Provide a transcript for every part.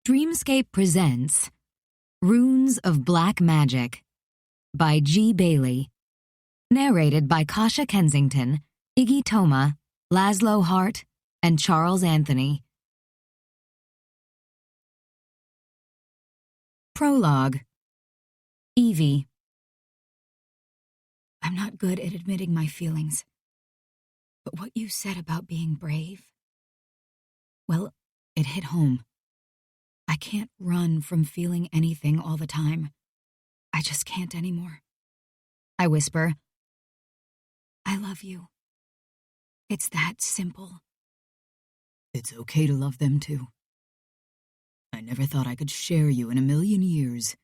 Dreamscape presents Runes of Black Magic by G. Bailey. Narrated by Kasha Kensington, Iggy Toma, Laszlo Hart, and Charles Anthony. Prologue. Evie. I'm not good at admitting my feelings, but what you said about being brave, well, it hit home. I can't run from feeling anything all the time. I just can't anymore. I whisper, I love you. It's that simple. It's okay to love them too. I never thought I could share you in a million years,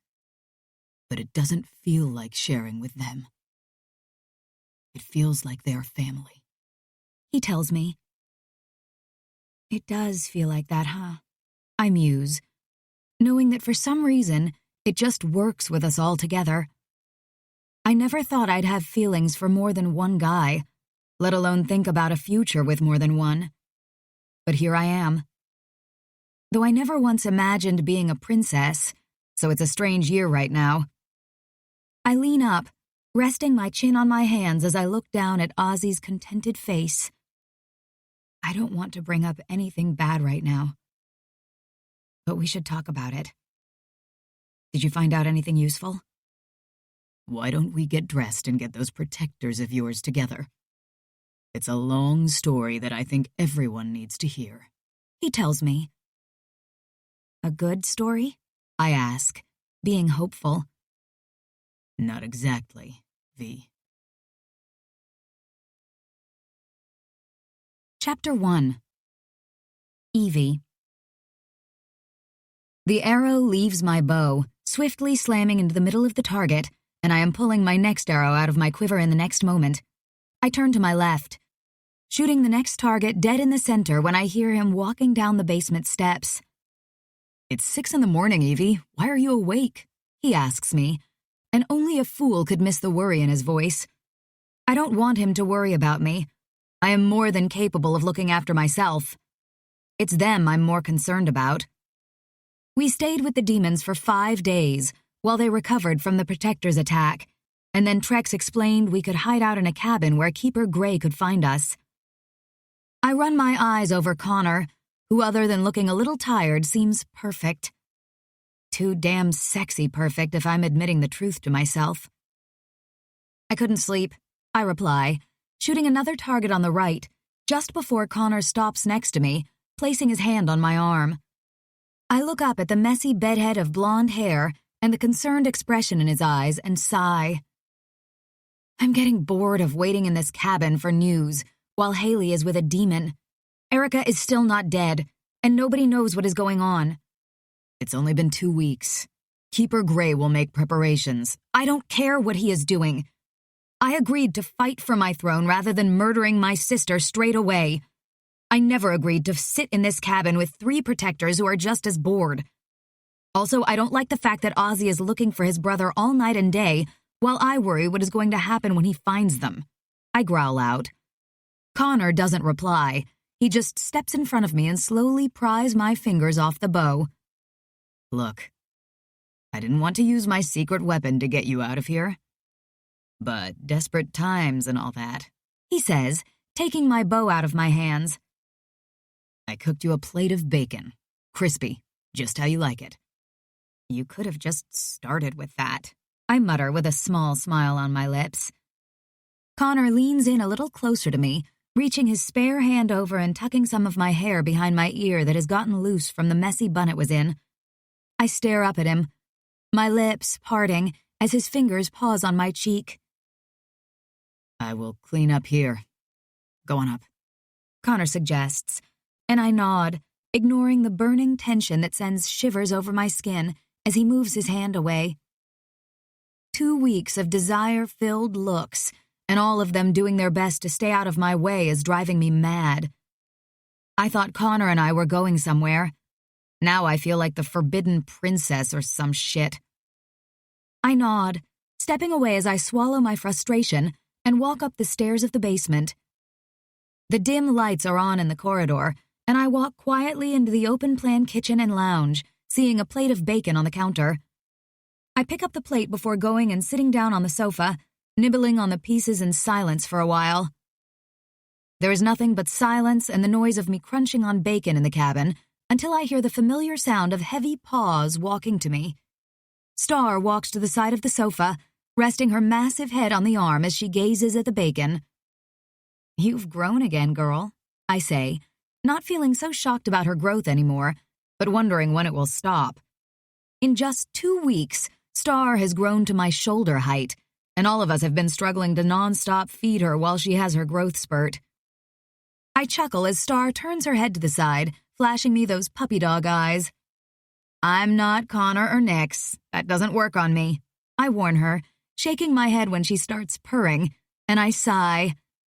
but it doesn't feel like sharing with them. It feels like they're family. He tells me. It does feel like that, huh? I muse, knowing that for some reason, it just works with us all together. I never thought I'd have feelings for more than one guy, let alone think about a future with more than one. But here I am. Though I never once imagined being a princess, so it's a strange year right now. I lean up, resting my chin on my hands as I look down at Ozzy's contented face. I don't want to bring up anything bad right now, but we should talk about it. Did you find out anything useful? Why don't we get dressed and get those protectors of yours together? It's a long story that I think everyone needs to hear. He tells me. A good story? I ask, being hopeful. Not exactly, V. Chapter 1. Evie. The arrow leaves my bow, swiftly slamming into the middle of the target, and I am pulling my next arrow out of my quiver in the next moment. I turn to my left, shooting the next target dead in the center when I hear him walking down the basement steps. It's 6 a.m, Evie. Why are you awake? He asks me, and only a fool could miss the worry in his voice. I don't want him to worry about me. I am more than capable of looking after myself. It's them I'm more concerned about. We stayed with the demons for 5 days while they recovered from the Protector's attack, and then Trex explained we could hide out in a cabin where Keeper Gray could find us. I run my eyes over Connor, who other than looking a little tired seems perfect. Too damn sexy perfect if I'm admitting the truth to myself. I couldn't sleep, I reply, shooting another target on the right, just before Connor stops next to me, placing his hand on my arm. I look up at the messy bedhead of blonde hair and the concerned expression in his eyes and sigh. I'm getting bored of waiting in this cabin for news while Haley is with a demon. Erica is still not dead, and nobody knows what is going on. It's only been 2 weeks. Keeper Gray will make preparations. I don't care what he is doing. I agreed to fight for my throne rather than murdering my sister straight away. I never agreed to sit in this cabin with 3 protectors who are just as bored. Also, I don't like the fact that Ozzy is looking for his brother all night and day, while I worry what is going to happen when he finds them. I growl out. Connor doesn't reply. He just steps in front of me and slowly pries my fingers off the bow. Look, I didn't want to use my secret weapon to get you out of here. But desperate times and all that, he says, taking my bow out of my hands. I cooked you a plate of bacon, crispy, just how you like it. You could have just started with that, I mutter with a small smile on my lips. Connor leans in a little closer to me, reaching his spare hand over and tucking some of my hair behind my ear that has gotten loose from the messy bun it was in. I stare up at him, my lips parting as his fingers pause on my cheek. I will clean up here. Go on up, Connor suggests, and I nod, ignoring the burning tension that sends shivers over my skin as he moves his hand away. 2 weeks of desire-filled looks, and all of them doing their best to stay out of my way is driving me mad. I thought Connor and I were going somewhere. Now I feel like the forbidden princess or some shit. I nod, stepping away as I swallow my frustration and walk up the stairs of the basement. The dim lights are on in the corridor, and I walk quietly into the open-plan kitchen and lounge, seeing a plate of bacon on the counter. I pick up the plate before going and sitting down on the sofa, nibbling on the pieces in silence for a while. There is nothing but silence and the noise of me crunching on bacon in the cabin until I hear the familiar sound of heavy paws walking to me. Star walks to the side of the sofa, resting her massive head on the arm as she gazes at the bacon. "You've grown again, girl," I say, not feeling so shocked about her growth anymore, but wondering when it will stop. In just 2 weeks, Star has grown to my shoulder height, and all of us have been struggling to nonstop feed her while she has her growth spurt. I chuckle as Star turns her head to the side, flashing me those puppy dog eyes. "I'm not Connor or Nix. That doesn't work on me," I warn her, shaking my head when she starts purring, and I sigh,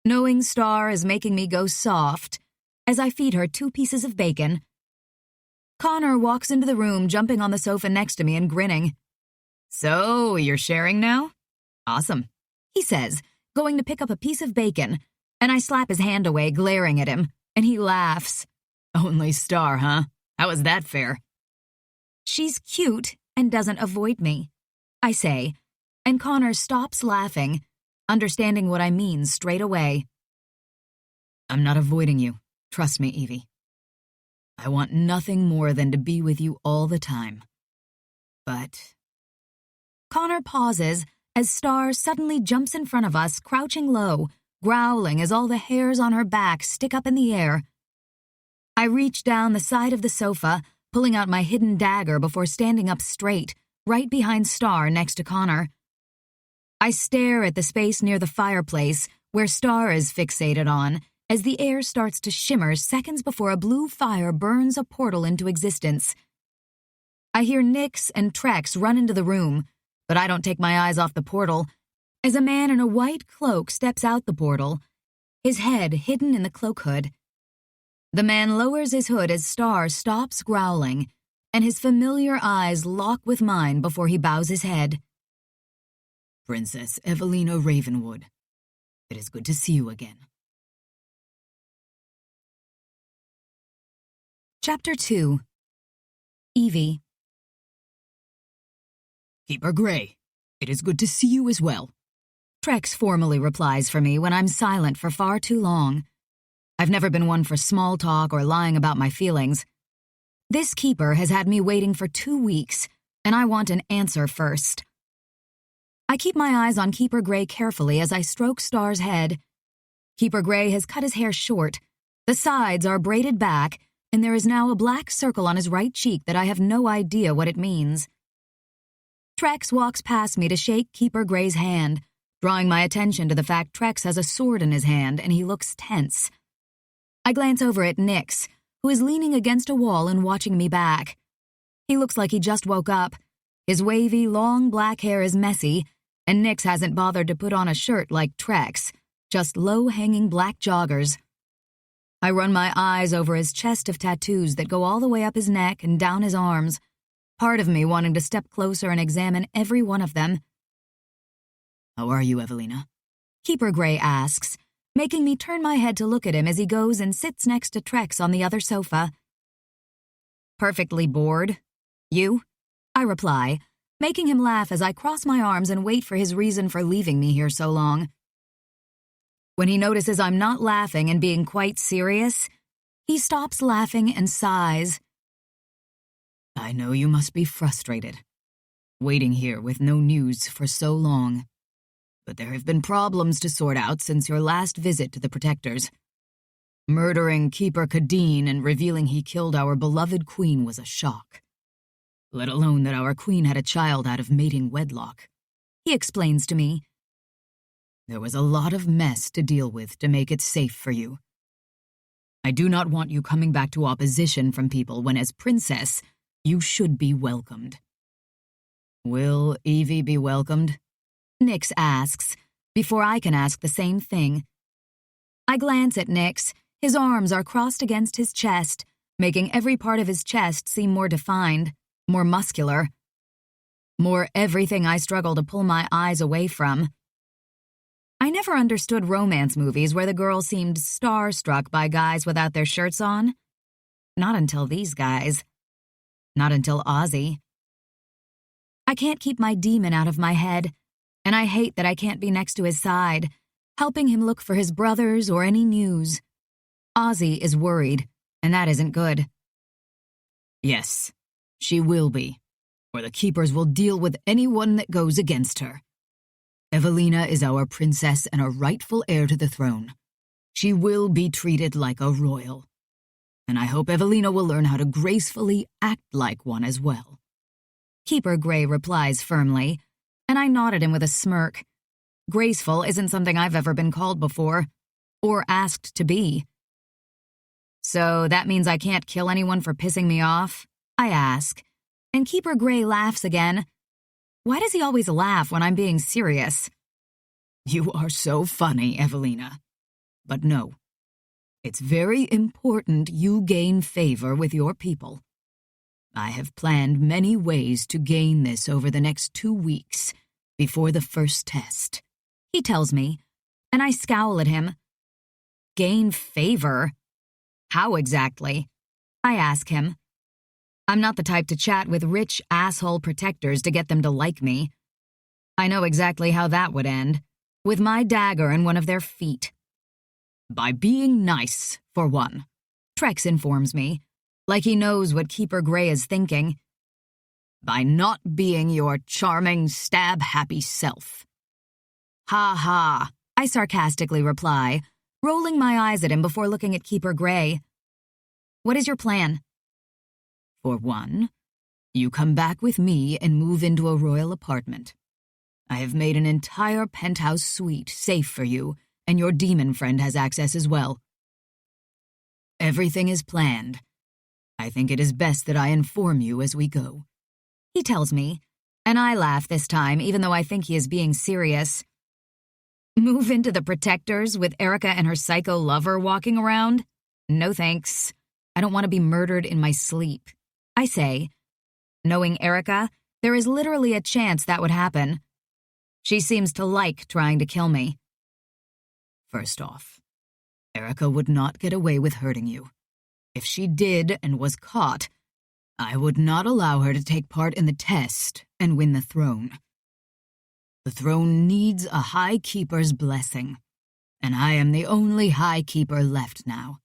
knowing Star is making me go soft, as I feed her 2 pieces of bacon. Connor walks into the room, jumping on the sofa next to me and grinning. "So, you're sharing now? Awesome," he says, going to pick up a piece of bacon, and I slap his hand away, glaring at him, and he laughs. "Only Star, huh? How is that fair?" "She's cute and doesn't avoid me," I say, and Connor stops laughing, understanding what I mean straight away. "I'm not avoiding you. Trust me, Evie. I want nothing more than to be with you all the time. But..." Connor pauses as Star suddenly jumps in front of us, crouching low, growling as all the hairs on her back stick up in the air. I reach down the side of the sofa, pulling out my hidden dagger before standing up straight, right behind Star next to Connor. I stare at the space near the fireplace where Star is fixated on, as the air starts to shimmer seconds before a blue fire burns a portal into existence. I hear Nix and Trex run into the room, but I don't take my eyes off the portal, as a man in a white cloak steps out the portal, his head hidden in the cloak hood. The man lowers his hood as Star stops growling, and his familiar eyes lock with mine before he bows his head. "Princess Evelina Ravenwood, it is good to see you again." Chapter 2. Evie. "Keeper Gray, it is good to see you as well." Trex formally replies for me when I'm silent for far too long. I've never been one for small talk or lying about my feelings. This keeper has had me waiting for 2 weeks, and I want an answer first. I keep my eyes on Keeper Gray carefully as I stroke Star's head. Keeper Gray has cut his hair short. The sides are braided back, and there is now a black circle on his right cheek that I have no idea what it means. Trex walks past me to shake Keeper Gray's hand, drawing my attention to the fact Trex has a sword in his hand and he looks tense. I glance over at Nix, who is leaning against a wall and watching me back. He looks like he just woke up. His wavy, long black hair is messy, and Nix hasn't bothered to put on a shirt like Trex, just low-hanging black joggers. I run my eyes over his chest of tattoos that go all the way up his neck and down his arms, part of me wanting to step closer and examine every one of them. "How are you, Evelina?" Keeper Gray asks, making me turn my head to look at him as he goes and sits next to Trex on the other sofa. "Perfectly bored. You?" I reply, making him laugh as I cross my arms and wait for his reason for leaving me here so long. When he notices I'm not laughing and being quite serious, he stops laughing and sighs. "I know you must be frustrated, waiting here with no news for so long. But there have been problems to sort out since your last visit to the Protectors. Murdering Keeper Kadeen and revealing he killed our beloved queen was a shock. Let alone that our queen had a child out of mating wedlock," he explains to me. "There was a lot of mess to deal with to make it safe for you. I do not want you coming back to opposition from people when, as princess, you should be welcomed." "Will Evie be welcomed?" Nix asks, before I can ask the same thing. I glance at Nix. His arms are crossed against his chest, making every part of his chest seem more defined, more muscular. More everything I struggle to pull my eyes away from. I never understood romance movies where the girl seemed starstruck by guys without their shirts on. Not until these guys. Not until Ozzy. I can't keep my demon out of my head, and I hate that I can't be next to his side, helping him look for his brothers or any news. Ozzy is worried, and that isn't good. Yes, she will be, or the Keepers will deal with anyone that goes against her. Evelina is our princess and a rightful heir to the throne. She will be treated like a royal. And I hope Evelina will learn how to gracefully act like one as well. Keeper Gray replies firmly, and I nod at him with a smirk. Graceful isn't something I've ever been called before, or asked to be. So that means I can't kill anyone for pissing me off? I ask, and Keeper Gray laughs again. Why does he always laugh when I'm being serious? You are so funny, Evelina. But no, it's very important you gain favor with your people. I have planned many ways to gain this over the next 2 weeks before the first test. He tells me, and I scowl at him. Gain favor? How exactly? I ask him. I'm not the type to chat with rich asshole protectors to get them to like me. I know exactly how that would end, with my dagger in one of their feet. By being nice, for one, Trex informs me, like he knows what Keeper Gray is thinking. By not being your charming, stab-happy self. Ha ha, I sarcastically reply, rolling my eyes at him before looking at Keeper Gray. What is your plan? For one, you come back with me and move into a royal apartment. I have made an entire penthouse suite safe for you, and your demon friend has access as well. Everything is planned. I think it is best that I inform you as we go. He tells me, and I laugh this time, even though I think he is being serious. Move into the Protectors with Erica and her psycho lover walking around? No thanks. I don't want to be murdered in my sleep. I say, knowing Erica, there is literally a chance that would happen. She seems to like trying to kill me. First off, Erica would not get away with hurting you. If she did and was caught, I would not allow her to take part in the test and win the throne. The throne needs a High Keeper's blessing, and I am the only High Keeper left now.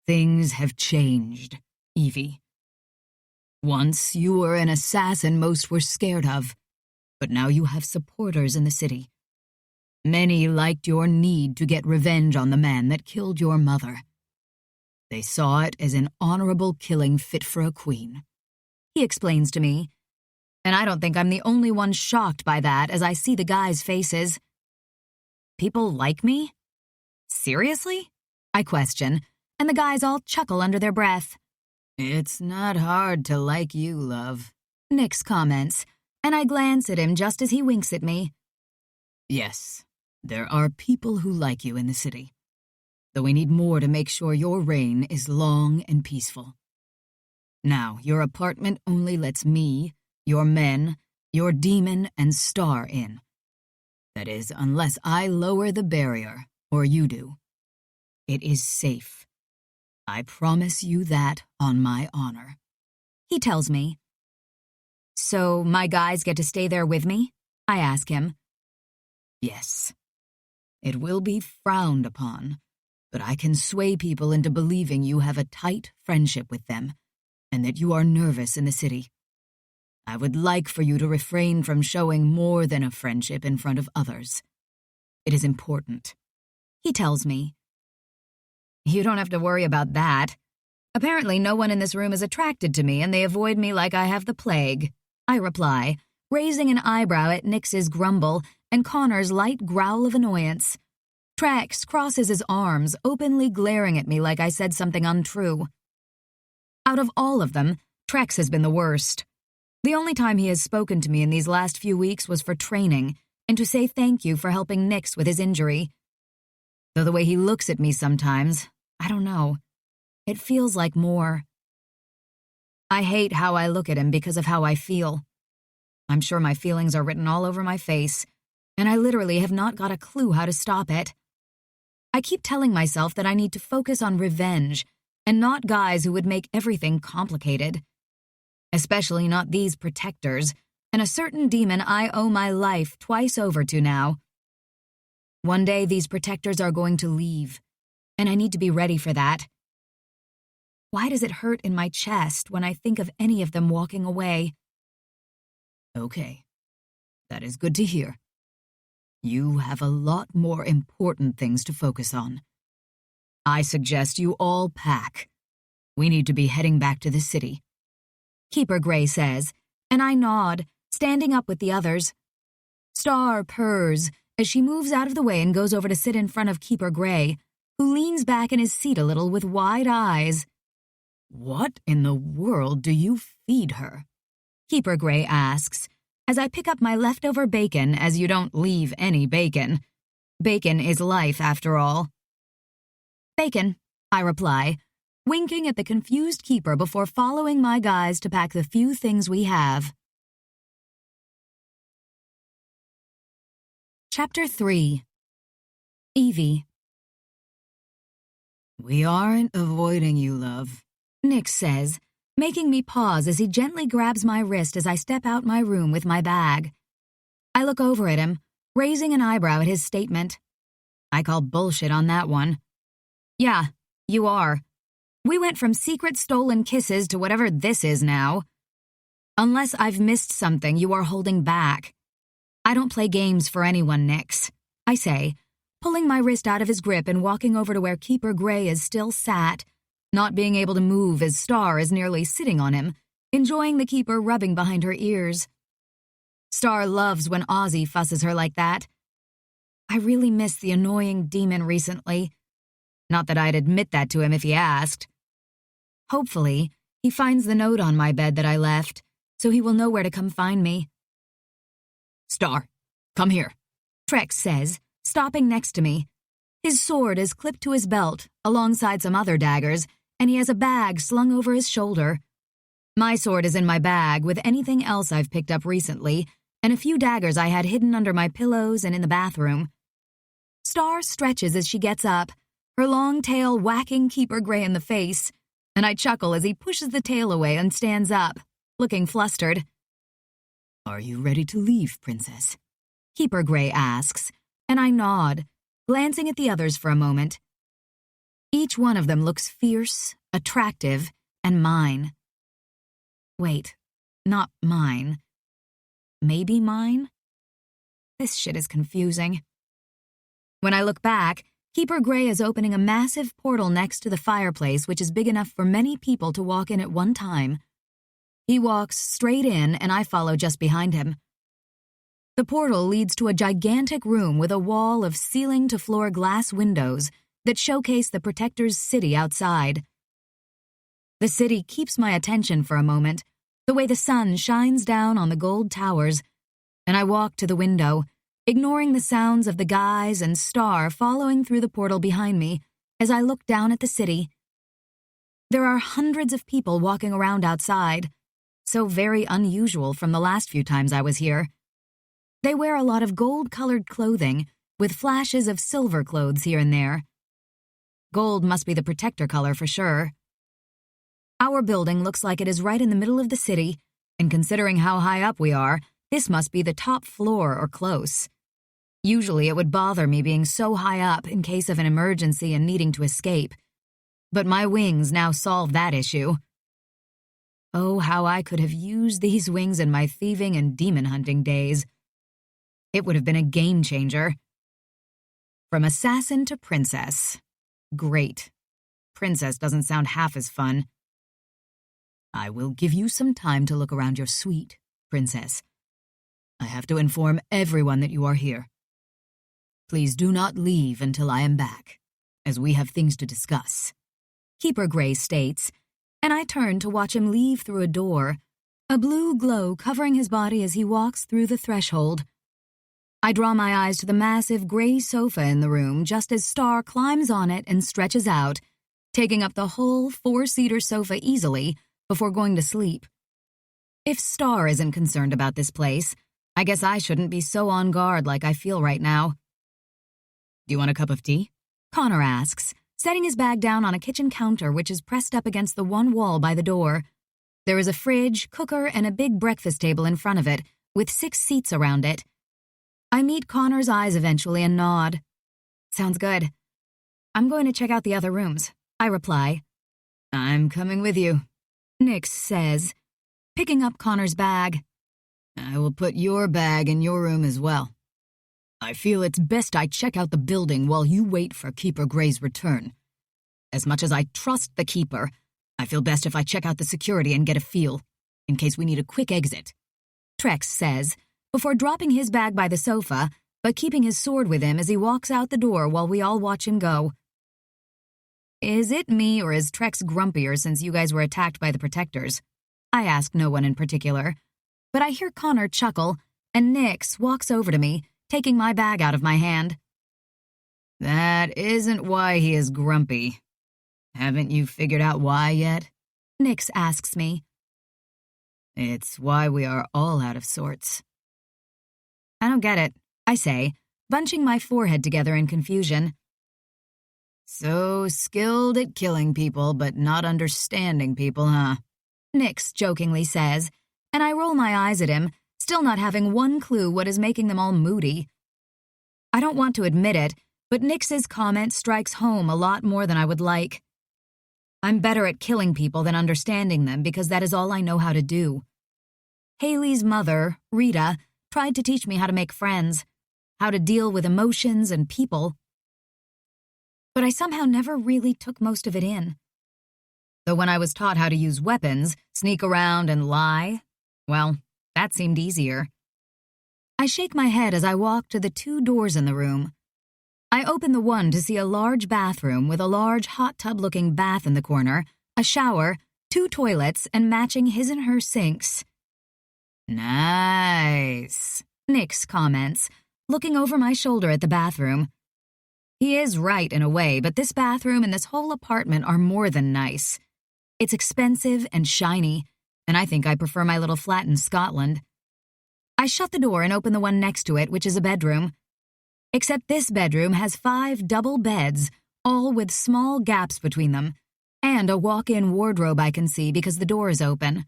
Things have changed, Evie. Once you were an assassin most were scared of, but now you have supporters in the city. Many liked your need to get revenge on the man that killed your mother. They saw it as an honorable killing fit for a queen. He explains to me, and I don't think I'm the only one shocked by that as I see the guys' faces. People like me? Seriously? I question, and the guys all chuckle under their breath. It's not hard to like you, love, Nyx comments, and I glance at him just as he winks at me. Yes, there are people who like you in the city, though we need more to make sure your reign is long and peaceful. Now, your apartment only lets me, your men, your demon, and Star in. That is, unless I lower the barrier, or you do. It is safe. I promise you that on my honor. He tells me. So my guys get to stay there with me? I ask him. Yes. It will be frowned upon, but I can sway people into believing you have a tight friendship with them, and that you are nervous in the city. I would like for you to refrain from showing more than a friendship in front of others. It is important. He tells me. You don't have to worry about that. Apparently no one in this room is attracted to me and they avoid me like I have the plague. I reply, raising an eyebrow at Nyx's grumble and Connor's light growl of annoyance. Trex crosses his arms, openly glaring at me like I said something untrue. Out of all of them, Trex has been the worst. The only time he has spoken to me in these last few weeks was for training and to say thank you for helping Nyx with his injury. Though the way he looks at me sometimes, I don't know. It feels like more. I hate how I look at him because of how I feel. I'm sure my feelings are written all over my face, and I literally have not got a clue how to stop it. I keep telling myself that I need to focus on revenge and not guys who would make everything complicated. Especially not these protectors, and a certain demon I owe my life twice over to now. One day these protectors are going to leave, and I need to be ready for that. Why does it hurt in my chest when I think of any of them walking away? Okay, that is good to hear. You have a lot more important things to focus on. I suggest you all pack. We need to be heading back to the city. Keeper Gray says, and I nod, standing up with the others. Star purrs as she moves out of the way and goes over to sit in front of Keeper Gray, who leans back in his seat a little with wide eyes. What in the world do you feed her? Keeper Gray asks, as I pick up my leftover bacon, as you don't leave any bacon. Bacon is life, after all. Bacon, I reply, winking at the confused keeper before following my guys to pack the few things we have. Chapter 3. Evie. We aren't avoiding you, love, Nick says, making me pause as he gently grabs my wrist as I step out my room with my bag. I look over at him, raising an eyebrow at his statement. I call bullshit on that one. Yeah, you are. We went from secret stolen kisses to whatever this is now. Unless I've missed something you are holding back. I don't play games for anyone, Nix, I say, pulling my wrist out of his grip and walking over to where Keeper Gray is still sat, not being able to move as Star is nearly sitting on him, enjoying the keeper rubbing behind her ears. Star loves when Ozzy fusses her like that. I really miss the annoying demon recently. Not that I'd admit that to him if he asked. Hopefully, he finds the note on my bed that I left, so he will know where to come find me. Star, come here, Trex says, stopping next to me. His sword is clipped to his belt, alongside some other daggers, and he has a bag slung over his shoulder. My sword is in my bag with anything else I've picked up recently, and a few daggers I had hidden under my pillows and in the bathroom. Star stretches as she gets up, her long tail whacking Keeper Gray in the face, and I chuckle as he pushes the tail away and stands up, looking flustered. Are you ready to leave, Princess? Keeper Gray asks, and I nod, glancing at the others for a moment. Each one of them looks fierce, attractive, and mine. Wait, not mine. Maybe mine? This shit is confusing. When I look back, Keeper Gray is opening a massive portal next to the fireplace, which is big enough for many people to walk in at one time. He walks straight in, and I follow just behind him. The portal leads to a gigantic room with a wall of ceiling-to-floor glass windows that showcase the Protector's city outside. The city keeps my attention for a moment, the way the sun shines down on the gold towers, and I walk to the window, ignoring the sounds of the guys and Star following through the portal behind me as I look down at the city. There are hundreds of people walking around outside, so very unusual from the last few times I was here. They wear a lot of gold-colored clothing, with flashes of silver clothes here and there. Gold must be the Protector color for sure. Our building looks like it is right in the middle of the city, and considering how high up we are, this must be the top floor or close. Usually it would bother me being so high up in case of an emergency and needing to escape, but my wings now solve that issue. Oh, how I could have used these wings in my thieving and demon hunting days. It would have been a game changer. From assassin to princess. Great. Princess doesn't sound half as fun. I will give you some time to look around your suite, Princess. I have to inform everyone that you are here. Please do not leave until I am back, as we have things to discuss. Keeper Gray states, and I turn to watch him leave through a door, a blue glow covering his body as he walks through the threshold. I draw my eyes to the massive gray sofa in the room just as Star climbs on it and stretches out, taking up the whole 4-seater sofa easily before going to sleep. If Star isn't concerned about this place, I guess I shouldn't be so on guard like I feel right now. Do you want a cup of tea? Connor asks, setting his bag down on a kitchen counter which is pressed up against the one wall by the door. There is a fridge, cooker, and a big breakfast table in front of it, with 6 seats around it. I meet Connor's eyes eventually and nod. Sounds good. I'm going to check out the other rooms, I reply. I'm coming with you, Nix says, picking up Connor's bag. I will put your bag in your room as well. I feel it's best I check out the building while you wait for Keeper Gray's return. As much as I trust the Keeper, I feel best if I check out the security and get a feel, in case we need a quick exit. Trex says, before dropping his bag by the sofa, but keeping his sword with him as he walks out the door while we all watch him go. Is it me or is Trex grumpier since you guys were attacked by the Protectors? I ask no one in particular, but I hear Connor chuckle, and Nix walks over to me, taking my bag out of my hand. That isn't why he is grumpy. Haven't you figured out why yet? Nix asks me. It's why we are all out of sorts. I don't get it, I say, bunching my forehead together in confusion. So skilled at killing people, but not understanding people, huh? Nix jokingly says, and I roll my eyes at him, still not having one clue what is making them all moody. I don't want to admit it, but Nix's comment strikes home a lot more than I would like. I'm better at killing people than understanding them because that is all I know how to do. Haley's mother, Rita, tried to teach me how to make friends, how to deal with emotions and people. But I somehow never really took most of it in. Though when I was taught how to use weapons, sneak around and lie, well, that seemed easier. I shake my head as I walk to the 2 doors in the room. I open the one to see a large bathroom with a large hot tub-looking bath in the corner, a shower, 2 toilets, and matching his and her sinks. Nice, Nix comments, looking over my shoulder at the bathroom. He is right in a way, but this bathroom and this whole apartment are more than nice. It's expensive and shiny, and I think I prefer my little flat in Scotland. I shut the door and open the one next to it, which is a bedroom. Except this bedroom has 5 double beds, all with small gaps between them, and a walk-in wardrobe I can see because the door is open.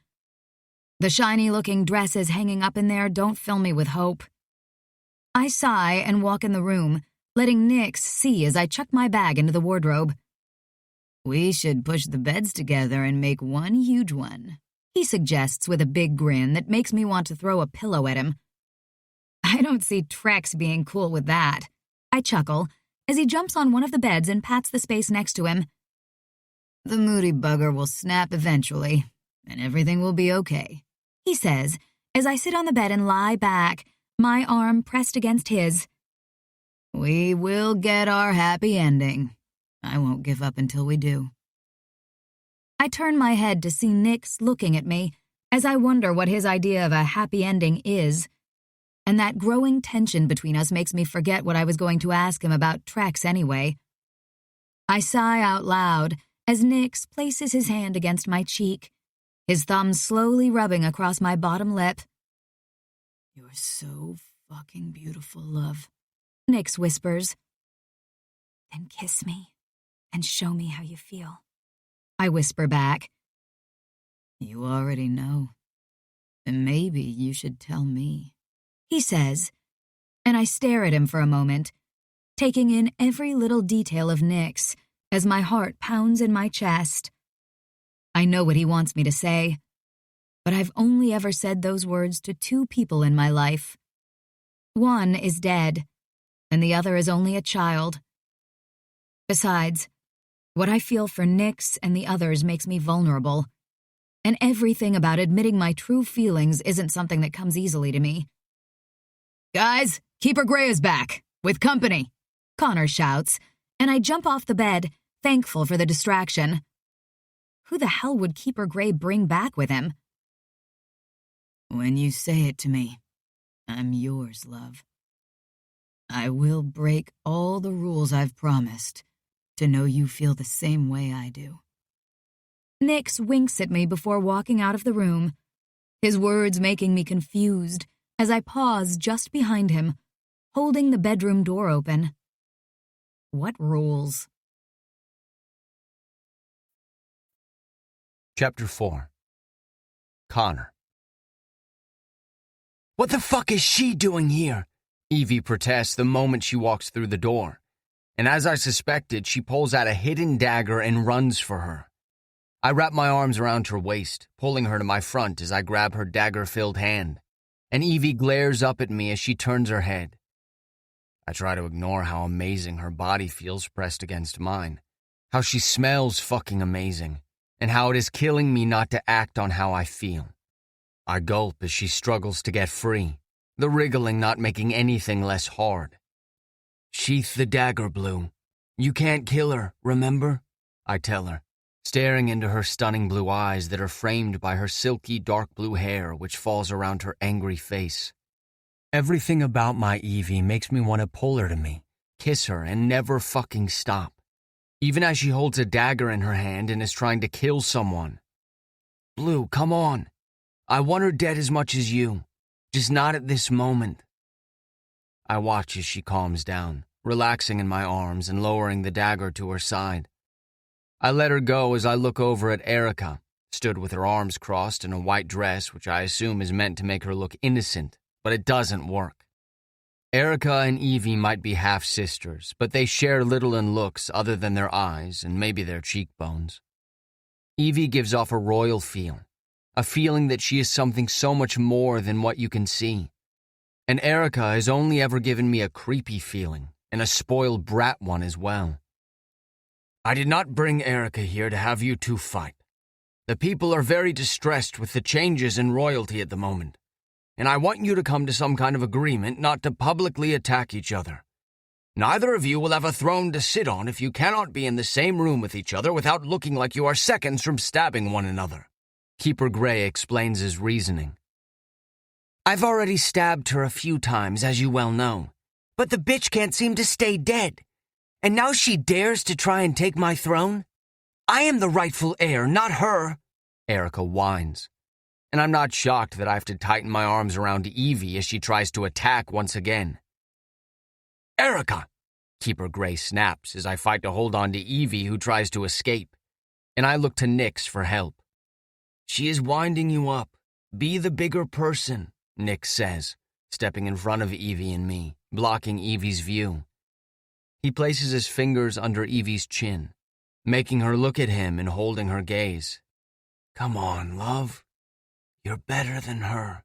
The shiny-looking dresses hanging up in there don't fill me with hope. I sigh and walk in the room, letting Nix see as I chuck my bag into the wardrobe. We should push the beds together and make one huge one, he suggests with a big grin that makes me want to throw a pillow at him. I don't see Trex being cool with that. I chuckle as he jumps on one of the beds and pats the space next to him. The moody bugger will snap eventually, and everything will be okay, he says as I sit on the bed and lie back, my arm pressed against his. We will get our happy ending. I won't give up until we do. I turn my head to see Nix looking at me as I wonder what his idea of a happy ending is, and that growing tension between us makes me forget what I was going to ask him about Trex anyway. I sigh out loud as Nix places his hand against my cheek, his thumb slowly rubbing across my bottom lip. You're so fucking beautiful, love, Nix whispers. Then kiss me and show me how you feel, I whisper back. You already know. And maybe you should tell me, he says, and I stare at him for a moment, taking in every little detail of Nix as my heart pounds in my chest. I know what he wants me to say, but I've only ever said those words to 2 people in my life. One is dead, and the other is only a child. Besides, what I feel for Nix and the others makes me vulnerable, and everything about admitting my true feelings isn't something that comes easily to me. Guys, Keeper Gray is back, with company, Connor shouts, and I jump off the bed, thankful for the distraction. Who the hell would Keeper Gray bring back with him? When you say it to me, I'm yours, love. I will break all the rules I've promised to know you feel the same way I do. Nix winks at me before walking out of the room, his words making me confused as I pause just behind him, holding the bedroom door open. What rules? Chapter 4 Connor. "What the fuck is she doing here?" Evie protests the moment she walks through the door. And as I suspected, she pulls out a hidden dagger and runs for her. I wrap my arms around her waist, pulling her to my front as I grab her dagger-filled hand. And Evie glares up at me as she turns her head. I try to ignore how amazing her body feels pressed against mine, how she smells fucking amazing, and how it is killing me not to act on how I feel. I gulp as she struggles to get free, the wriggling not making anything less hard. "Sheath the dagger, Blue. You can't kill her, remember?" I tell her, staring into her stunning blue eyes that are framed by her silky dark blue hair which falls around her angry face. Everything about my Evie makes me want to pull her to me, kiss her, and never fucking stop. Even as she holds a dagger in her hand and is trying to kill someone. "Blue, come on. I want her dead as much as you. Just not at this moment." I watch as she calms down, relaxing in my arms and lowering the dagger to her side. I let her go as I look over at Erica, stood with her arms crossed in a white dress which I assume is meant to make her look innocent, but it doesn't work. Erica and Evie might be half-sisters, but they share little in looks other than their eyes and maybe their cheekbones. Evie gives off a royal feel, a feeling that she is something so much more than what you can see. And Erica has only ever given me a creepy feeling, and a spoiled brat one as well. "I did not bring Erica here to have you two fight. The people are very distressed with the changes in royalty at the moment, and I want you to come to some kind of agreement not to publicly attack each other. Neither of you will have a throne to sit on if you cannot be in the same room with each other without looking like you are seconds from stabbing one another." Keeper Gray explains his reasoning. "I've already stabbed her a few times, as you well know, but the bitch can't seem to stay dead. And now she dares to try and take my throne? I am the rightful heir, not her," Erica whines. And I'm not shocked that I have to tighten my arms around Evie as she tries to attack once again. "Erica!" Keeper Gray snaps as I fight to hold on to Evie, who tries to escape, and I look to Nyx for help. "She is winding you up. Be the bigger person," Nyx says, stepping in front of Evie and me, blocking Evie's view. He places his fingers under Evie's chin, making her look at him and holding her gaze. "Come on, love. You're better than her."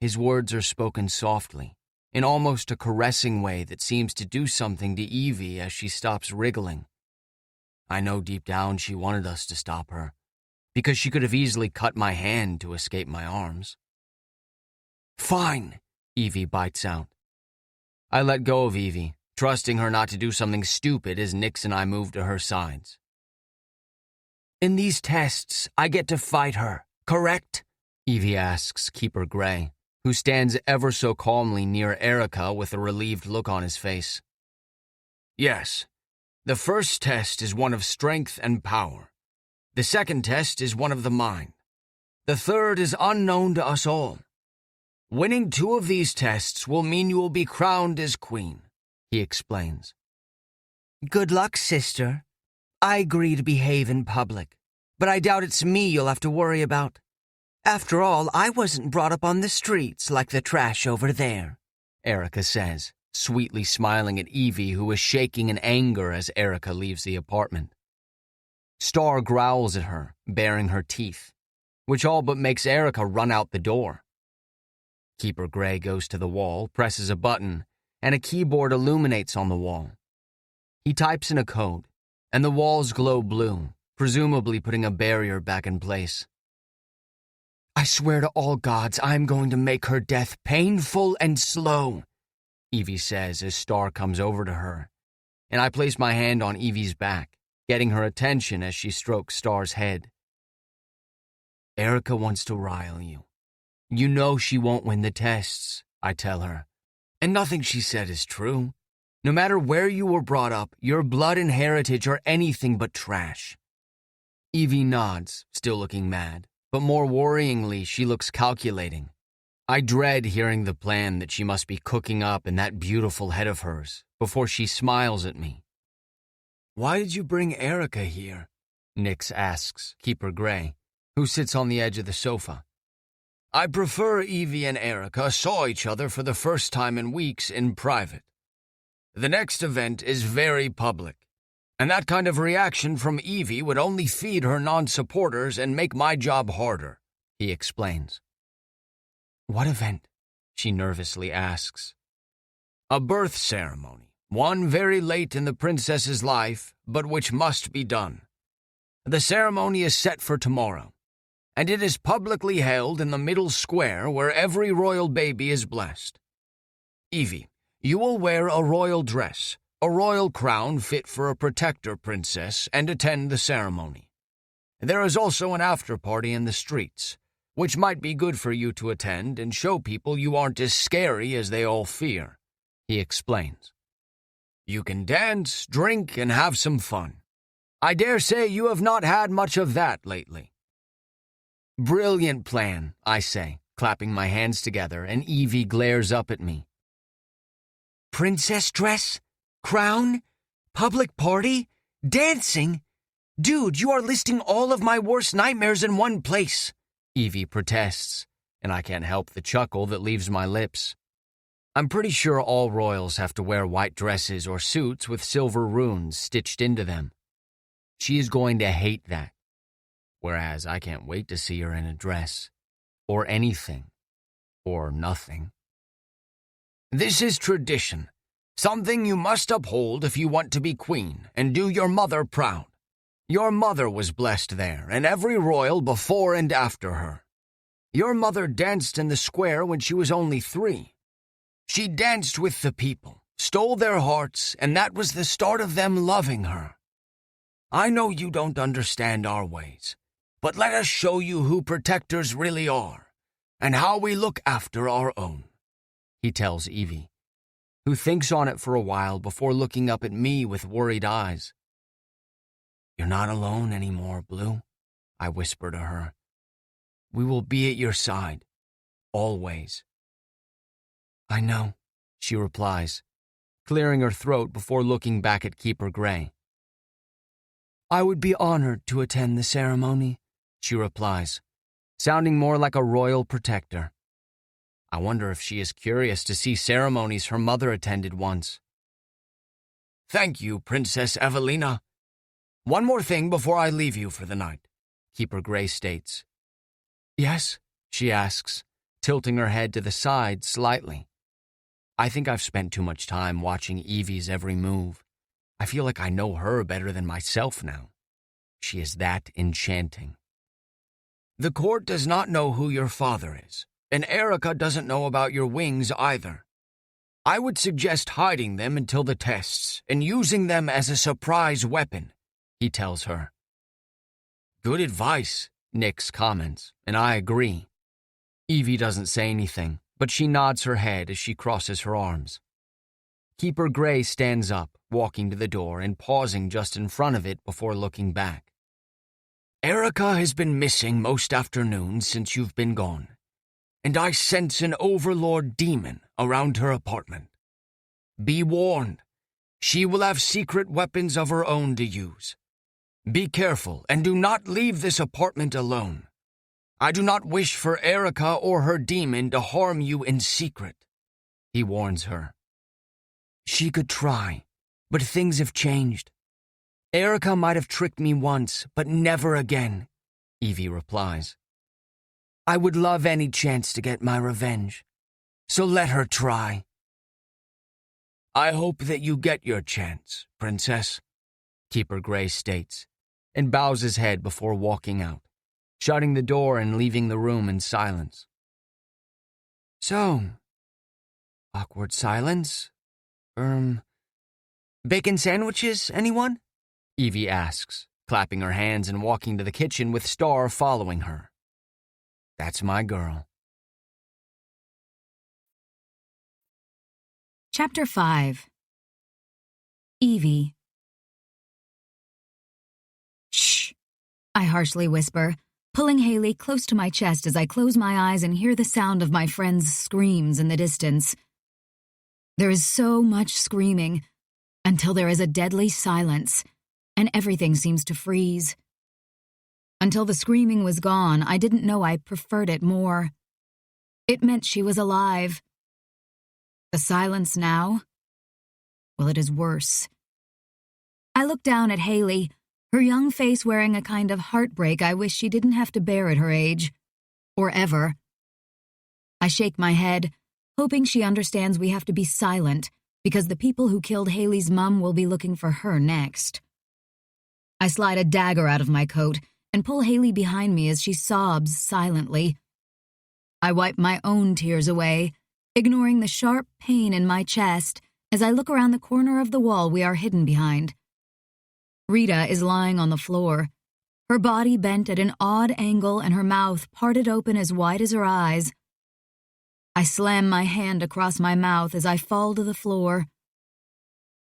His words are spoken softly, in almost a caressing way that seems to do something to Evie as she stops wriggling. I know deep down she wanted us to stop her, because she could have easily cut my hand to escape my arms. "Fine," Evie bites out. I let go of Evie, trusting her not to do something stupid as Nyx and I move to her sides. "In these tests, I get to fight her, correct?" Evie asks Keeper Gray, who stands ever so calmly near Erica with a relieved look on his face. "Yes. The first test is one of strength and power. The second test is one of the mind. The third is unknown to us all. Winning 2 of these tests will mean you will be crowned as queen," he explains. "Good luck, sister. I agree to behave in public, but I doubt it's me you'll have to worry about. After all, I wasn't brought up on the streets like the trash over there," Erica says, sweetly smiling at Evie, who is shaking in anger as Erica leaves the apartment. Star growls at her, baring her teeth, which all but makes Erica run out the door. Keeper Gray goes to the wall, presses a button, and a keyboard illuminates on the wall. He types in a code, and the walls glow blue, presumably putting a barrier back in place. "I swear to all gods I'm going to make her death painful and slow," Evie says as Star comes over to her, and I place my hand on Evie's back, getting her attention as she strokes Star's head. "Erica wants to rile you. You know she won't win the tests," I tell her. "And nothing she said is true. No matter where you were brought up, your blood and heritage are anything but trash." Evie nods, still looking mad, but more worryingly, she looks calculating. I dread hearing the plan that she must be cooking up in that beautiful head of hers before she smiles at me. "Why did you bring Erica here?" Nyx asks Keeper Gray, who sits on the edge of the sofa. I prefer Evie and Erica saw each other for the first time in weeks in private. The next event is very public, and that kind of reaction from Evie would only feed her non-supporters and make my job harder, he explains. What event? She nervously asks. A birth ceremony, one very late in the princess's life, but which must be done. The ceremony is set for tomorrow, and it is publicly held in the middle square where every royal baby is blessed. Evie, you will wear a royal dress, a royal crown fit for a protector princess, and attend the ceremony. There is also an after-party in the streets, which might be good for you to attend and show people you aren't as scary as they all fear, he explains. You can dance, drink, and have some fun. I dare say you have not had much of that lately. Brilliant plan, I say, clapping my hands together, and Evie glares up at me. Princess dress? Crown? Public party? Dancing? Dude, you are listing all of my worst nightmares in one place, Evie protests, and I can't help the chuckle that leaves my lips. I'm pretty sure all royals have to wear white dresses or suits with silver runes stitched into them. She is going to hate that, whereas I can't wait to see her in a dress, or anything, or nothing. This is tradition, something you must uphold if you want to be queen and do your mother proud. Your mother was blessed there, and every royal before and after her. Your mother danced in the square when she was only 3. She danced with the people, stole their hearts, and that was the start of them loving her. I know you don't understand our ways, but let us show you who protectors really are, and how we look after our own, he tells Evie, who thinks on it for a while before looking up at me with worried eyes. You're not alone anymore, Blue, I whisper to her. We will be at your side, always. I know, she replies, clearing her throat before looking back at Keeper Gray. I would be honored to attend the ceremony, she replies, sounding more like a royal protector. I wonder if she is curious to see ceremonies her mother attended once. Thank you, Princess Evelina. One more thing before I leave you for the night, Keeper Gray states. Yes, she asks, tilting her head to the side slightly. I think I've spent too much time watching Evie's every move. I feel like I know her better than myself now. She is that enchanting. The court does not know who your father is, and Erica doesn't know about your wings either. I would suggest hiding them until the tests and using them as a surprise weapon, he tells her. Good advice, Nyx comments, and I agree. Evie doesn't say anything, but she nods her head as she crosses her arms. Keeper Gray stands up, walking to the door and pausing just in front of it before looking back. Erica has been missing most afternoons since you've been gone, and I sense an overlord demon around her apartment. Be warned, she will have secret weapons of her own to use. Be careful and do not leave this apartment alone. I do not wish for Erica or her demon to harm you in secret, he warns her. She could try, but things have changed. Erica might have tricked me once, but never again, Evie replies. I would love any chance to get my revenge, so let her try. I hope that you get your chance, Princess, Keeper Gray states, and bows his head before walking out, shutting the door and leaving the room in silence. So, awkward silence. Bacon sandwiches, anyone? Evie asks, clapping her hands and walking to the kitchen with Star following her. That's my girl. Chapter 5. Evie. Shh, I harshly whisper, pulling Haley close to my chest as I close my eyes and hear the sound of my friend's screams in the distance. There is so much screaming, until there is a deadly silence, and everything seems to freeze. Until the screaming was gone, I didn't know I preferred it more. It meant she was alive. The silence now? Well, it is worse. I looked down at Haley, her young face wearing a kind of heartbreak I wish she didn't have to bear at her age. Or ever. I shake my head, hoping she understands we have to be silent, because the people who killed Haley's mum will be looking for her next. I slide a dagger out of my coat and pull Haley behind me as she sobs silently. I wipe my own tears away, ignoring the sharp pain in my chest as I look around the corner of the wall we are hidden behind. Rita is lying on the floor, her body bent at an odd angle and her mouth parted open as wide as her eyes. I slam my hand across my mouth as I fall to the floor.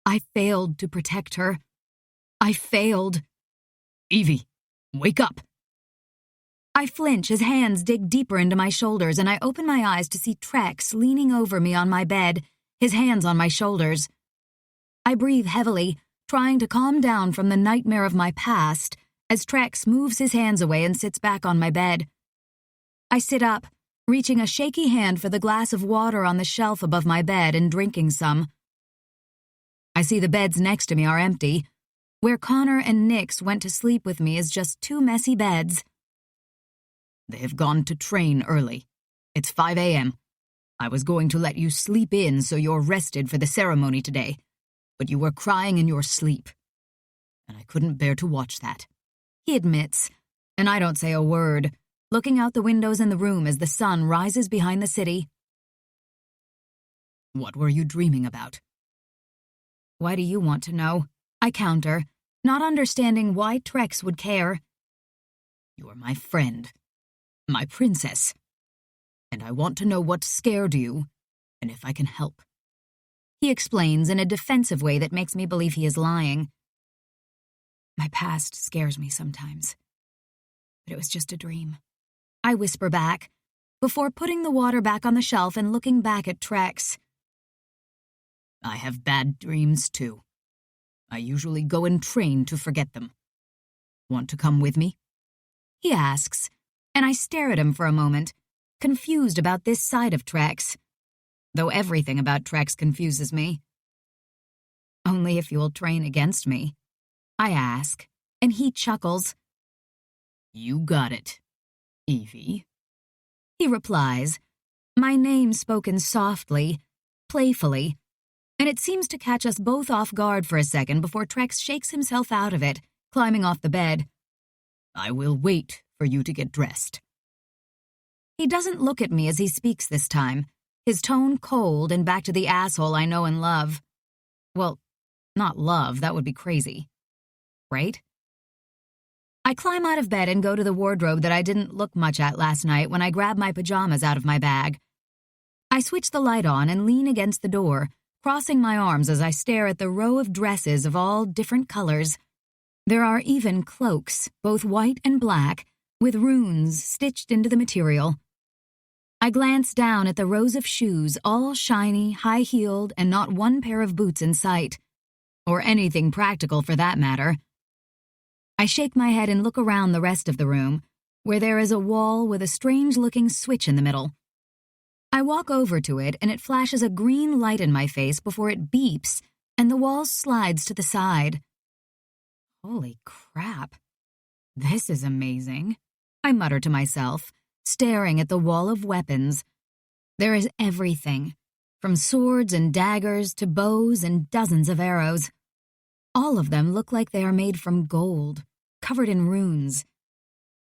I failed to protect her. I failed. Evie, wake up! I flinch as hands dig deeper into my shoulders and I open my eyes to see Trex leaning over me on my bed, his hands on my shoulders. I breathe heavily, trying to calm down from the nightmare of my past, as Trex moves his hands away and sits back on my bed. I sit up, reaching a shaky hand for the glass of water on the shelf above my bed and drinking some. I see the beds next to me are empty. Where Connor and Nix went to sleep with me is just two messy beds. They have gone to train early. It's 5 a.m. I was going to let you sleep in so you're rested for the ceremony today, but you were crying in your sleep, and I couldn't bear to watch that. He admits, and I don't say a word, looking out the windows in the room as the sun rises behind the city. What were you dreaming about? Why do you want to know? I counter, not understanding why Trex would care. You are my friend, my princess, and I want to know what scared you, and if I can help. He explains in a defensive way that makes me believe he is lying. My past scares me sometimes, but it was just a dream. I whisper back, before putting the water back on the shelf and looking back at Trex. I have bad dreams, too. I usually go and train to forget them. Want to come with me? He asks, and I stare at him for a moment, confused about this side of Trex, though everything about Trex confuses me. Only if you'll train against me, I ask, and he chuckles. You got it, Evie. He replies, my name spoken softly, playfully, and it seems to catch us both off guard for a second before Trex shakes himself out of it, climbing off the bed. I will wait for you to get dressed. He doesn't look at me as he speaks this time, his tone cold and back to the asshole I know and love. Well, not love, that would be crazy. Right? I climb out of bed and go to the wardrobe that I didn't look much at last night when I grab my pajamas out of my bag. I switch the light on and lean against the door, crossing my arms as I stare at the row of dresses of all different colors. There are even cloaks, both white and black, with runes stitched into the material. I glance down at the rows of shoes, all shiny, high-heeled, and not one pair of boots in sight. Or anything practical for that matter. I shake my head and look around the rest of the room, where there is a wall with a strange-looking switch in the middle. I walk over to it, and it flashes a green light in my face before it beeps, and the wall slides to the side. Holy crap. This is amazing, I mutter to myself, staring at the wall of weapons. There is everything, from swords and daggers to bows and dozens of arrows. All of them look like they are made from gold, covered in runes.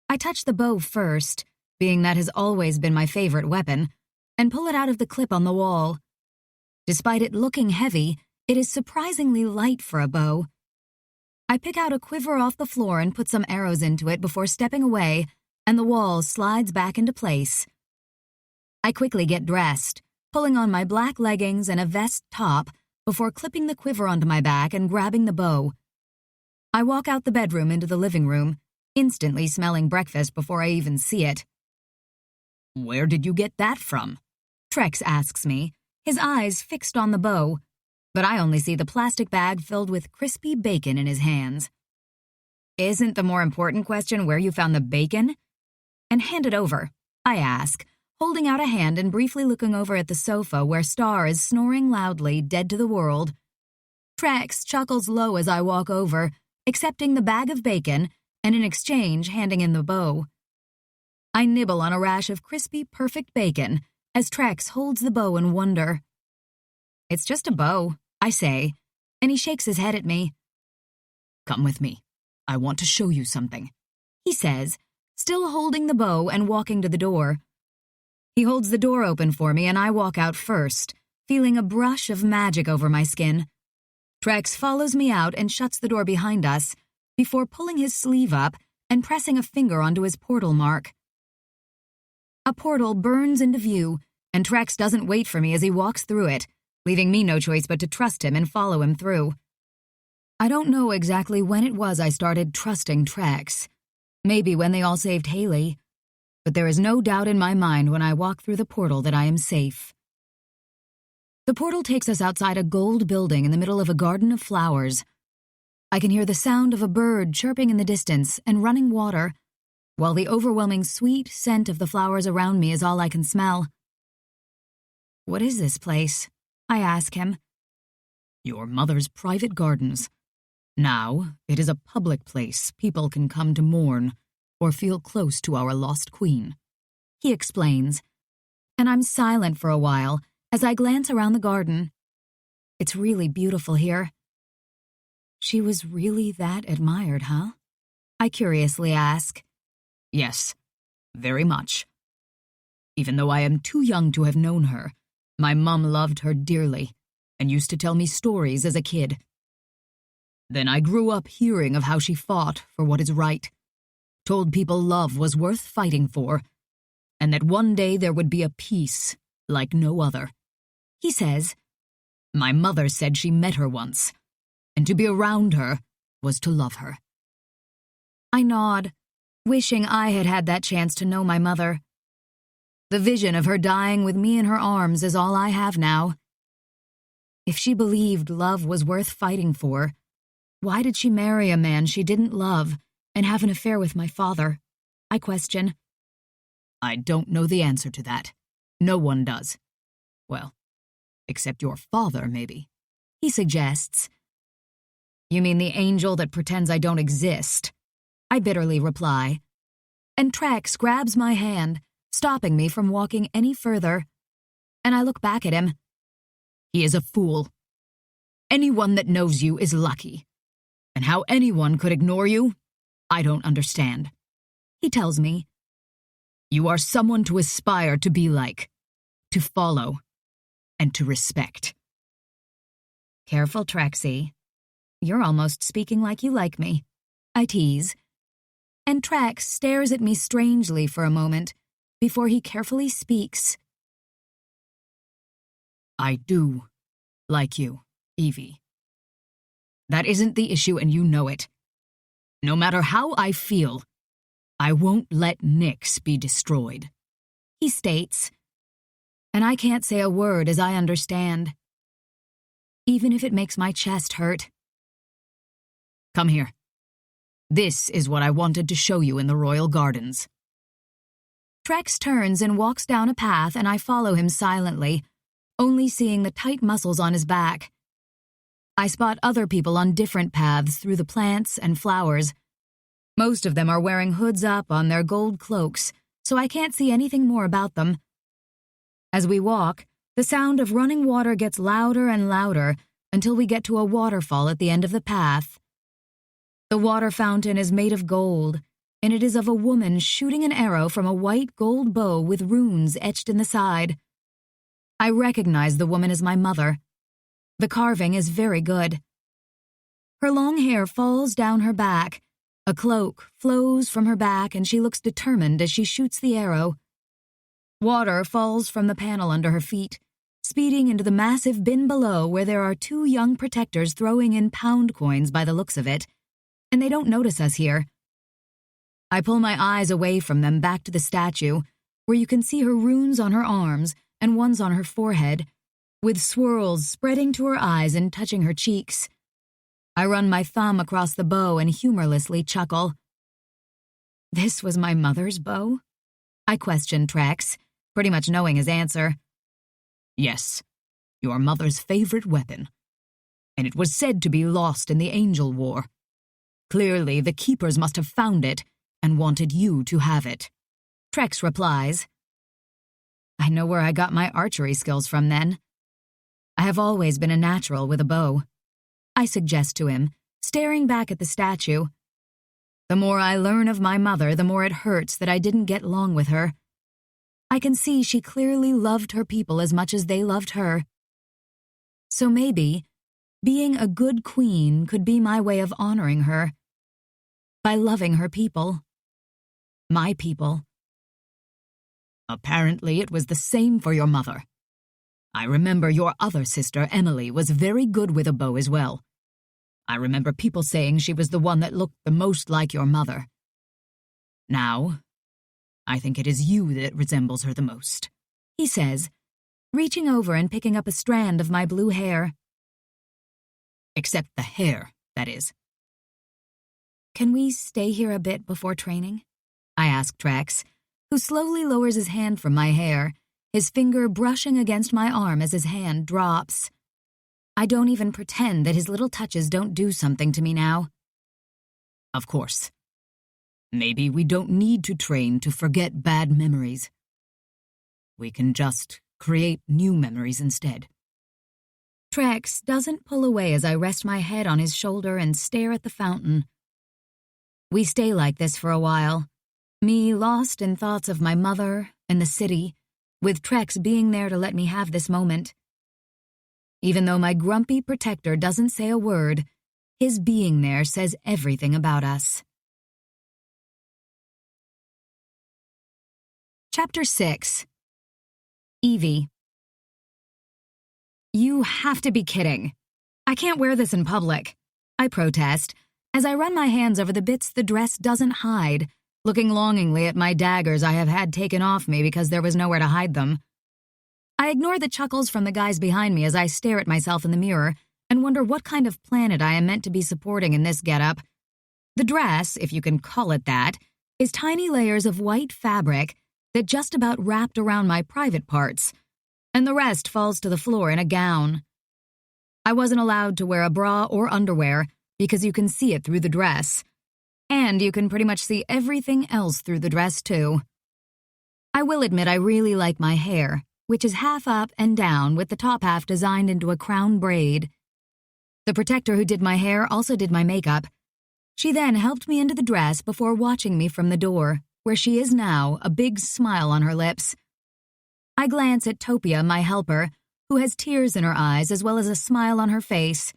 I touch the bow first, being that has always been my favorite weapon, and pull it out of the clip on the wall. Despite it looking heavy, it is surprisingly light for a bow. I pick out a quiver off the floor and put some arrows into it before stepping away, and the wall slides back into place. I quickly get dressed, pulling on my black leggings and a vest top before clipping the quiver onto my back and grabbing the bow. I walk out the bedroom into the living room, instantly smelling breakfast before I even see it. Where did you get that from? Trex asks me, his eyes fixed on the bow, but I only see the plastic bag filled with crispy bacon in his hands. Isn't the more important question where you found the bacon? And hand it over, I ask, holding out a hand and briefly looking over at the sofa where Star is snoring loudly, dead to the world. Trex chuckles low as I walk over, accepting the bag of bacon and in exchange handing in the bow. I nibble on a rash of crispy, perfect bacon as Trex holds the bow in wonder. It's just a bow, I say, and he shakes his head at me. Come with me. I want to show you something, he says, still holding the bow and walking to the door. He holds the door open for me and I walk out first, feeling a brush of magic over my skin. Trex follows me out and shuts the door behind us before pulling his sleeve up and pressing a finger onto his portal mark. A portal burns into view, and Trex doesn't wait for me as he walks through it, leaving me no choice but to trust him and follow him through. I don't know exactly when it was I started trusting Trex. Maybe when they all saved Haley. But there is no doubt in my mind when I walk through the portal that I am safe. The portal takes us outside a gold building in the middle of a garden of flowers. I can hear the sound of a bird chirping in the distance and running water, while the overwhelming sweet scent of the flowers around me is all I can smell. What is this place? I ask him. Your mother's private gardens. Now, it is a public place people can come to mourn or feel close to our lost queen, he explains, and I'm silent for a while as I glance around the garden. It's really beautiful here. She was really that admired, huh? I curiously ask. Yes, very much. Even though I am too young to have known her, my mum loved her dearly and used to tell me stories as a kid. Then I grew up hearing of how she fought for what is right, told people love was worth fighting for, and that one day there would be a peace like no other. He says, my mother said she met her once, and to be around her was to love her. I nod, wishing I had had that chance to know my mother. The vision of her dying with me in her arms is all I have now. If she believed love was worth fighting for, why did she marry a man she didn't love and have an affair with my father? I question. I don't know the answer to that. No one does. Well, except your father, maybe, he suggests. You mean the angel that pretends I don't exist? I bitterly reply. And Trex grabs my hand, stopping me from walking any further. And I look back at him. He is a fool. Anyone that knows you is lucky. And how anyone could ignore you, I don't understand. He tells me. You are someone to aspire to be like, to follow, and to respect. Careful, Trexie. You're almost speaking like you like me, I tease. And Trex stares at me strangely for a moment before he carefully speaks. I do like you, Evie. That isn't the issue and you know it. No matter how I feel, I won't let Nyx be destroyed, he states. And I can't say a word as I understand. Even if it makes my chest hurt. Come here. This is what I wanted to show you in the royal gardens. Trex turns and walks down a path and I follow him silently, only seeing the tight muscles on his back. I spot other people on different paths through the plants and flowers. Most of them are wearing hoods up on their gold cloaks, so I can't see anything more about them. As we walk, the sound of running water gets louder and louder until we get to a waterfall at the end of the path. The water fountain is made of gold, and it is of a woman shooting an arrow from a white gold bow with runes etched in the side. I recognize the woman as my mother. The carving is very good. Her long hair falls down her back. A cloak flows from her back and she looks determined as she shoots the arrow. Water falls from the panel under her feet, speeding into the massive bin below where there are two young protectors throwing in pound coins by the looks of it, and they don't notice us here. I pull my eyes away from them back to the statue, where you can see her runes on her arms and ones on her forehead, with swirls spreading to her eyes and touching her cheeks. I run my thumb across the bow and humorlessly chuckle. This was my mother's bow? I questioned Trex, pretty much knowing his answer. Yes, your mother's favorite weapon. And it was said to be lost in the Angel War. Clearly, the Keepers must have found it and wanted you to have it. Trex replies. I know where I got my archery skills from then. I have always been a natural with a bow. I suggest to him, staring back at the statue. The more I learn of my mother, the more it hurts that I didn't get along with her. I can see she clearly loved her people as much as they loved her. So maybe being a good queen could be my way of honoring her. By loving her people. My people. Apparently it was the same for your mother. I remember your other sister, Emily, was very good with a bow as well. I remember people saying she was the one that looked the most like your mother. Now, I think it is you that resembles her the most, he says, reaching over and picking up a strand of my blue hair. Except the hair, that is. Can we stay here a bit before training? I ask Trex, who slowly lowers his hand from my hair, his finger brushing against my arm as his hand drops. I don't even pretend that his little touches don't do something to me now. Of course. Maybe we don't need to train to forget bad memories. We can just create new memories instead. Trex doesn't pull away as I rest my head on his shoulder and stare at the fountain. We stay like this for a while, me lost in thoughts of my mother and the city, with Trex being there to let me have this moment. Even though my grumpy protector doesn't say a word, his being there says everything about us. Chapter 6. Evie. You have to be kidding. I can't wear this in public, I protest, as I run my hands over the bits the dress doesn't hide, looking longingly at my daggers I have had taken off me because there was nowhere to hide them. I ignore the chuckles from the guys behind me as I stare at myself in the mirror and wonder what kind of planet I am meant to be supporting in this getup. The dress, if you can call it that, is tiny layers of white fabric that just about wrapped around my private parts, and the rest falls to the floor in a gown. I wasn't allowed to wear a bra or underwear because you can see it through the dress, and you can pretty much see everything else through the dress too. I will admit I really like my hair, which is half up and down with the top half designed into a crown braid. The protector who did my hair also did my makeup. She then helped me into the dress before watching me from the door, where she is now, a big smile on her lips. I glance at Topia, my helper, who has tears in her eyes as well as a smile on her face.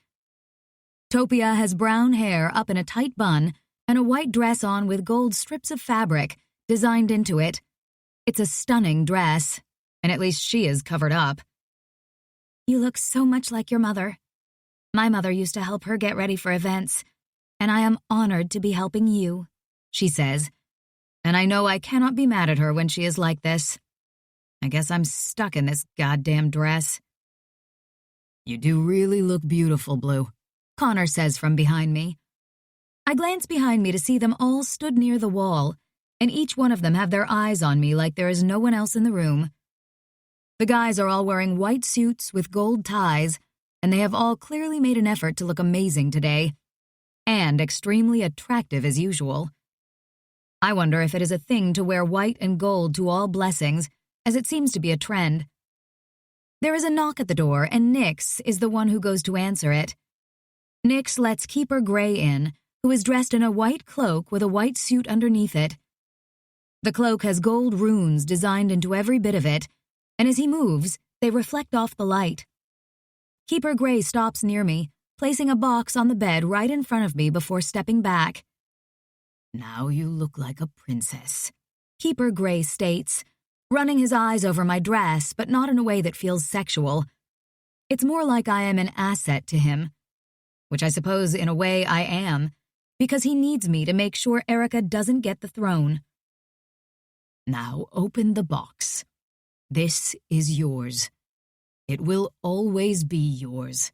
Topia has brown hair up in a tight bun and a white dress on with gold strips of fabric designed into it. It's a stunning dress, and at least she is covered up. You look so much like your mother. My mother used to help her get ready for events, and I am honored to be helping you, she says, and I know I cannot be mad at her when she is like this. I guess I'm stuck in this goddamn dress. You do really look beautiful, Blue, Connor says from behind me. I glance behind me to see them all stood near the wall, and each one of them have their eyes on me like there is no one else in the room. The guys are all wearing white suits with gold ties, and they have all clearly made an effort to look amazing today, and extremely attractive as usual. I wonder if it is a thing to wear white and gold to all blessings, as it seems to be a trend. There is a knock at the door, and Nyx is the one who goes to answer it. Nyx lets Keeper Gray in, who is dressed in a white cloak with a white suit underneath it. The cloak has gold runes designed into every bit of it, and as he moves, they reflect off the light. Keeper Gray stops near me, placing a box on the bed right in front of me before stepping back. Now you look like a princess, Keeper Gray states, running his eyes over my dress, but not in a way that feels sexual. It's more like I am an asset to him, which I suppose in a way I am, because he needs me to make sure Erica doesn't get the throne. Now open the box. This is yours. It will always be yours.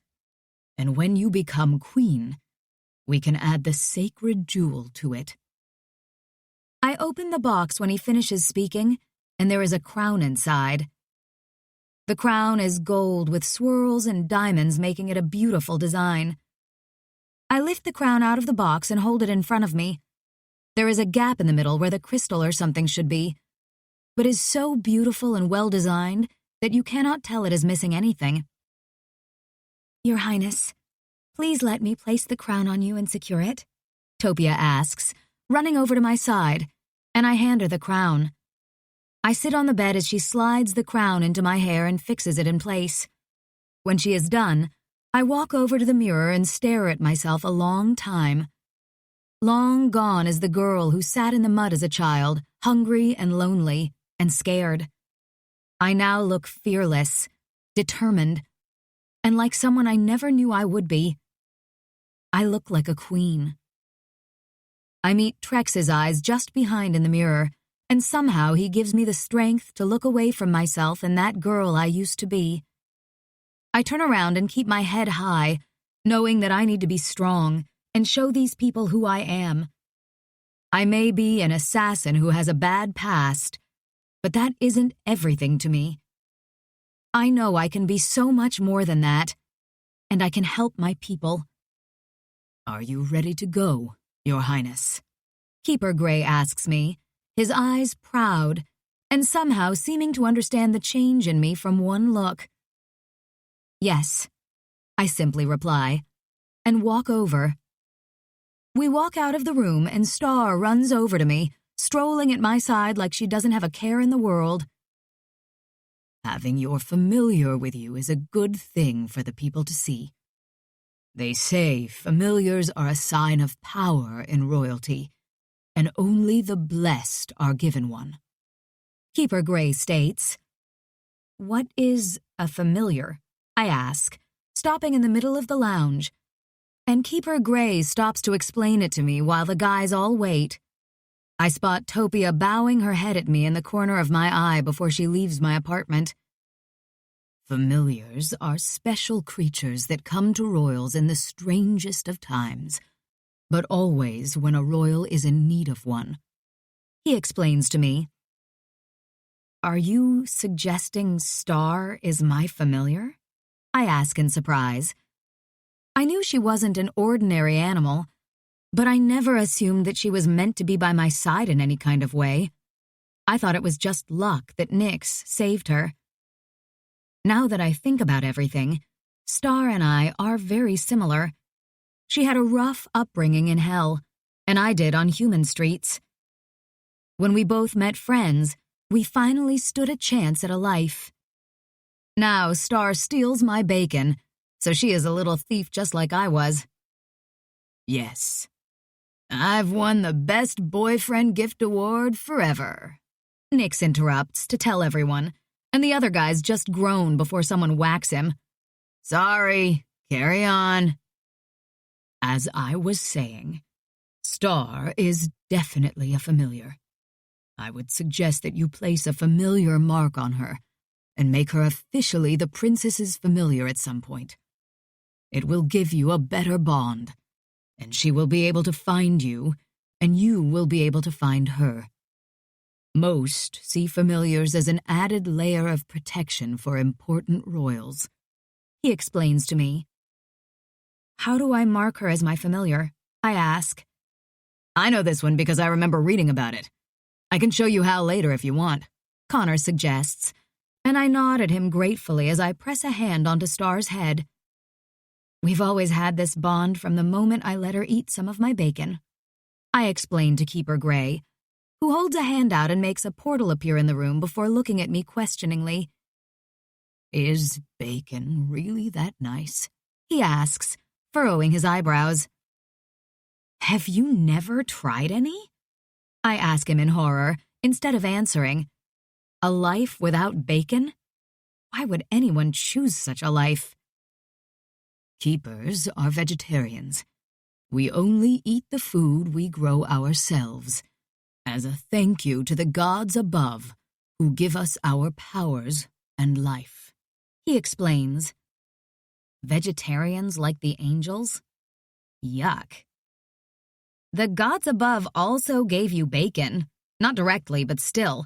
And when you become queen, We can add the sacred jewel to it. I open the box when he finishes speaking, and there is a crown inside. The crown is gold with swirls and diamonds, making it a beautiful design. I lift the crown out of the box and hold it in front of me. There is a gap in the middle where the crystal or something should be, but is so beautiful and well-designed that you cannot tell it is missing anything. Your Highness, please let me place the crown on you and secure it, Topia asks, running over to my side, and I hand her the crown. I sit on the bed as she slides the crown into my hair and fixes it in place. When she is done, I walk over to the mirror and stare at myself a long time. Long gone is the girl who sat in the mud as a child, hungry and lonely and scared. I now look fearless, determined, and like someone I never knew I would be. I look like a queen. I meet Trex's eyes just behind in the mirror, and somehow he gives me the strength to look away from myself and that girl I used to be. I turn around and keep my head high, knowing that I need to be strong and show these people who I am. I may be an assassin who has a bad past, but that isn't everything to me. I know I can be so much more than that, and I can help my people. Are you ready to go, Your Highness? Keeper Gray asks me, his eyes proud, and somehow seeming to understand the change in me from one look. Yes, I simply reply, and walk over. We walk out of the room and Star runs over to me, strolling at my side like she doesn't have a care in the world. Having your familiar with you is a good thing for the people to see. They say familiars are a sign of power in royalty, and only the blessed are given one. Keeper Gray states. What is a familiar? I ask, stopping in the middle of the lounge. And Keeper Gray stops to explain it to me while the guys all wait. I spot Topia bowing her head at me in the corner of my eye before she leaves my apartment. Familiars are special creatures that come to royals in the strangest of times, but always when a royal is in need of one. He explains to me. Are you suggesting Star is my familiar? I ask in surprise. I knew she wasn't an ordinary animal, but I never assumed that she was meant to be by my side in any kind of way. I thought it was just luck that Nyx saved her. Now that I think about everything, Star and I are very similar. She had a rough upbringing in hell, and I did on human streets. When we both met friends, we finally stood a chance at a life. Now Star steals my bacon, so she is a little thief just like I was. Yes, I've won the Best Boyfriend Gift Award forever. Nyx interrupts to tell everyone, and the other guys just groan before someone whacks him. Sorry, carry on. As I was saying, Star is definitely a familiar. I would suggest that you place a familiar mark on her and make her officially the princess's familiar at some point. It will give you a better bond, and she will be able to find you, and you will be able to find her. Most see familiars as an added layer of protection for important royals. He explains to me. How do I mark her as my familiar? I ask. I know this one because I remember reading about it. I can show you how later if you want, Connor suggests, and I nod at him gratefully as I press a hand onto Star's head. We've always had this bond from the moment I let her eat some of my bacon. I explain to Keeper Gray, who holds a hand out and makes a portal appear in the room before looking at me questioningly. Is bacon really that nice? He asks, furrowing his eyebrows. Have you never tried any? I ask him in horror, instead of answering. A life without bacon? Why would anyone choose such a life? Keepers are vegetarians. We only eat the food we grow ourselves, as a thank you to the gods above who give us our powers and life. He explains. Vegetarians like the angels? Yuck. The gods above also gave you bacon. Not directly, but still.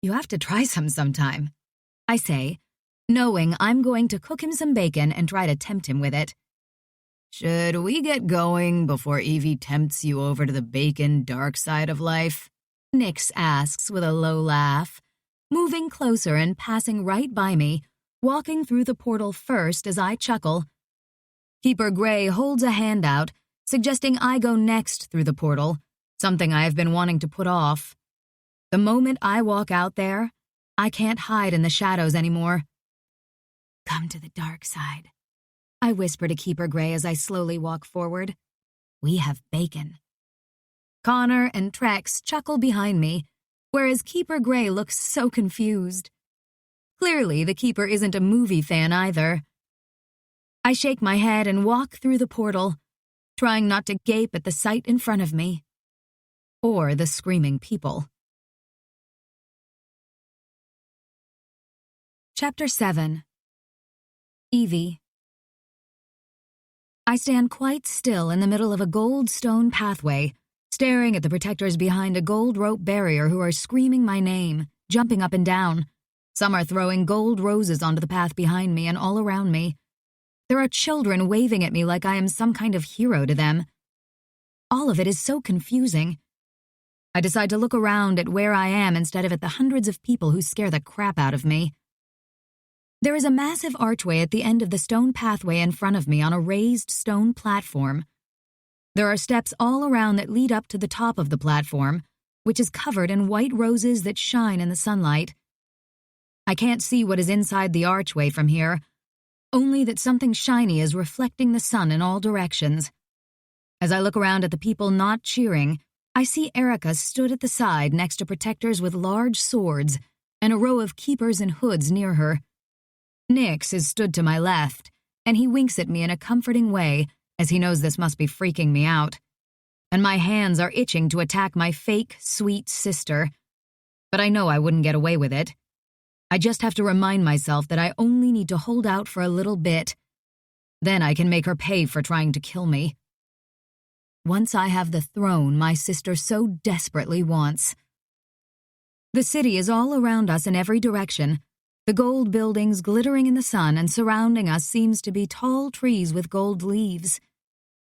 You have to try some sometime, I say, knowing I'm going to cook him some bacon and try to tempt him with it. Should we get going before Evie tempts you over to the bacon dark side of life? Nix asks with a low laugh, moving closer and passing right by me, walking through the portal first as I chuckle. Keeper Gray holds a hand out, suggesting I go next through the portal, something I have been wanting to put off. The moment I walk out there, I can't hide in the shadows anymore. Come to the dark side, I whisper to Keeper Gray as I slowly walk forward. We have bacon. Connor and Trex chuckle behind me, whereas Keeper Gray looks so confused. Clearly, the Keeper isn't a movie fan either. I shake my head and walk through the portal, trying not to gape at the sight in front of me. Or the screaming people. Chapter 7. Evie. I stand quite still in the middle of a gold stone pathway, staring at the protectors behind a gold rope barrier who are screaming my name, jumping up and down. Some are throwing gold roses onto the path behind me and all around me. There are children waving at me like I am some kind of hero to them. All of it is so confusing. I decide to look around at where I am instead of at the hundreds of people who scare the crap out of me. There is a massive archway at the end of the stone pathway in front of me on a raised stone platform. There are steps all around that lead up to the top of the platform, which is covered in white roses that shine in the sunlight. I can't see what is inside the archway from here, only that something shiny is reflecting the sun in all directions. As I look around at the people not cheering, I see Erica stood at the side next to protectors with large swords and a row of keepers in hoods near her. Nix is stood to my left, and he winks at me in a comforting way as he knows this must be freaking me out. And my hands are itching to attack my fake, sweet sister. But I know I wouldn't get away with it. I just have to remind myself that I only need to hold out for a little bit. Then I can make her pay for trying to kill me. Once I have the throne my sister so desperately wants. The city is all around us in every direction. The gold buildings glittering in the sun, and surrounding us seems to be tall trees with gold leaves.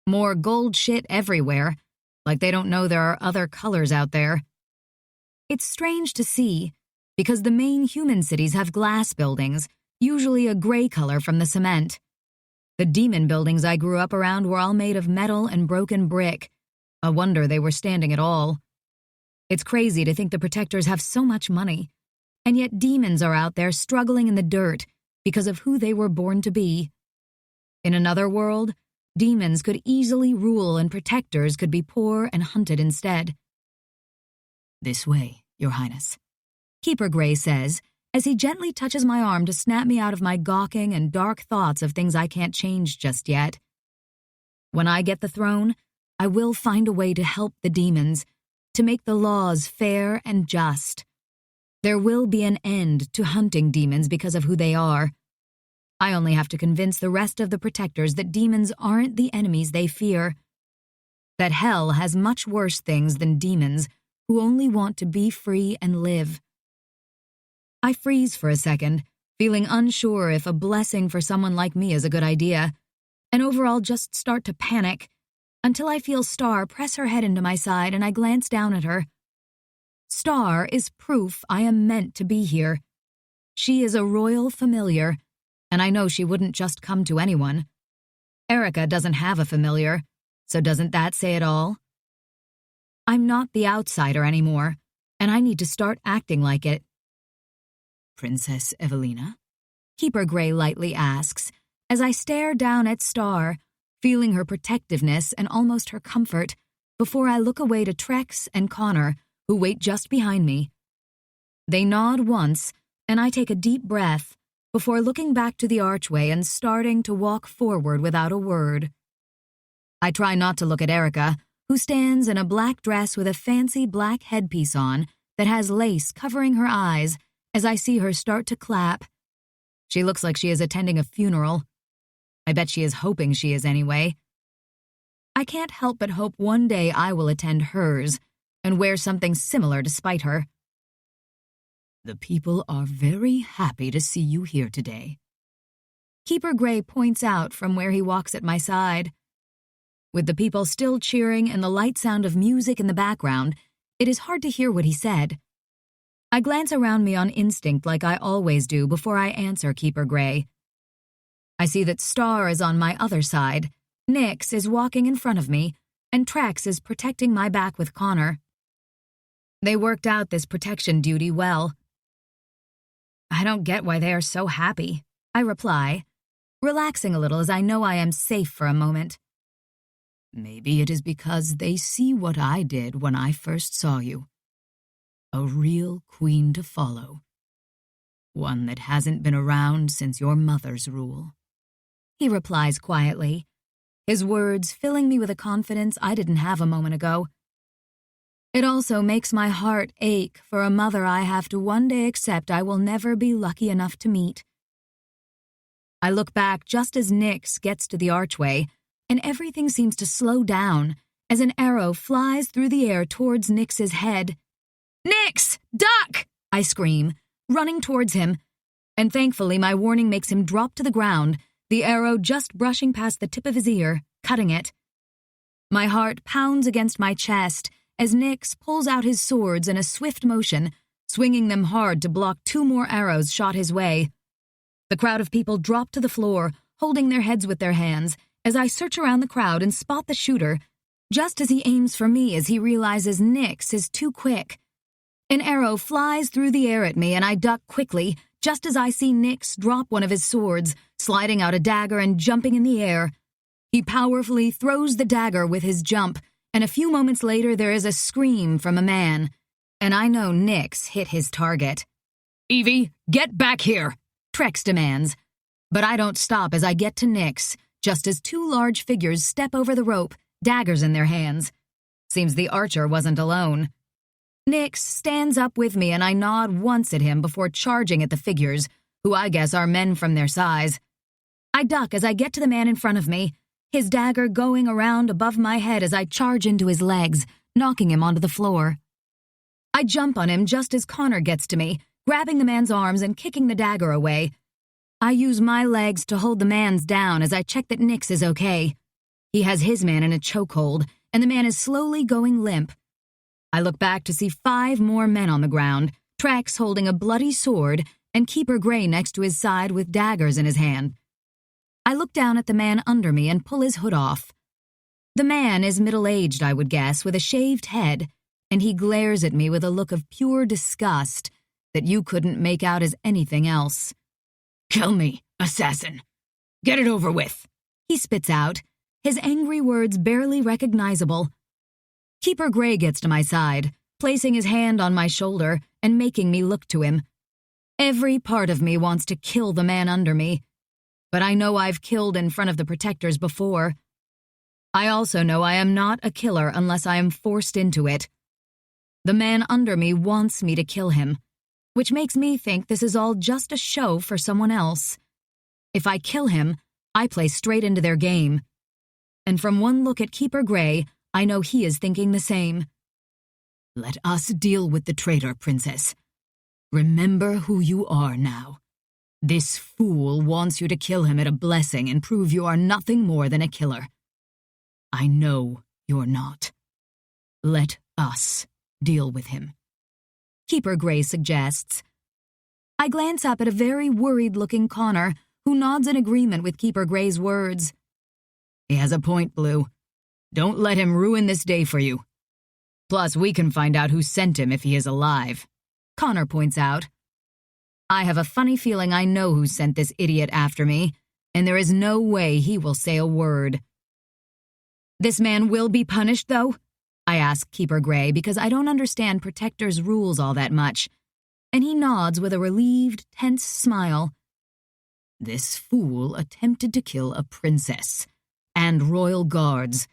More gold shit everywhere, like they don't know there are other colors out there. It's strange to see, because the main human cities have glass buildings, usually a gray color from the cement. The demon buildings I grew up around were all made of metal and broken brick. A wonder they were standing at all. It's crazy to think the protectors have so much money. And yet demons are out there struggling in the dirt because of who they were born to be. In another world, demons could easily rule and protectors could be poor and hunted instead. This way, Your Highness, Keeper Gray says, as he gently touches my arm to snap me out of my gawking and dark thoughts of things I can't change just yet. When I get the throne, I will find a way to help the demons, to make the laws fair and just. There will be an end to hunting demons because of who they are. I only have to convince the rest of the protectors that demons aren't the enemies they fear. That hell has much worse things than demons who only want to be free and live. I freeze for a second, feeling unsure if a blessing for someone like me is a good idea, and overall just start to panic, until I feel Star press her head into my side and I glance down at her. Star is proof I am meant to be here. She is a royal familiar, and I know she wouldn't just come to anyone. Erica doesn't have a familiar, so doesn't that say it all? I'm not the outsider anymore, and I need to start acting like it. Princess Evelina? Keeper Gray lightly asks, as I stare down at Star, feeling her protectiveness and almost her comfort, before I look away to Trex and Connor, who wait just behind me. They nod once, and I take a deep breath before looking back to the archway and starting to walk forward without a word. I try not to look at Erica, who stands in a black dress with a fancy black headpiece on that has lace covering her eyes as I see her start to clap. She looks like she is attending a funeral. I bet she is hoping she is anyway. I can't help but hope one day I will attend hers and wear something similar to spite her. The people are very happy to see you here today. Keeper Gray points out from where he walks at my side. With the people still cheering and the light sound of music in the background, it is hard to hear what he said. I glance around me on instinct like I always do before I answer Keeper Gray. I see that Star is on my other side, Nyx is walking in front of me, and Trex is protecting my back with Connor. They worked out this protection duty well. I don't get why they are so happy, I reply, relaxing a little as I know I am safe for a moment. Maybe it is because they see what I did when I first saw you. A real queen to follow. One that hasn't been around since your mother's rule. He replies quietly, his words filling me with a confidence I didn't have a moment ago. It also makes my heart ache for a mother I have to one day accept I will never be lucky enough to meet. I look back just as Nyx gets to the archway, and everything seems to slow down as an arrow flies through the air towards Nyx's head. "Nyx, duck!" I scream, running towards him, and thankfully my warning makes him drop to the ground, the arrow just brushing past the tip of his ear, cutting it. My heart pounds against my chest as Nyx pulls out his swords in a swift motion, swinging them hard to block 2 more arrows shot his way. The crowd of people drop to the floor, holding their heads with their hands, as I search around the crowd and spot the shooter, just as he aims for me as he realizes Nyx is too quick. An arrow flies through the air at me and I duck quickly, just as I see Nyx drop one of his swords, sliding out a dagger and jumping in the air. He powerfully throws the dagger with his jump, and a few moments later there is a scream from a man, and I know Nyx hit his target. "Evie, get back here!" Trex demands. But I don't stop as I get to Nyx, just as 2 large figures step over the rope, daggers in their hands. Seems the archer wasn't alone. Nyx stands up with me and I nod once at him before charging at the figures, who I guess are men from their size. I duck as I get to the man in front of me, his dagger going around above my head as I charge into his legs, knocking him onto the floor. I jump on him just as Connor gets to me, grabbing the man's arms and kicking the dagger away. I use my legs to hold the man's down as I check that Nyx is okay. He has his man in a chokehold, and the man is slowly going limp. I look back to see 5 more men on the ground, Trex holding a bloody sword, and Keeper Gray next to his side with daggers in his hand. I look down at the man under me and pull his hood off. The man is middle-aged, I would guess, with a shaved head, and he glares at me with a look of pure disgust that you couldn't make out as anything else. "Kill me, assassin. Get it over with," he spits out, his angry words barely recognizable. Keeper Gray gets to my side, placing his hand on my shoulder and making me look to him. Every part of me wants to kill the man under me, but I know I've killed in front of the protectors before. I also know I am not a killer unless I am forced into it. The man under me wants me to kill him, which makes me think this is all just a show for someone else. If I kill him, I play straight into their game. And from one look at Keeper Gray, I know he is thinking the same. "Let us deal with the traitor, Princess. Remember who you are now. This fool wants you to kill him at a blessing and prove you are nothing more than a killer. I know you're not. Let us deal with him," Keeper Gray suggests. I glance up at a very worried-looking Connor, who nods in agreement with Keeper Gray's words. "He has a point, Blue. Don't let him ruin this day for you. Plus, we can find out who sent him if he is alive," Connor points out. I have a funny feeling I know who sent this idiot after me, and there is no way he will say a word. "This man will be punished, though?" I ask Keeper Gray because I don't understand Protector's rules all that much, and he nods with a relieved, tense smile. "This fool attempted to kill a princess and royal guards.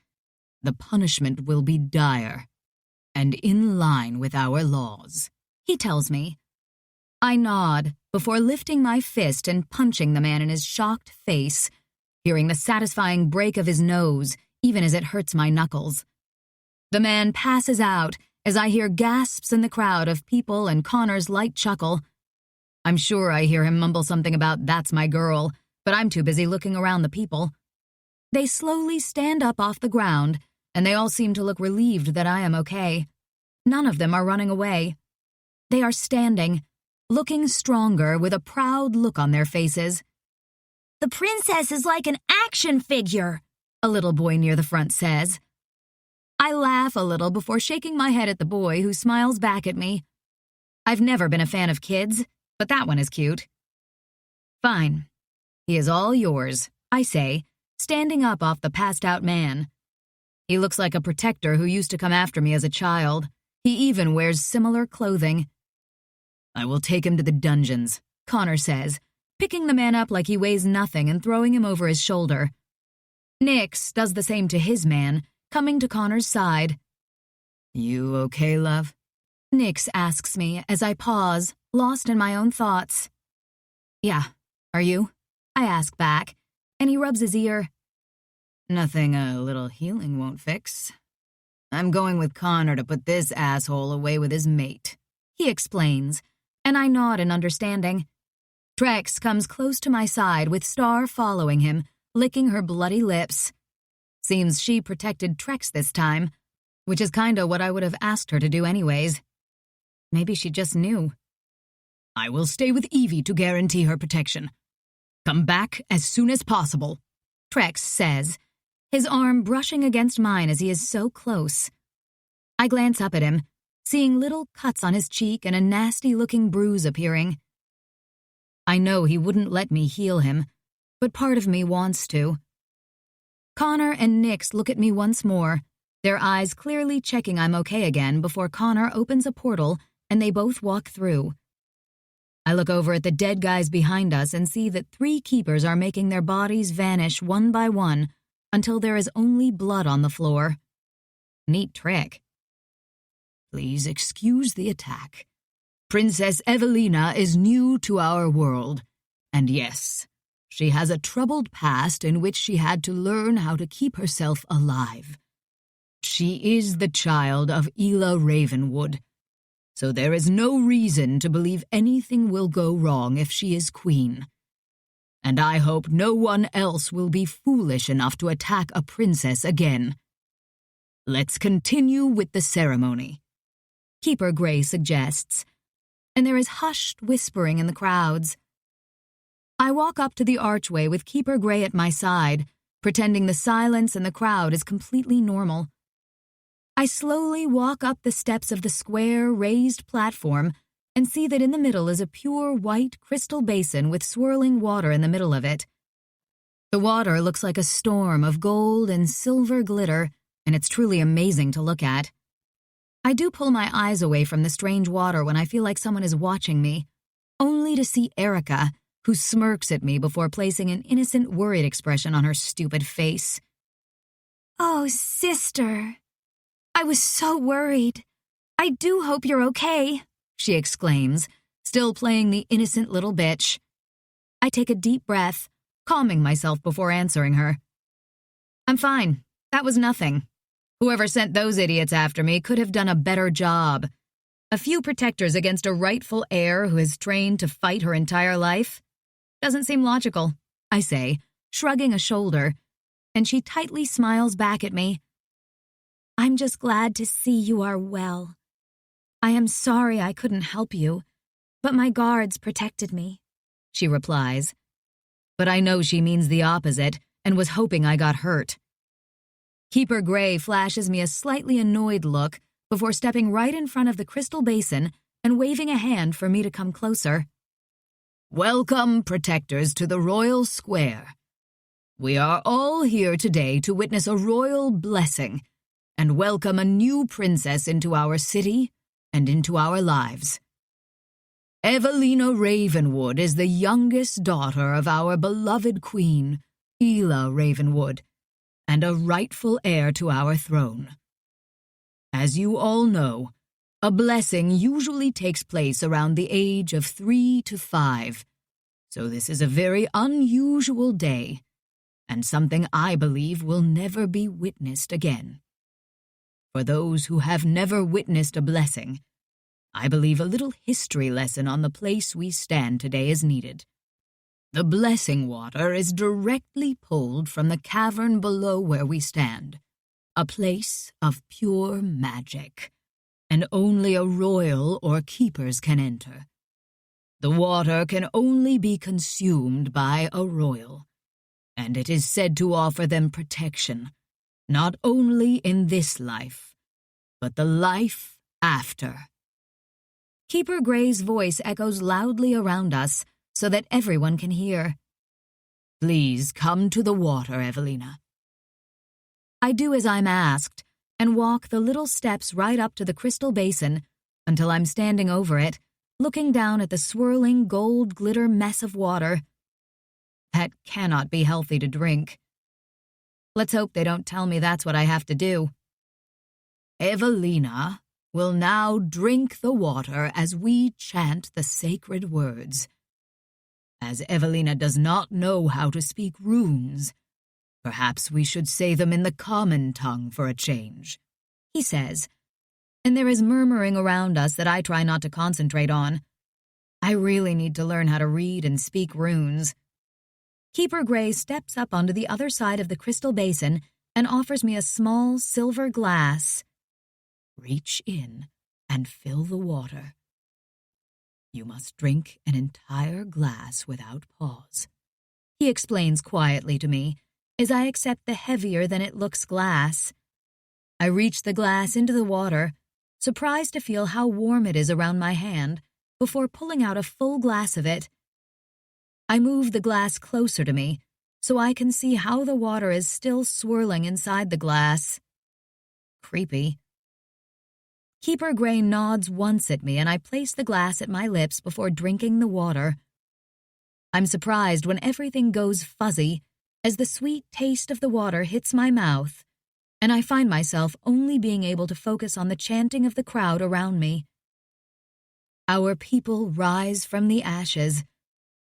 The punishment will be dire and in line with our laws," he tells me. I nod before lifting my fist and punching the man in his shocked face, hearing the satisfying break of his nose even as it hurts my knuckles. The man passes out as I hear gasps in the crowd of people and Connor's light chuckle. I'm sure I hear him mumble something about "that's my girl," but I'm too busy looking around the people. They slowly stand up off the ground, and they all seem to look relieved that I am okay. None of them are running away. They are standing, looking stronger with a proud look on their faces. "The princess is like an action figure," a little boy near the front says. I laugh a little before shaking my head at the boy, who smiles back at me. I've never been a fan of kids, but that one is cute. Fine. He is all yours, I say, standing up off the passed-out man. He looks like a protector who used to come after me as a child. He even wears similar clothing. I will take him to the dungeons, Connor says, picking the man up like he weighs nothing and throwing him over his shoulder. Nix does the same to his man, coming to Connor's side. "You okay, love?" Nix asks me as I pause, lost in my own thoughts. "Yeah, are you?" I ask back, and he rubs his ear. "Nothing a little healing won't fix. I'm going with Connor to put this asshole away with his mate," he explains, and I nod in understanding. Trex comes close to my side with Star following him, licking her bloody lips. Seems she protected Trex this time, which is kinda what I would have asked her to do anyways. Maybe she just knew. "I will stay with Evie to guarantee her protection. Come back as soon as possible," Trex says, his arm brushing against mine as he is so close. I glance up at him, seeing little cuts on his cheek and a nasty-looking bruise appearing. I know he wouldn't let me heal him, but part of me wants to. Connor and Nix look at me once more, their eyes clearly checking I'm okay again before Connor opens a portal and they both walk through. I look over at the dead guys behind us and see that 3 keepers are making their bodies vanish one by one until there is only blood on the floor. Neat trick. "Please excuse the attack. Princess Evelina is new to our world, and yes, she has a troubled past in which she had to learn how to keep herself alive. She is the child of Ela Ravenwood, so there is no reason to believe anything will go wrong if she is queen. And I hope no one else will be foolish enough to attack a princess again. Let's continue with the ceremony," Keeper Gray suggests, and there is hushed whispering in the crowds. I walk up to the archway with Keeper Gray at my side, pretending the silence in the crowd is completely normal. I slowly walk up the steps of the square, raised platform and see that in the middle is a pure white crystal basin with swirling water in the middle of it. The water looks like a storm of gold and silver glitter, and it's truly amazing to look at. I do pull my eyes away from the strange water when I feel like someone is watching me, only to see Erica, who smirks at me before placing an innocent, worried expression on her stupid face. "Oh, sister. I was so worried. I do hope you're okay," she exclaims, still playing the innocent little bitch. I take a deep breath, calming myself before answering her. "I'm fine. That was nothing. Whoever sent those idiots after me could have done a better job. A few protectors against a rightful heir who has trained to fight her entire life? Doesn't seem logical," I say, shrugging a shoulder, and she tightly smiles back at me. "I'm just glad to see you are well. I am sorry I couldn't help you, but my guards protected me," she replies. But I know she means the opposite and was hoping I got hurt. Keeper Gray flashes me a slightly annoyed look before stepping right in front of the crystal basin and waving a hand for me to come closer. "Welcome, protectors, to the royal square. We are all here today to witness a royal blessing and welcome a new princess into our city and into our lives. Evelina Ravenwood is the youngest daughter of our beloved queen, Ela Ravenwood, and a rightful heir to our throne. As you all know, a blessing usually takes place around the age of 3 to 5, so this is a very unusual day, and something I believe will never be witnessed again. For those who have never witnessed a blessing, I believe a little history lesson on the place we stand today is needed. The blessing water is directly pulled from the cavern below where we stand, a place of pure magic, and only a royal or keepers can enter. The water can only be consumed by a royal, and it is said to offer them protection, not only in this life, but the life after. Keeper Gray's voice echoes loudly around us so that everyone can hear. Please come to the water, Evelina. I do as I'm asked and walk the little steps right up to the crystal basin until I'm standing over it, looking down at the swirling gold glitter mess of water. That cannot be healthy to drink. Let's hope they don't tell me that's what I have to do. Evelina will now drink the water as we chant the sacred words. As Evelina does not know how to speak runes, perhaps we should say them in the common tongue for a change, he says, and there is murmuring around us that I try not to concentrate on. I really need to learn how to read and speak runes. Keeper Gray steps up onto the other side of the crystal basin and offers me a small silver glass. Reach in and fill the water. You must drink an entire glass without pause, he explains quietly to me as I accept the heavier-than-it-looks glass. I reach the glass into the water, surprised to feel how warm it is around my hand, before pulling out a full glass of it. I move the glass closer to me so I can see how the water is still swirling inside the glass. Creepy. Keeper Gray nods once at me and I place the glass at my lips before drinking the water. I'm surprised when everything goes fuzzy as the sweet taste of the water hits my mouth, and I find myself only being able to focus on the chanting of the crowd around me. Our people rise from the ashes.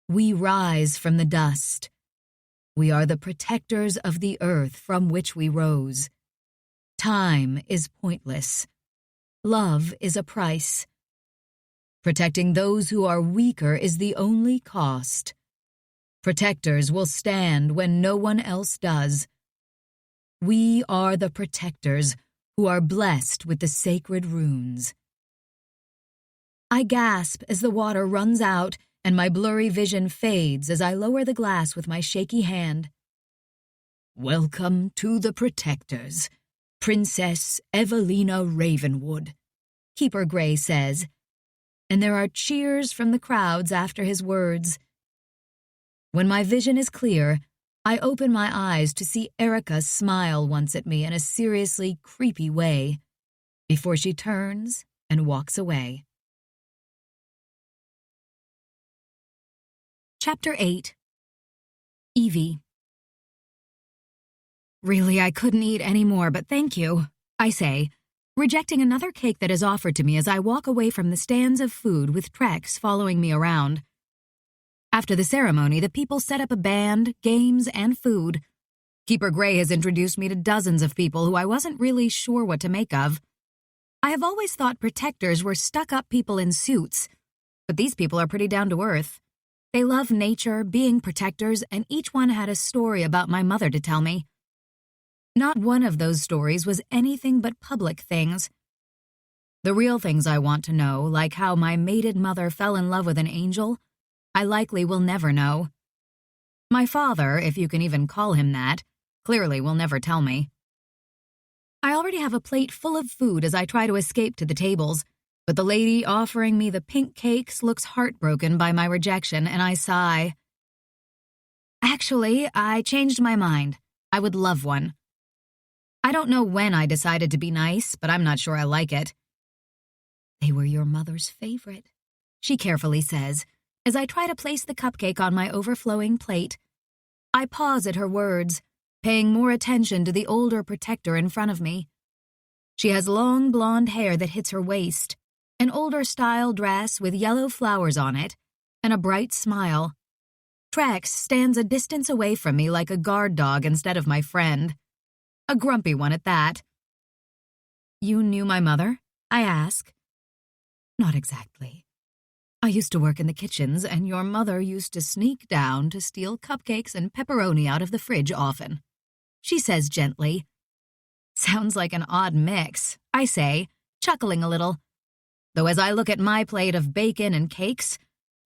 We rise from the dust. We are the protectors of the earth from which we rose. Time is pointless. Love is a price. Protecting those who are weaker is the only cost. Protectors will stand when no one else does. We are the protectors who are blessed with the sacred runes. I gasp as the water runs out and my blurry vision fades as I lower the glass with my shaky hand. Welcome to the protectors, Princess Evelina Ravenwood, Keeper Gray says, and there are cheers from the crowds after his words. When my vision is clear, I open my eyes to see Erica smile once at me in a seriously creepy way, before she turns and walks away. Chapter 8. Evie. Really, I couldn't eat any more, but thank you, I say, rejecting another cake that is offered to me as I walk away from the stands of food with Trex following me around. After the ceremony, the people set up a band, games, and food. Keeper Gray has introduced me to dozens of people who I wasn't really sure what to make of. I have always thought protectors were stuck-up people in suits, but these people are pretty down to earth. They love nature, being protectors, and each one had a story about my mother to tell me. Not one of those stories was anything but public things. The real things I want to know, like how my mated mother fell in love with an angel, I likely will never know. My father, if you can even call him that, clearly will never tell me. I already have a plate full of food as I try to escape to the tables, but the lady offering me the pink cakes looks heartbroken by my rejection, and I sigh. Actually, I changed my mind. I would love one. I don't know when I decided to be nice, but I'm not sure I like it. They were your mother's favorite, she carefully says, as I try to place the cupcake on my overflowing plate. I pause at her words, paying more attention to the older protector in front of me. She has long blonde hair that hits her waist, an older style dress with yellow flowers on it, and a bright smile. Trex stands a distance away from me like a guard dog instead of my friend. A grumpy one at that. You knew my mother? I ask. Not exactly. I used to work in the kitchens, and your mother used to sneak down to steal cupcakes and pepperoni out of the fridge often. She says gently. Sounds like an odd mix, I say, chuckling a little. Though as I look at my plate of bacon and cakes,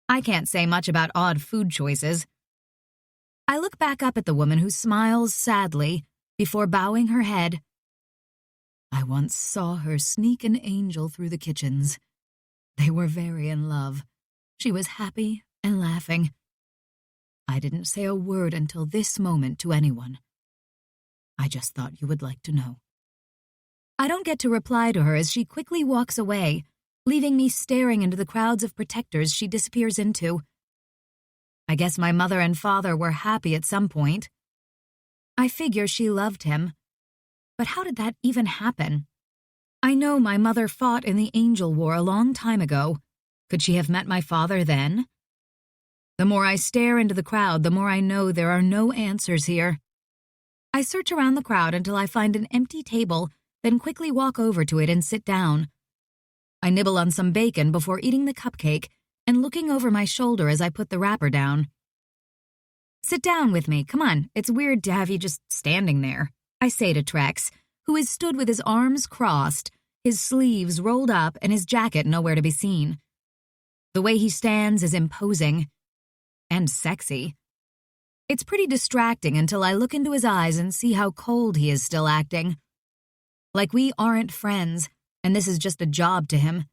I can't say much about odd food choices. I look back up at the woman who smiles sadly before bowing her head. I once saw her sneak an angel through the kitchens. They were very in love. She was happy and laughing. I didn't say a word until this moment to anyone. I just thought you would like to know. I don't get to reply to her as she quickly walks away, leaving me staring into the crowds of protectors she disappears into. I guess my mother and father were happy at some point. I figure she loved him. But how did that even happen? I know my mother fought in the Angel War a long time ago. Could she have met my father then? The more I stare into the crowd, the more I know there are no answers here. I search around the crowd until I find an empty table, then quickly walk over to it and sit down. I nibble on some bacon before eating the cupcake and looking over my shoulder as I put the wrapper down. Sit down with me, come on, it's weird to have you just standing there, I say to Trex, who has stood with his arms crossed, his sleeves rolled up and his jacket nowhere to be seen. The way he stands is imposing. And sexy. It's pretty distracting until I look into his eyes and see how cold he is still acting. Like we aren't friends, and this is just a job to him.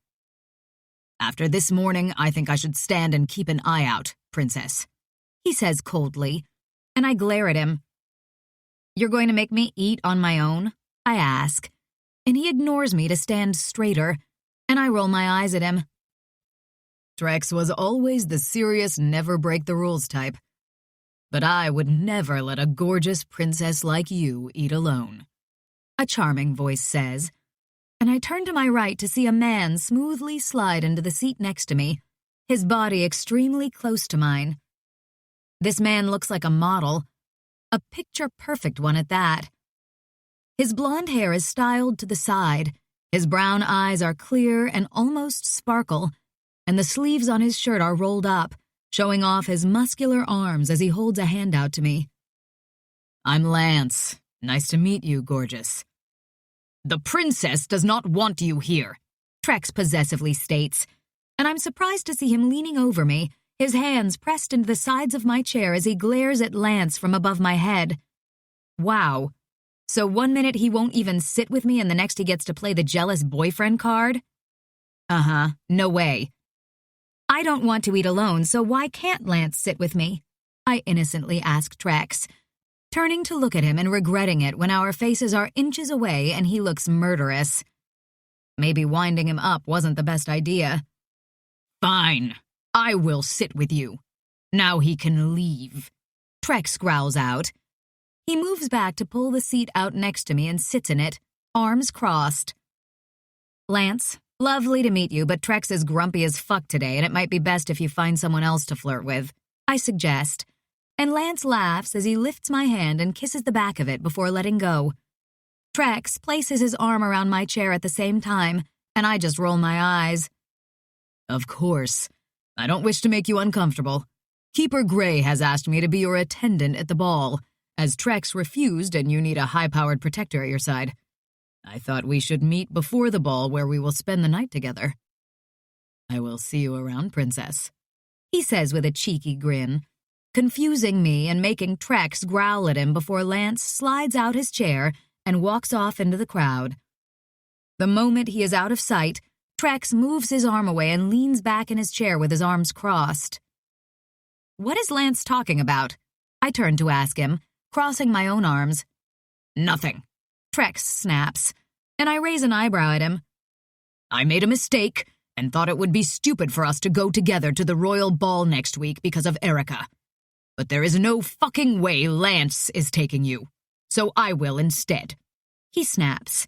After this morning, I think I should stand and keep an eye out, Princess, he says coldly, and I glare at him. You're going to make me eat on my own? I ask, and he ignores me to stand straighter, and I roll my eyes at him. Trex was always the serious, never-break-the-rules type. But I would never let a gorgeous princess like you eat alone, a charming voice says, and I turn to my right to see a man smoothly slide into the seat next to me, his body extremely close to mine. This man looks like a model, a picture-perfect one at that. His blonde hair is styled to the side, his brown eyes are clear and almost sparkle, and the sleeves on his shirt are rolled up, showing off his muscular arms as he holds a hand out to me. I'm Lance. Nice to meet you, gorgeous. The princess does not want you here, Trex possessively states, and I'm surprised to see him leaning over me, his hands pressed into the sides of my chair as he glares at Lance from above my head. Wow. So one minute he won't even sit with me and the next he gets to play the jealous boyfriend card? Uh-huh, no way. I don't want to eat alone, so why can't Lance sit with me? I innocently ask Trex, turning to look at him and regretting it when our faces are inches away and he looks murderous. Maybe winding him up wasn't the best idea. Fine, I will sit with you. Now he can leave, Trex growls out. He moves back to pull the seat out next to me and sits in it, arms crossed. Lance, lovely to meet you, but Trex is grumpy as fuck today, and it might be best if you find someone else to flirt with, I suggest. And Lance laughs as he lifts my hand and kisses the back of it before letting go. Trex places his arm around my chair at the same time, and I just roll my eyes. Of course. I don't wish to make you uncomfortable. Keeper Gray has asked me to be your attendant at the ball, as Trex refused and you need a high-powered protector at your side. I thought we should meet before the ball where we will spend the night together. I will see you around, Princess, he says with a cheeky grin, confusing me and making Trex growl at him before Lance slides out his chair and walks off into the crowd. The moment he is out of sight, Trex moves his arm away and leans back in his chair with his arms crossed. What is Lance talking about? I turn to ask him, crossing my own arms. Nothing, Trex snaps, and I raise an eyebrow at him. I made a mistake and thought it would be stupid for us to go together to the royal ball next week because of Erica. But there is no fucking way Lance is taking you, so I will instead, he snaps.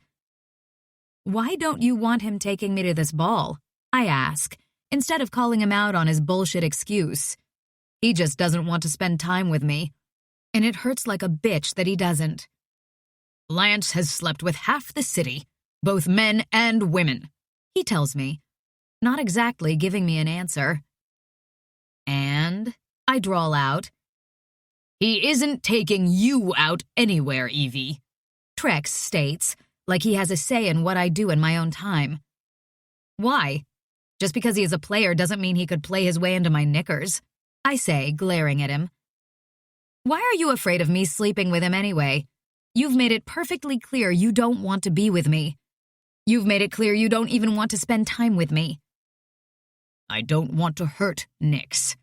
Why don't you want him taking me to this ball? I ask, instead of calling him out on his bullshit excuse. He just doesn't want to spend time with me. And it hurts like a bitch that he doesn't. Lance has slept with half the city, both men and women, he tells me, not exactly giving me an answer. And I drawl out, he isn't taking you out anywhere, Evie, Trex states, like he has a say in what I do in my own time. Why? Just because he is a player doesn't mean he could play his way into my knickers, I say, glaring at him. Why are you afraid of me sleeping with him anyway? You've made it perfectly clear you don't want to be with me. You've made it clear you don't even want to spend time with me. I don't want to hurt Nix.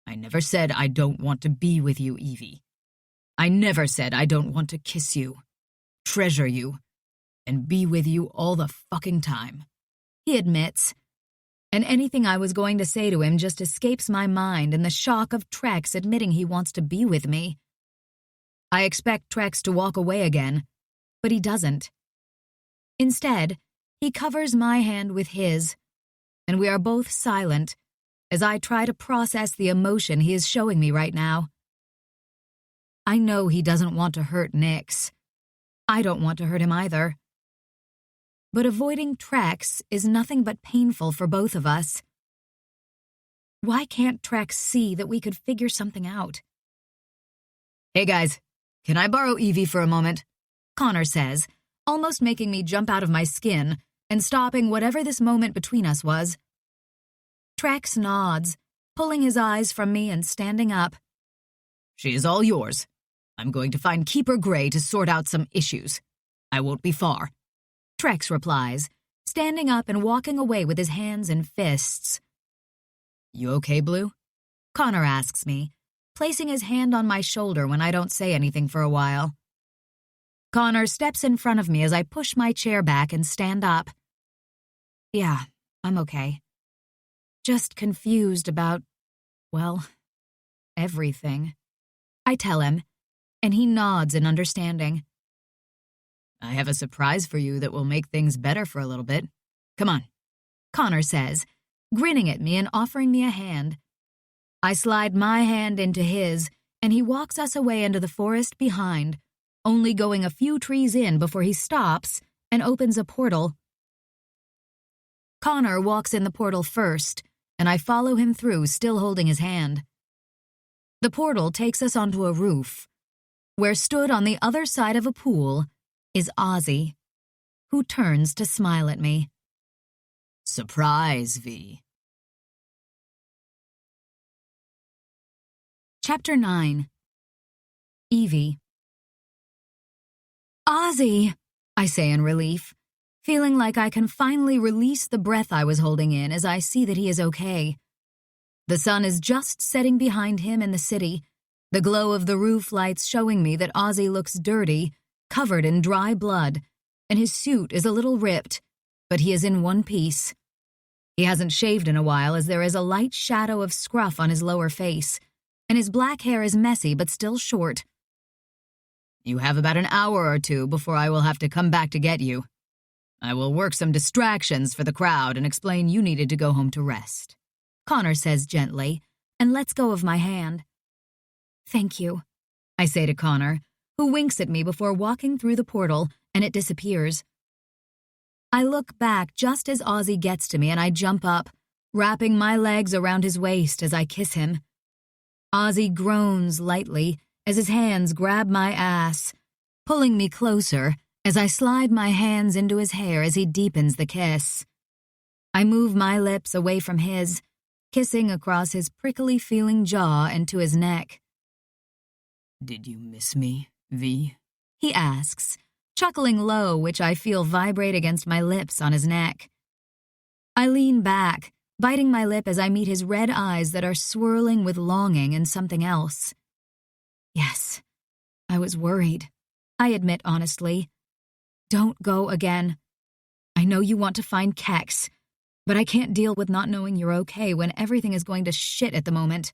I never said I don't want to be with you, Evie. I never said I don't want to kiss you, treasure you, and be with you all the fucking time, he admits. And anything I was going to say to him just escapes my mind in the shock of Trex admitting he wants to be with me. I expect Trex to walk away again, but he doesn't. Instead, he covers my hand with his, and we are both silent as I try to process the emotion he is showing me right now. I know he doesn't want to hurt Nix. I don't want to hurt him either. But avoiding Trex is nothing but painful for both of us. Why can't Trex see that we could figure something out? Hey guys, can I borrow Evie for a moment? Connor says, almost making me jump out of my skin and stopping whatever this moment between us was. Trex nods, pulling his eyes from me and standing up. She is all yours. I'm going to find Keeper Gray to sort out some issues. I won't be far. Trex replies, standing up and walking away with his hands in fists. You okay, Blue? Connor asks me, placing his hand on my shoulder when I don't say anything for a while. Connor steps in front of me as I push my chair back and stand up. Yeah, I'm okay. Just confused about, well, everything. I tell him, and he nods in understanding. I have a surprise for you that will make things better for a little bit. Come on, Connor says, grinning at me and offering me a hand. I slide my hand into his, and he walks us away into the forest behind, only going a few trees in before he stops and opens a portal. Connor walks in the portal first, and I follow him through, still holding his hand. The portal takes us onto a roof, where stood on the other side of a pool is Ozzy, who turns to smile at me. Surprise, V. Chapter 9. Evie. Ozzy, I say in relief, feeling like I can finally release the breath I was holding in as I see that he is okay. The sun is just setting behind him in the city, the glow of the roof lights showing me that Ozzy looks dirty, covered in dry blood, and his suit is a little ripped, but he is in one piece. He hasn't shaved in a while as there is a light shadow of scruff on his lower face, and his black hair is messy but still short. You have about an hour or two before I will have to come back to get you. I will work some distractions for the crowd and explain you needed to go home to rest, Connor says gently, and lets go of my hand. Thank you, I say to Connor, who winks at me before walking through the portal, and it disappears. I look back just as Ozzy gets to me and I jump up, wrapping my legs around his waist as I kiss him. Ozzy groans lightly as his hands grab my ass, pulling me closer as I slide my hands into his hair as he deepens the kiss. I move my lips away from his, kissing across his prickly-feeling jaw and to his neck. Did you miss me, V? He asks, chuckling low, which I feel vibrate against my lips on his neck. I lean back, biting my lip as I meet his red eyes that are swirling with longing and something else. Yes, I was worried, I admit honestly. Don't go again. I know you want to find Kex, but I can't deal with not knowing you're okay when everything is going to shit at the moment.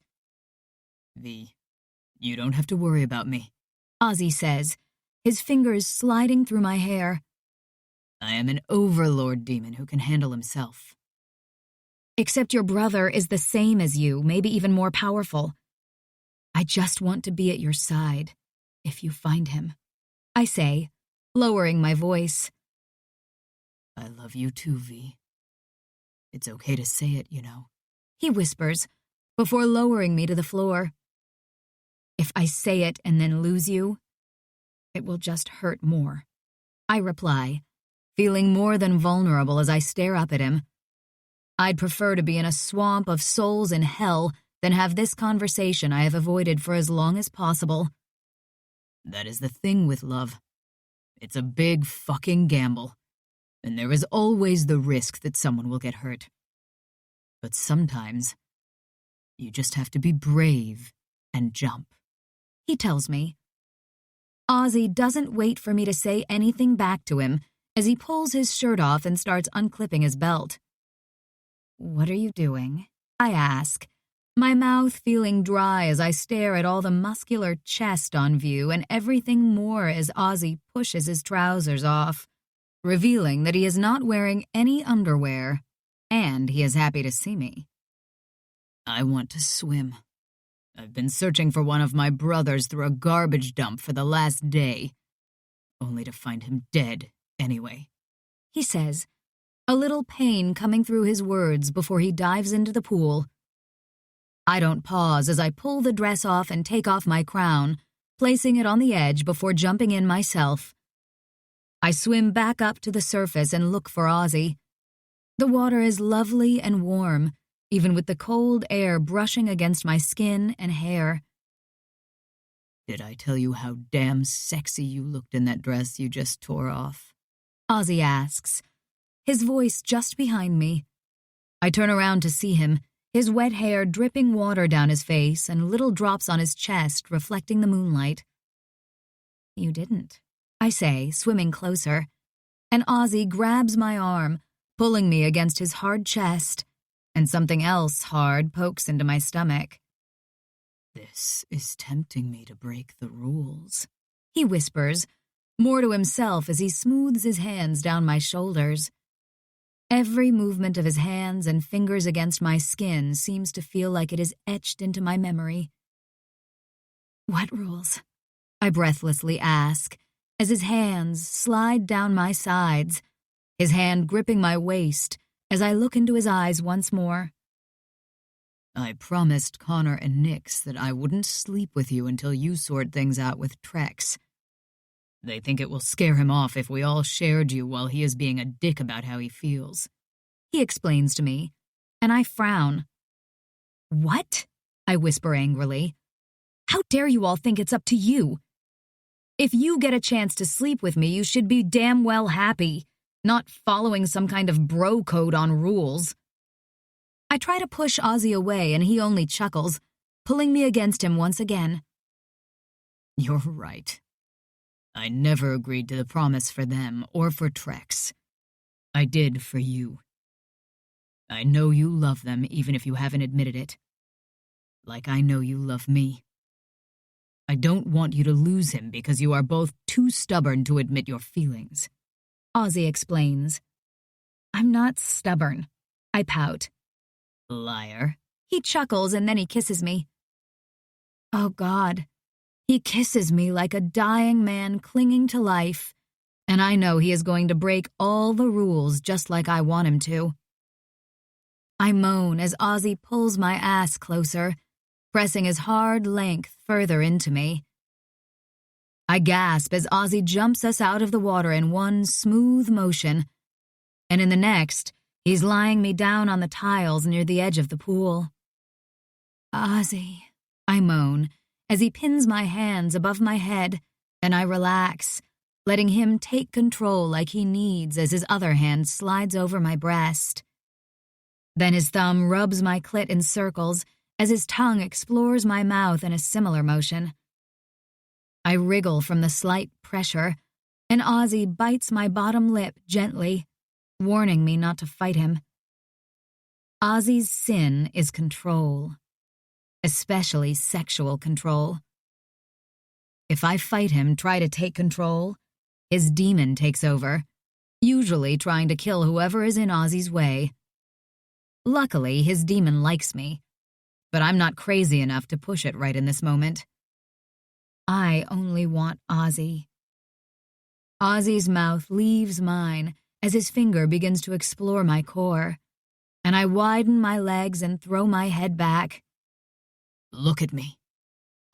V, you don't have to worry about me, Ozzy says, his fingers sliding through my hair. I am an overlord demon who can handle himself. Except your brother is the same as you, maybe even more powerful. I just want to be at your side, if you find him, I say, lowering my voice. I love you too, V. It's okay to say it, you know, he whispers, before lowering me to the floor. If I say it and then lose you, it will just hurt more, I reply, feeling more than vulnerable as I stare up at him. I'd prefer to be in a swamp of souls in hell than have this conversation I have avoided for as long as possible. That is the thing with love. It's a big fucking gamble, and there is always the risk that someone will get hurt. But sometimes, you just have to be brave and jump, he tells me. Ozzy doesn't wait for me to say anything back to him as he pulls his shirt off and starts unclipping his belt. What are you doing? I ask, my mouth feeling dry as I stare at all the muscular chest on view and everything more as Ozzy pushes his trousers off, revealing that he is not wearing any underwear, and he is happy to see me. I want to swim. I've been searching for one of my brothers through a garbage dump for the last day, only to find him dead anyway, he says, a little pain coming through his words before he dives into the pool. I don't pause as I pull the dress off and take off my crown, placing it on the edge before jumping in myself. I swim back up to the surface and look for Ozzy. The water is lovely and warm, even with the cold air brushing against my skin and hair. Did I tell you how damn sexy you looked in that dress you just tore off? Ozzy asks, his voice just behind me. I turn around to see him, his wet hair dripping water down his face and little drops on his chest reflecting the moonlight. You didn't, I say, swimming closer, and Ozzy grabs my arm, pulling me against his hard chest, and something else hard pokes into my stomach. This is tempting me to break the rules, he whispers, more to himself as he smooths his hands down my shoulders. Every movement of his hands and fingers against my skin seems to feel like it is etched into my memory. What rules? I breathlessly ask, as his hands slide down my sides, his hand gripping my waist as I look into his eyes once more. I promised Connor and Nix that I wouldn't sleep with you until you sort things out with Trex. They think it will scare him off if we all shared you while he is being a dick about how he feels, he explains to me, and I frown. What? I whisper angrily. How dare you all think it's up to you? If you get a chance to sleep with me, you should be damn well happy, not following some kind of bro code on rules. I try to push Ozzy away, and he only chuckles, pulling me against him once again. You're right. I never agreed to the promise for them or for Trex. I did for you. I know you love them even if you haven't admitted it. Like I know you love me. I don't want you to lose him because you are both too stubborn to admit your feelings, Ozzy explains. I'm not stubborn, I pout. Liar. He chuckles and then he kisses me. Oh God. He kisses me like a dying man clinging to life, and I know he is going to break all the rules just like I want him to. I moan as Ozzy pulls my ass closer, pressing his hard length further into me. I gasp as Ozzy jumps us out of the water in one smooth motion, and in the next, he's lying me down on the tiles near the edge of the pool. Ozzy, I moan, as he pins my hands above my head, and I relax, letting him take control like he needs as his other hand slides over my breast. Then his thumb rubs my clit in circles as his tongue explores my mouth in a similar motion. I wriggle from the slight pressure, and Ozzy bites my bottom lip gently, warning me not to fight him. Ozzy's sin is control. Especially sexual control. If I fight him, try to take control, his demon takes over, usually trying to kill whoever is in Ozzy's way. Luckily, his demon likes me, but I'm not crazy enough to push it right in this moment. I only want Ozzy. Ozzy's mouth leaves mine as his finger begins to explore my core, and I widen my legs and throw my head back. Look at me,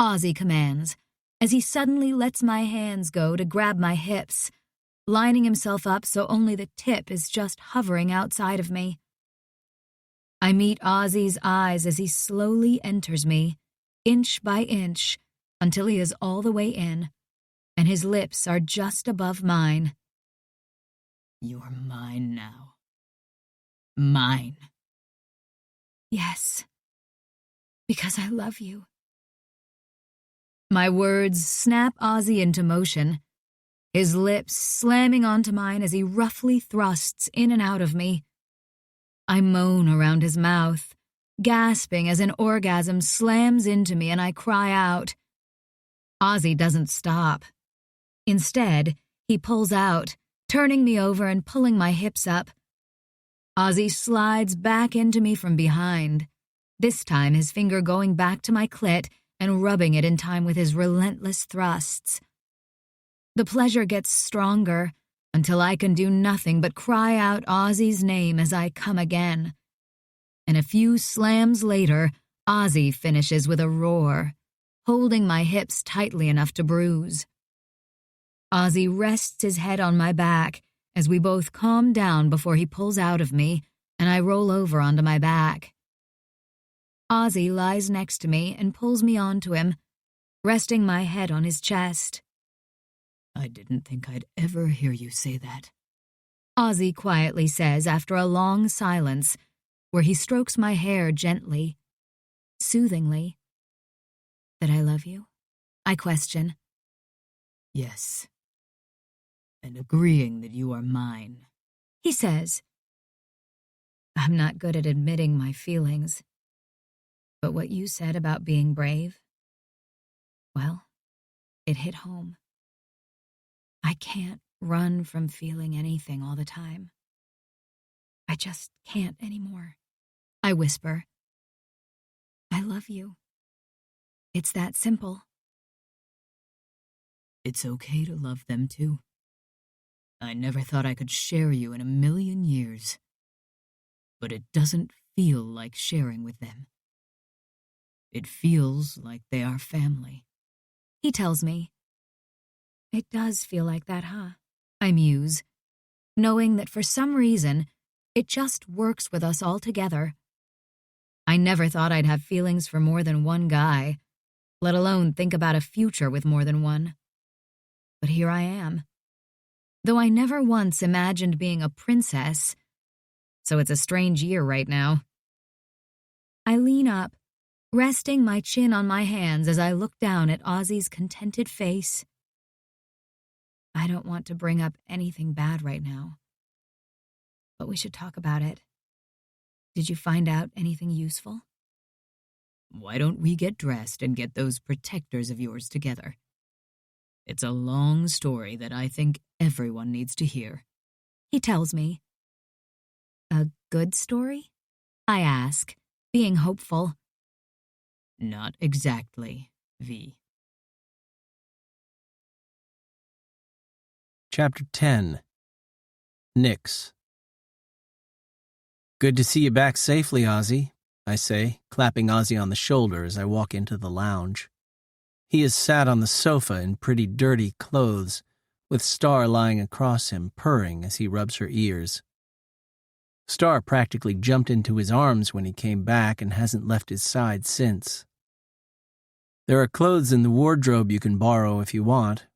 Ozzy commands, as he suddenly lets my hands go to grab my hips, lining himself up so only the tip is just hovering outside of me. I meet Ozzy's eyes as he slowly enters me, inch by inch, until he is all the way in, and his lips are just above mine. You're mine now. Mine. Yes, because I love you. My words snap Ozzy into motion, his lips slamming onto mine as he roughly thrusts in and out of me. I moan around his mouth, gasping as an orgasm slams into me and I cry out. Ozzy doesn't stop. Instead, he pulls out, turning me over and pulling my hips up. Ozzy slides back into me from behind, this time his finger going back to my clit and rubbing it in time with his relentless thrusts. The pleasure gets stronger until I can do nothing but cry out Ozzy's name as I come again. And a few slams later, Ozzy finishes with a roar, holding my hips tightly enough to bruise. Ozzy rests his head on my back as we both calm down before he pulls out of me and I roll over onto my back. Ozzy lies next to me and pulls me onto him, resting my head on his chest. I didn't think I'd ever hear you say that, Ozzy quietly says after a long silence, where he strokes my hair gently, soothingly. That I love you? I question. Yes. And agreeing that you are mine, He says. I'm not good at admitting my feelings. But what you said about being brave, well, it hit home. I can't run from feeling anything all the time. I just can't anymore. I whisper. I love you. It's that simple. It's okay to love them too. I never thought I could share you in a million years. But it doesn't feel like sharing with them. It feels like they are family. He tells me. It does feel like that, huh? I muse, knowing that for some reason, it just works with us all together. I never thought I'd have feelings for more than one guy, let alone think about a future with more than one. But here I am. Though I never once imagined being a princess, so it's a strange year right now. I lean up, resting my chin on my hands as I look down at Ozzy's contented face. I don't want to bring up anything bad right now, but we should talk about it. Did you find out anything useful? Why don't we get dressed and get those protectors of yours together? It's a long story that I think everyone needs to hear. He tells me. A good story? I ask, being hopeful. Not exactly, V. Chapter 10. Nix. Good to see you back safely, Ozzy, I say, clapping Ozzy on the shoulder as I walk into the lounge. He is sat on the sofa in pretty dirty clothes, with Star lying across him, purring as he rubs her ears. Star practically jumped into his arms when he came back and hasn't left his side since. There are clothes in the wardrobe you can borrow if you want.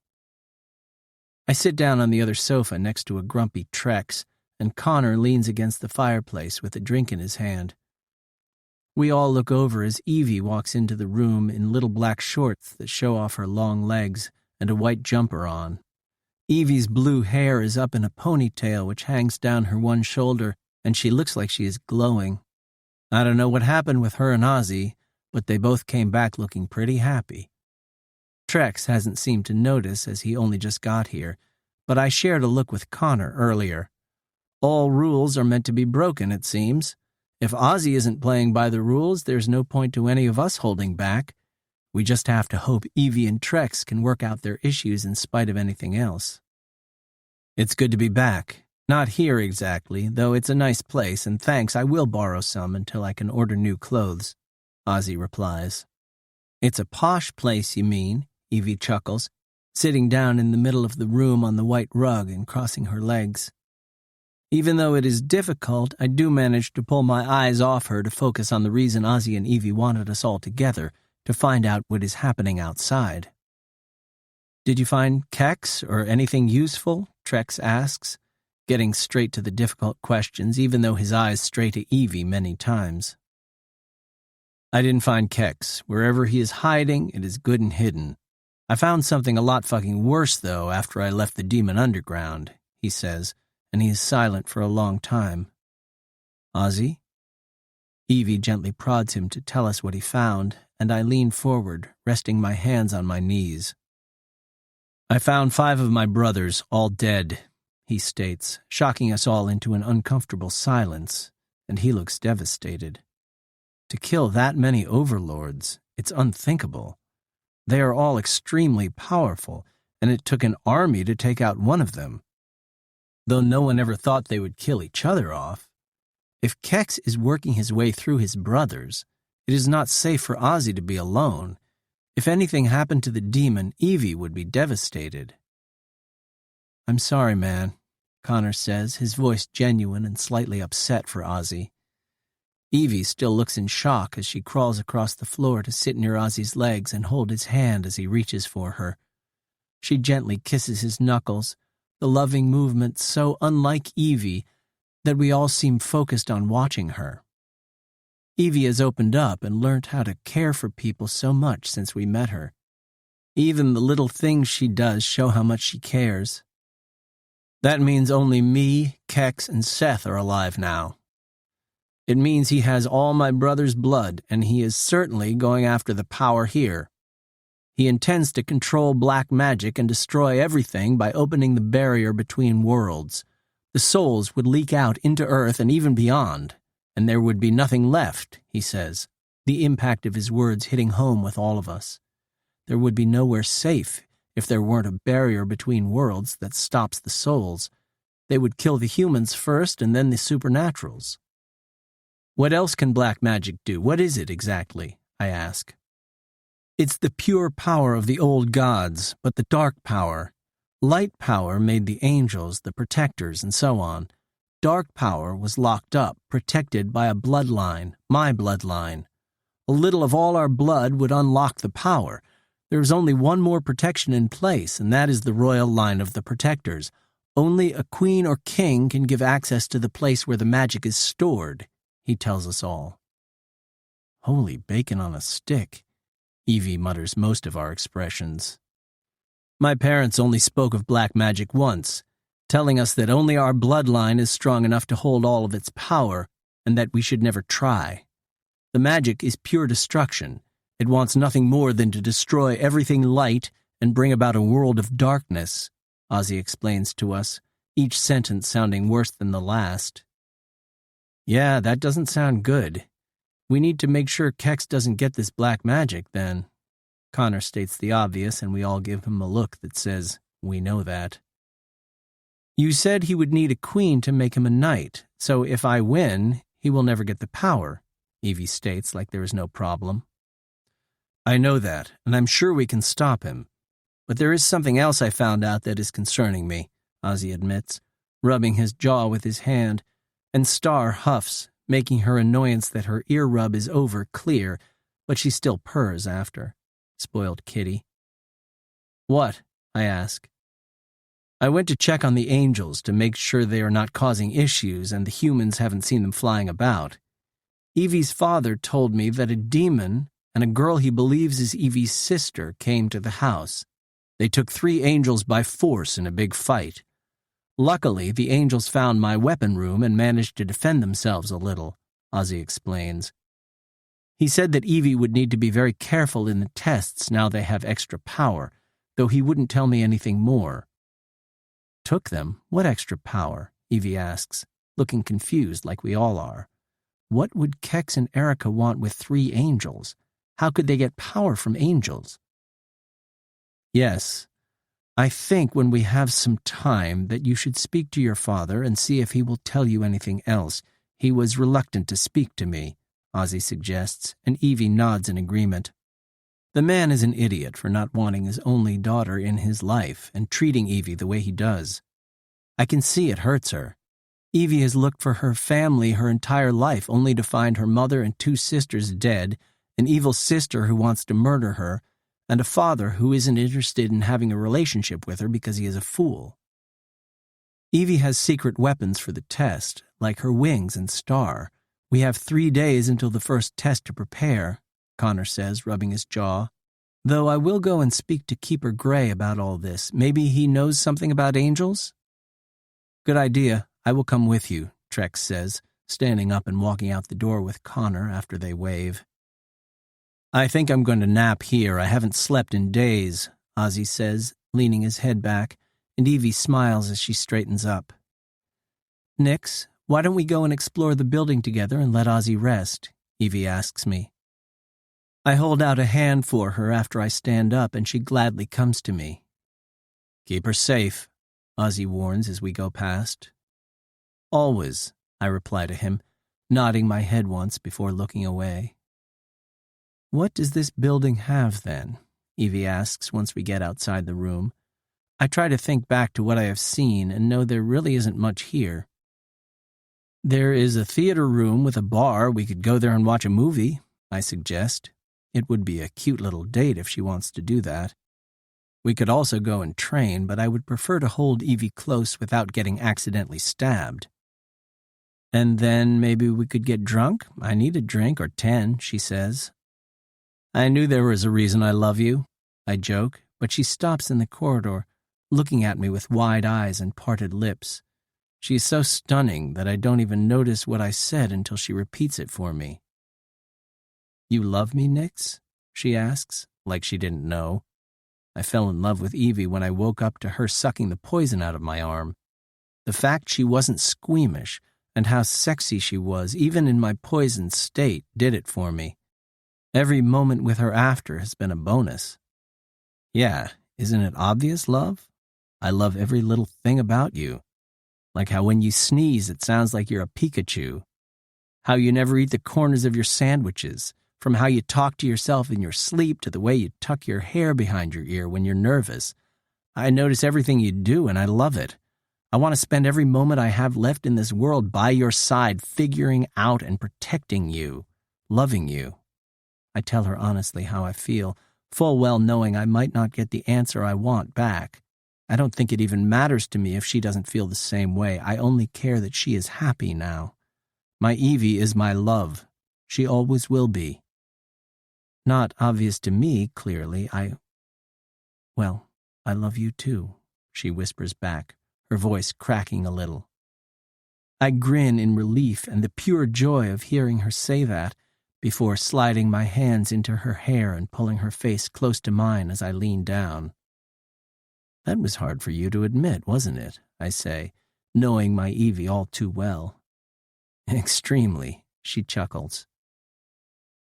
I sit down on the other sofa next to a grumpy Trex, and Connor leans against the fireplace with a drink in his hand. We all look over as Evie walks into the room in little black shorts that show off her long legs and a white jumper on. Evie's blue hair is up in a ponytail which hangs down her one shoulder, and she looks like she is glowing. I don't know what happened with her and Ozzy, but they both came back looking pretty happy. Trex hasn't seemed to notice as he only just got here, but I shared a look with Connor earlier. All rules are meant to be broken, it seems. If Ozzy isn't playing by the rules, there's no point to any of us holding back. We just have to hope Evie and Trex can work out their issues in spite of anything else. It's good to be back. Not here exactly, though it's a nice place, and thanks, I will borrow some until I can order new clothes, Ozzy replies. It's a posh place, you mean? Evie chuckles, sitting down in the middle of the room on the white rug and crossing her legs. Even though it is difficult, I do manage to pull my eyes off her to focus on the reason Ozzy and Evie wanted us all together, to find out what is happening outside. Did you find Kex or anything useful? Trex asks, getting straight to the difficult questions, even though his eyes stray to Evie many times. I didn't find Kex. Wherever he is hiding, it is good and hidden. I found something a lot fucking worse, though, after I left the demon underground, he says, and he is silent for a long time. Ozzy? Evie gently prods him to tell us what he found, and I lean forward, resting my hands on my knees. I found 5 of my brothers, all dead, he states, shocking us all into an uncomfortable silence, and he looks devastated. To kill that many overlords, it's unthinkable. They are all extremely powerful, and it took an army to take out one of them. Though no one ever thought they would kill each other off. If Kex is working his way through his brothers, it is not safe for Ozzy to be alone. If anything happened to the demon, Evie would be devastated. I'm sorry, man, Connor says, his voice genuine and slightly upset for Ozzy. Evie still looks in shock as she crawls across the floor to sit near Ozzy's legs and hold his hand as he reaches for her. She gently kisses his knuckles, the loving movement so unlike Evie that we all seem focused on watching her. Evie has opened up and learned how to care for people so much since we met her. Even the little things she does show how much she cares. That means only me, Kex, and Seth are alive now. It means he has all my brother's blood, and he is certainly going after the power here. He intends to control black magic and destroy everything by opening the barrier between worlds. The souls would leak out into Earth and even beyond, and there would be nothing left, he says, the impact of his words hitting home with all of us. There would be nowhere safe if there weren't a barrier between worlds that stops the souls. They would kill the humans first and then the supernaturals. What else can black magic do? What is it exactly? I ask. It's the pure power of the old gods, but the dark power. Light power made the angels, the protectors, and so on. Dark power was locked up, protected by a bloodline, my bloodline. A little of all our blood would unlock the power. There is only one more protection in place, and that is the royal line of the protectors. Only a queen or king can give access to the place where the magic is stored, he tells us all. Holy bacon on a stick, Evie mutters most of our expressions. My parents only spoke of black magic once, telling us that only our bloodline is strong enough to hold all of its power, and that we should never try. The magic is pure destruction. It wants nothing more than to destroy everything light and bring about a world of darkness, Ozzy explains to us, each sentence sounding worse than the last. Yeah, that doesn't sound good. We need to make sure Kex doesn't get this black magic, then. Connor states the obvious, and we all give him a look that says, we know that. You said he would need a queen to make him a knight, so if I win, he will never get the power, Evie states like there is no problem. I know that, and I'm sure we can stop him. But there is something else I found out that is concerning me, Ozzy admits, rubbing his jaw with his hand, and Star huffs, making her annoyance that her ear rub is over clear, but she still purrs after. Spoiled kitty. What? I ask. I went to check on the angels to make sure they are not causing issues and the humans haven't seen them flying about. Evie's father told me that a demon and a girl he believes is Evie's sister came to the house. They took 3 angels by force in a big fight. Luckily, the angels found my weapon room and managed to defend themselves a little, Ozzy explains. He said that Evie would need to be very careful in the tests now they have extra power, though he wouldn't tell me anything more. Took them? What extra power? Evie asks, looking confused like we all are. What would Kex and Erica want with 3 angels? How could they get power from angels? Yes, I think when we have some time that you should speak to your father and see if he will tell you anything else. He was reluctant to speak to me, Ozzy suggests, and Evie nods in agreement. The man is an idiot for not wanting his only daughter in his life and treating Evie the way he does. I can see it hurts her. Evie has looked for her family her entire life only to find her mother and 2 sisters dead, an evil sister who wants to murder her, and a father who isn't interested in having a relationship with her because he is a fool. Evie has secret weapons for the test, like her wings and star. We have 3 days until the first test to prepare, Connor says, rubbing his jaw. Though I will go and speak to Keeper Gray about all this. Maybe he knows something about angels? Good idea. I will come with you, Trex says, standing up and walking out the door with Connor after they wave. I think I'm going to nap here. I haven't slept in days, Ozzy says, leaning his head back, and Evie smiles as she straightens up. Nix, why don't we go and explore the building together and let Ozzy rest? Evie asks me. I hold out a hand for her after I stand up, and she gladly comes to me. Keep her safe, Ozzy warns as we go past. Always, I reply to him, nodding my head once before looking away. What does this building have, then? Evie asks once we get outside the room. I try to think back to what I have seen and know there really isn't much here. There is a theater room with a bar. We could go there and watch a movie, I suggest. It would be a cute little date if she wants to do that. We could also go and train, but I would prefer to hold Evie close without getting accidentally stabbed. And then maybe we could get drunk? I need a drink or 10, she says. I knew there was a reason I love you, I joke, but she stops in the corridor, looking at me with wide eyes and parted lips. She is so stunning that I don't even notice what I said until she repeats it for me. You love me, Nix? She asks, like she didn't know. I fell in love with Evie when I woke up to her sucking the poison out of my arm. The fact she wasn't squeamish and how sexy she was, even in my poisoned state, did it for me. Every moment with her after has been a bonus. Yeah, isn't it obvious, love? I love every little thing about you. Like how when you sneeze it sounds like you're a Pikachu. How you never eat the corners of your sandwiches. From how you talk to yourself in your sleep to the way you tuck your hair behind your ear when you're nervous. I notice everything you do and I love it. I want to spend every moment I have left in this world by your side, figuring out and protecting you, loving you. I tell her honestly how I feel, full well knowing I might not get the answer I want back. I don't think it even matters to me if she doesn't feel the same way. I only care that she is happy now. My Evie is my love. She always will be. Not obvious to me, clearly. Well, I love you too, she whispers back, her voice cracking a little. I grin in relief and the pure joy of hearing her say that, before sliding my hands into her hair and pulling her face close to mine as I lean down. That was hard for you to admit, wasn't it? I say, knowing my Evie all too well. Extremely, she chuckles.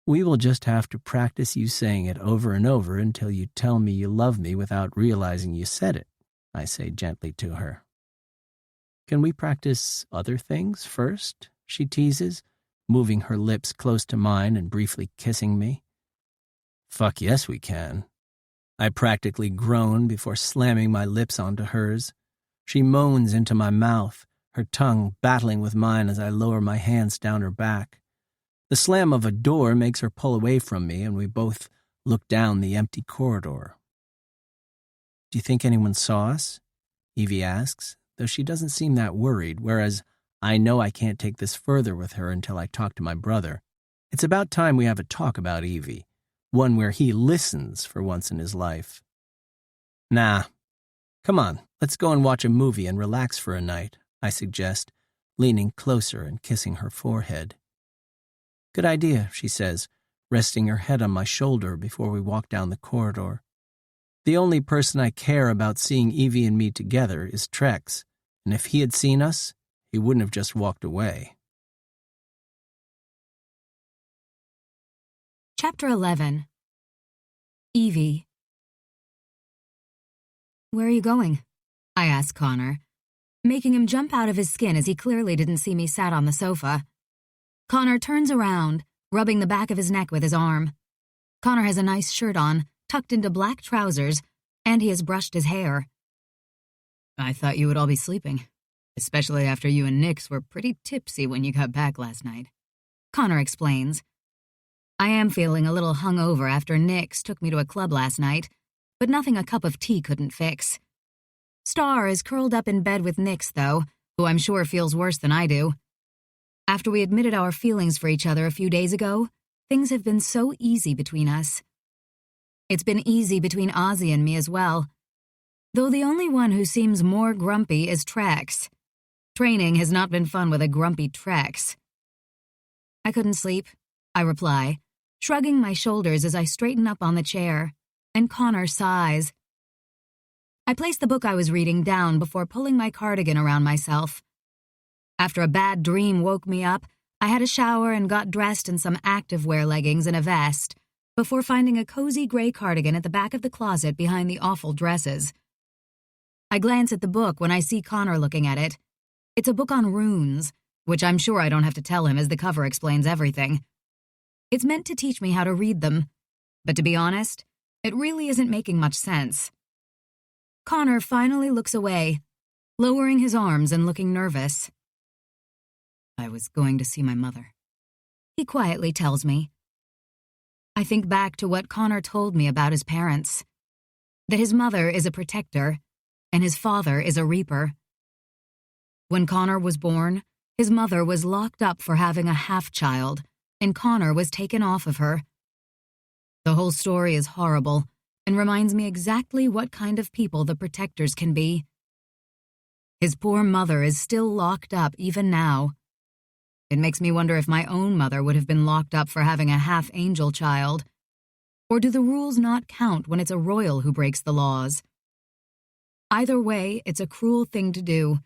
We will just have to practice you saying it over and over until you tell me you love me without realizing you said it, I say gently to her. Can we practice other things first? She teases, moving her lips close to mine and briefly kissing me. Fuck yes, we can. I practically groan before slamming my lips onto hers. She moans into my mouth, her tongue battling with mine as I lower my hands down her back. The slam of a door makes her pull away from me, and we both look down the empty corridor. Do you think anyone saw us? Evie asks, though she doesn't seem that worried, whereas I know I can't take this further with her until I talk to my brother. It's about time we have a talk about Evie, one where he listens for once in his life. Nah. Come on, let's go and watch a movie and relax for a night, I suggest, leaning closer and kissing her forehead. Good idea, she says, resting her head on my shoulder before we walk down the corridor. The only person I care about seeing Evie and me together is Trex, and if he had seen us, he wouldn't have just walked away. Chapter 11. Evie. Where are you going? I asked Connor, making him jump out of his skin as he clearly didn't see me sat on the sofa. Connor turns around, rubbing the back of his neck with his arm. Connor has a nice shirt on, tucked into black trousers, and he has brushed his hair. I thought you would all be sleeping, especially after you and Nix were pretty tipsy when you got back last night. Connor explains. I am feeling a little hungover after Nix took me to a club last night, but nothing a cup of tea couldn't fix. Star is curled up in bed with Nix, though, who I'm sure feels worse than I do. After we admitted our feelings for each other a few days ago, things have been so easy between us. It's been easy between Ozzy and me as well, though the only one who seems more grumpy is Trex. Training has not been fun with a grumpy Trex. I couldn't sleep, I reply, shrugging my shoulders as I straighten up on the chair, and Connor sighs. I placed the book I was reading down before pulling my cardigan around myself. After a bad dream woke me up, I had a shower and got dressed in some activewear leggings and a vest, before finding a cozy gray cardigan at the back of the closet behind the awful dresses. I glance at the book when I see Connor looking at it. It's a book on runes, which I'm sure I don't have to tell him as the cover explains everything. It's meant to teach me how to read them, but to be honest, it really isn't making much sense. Connor finally looks away, lowering his arms and looking nervous. I was going to see my mother, he quietly tells me. I think back to what Connor told me about his parents, that his mother is a protector and his father is a reaper. When Connor was born, his mother was locked up for having a half-child, and Connor was taken off of her. The whole story is horrible and reminds me exactly what kind of people the protectors can be. His poor mother is still locked up even now. It makes me wonder if my own mother would have been locked up for having a half-angel child. Or do the rules not count when it's a royal who breaks the laws? Either way, it's a cruel thing to do.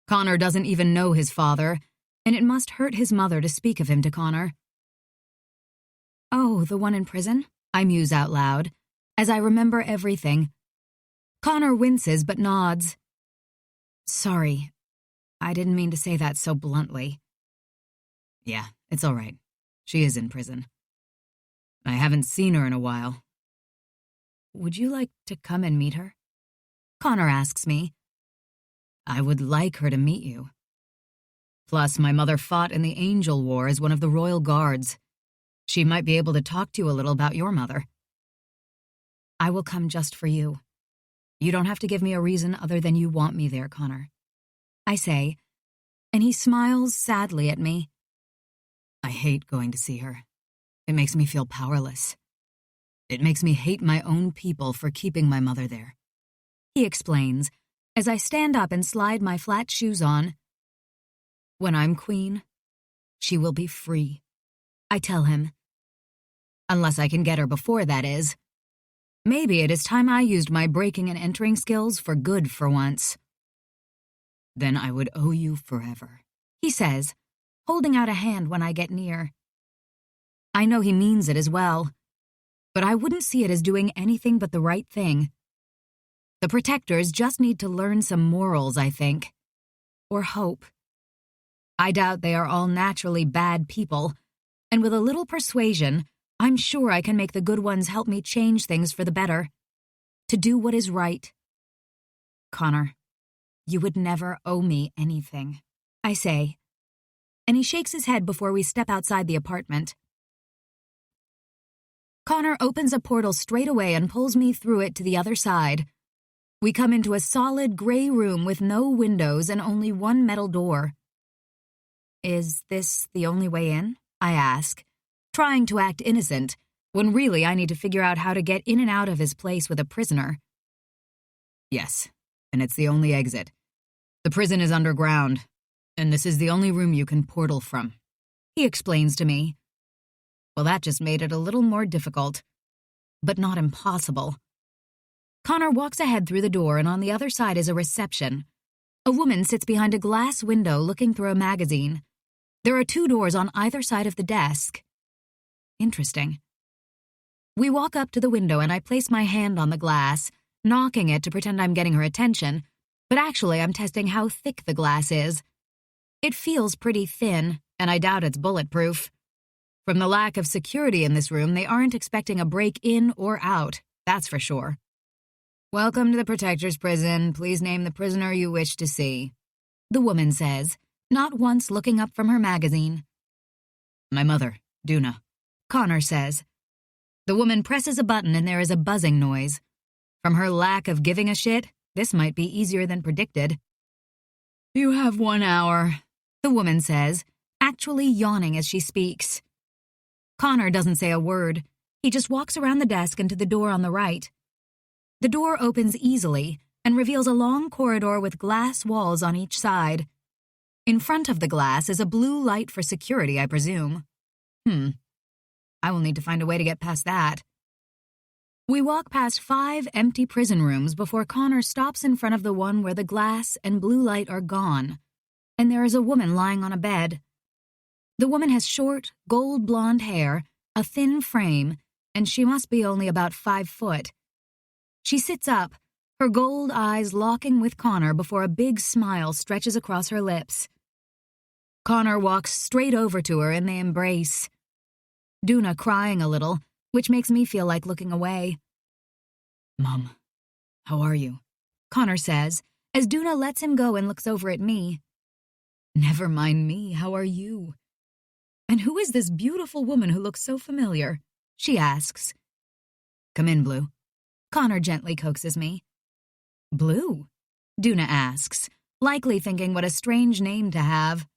Connor doesn't even know his father, and it must hurt his mother to speak of him to Connor. Oh, the one in prison? I muse out loud, as I remember everything. Connor winces but nods. Sorry, I didn't mean to say that so bluntly. Yeah, it's all right. She is in prison. I haven't seen her in a while. Would you like to come and meet her? Connor asks me. I would like her to meet you. Plus, my mother fought in the Angel War as one of the royal guards. She might be able to talk to you a little about your mother. I will come just for you. You don't have to give me a reason other than you want me there, Connor. I say, and he smiles sadly at me. I hate going to see her. It makes me feel powerless. It makes me hate my own people for keeping my mother there. He explains, as I stand up and slide my flat shoes on. When I'm queen, she will be free, I tell him. Unless I can get her before that is. Maybe it is time I used my breaking and entering skills for good for once. Then I would owe you forever, he says, holding out a hand when I get near. I know he means it as well, but I wouldn't see it as doing anything but the right thing. The protectors just need to learn some morals, I think. Or hope. I doubt they are all naturally bad people, and with a little persuasion, I'm sure I can make the good ones help me change things for the better. To do what is right. Connor, you would never owe me anything, I say, and he shakes his head before we step outside the apartment. Connor opens a portal straight away and pulls me through it to the other side. We come into a solid gray room with no windows and only one metal door. Is this the only way in? I ask, trying to act innocent, when really I need to figure out how to get in and out of his place with a prisoner. Yes, and it's the only exit. The prison is underground, and this is the only room you can portal from, he explains to me. Well, that just made it a little more difficult, but not impossible. Connor walks ahead through the door, and on the other side is a reception. A woman sits behind a glass window looking through a magazine. There are 2 doors on either side of the desk. Interesting. We walk up to the window and I place my hand on the glass, knocking it to pretend I'm getting her attention, but actually I'm testing how thick the glass is. It feels pretty thin, and I doubt it's bulletproof. From the lack of security in this room, they aren't expecting a break in or out, that's for sure. "Welcome to the Protector's Prison. Please name the prisoner you wish to see," the woman says, not once looking up from her magazine. "My mother, Duna," Connor says. The woman presses a button and there is a buzzing noise. From her lack of giving a shit, this might be easier than predicted. "You have 1 hour," the woman says, actually yawning as she speaks. Connor doesn't say a word. He just walks around the desk and to the door on the right. The door opens easily and reveals a long corridor with glass walls on each side. In front of the glass is a blue light for security, I presume. I will need to find a way to get past that. We walk past 5 empty prison rooms before Connor stops in front of the one where the glass and blue light are gone, and there is a woman lying on a bed. The woman has short, gold blonde hair, a thin frame, and she must be only about 5 foot. She sits up, her gold eyes locking with Connor before a big smile stretches across her lips. Connor walks straight over to her and they embrace. Duna crying a little, which makes me feel like looking away. "Mom, how are you?" Connor says, as Duna lets him go and looks over at me. "Never mind me, how are you?" "And who is this beautiful woman who looks so familiar?" she asks. "Come in, Blue." Connor gently coaxes me. "Blue?" Duna asks, likely thinking what a strange name to have.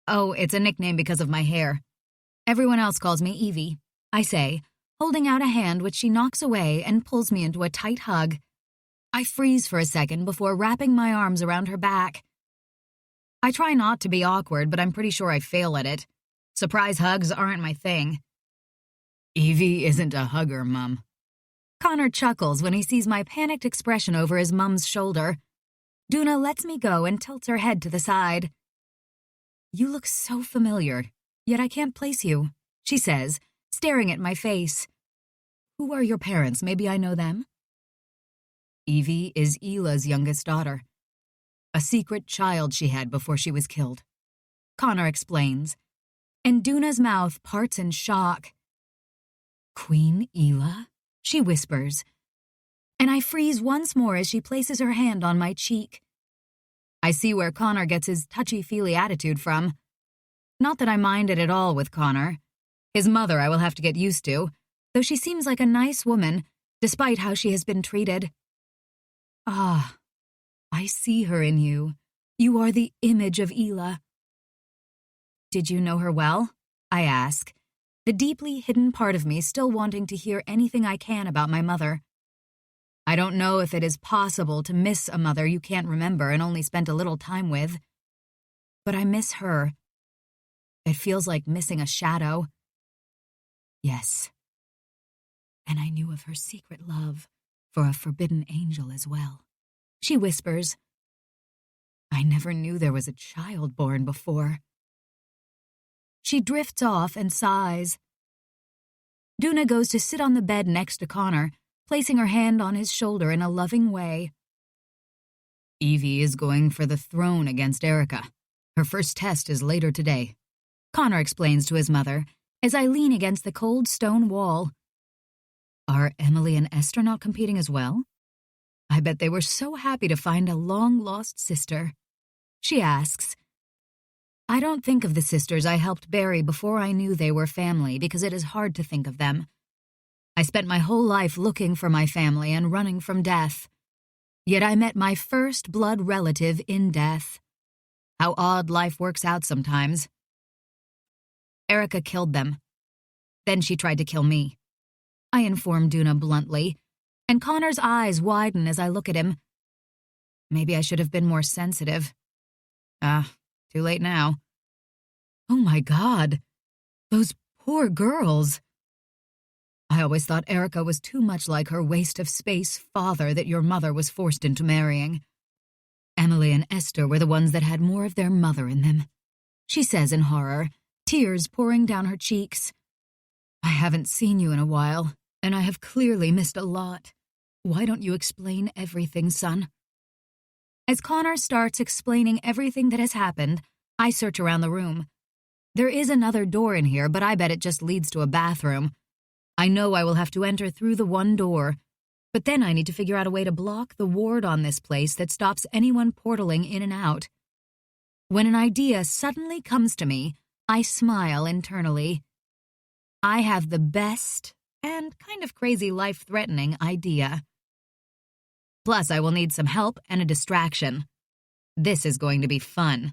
"Oh, it's a nickname because of my hair. Everyone else calls me Evie," I say, holding out a hand which she knocks away and pulls me into a tight hug. I freeze for a second before wrapping my arms around her back. I try not to be awkward, but I'm pretty sure I fail at it. Surprise hugs aren't my thing. "Evie isn't a hugger, Mom." Connor chuckles when he sees my panicked expression over his mum's shoulder. Duna lets me go and tilts her head to the side. "You look so familiar, yet I can't place you," she says, staring at my face. "Who are your parents? Maybe I know them?" "Evie is Ela's youngest daughter. A secret child she had before she was killed," Connor explains, and Duna's mouth parts in shock. "Queen Ela?" she whispers, and I freeze once more as she places her hand on my cheek. I see where Connor gets his touchy-feely attitude from. Not that I mind it at all with Connor. His mother I will have to get used to, though she seems like a nice woman, despite how she has been treated. "Ah, I see her in you. You are the image of Ela." "Did you know her well?" I ask, the deeply hidden part of me still wanting to hear anything I can about my mother. I don't know if it is possible to miss a mother you can't remember and only spent a little time with, but I miss her. It feels like missing a shadow. "Yes. And I knew of her secret love for a forbidden angel as well," she whispers. "I never knew there was a child born before." She drifts off and sighs. Duna goes to sit on the bed next to Connor, placing her hand on his shoulder in a loving way. "Evie is going for the throne against Erica. Her first test is later today," Connor explains to his mother, as I lean against the cold stone wall. "Are Emily and Esther not competing as well? I bet they were so happy to find a long-lost sister," she asks. I don't think of the sisters I helped bury before I knew they were family because it is hard to think of them. I spent my whole life looking for my family and running from death. Yet I met my first blood relative in death. How odd life works out sometimes. Erica killed them. Then she tried to kill me. I informed Duna bluntly, and Connor's eyes widen as I look at him. Maybe I should have been more sensitive. Too late now. "Oh my God, those poor girls." I always thought Erica was too much like her waste of space father that your mother was forced into marrying. Emily and Esther were the ones that had more of their mother in them, she says in horror, tears pouring down her cheeks. I haven't seen you in a while, and I have clearly missed a lot. Why don't you explain everything, son? As Connor starts explaining everything that has happened, I search around the room. There is another door in here, but I bet it just leads to a bathroom. I know I will have to enter through the one door, but then I need to figure out a way to block the ward on this place that stops anyone portaling in and out. When an idea suddenly comes to me, I smile internally. I have the best and kind of crazy life-threatening idea. Plus, I will need some help and a distraction. This is going to be fun.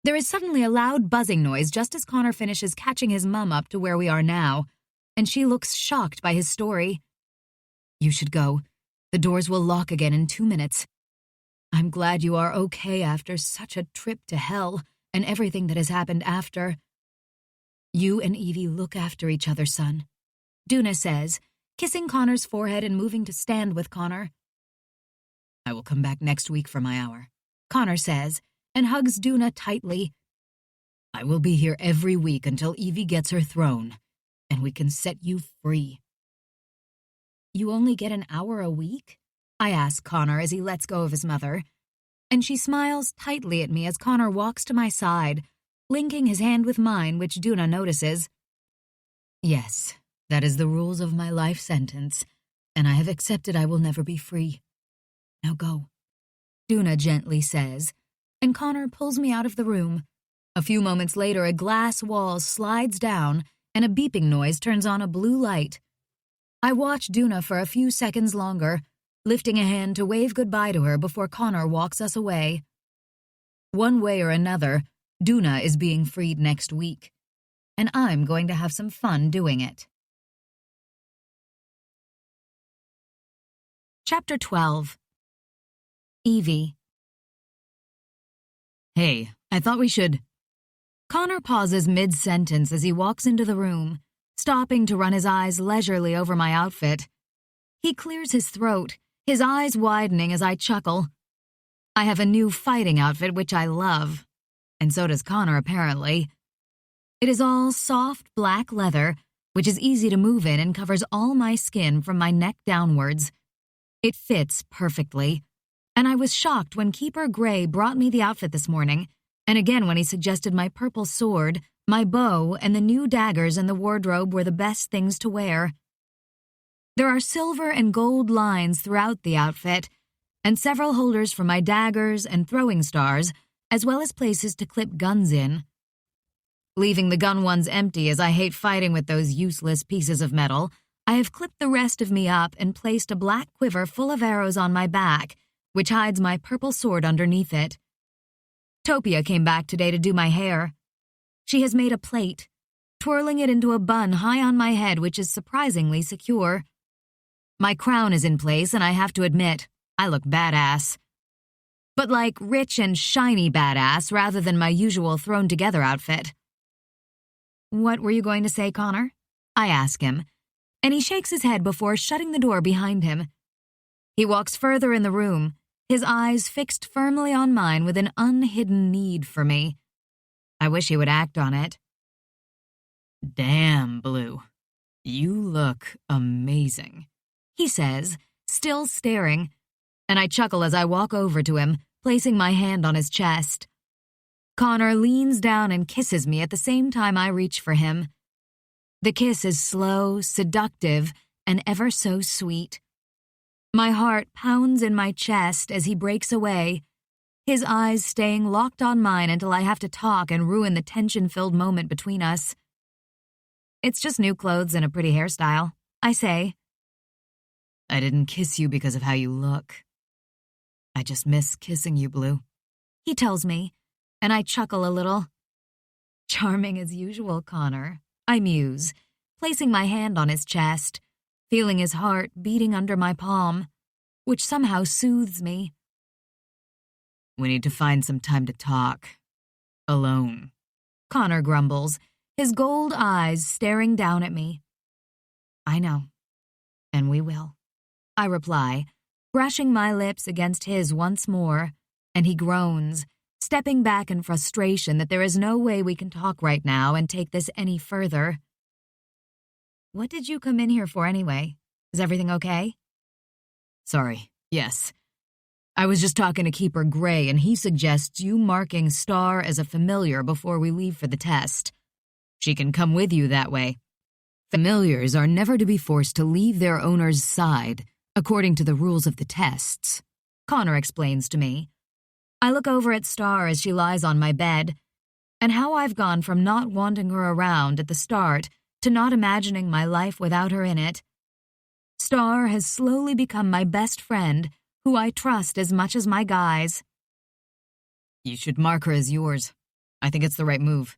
There is suddenly a loud buzzing noise just as Connor finishes catching his mum up to where we are now, and she looks shocked by his story. You should go. The doors will lock again in 2 minutes. I'm glad you are okay after such a trip to hell and everything that has happened after. You and Evie look after each other, son, Duna says, kissing Connor's forehead and moving to stand with Connor. I will come back next week for my hour, Connor says, and hugs Duna tightly. I will be here every week until Evie gets her throne, and we can set you free. You only get an hour a week? I ask Connor as he lets go of his mother, and she smiles tightly at me as Connor walks to my side, linking his hand with mine, which Duna notices. Yes, that is the rules of my life sentence, and I have accepted I will never be free. Now go, Duna gently says, and Connor pulls me out of the room. A few moments later, a glass wall slides down, and a beeping noise turns on a blue light. I watch Duna for a few seconds longer, lifting a hand to wave goodbye to her before Connor walks us away. One way or another, Duna is being freed next week, and I'm going to have some fun doing it. Chapter 12. Evie. Hey, I thought we should... Connor pauses mid-sentence as he walks into the room, stopping to run his eyes leisurely over my outfit. He clears his throat, his eyes widening as I chuckle. I have a new fighting outfit which I love, and so does Connor apparently. It is all soft black leather, which is easy to move in and covers all my skin from my neck downwards. It fits perfectly, and I was shocked when Keeper Gray brought me the outfit this morning, and again when he suggested my purple sword, my bow, and the new daggers in the wardrobe were the best things to wear. There are silver and gold lines throughout the outfit, and several holders for my daggers and throwing stars, as well as places to clip guns in. Leaving the gun ones empty as I hate fighting with those useless pieces of metal, I have clipped the rest of me up and placed a black quiver full of arrows on my back, which hides my purple sword underneath it. Topia came back today to do my hair. She has made a plait, twirling it into a bun high on my head, which is surprisingly secure. My crown is in place, and I have to admit, I look badass. But like rich and shiny badass rather than my usual thrown-together outfit. What were you going to say, Connor? I ask him, and he shakes his head before shutting the door behind him. He walks further in the room, his eyes fixed firmly on mine with an unhidden need for me. I wish he would act on it. Damn, Blue. You look amazing, he says, still staring, and I chuckle as I walk over to him, placing my hand on his chest. Connor leans down and kisses me at the same time I reach for him. The kiss is slow, seductive, and ever so sweet. My heart pounds in my chest as he breaks away, his eyes staying locked on mine until I have to talk and ruin the tension-filled moment between us. It's just new clothes and a pretty hairstyle, I say. I didn't kiss you because of how you look. I just miss kissing you, Blue, he tells me, and I chuckle a little. Charming as usual, Connor, I muse, placing my hand on his chest, feeling his heart beating under my palm, which somehow soothes me. We need to find some time to talk. Alone, Connor grumbles, his gold eyes staring down at me. I know, and we will, I reply, brushing my lips against his once more, and he groans, stepping back in frustration that there is no way we can talk right now and take this any further. What did you come in here for anyway? Is everything okay? Sorry, yes. I was just talking to Keeper Gray, and he suggests you marking Star as a familiar before we leave for the test. She can come with you that way. Familiars are never to be forced to leave their owner's side, according to the rules of the tests, Connor explains to me. I look over at Star as she lies on my bed, and how I've gone from not wanting her around at the start to not imagining my life without her in it. Star has slowly become my best friend, who I trust as much as my guys. You should mark her as yours. I think it's the right move.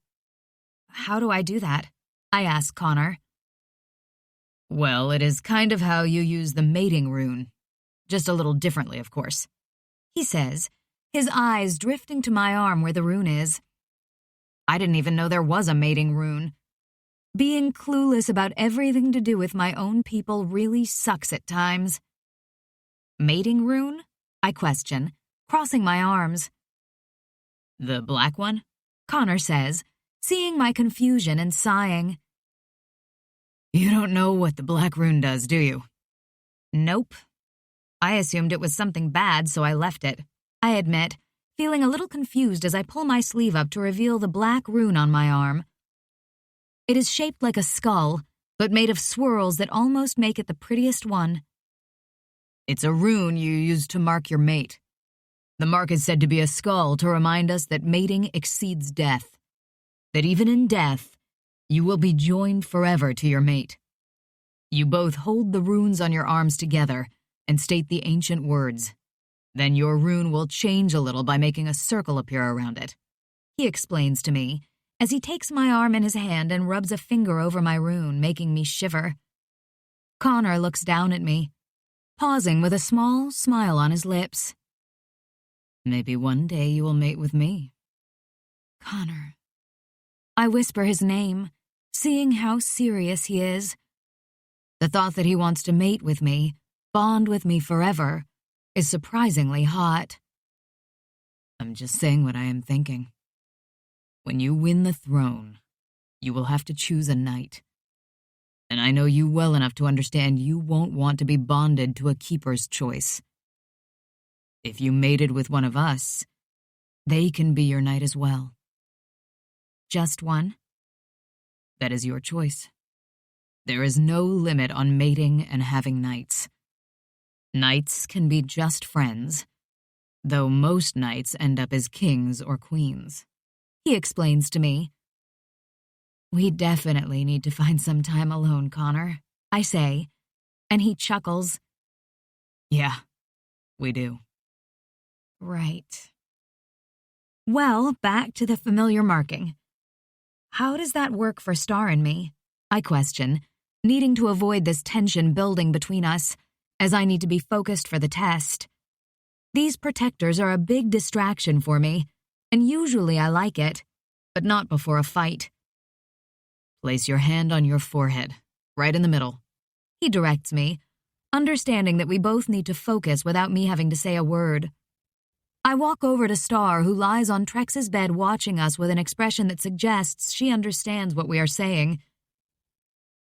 How do I do that? I ask Connor. Well, it is kind of how you use the mating rune. Just a little differently, of course. He says, his eyes drifting to my arm where the rune is. I didn't even know there was a mating rune. Being clueless about everything to do with my own people really sucks at times. Mating rune? I question, crossing my arms. The black one? Connor says, seeing my confusion and sighing. You don't know what the black rune does, do you? Nope. I assumed it was something bad, so I left it. I admit, feeling a little confused as I pull my sleeve up to reveal the black rune on my arm. It is shaped like a skull, but made of swirls that almost make it the prettiest one. It's a rune you use to mark your mate. The mark is said to be a skull to remind us that mating exceeds death. That even in death, you will be joined forever to your mate. You both hold the runes on your arms together and state the ancient words. Then your rune will change a little by making a circle appear around it. He explains to me, as he takes my arm in his hand and rubs a finger over my rune, making me shiver. Connor looks down at me, pausing with a small smile on his lips. Maybe one day you will mate with me. Connor. I whisper his name, seeing how serious he is. The thought that he wants to mate with me, bond with me forever, is surprisingly hot. I'm just saying what I am thinking. When you win the throne, you will have to choose a knight. And I know you well enough to understand you won't want to be bonded to a keeper's choice. If you mated with one of us, they can be your knight as well. Just one? That is your choice. There is no limit on mating and having knights. Knights can be just friends, though most knights end up as kings or queens. He explains to me. We definitely need to find some time alone, Connor, I say, and he chuckles. Yeah, we do. Right. Well, back to the familiar marking. How does that work for Star and me? I question, needing to avoid this tension building between us, as I need to be focused for the test. These protectors are a big distraction for me, and usually I like it, but not before a fight. Place your hand on your forehead, right in the middle. He directs me, understanding that we both need to focus without me having to say a word. I walk over to Star, who lies on Trex's bed watching us with an expression that suggests she understands what we are saying.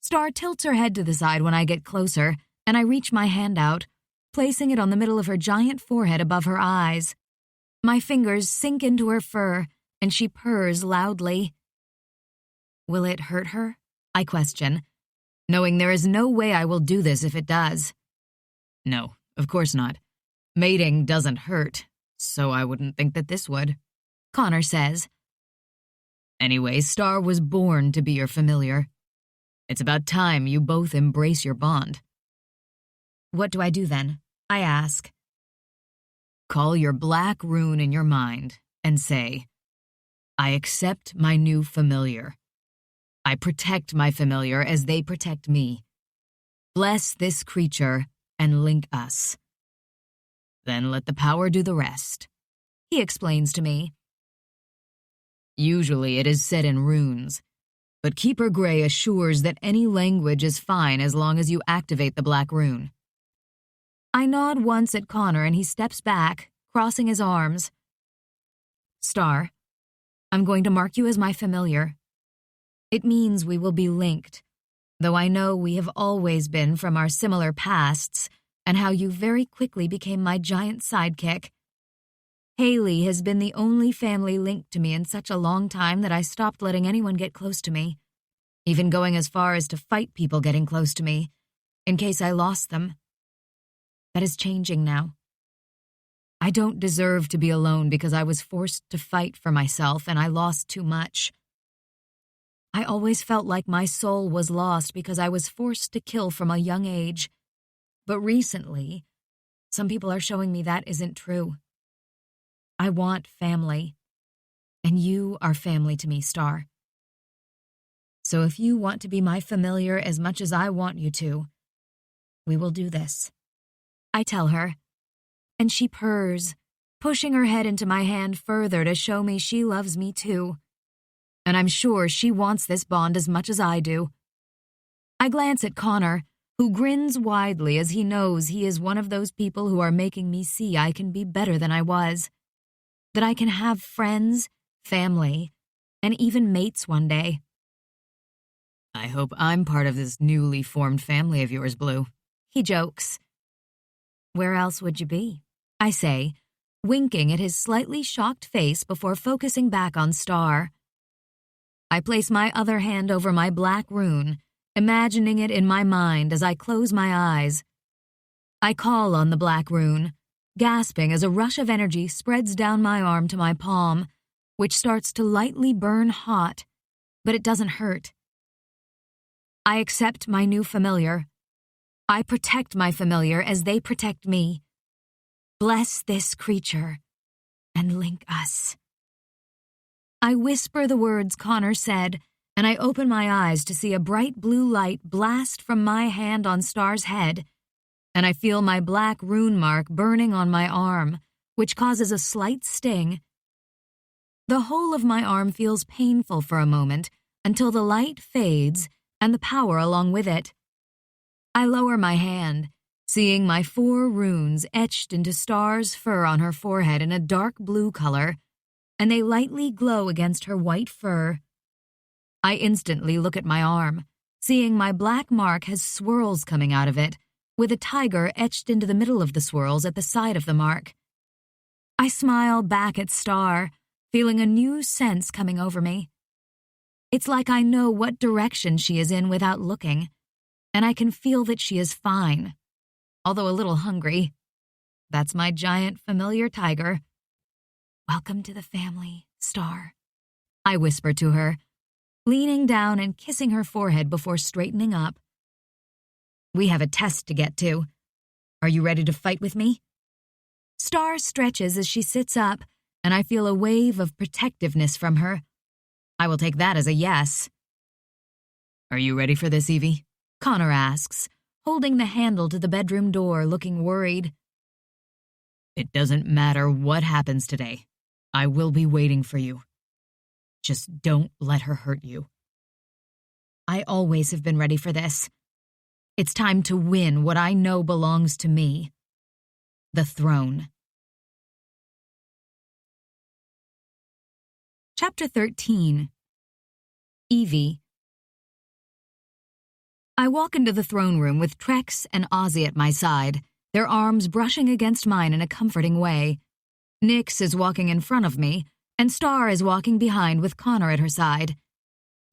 Star tilts her head to the side when I get closer, and I reach my hand out, placing it on the middle of her giant forehead above her eyes. My fingers sink into her fur, and she purrs loudly. Will it hurt her? I question, knowing there is no way I will do this if it does. No, of course not. Mating doesn't hurt, so I wouldn't think that this would. Connor says. Anyway, Star was born to be your familiar. It's about time you both embrace your bond. What do I do then? I ask. Call your black rune in your mind and say, I accept my new familiar. I protect my familiar as they protect me. Bless this creature and link us. Then let the power do the rest. He explains to me. Usually it is said in runes, but Keeper Gray assures that any language is fine as long as you activate the black rune. I nod once at Connor and he steps back, crossing his arms. Star, I'm going to mark you as my familiar. It means we will be linked, though I know we have always been from our similar pasts and how you very quickly became my giant sidekick. Haley has been the only family linked to me in such a long time that I stopped letting anyone get close to me, even going as far as to fight people getting close to me, in case I lost them. That is changing now. I don't deserve to be alone because I was forced to fight for myself and I lost too much. I always felt like my soul was lost because I was forced to kill from a young age. But recently, some people are showing me that isn't true. I want family, and you are family to me, Star. So if you want to be my familiar as much as I want you to, we will do this. I tell her, and she purrs, pushing her head into my hand further to show me she loves me too. And I'm sure she wants this bond as much as I do. I glance at Connor, who grins widely as he knows he is one of those people who are making me see I can be better than I was. That I can have friends, family, and even mates one day. I hope I'm part of this newly formed family of yours, Blue. He jokes. Where else would you be? I say, winking at his slightly shocked face before focusing back on Star. I place my other hand over my black rune, imagining it in my mind as I close my eyes. I call on the black rune, gasping as a rush of energy spreads down my arm to my palm, which starts to lightly burn hot, but it doesn't hurt. I accept my new familiar. I protect my familiar as they protect me. Bless this creature and link us. I whisper the words Connor said, and I open my eyes to see a bright blue light blast from my hand on Star's head, and I feel my black rune mark burning on my arm, which causes a slight sting. The whole of my arm feels painful for a moment until the light fades and the power along with it. I lower my hand, seeing my 4 runes etched into Star's fur on her forehead in a dark blue color, and they lightly glow against her white fur. I instantly look at my arm, seeing my black mark has swirls coming out of it, with a tiger etched into the middle of the swirls at the side of the mark. I smile back at Star, feeling a new sense coming over me. It's like I know what direction she is in without looking, and I can feel that she is fine, although a little hungry. That's my giant familiar tiger. Welcome to the family, Star, I whisper to her, leaning down and kissing her forehead before straightening up. We have a test to get to. Are you ready to fight with me? Star stretches as she sits up, and I feel a wave of protectiveness from her. I will take that as a yes. Are you ready for this, Evie? Connor asks, holding the handle to the bedroom door, looking worried. It doesn't matter what happens today. I will be waiting for you. Just don't let her hurt you. I always have been ready for this. It's time to win what I know belongs to me. The throne. Chapter 13. Evie. I walk into the throne room with Trex and Ozzy at my side, their arms brushing against mine in a comforting way. Nyx is walking in front of me, and Star is walking behind with Connor at her side.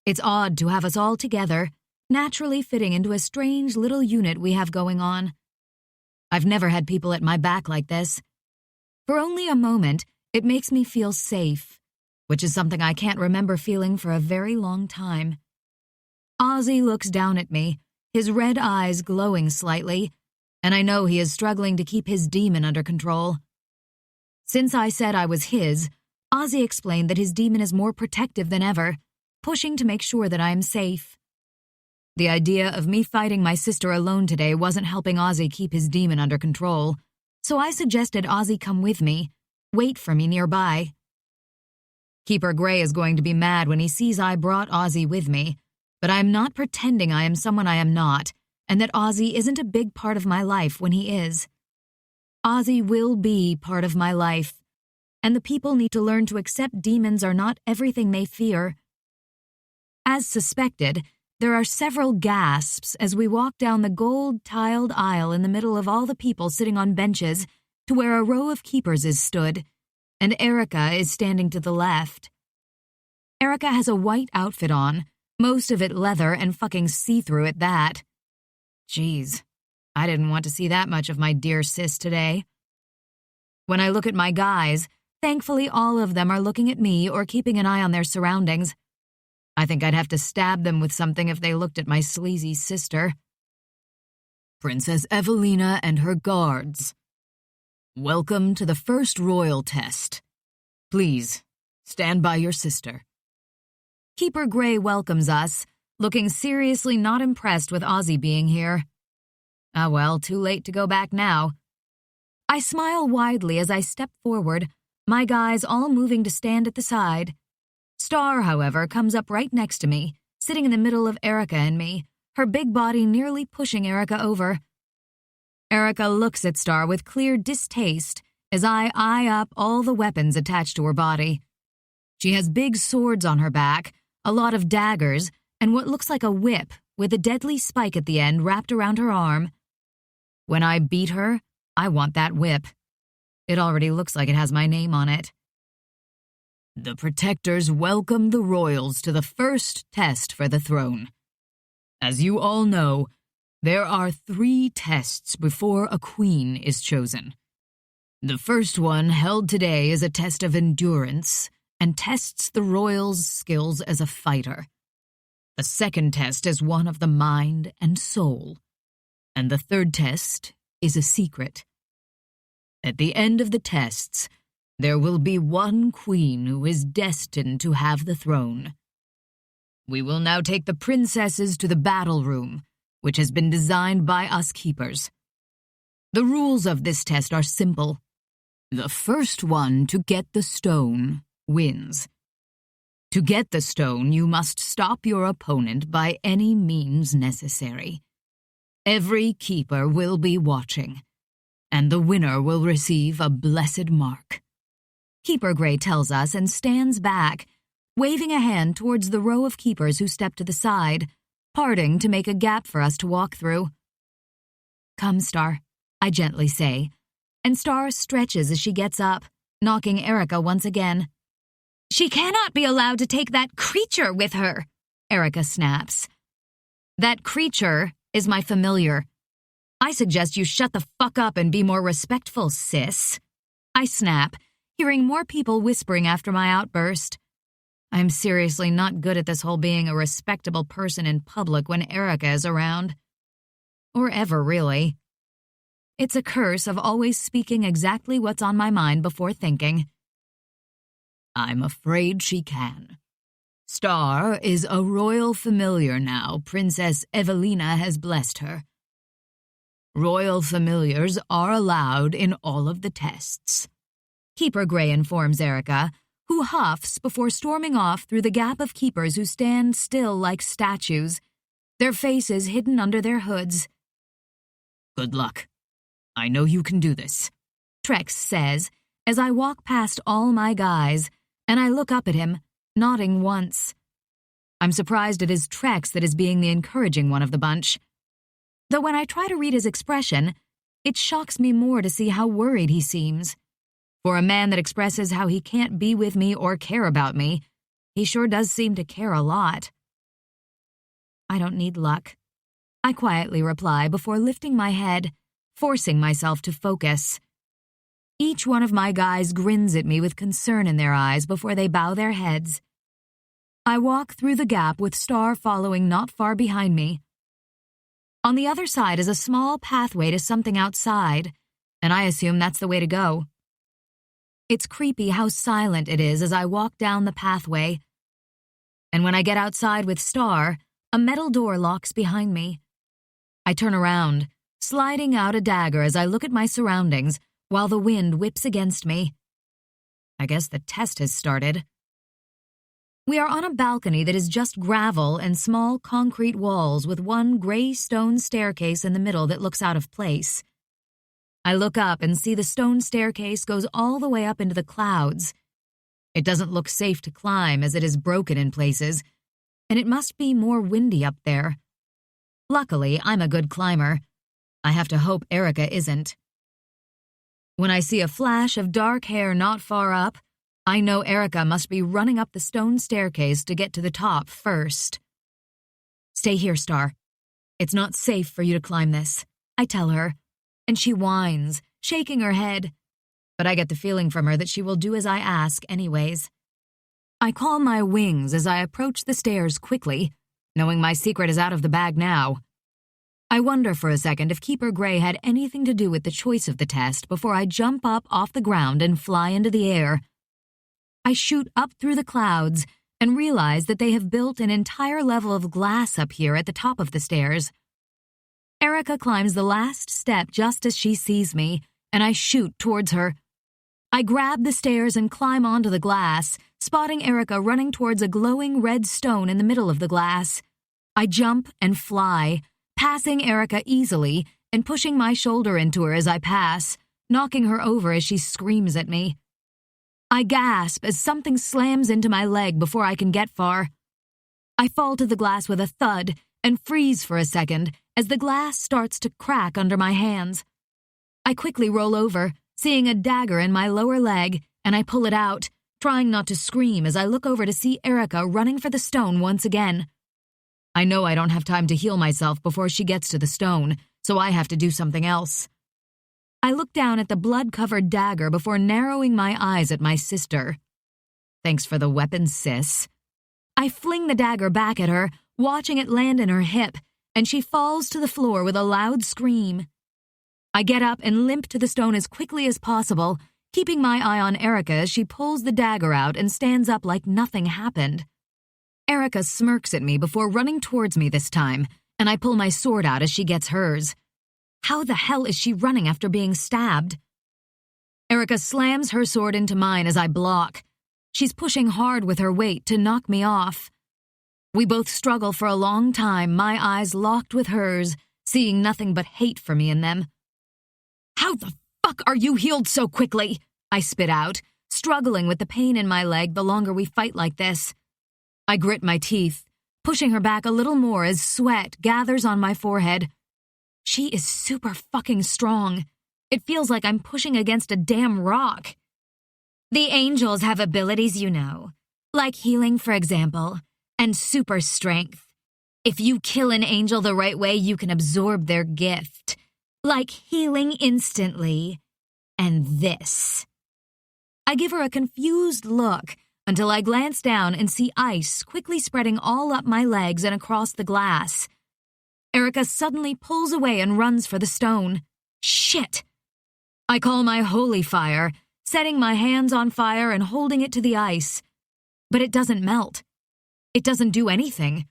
It's odd to have us all together, naturally fitting into a strange little unit we have going on. I've never had people at my back like this. For only a moment, it makes me feel safe, which is something I can't remember feeling for a very long time. Ozzy looks down at me, his red eyes glowing slightly, and I know he is struggling to keep his demon under control. Since I said I was his, Ozzy explained that his demon is more protective than ever, pushing to make sure that I am safe. The idea of me fighting my sister alone today wasn't helping Ozzy keep his demon under control, so I suggested Ozzy come with me, wait for me nearby. Keeper Gray is going to be mad when he sees I brought Ozzy with me, but I am not pretending I am someone I am not, and that Ozzy isn't a big part of my life when he is. Ozzy will be part of my life, and the people need to learn to accept demons are not everything they fear. As suspected, there are several gasps as we walk down the gold-tiled aisle in the middle of all the people sitting on benches to where a row of keepers is stood, and Erica is standing to the left. Erica has a white outfit on, most of it leather and fucking see-through at that. Jeez, I didn't want to see that much of my dear sis today. When I look at my guys, thankfully all of them are looking at me or keeping an eye on their surroundings. I think I'd have to stab them with something if they looked at my sleazy sister. Princess Evelina and her guards. Welcome to the first royal test. Please, stand by your sister. Keeper Gray welcomes us, looking seriously not impressed with Ozzy being here. Ah well, too late to go back now. I smile widely as I step forward, my guys all moving to stand at the side. Star, however, comes up right next to me, sitting in the middle of Erica and me, her big body nearly pushing Erica over. Erica looks at Star with clear distaste as I eye up all the weapons attached to her body. She has big swords on her back, a lot of daggers, and what looks like a whip with a deadly spike at the end wrapped around her arm. When I beat her, I want that whip. It already looks like it has my name on it. The protectors welcome the royals to the first test for the throne. As you all know, there are 3 tests before a queen is chosen. The first one, held today, is a test of endurance and tests the royals' skills as a fighter. The second test is one of the mind and soul. And the third test is a secret. At the end of the tests, there will be one queen who is destined to have the throne. We will now take the princesses to the battle room, which has been designed by us keepers. The rules of this test are simple. The first one to get the stone wins. To get the stone, you must stop your opponent by any means necessary. Every keeper will be watching, and the winner will receive a blessed mark. Keeper Gray tells us and stands back, waving a hand towards the row of keepers who step to the side, parting to make a gap for us to walk through. Come, Star, I gently say, and Star stretches as she gets up, knocking Erica once again. She cannot be allowed to take that creature with her, Erica snaps. That creature is my familiar. I suggest you shut the fuck up and be more respectful, sis. I snap, hearing more people whispering after my outburst. I'm seriously not good at this whole being a respectable person in public when Erica is around. Or ever, really. It's a curse of always speaking exactly what's on my mind before thinking. I'm afraid she can. Star is a royal familiar now. Princess Evelina has blessed her. Royal familiars are allowed in all of the tests. Keeper Gray informs Erica, who huffs before storming off through the gap of keepers who stand still like statues, their faces hidden under their hoods. Good luck. I know you can do this, Trex says, as I walk past all my guys, and I look up at him, nodding once. I'm surprised it is Trex that is being the encouraging one of the bunch. Though when I try to read his expression, it shocks me more to see how worried he seems. For a man that expresses how he can't be with me or care about me, he sure does seem to care a lot. I don't need luck, I quietly reply before lifting my head, forcing myself to focus. Each one of my guys grins at me with concern in their eyes before they bow their heads. I walk through the gap with Star following not far behind me. On the other side is a small pathway to something outside, and I assume that's the way to go. It's creepy how silent it is as I walk down the pathway. And when I get outside with Star, a metal door locks behind me. I turn around, sliding out a dagger as I look at my surroundings while the wind whips against me. I guess the test has started. We are on a balcony that is just gravel and small concrete walls with one gray stone staircase in the middle that looks out of place. I look up and see the stone staircase goes all the way up into the clouds. It doesn't look safe to climb as it is broken in places. and it must be more windy up there. Luckily, I'm a good climber. I have to hope Erica isn't. When I see a flash of dark hair not far up, I know Erica must be running up the stone staircase to get to the top first. Stay here, Star. It's not safe for you to climb this, I tell her, and she whines, shaking her head. But I get the feeling from her that she will do as I ask anyways. I call my wings as I approach the stairs quickly, knowing my secret is out of the bag now. I wonder for a second if Keeper Gray had anything to do with the choice of the test before I jump up off the ground and fly into the air. I shoot up through the clouds and realize that they have built an entire level of glass up here at the top of the stairs. Erica climbs the last step just as she sees me, and I shoot towards her. I grab the stairs and climb onto the glass, spotting Erica running towards a glowing red stone in the middle of the glass. I jump and fly, passing Erica easily and pushing my shoulder into her as I pass, knocking her over as she screams at me. I gasp as something slams into my leg before I can get far. I fall to the glass with a thud and freeze for a second as the glass starts to crack under my hands. I quickly roll over, seeing a dagger in my lower leg, and I pull it out, trying not to scream as I look over to see Erica running for the stone once again. I know I don't have time to heal myself before she gets to the stone, so I have to do something else. I look down at the blood-covered dagger before narrowing my eyes at my sister. Thanks for the weapon, sis. I fling the dagger back at her, watching it land in her hip, and she falls to the floor with a loud scream. I get up and limp to the stone as quickly as possible, keeping my eye on Erica as she pulls the dagger out and stands up like nothing happened. Erica smirks at me before running towards me this time, and I pull my sword out as she gets hers. How the hell is she running after being stabbed? Erica slams her sword into mine as I block. She's pushing hard with her weight to knock me off. We both struggle for a long time, my eyes locked with hers, seeing nothing but hate for me in them. How the fuck are you healed so quickly? I spit out, struggling with the pain in my leg the longer we fight like this. I grit my teeth, pushing her back a little more as sweat gathers on my forehead. She is super fucking strong. It feels like I'm pushing against a damn rock. The angels have abilities, you know, like healing, for example, and super strength. If you kill an angel the right way, you can absorb their gift, like healing instantly. And this. I give her a confused look until I glance down and see ice quickly spreading all up my legs and across the glass. Erica suddenly pulls away and runs for the stone. Shit! I call my holy fire, setting my hands on fire and holding it to the ice. But it doesn't melt. It doesn't do anything.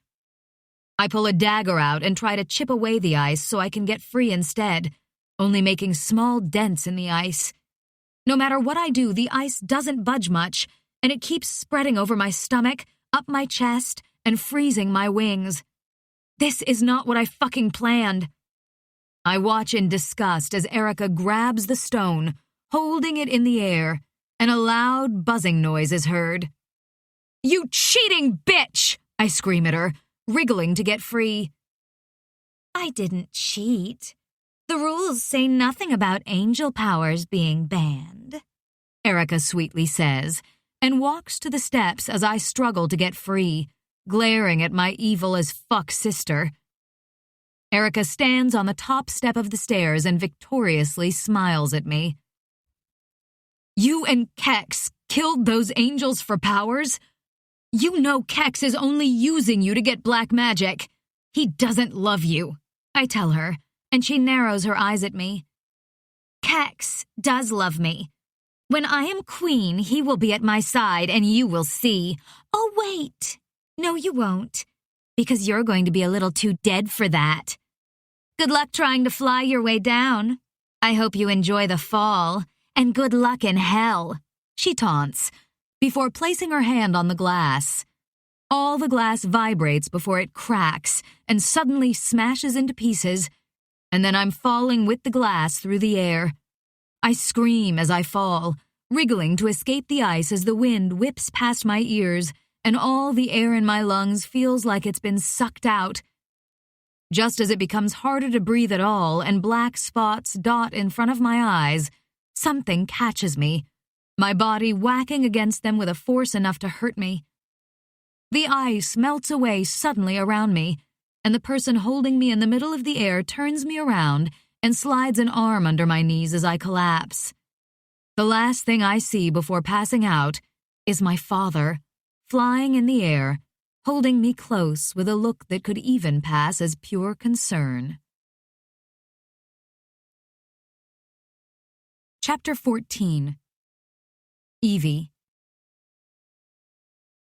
I pull a dagger out and try to chip away the ice so I can get free instead, only making small dents in the ice. No matter what I do, the ice doesn't budge much, and it keeps spreading over my stomach, up my chest, and freezing my wings. This is not what I fucking planned. I watch in disgust as Erica grabs the stone, holding it in the air, and a loud buzzing noise is heard. You cheating bitch! I scream at her, wriggling to get free. I didn't cheat. The rules say nothing about angel powers being banned, Erica sweetly says, and walks to the steps as I struggle to get free, glaring at my evil-as-fuck sister. Erica stands on the top step of the stairs and victoriously smiles at me. You and Kex killed those angels for powers? You know Kex is only using you to get black magic. He doesn't love you, I tell her, and she narrows her eyes at me. Kex does love me. When I am queen, he will be at my side and you will see. Oh, wait. No, you won't, because you're going to be a little too dead for that. Good luck trying to fly your way down. I hope you enjoy the fall, and good luck in hell, she taunts, before placing her hand on the glass. All the glass vibrates before it cracks and suddenly smashes into pieces, and then I'm falling with the glass through the air. I scream as I fall, wriggling to escape the ice as the wind whips past my ears and all the air in my lungs feels like it's been sucked out. Just as it becomes harder to breathe at all and black spots dot in front of my eyes, something catches me, my body whacking against them with a force enough to hurt me. The ice melts away suddenly around me, and the person holding me in the middle of the air turns me around and slides an arm under my knees as I collapse. The last thing I see before passing out is my father, flying in the air, holding me close with a look that could even pass as pure concern. Chapter 14. Evie.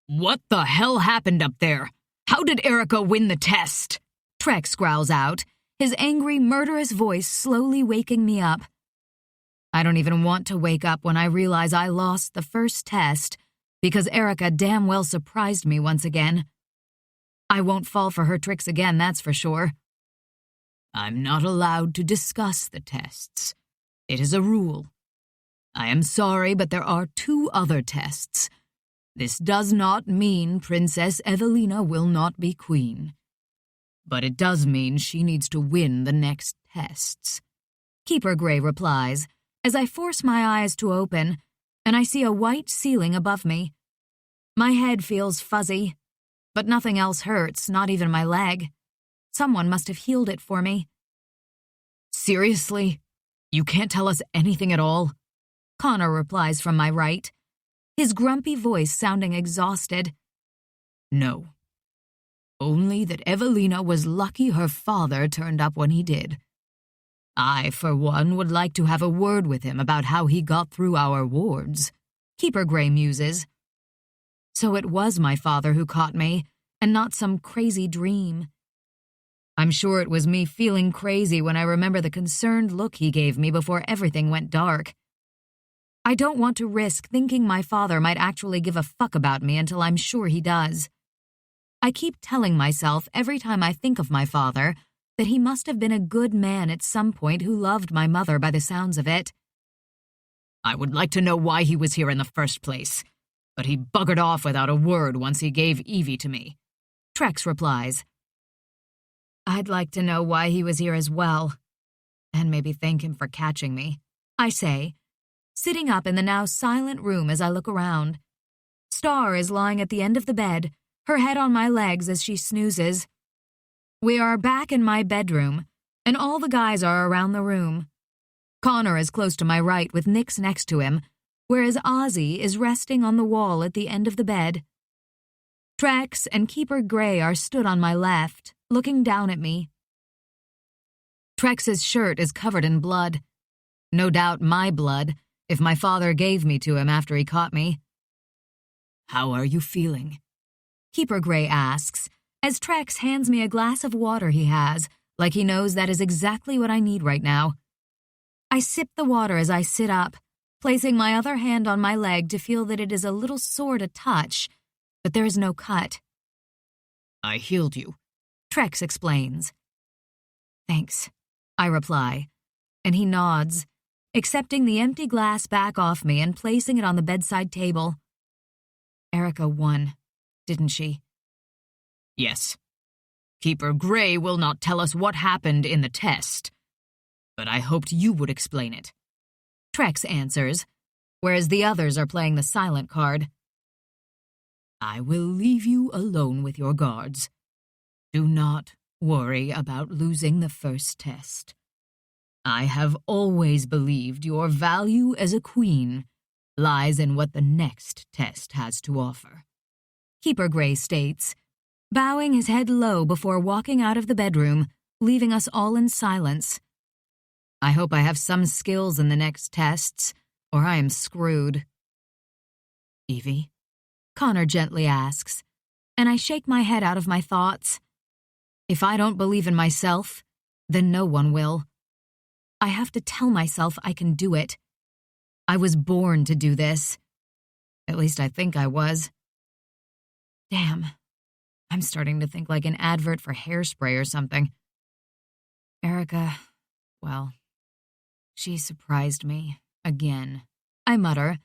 What the hell happened up there? How did Erica win the test? Trex growls out, his angry, murderous voice slowly waking me up. I don't even want to wake up when I realize I lost the first test because Erica damn well surprised me once again. I won't fall for her tricks again, that's for sure. I'm not allowed to discuss the tests. It is a rule. I am sorry, but there are 2 other tests. This does not mean Princess Evelina will not be queen. But it does mean she needs to win the next tests. Keeper Gray replies, as I force my eyes to open, and I see a white ceiling above me. My head feels fuzzy, but nothing else hurts, not even my leg. Someone must have healed it for me. Seriously? You can't tell us anything at all? Connor replies from my right, his grumpy voice sounding exhausted. No. Only that Evelina was lucky her father turned up when he did. I, for one, would like to have a word with him about how he got through our wards. Keeper Gray muses. So it was my father who caught me, and not some crazy dream. I'm sure it was me feeling crazy when I remember the concerned look he gave me before everything went dark. I don't want to risk thinking my father might actually give a fuck about me until I'm sure he does. I keep telling myself every time I think of my father that he must have been a good man at some point who loved my mother by the sounds of it. I would like to know why he was here in the first place, but he buggered off without a word once he gave Evie to me. Trex replies. I'd like to know why he was here as well, and maybe thank him for catching me, I say, sitting up in the now silent room as I look around. Star is lying at the end of the bed, her head on my legs as she snoozes. We are back in my bedroom, and all the guys are around the room. Connor is close to my right with Nix next to him, whereas Ozzy is resting on the wall at the end of the bed. Trex and Keeper Gray are stood on my left, looking down at me. Trex's shirt is covered in blood. No doubt my blood, if my father gave me to him after he caught me. How are you feeling? Keeper Gray asks, as Trex hands me a glass of water he has, like he knows that is exactly what I need right now. I sip the water as I sit up, placing my other hand on my leg to feel that it is a little sore to touch, but there is no cut. I healed you, Trex explains. Thanks, I reply, and he nods, accepting the empty glass back off me and placing it on the bedside table. Erica won, didn't she? Yes. Keeper Gray will not tell us what happened in the test, but I hoped you would explain it. Trex answers, whereas the others are playing the silent card. I will leave you alone with your guards. Do not worry about losing the first test. I have always believed your value as a queen lies in what the next test has to offer. Keeper Gray states, bowing his head low before walking out of the bedroom, leaving us all in silence. I hope I have some skills in the next tests, or I am screwed. Evie? Connor gently asks, and I shake my head out of my thoughts. If I don't believe in myself, then no one will. I have to tell myself I can do it. I was born to do this. At least I think I was. Damn, I'm starting to think like an advert for hairspray or something. Erica, well, she surprised me, again, I mutter,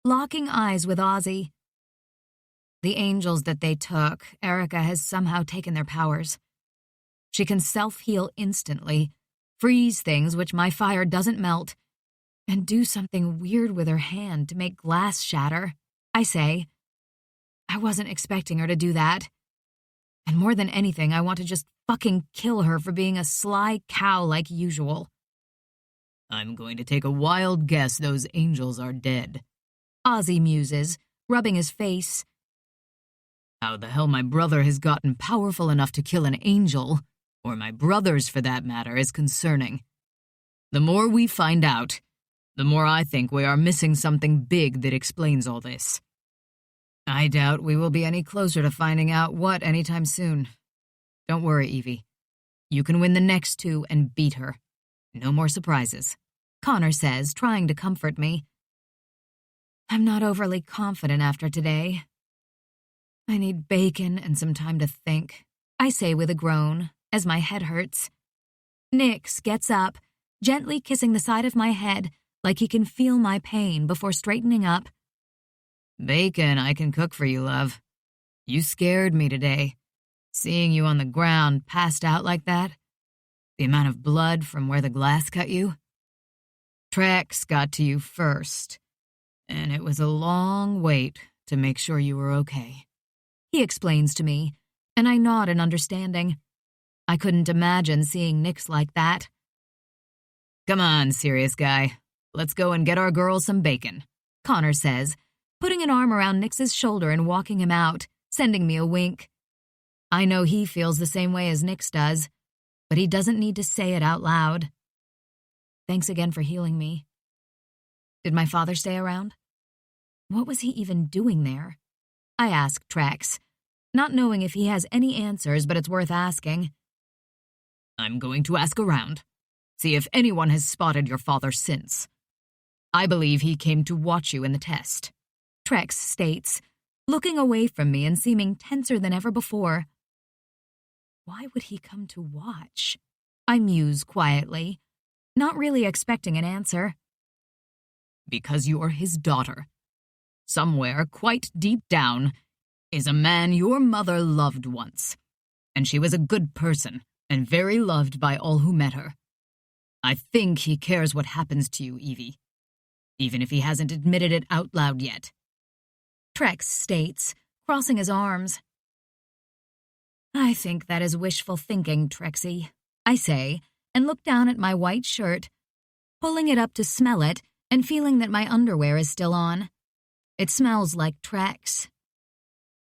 locking eyes with Ozzy. The angels that they took, Erica has somehow taken their powers. She can self-heal instantly, freeze things which my fire doesn't melt, and do something weird with her hand to make glass shatter. I say, I wasn't expecting her to do that. And more than anything, I want to just fucking kill her for being a sly cow like usual. I'm going to take a wild guess those angels are dead. Ozzy muses, rubbing his face. How the hell my brother has gotten powerful enough to kill an angel, or my brothers for that matter, is concerning. The more we find out, the more I think we are missing something big that explains all this. I doubt we will be any closer to finding out what anytime soon. Don't worry, Evie. You can win the next two and beat her. No more surprises, Connor says, trying to comfort me. I'm not overly confident after today. I need bacon and some time to think, I say with a groan, as my head hurts. Nix gets up, gently kissing the side of my head like he can feel my pain before straightening up. Bacon I can cook for you, love. You scared me today. Seeing you on the ground, passed out like that. The amount of blood from where the glass cut you. Trex got to you first, and it was a long wait to make sure you were okay. He explains to me, and I nod in understanding. I couldn't imagine seeing Nix like that. Come on, serious guy. Let's go and get our girl some bacon, Connor says, putting an arm around Nix's shoulder and walking him out, sending me a wink. I know he feels the same way as Nix does, but he doesn't need to say it out loud. Thanks again for healing me. Did my father stay around? What was he even doing there? I ask Trex, not knowing if he has any answers, but it's worth asking. I'm going to ask around. See if anyone has spotted your father since. I believe he came to watch you in the test, Trex states, looking away from me and seeming tenser than ever before. Why would he come to watch? I muse quietly, not really expecting an answer. Because you're his daughter. Somewhere, quite deep down, is a man your mother loved once. And she was a good person, and very loved by all who met her. I think he cares what happens to you, Evie. Even if he hasn't admitted it out loud yet. Trex states, crossing his arms. I think that is wishful thinking, Trexie, I say, and look down at my white shirt, pulling it up to smell it and feeling that my underwear is still on. It smells like Trex.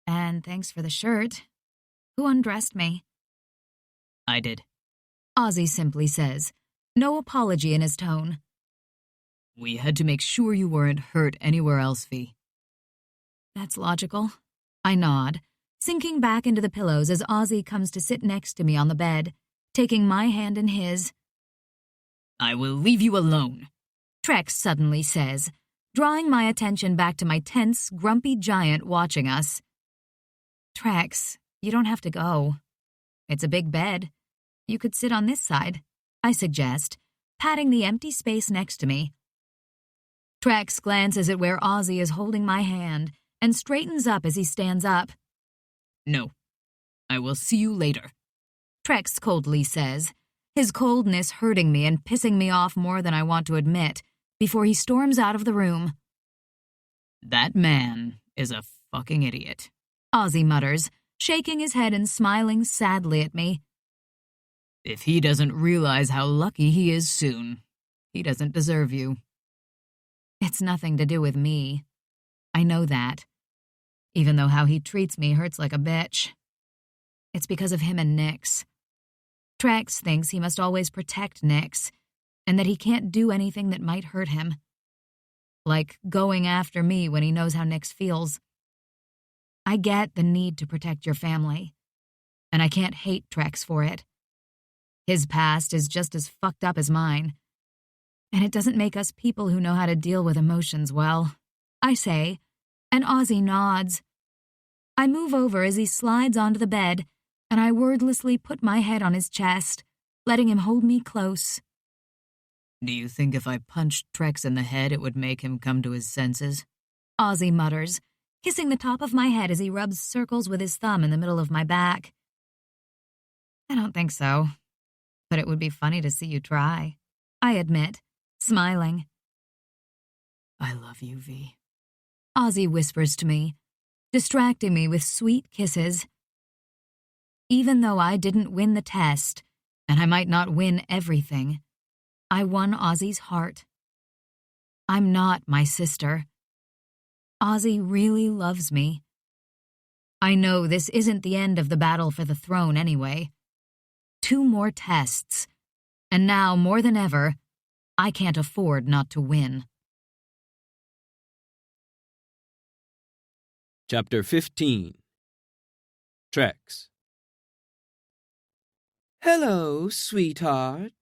And thanks for the shirt. Who undressed me? I did. Ozzy simply says, no apology in his tone. We had to make sure you weren't hurt anywhere else, Fee. That's logical. I nod, sinking back into the pillows as Ozzy comes to sit next to me on the bed, taking my hand in his. I will leave you alone, Trex suddenly says, drawing my attention back to my tense, grumpy giant watching us. Trex, you don't have to go. It's a big bed. You could sit on this side, I suggest, patting the empty space next to me. Trex glances at where Ozzy is holding my hand and straightens up as he stands up. No. I will see you later, Trex coldly says, his coldness hurting me and pissing me off more than I want to admit, before he storms out of the room. That man is a fucking idiot, Ozzy mutters, shaking his head and smiling sadly at me. If he doesn't realize how lucky he is soon, he doesn't deserve you. It's nothing to do with me. I know that. Even though how he treats me hurts like a bitch. It's because of him and Nix. Trex thinks he must always protect Nix, and that he can't do anything that might hurt him. Like going after me when he knows how Nix feels. I get the need to protect your family, and I can't hate Trex for it. His past is just as fucked up as mine, and it doesn't make us people who know how to deal with emotions well, I say, and Ozzy nods. I move over as he slides onto the bed, and I wordlessly put my head on his chest, letting him hold me close. Do you think if I punched Trex in the head it would make him come to his senses? Ozzy mutters, kissing the top of my head as he rubs circles with his thumb in the middle of my back. I don't think so, but it would be funny to see you try, I admit, smiling. I love you, V. Ozzy whispers to me, distracting me with sweet kisses. Even though I didn't win the test, and I might not win everything, I won Ozzy's heart. I'm not my sister. Ozzy really loves me. I know this isn't the end of the battle for the throne anyway. 2 more tests, and now, more than ever, I can't afford not to win. Chapter 15. Trex. "Hello, sweetheart,"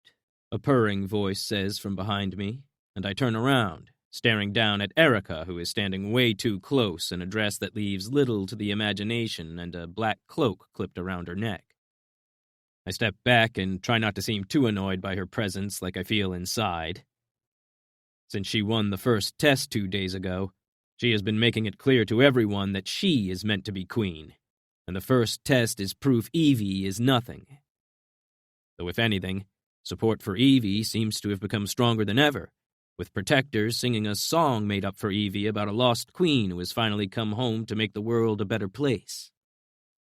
a purring voice says from behind me, and I turn around, staring down at Erica, who is standing way too close in a dress that leaves little to the imagination and a black cloak clipped around her neck. I step back and try not to seem too annoyed by her presence like I feel inside. Since she won the first test 2 days ago, she has been making it clear to everyone that she is meant to be queen, and the first test is proof Evie is nothing. Though if anything, support for Evie seems to have become stronger than ever, with protectors singing a song made up for Evie about a lost queen who has finally come home to make the world a better place.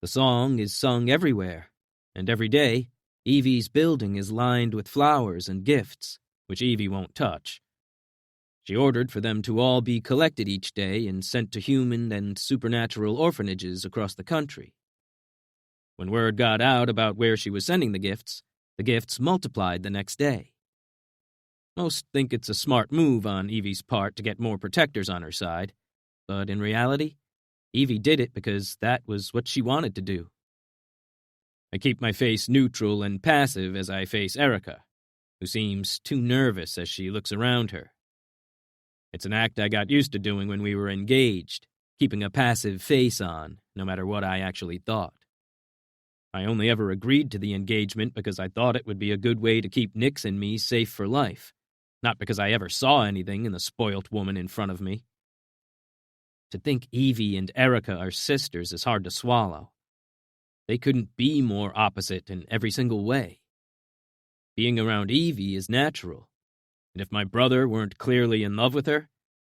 The song is sung everywhere, and every day, Evie's building is lined with flowers and gifts, which Evie won't touch. She ordered for them to all be collected each day and sent to human and supernatural orphanages across the country. When word got out about where she was sending the gifts multiplied the next day. Most think it's a smart move on Evie's part to get more protectors on her side, but in reality, Evie did it because that was what she wanted to do. I keep my face neutral and passive as I face Erica, who seems too nervous as she looks around her. It's an act I got used to doing when we were engaged, keeping a passive face on, no matter what I actually thought. I only ever agreed to the engagement because I thought it would be a good way to keep Nix and me safe for life, not because I ever saw anything in the spoilt woman in front of me. To think Evie and Erica are sisters is hard to swallow. They couldn't be more opposite in every single way. Being around Evie is natural, and if my brother weren't clearly in love with her,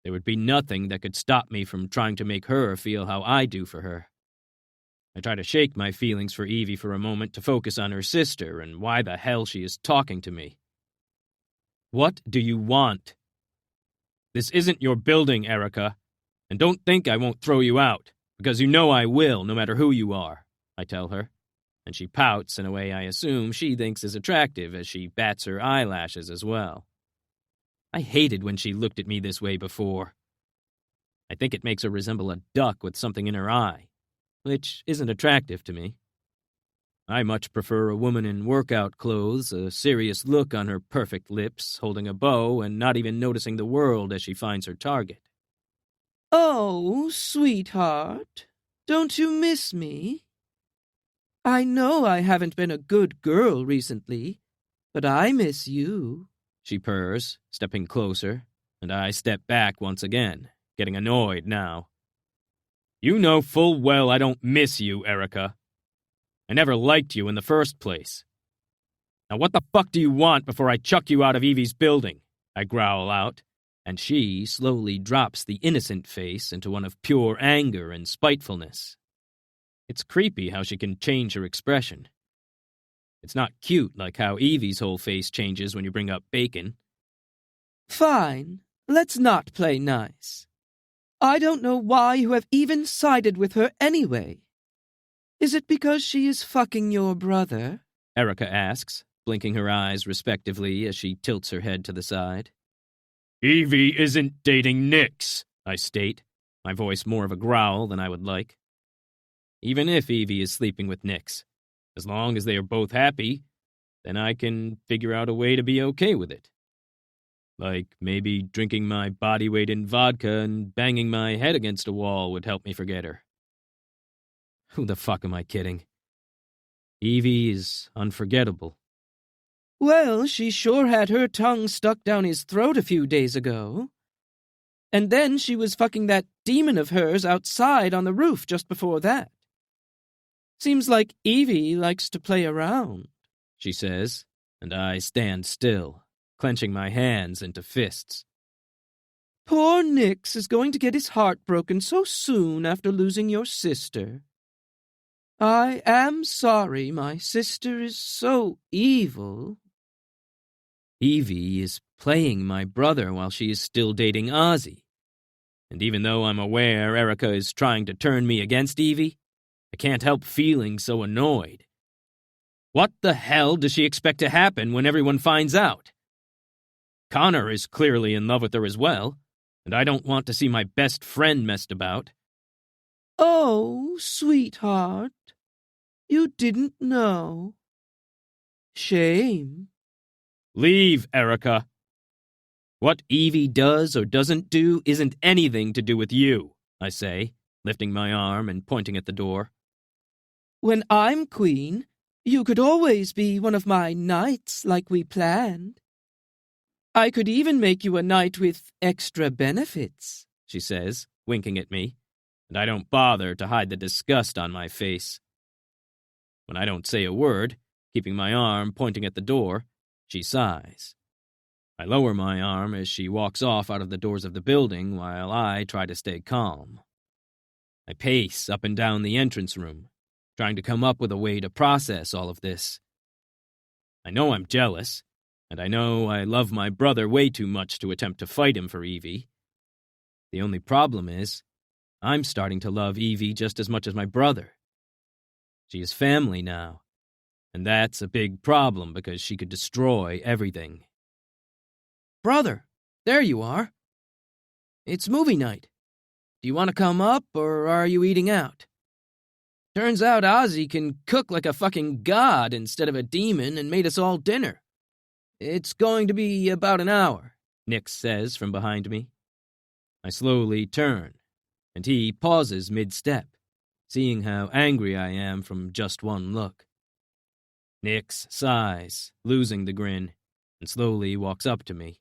there would be nothing that could stop me from trying to make her feel how I do for her. I try to shake my feelings for Evie for a moment to focus on her sister and why the hell she is talking to me. What do you want? This isn't your building, Erica, and don't think I won't throw you out, because you know I will, no matter who you are, I tell her, and she pouts in a way I assume she thinks is attractive as she bats her eyelashes as well. I hated when she looked at me this way before. I think it makes her resemble a duck with something in her eye, which isn't attractive to me. I much prefer a woman in workout clothes, a serious look on her perfect lips, holding a bow and not even noticing the world as she finds her target. "Oh, sweetheart, don't you miss me? I know I haven't been a good girl recently, but I miss you," she purrs, stepping closer, and I step back once again, getting annoyed now. You know full well I don't miss you, Erica. I never liked you in the first place. Now what the fuck do you want before I chuck you out of Evie's building? I growl out, and she slowly drops the innocent face into one of pure anger and spitefulness. It's creepy how she can change her expression. It's not cute like how Evie's whole face changes when you bring up bacon. "Fine, let's not play nice. I don't know why you have even sided with her anyway. Is it because she is fucking your brother?" Erica asks, blinking her eyes respectively as she tilts her head to the side. "Evie isn't dating Nix," I state, my voice more of a growl than I would like. Even if Evie is sleeping with Nix, as long as they are both happy, then I can figure out a way to be okay with it. Like maybe drinking my body weight in vodka and banging my head against a wall would help me forget her. Who the fuck am I kidding? Evie is unforgettable. "Well, she sure had her tongue stuck down his throat a few days ago. And then she was fucking that demon of hers outside on the roof just before that. Seems like Evie likes to play around, she says, and I stand still, clenching my hands into fists. Poor Nix is going to get his heart broken so soon after losing your sister. I am sorry my sister is so evil. Evie is playing my brother while she is still dating Ozzy. And even though I'm aware Erica is trying to turn me against Evie, I can't help feeling so annoyed. What the hell does she expect to happen when everyone finds out? Connor is clearly in love with her as well, and I don't want to see my best friend messed about. Oh, sweetheart, you didn't know. Shame. Leave, Erica. What Evie does or doesn't do isn't anything to do with you, I say, lifting my arm and pointing at the door. When I'm queen, you could always be one of my knights like we planned. I could even make you a knight with extra benefits, she says, winking at me, and I don't bother to hide the disgust on my face. When I don't say a word, keeping my arm pointing at the door, she sighs. I lower my arm as she walks off out of the doors of the building while I try to stay calm. I pace up and down the entrance room, trying to come up with a way to process all of this. I know I'm jealous, and I know I love my brother way too much to attempt to fight him for Evie. The only problem is, I'm starting to love Evie just as much as my brother. She is family now, and that's a big problem because she could destroy everything. Brother, there you are. It's movie night. Do you want to come up, or are you eating out? Turns out Ozzy can cook like a fucking god instead of a demon and made us all dinner. It's going to be about an hour, Nix says from behind me. I slowly turn, and he pauses mid-step, seeing how angry I am from just one look. Nix sighs, losing the grin, and slowly walks up to me.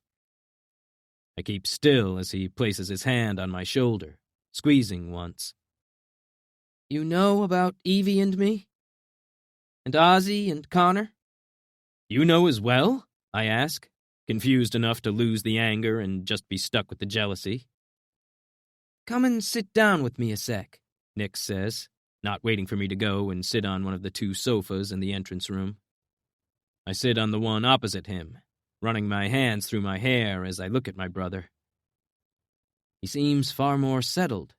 I keep still as he places his hand on my shoulder, squeezing once. You know about Evie and me? And Ozzy and Connor? You know as well? I ask, confused enough to lose the anger and just be stuck with the jealousy. Come and sit down with me a sec, Nix says, not waiting for me to go and sit on one of the two sofas in the entrance room. I sit on the one opposite him, running my hands through my hair as I look at my brother. He seems far more settled,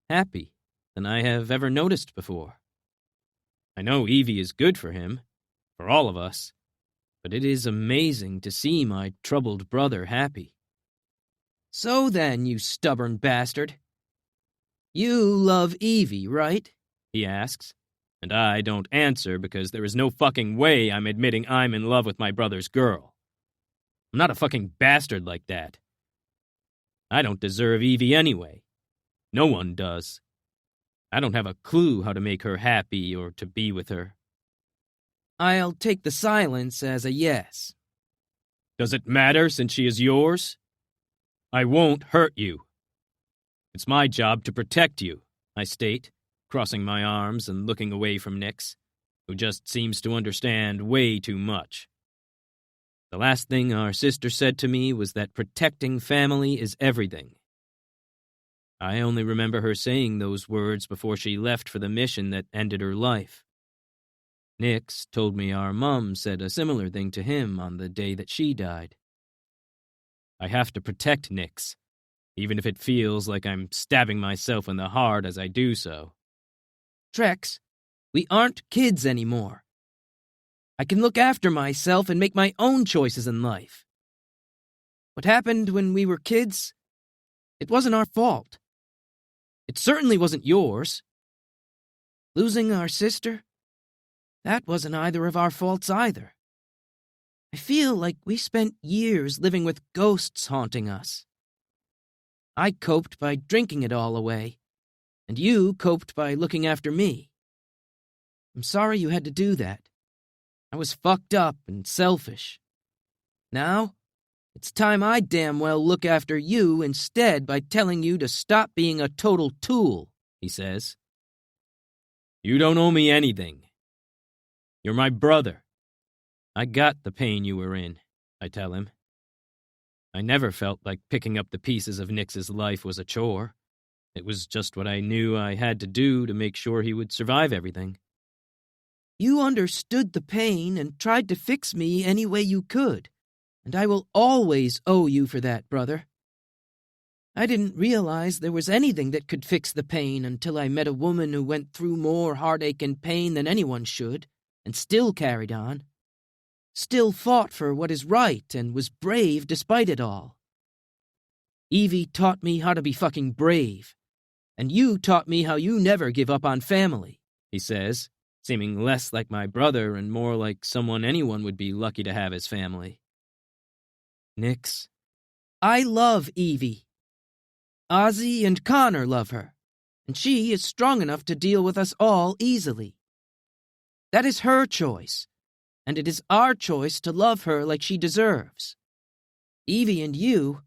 happy, than I have ever noticed before. I know Evie is good for him, for all of us, but it is amazing to see my troubled brother happy. So then, you stubborn bastard. You love Evie, right? He asks, and I don't answer because there is no fucking way I'm admitting I'm in love with my brother's girl. I'm not a fucking bastard like that. I don't deserve Evie anyway. No one does. I don't have a clue how to make her happy or to be with her. I'll take the silence as a yes. Does it matter since she is yours? I won't hurt you. It's my job to protect you, I state, crossing my arms and looking away from Nix, who just seems to understand way too much. The last thing our sister said to me was that protecting family is everything. I only remember her saying those words before she left for the mission that ended her life. Nix told me our mom said a similar thing to him on the day that she died. I have to protect Nix, even if it feels like I'm stabbing myself in the heart as I do so. Trex, we aren't kids anymore. I can look after myself and make my own choices in life. What happened when we were kids, it wasn't our fault. It certainly wasn't yours. Losing our sister, that wasn't either of our faults either. I feel like we spent years living with ghosts haunting us. I coped by drinking it all away, and you coped by looking after me. I'm sorry you had to do that. I was fucked up and selfish. Now, It's time I damn well look after you instead by telling you to stop being a total tool, he says. You don't owe me anything. You're my brother. I got the pain you were in, I tell him. I never felt like picking up the pieces of Nix's life was a chore. It was just what I knew I had to do to make sure he would survive everything. You understood the pain and tried to fix me any way you could, and I will always owe you for that, brother. I didn't realize there was anything that could fix the pain until I met a woman who went through more heartache and pain than anyone should, and still carried on. Still fought for what is right and was brave despite it all. Evie taught me how to be fucking brave, and you taught me how you never give up on family, he says, seeming less like my brother and more like someone anyone would be lucky to have as family. Nix, I love Evie. Ozzy and Connor love her, and she is strong enough to deal with us all easily. That is her choice, and it is our choice to love her like she deserves. Evie and you,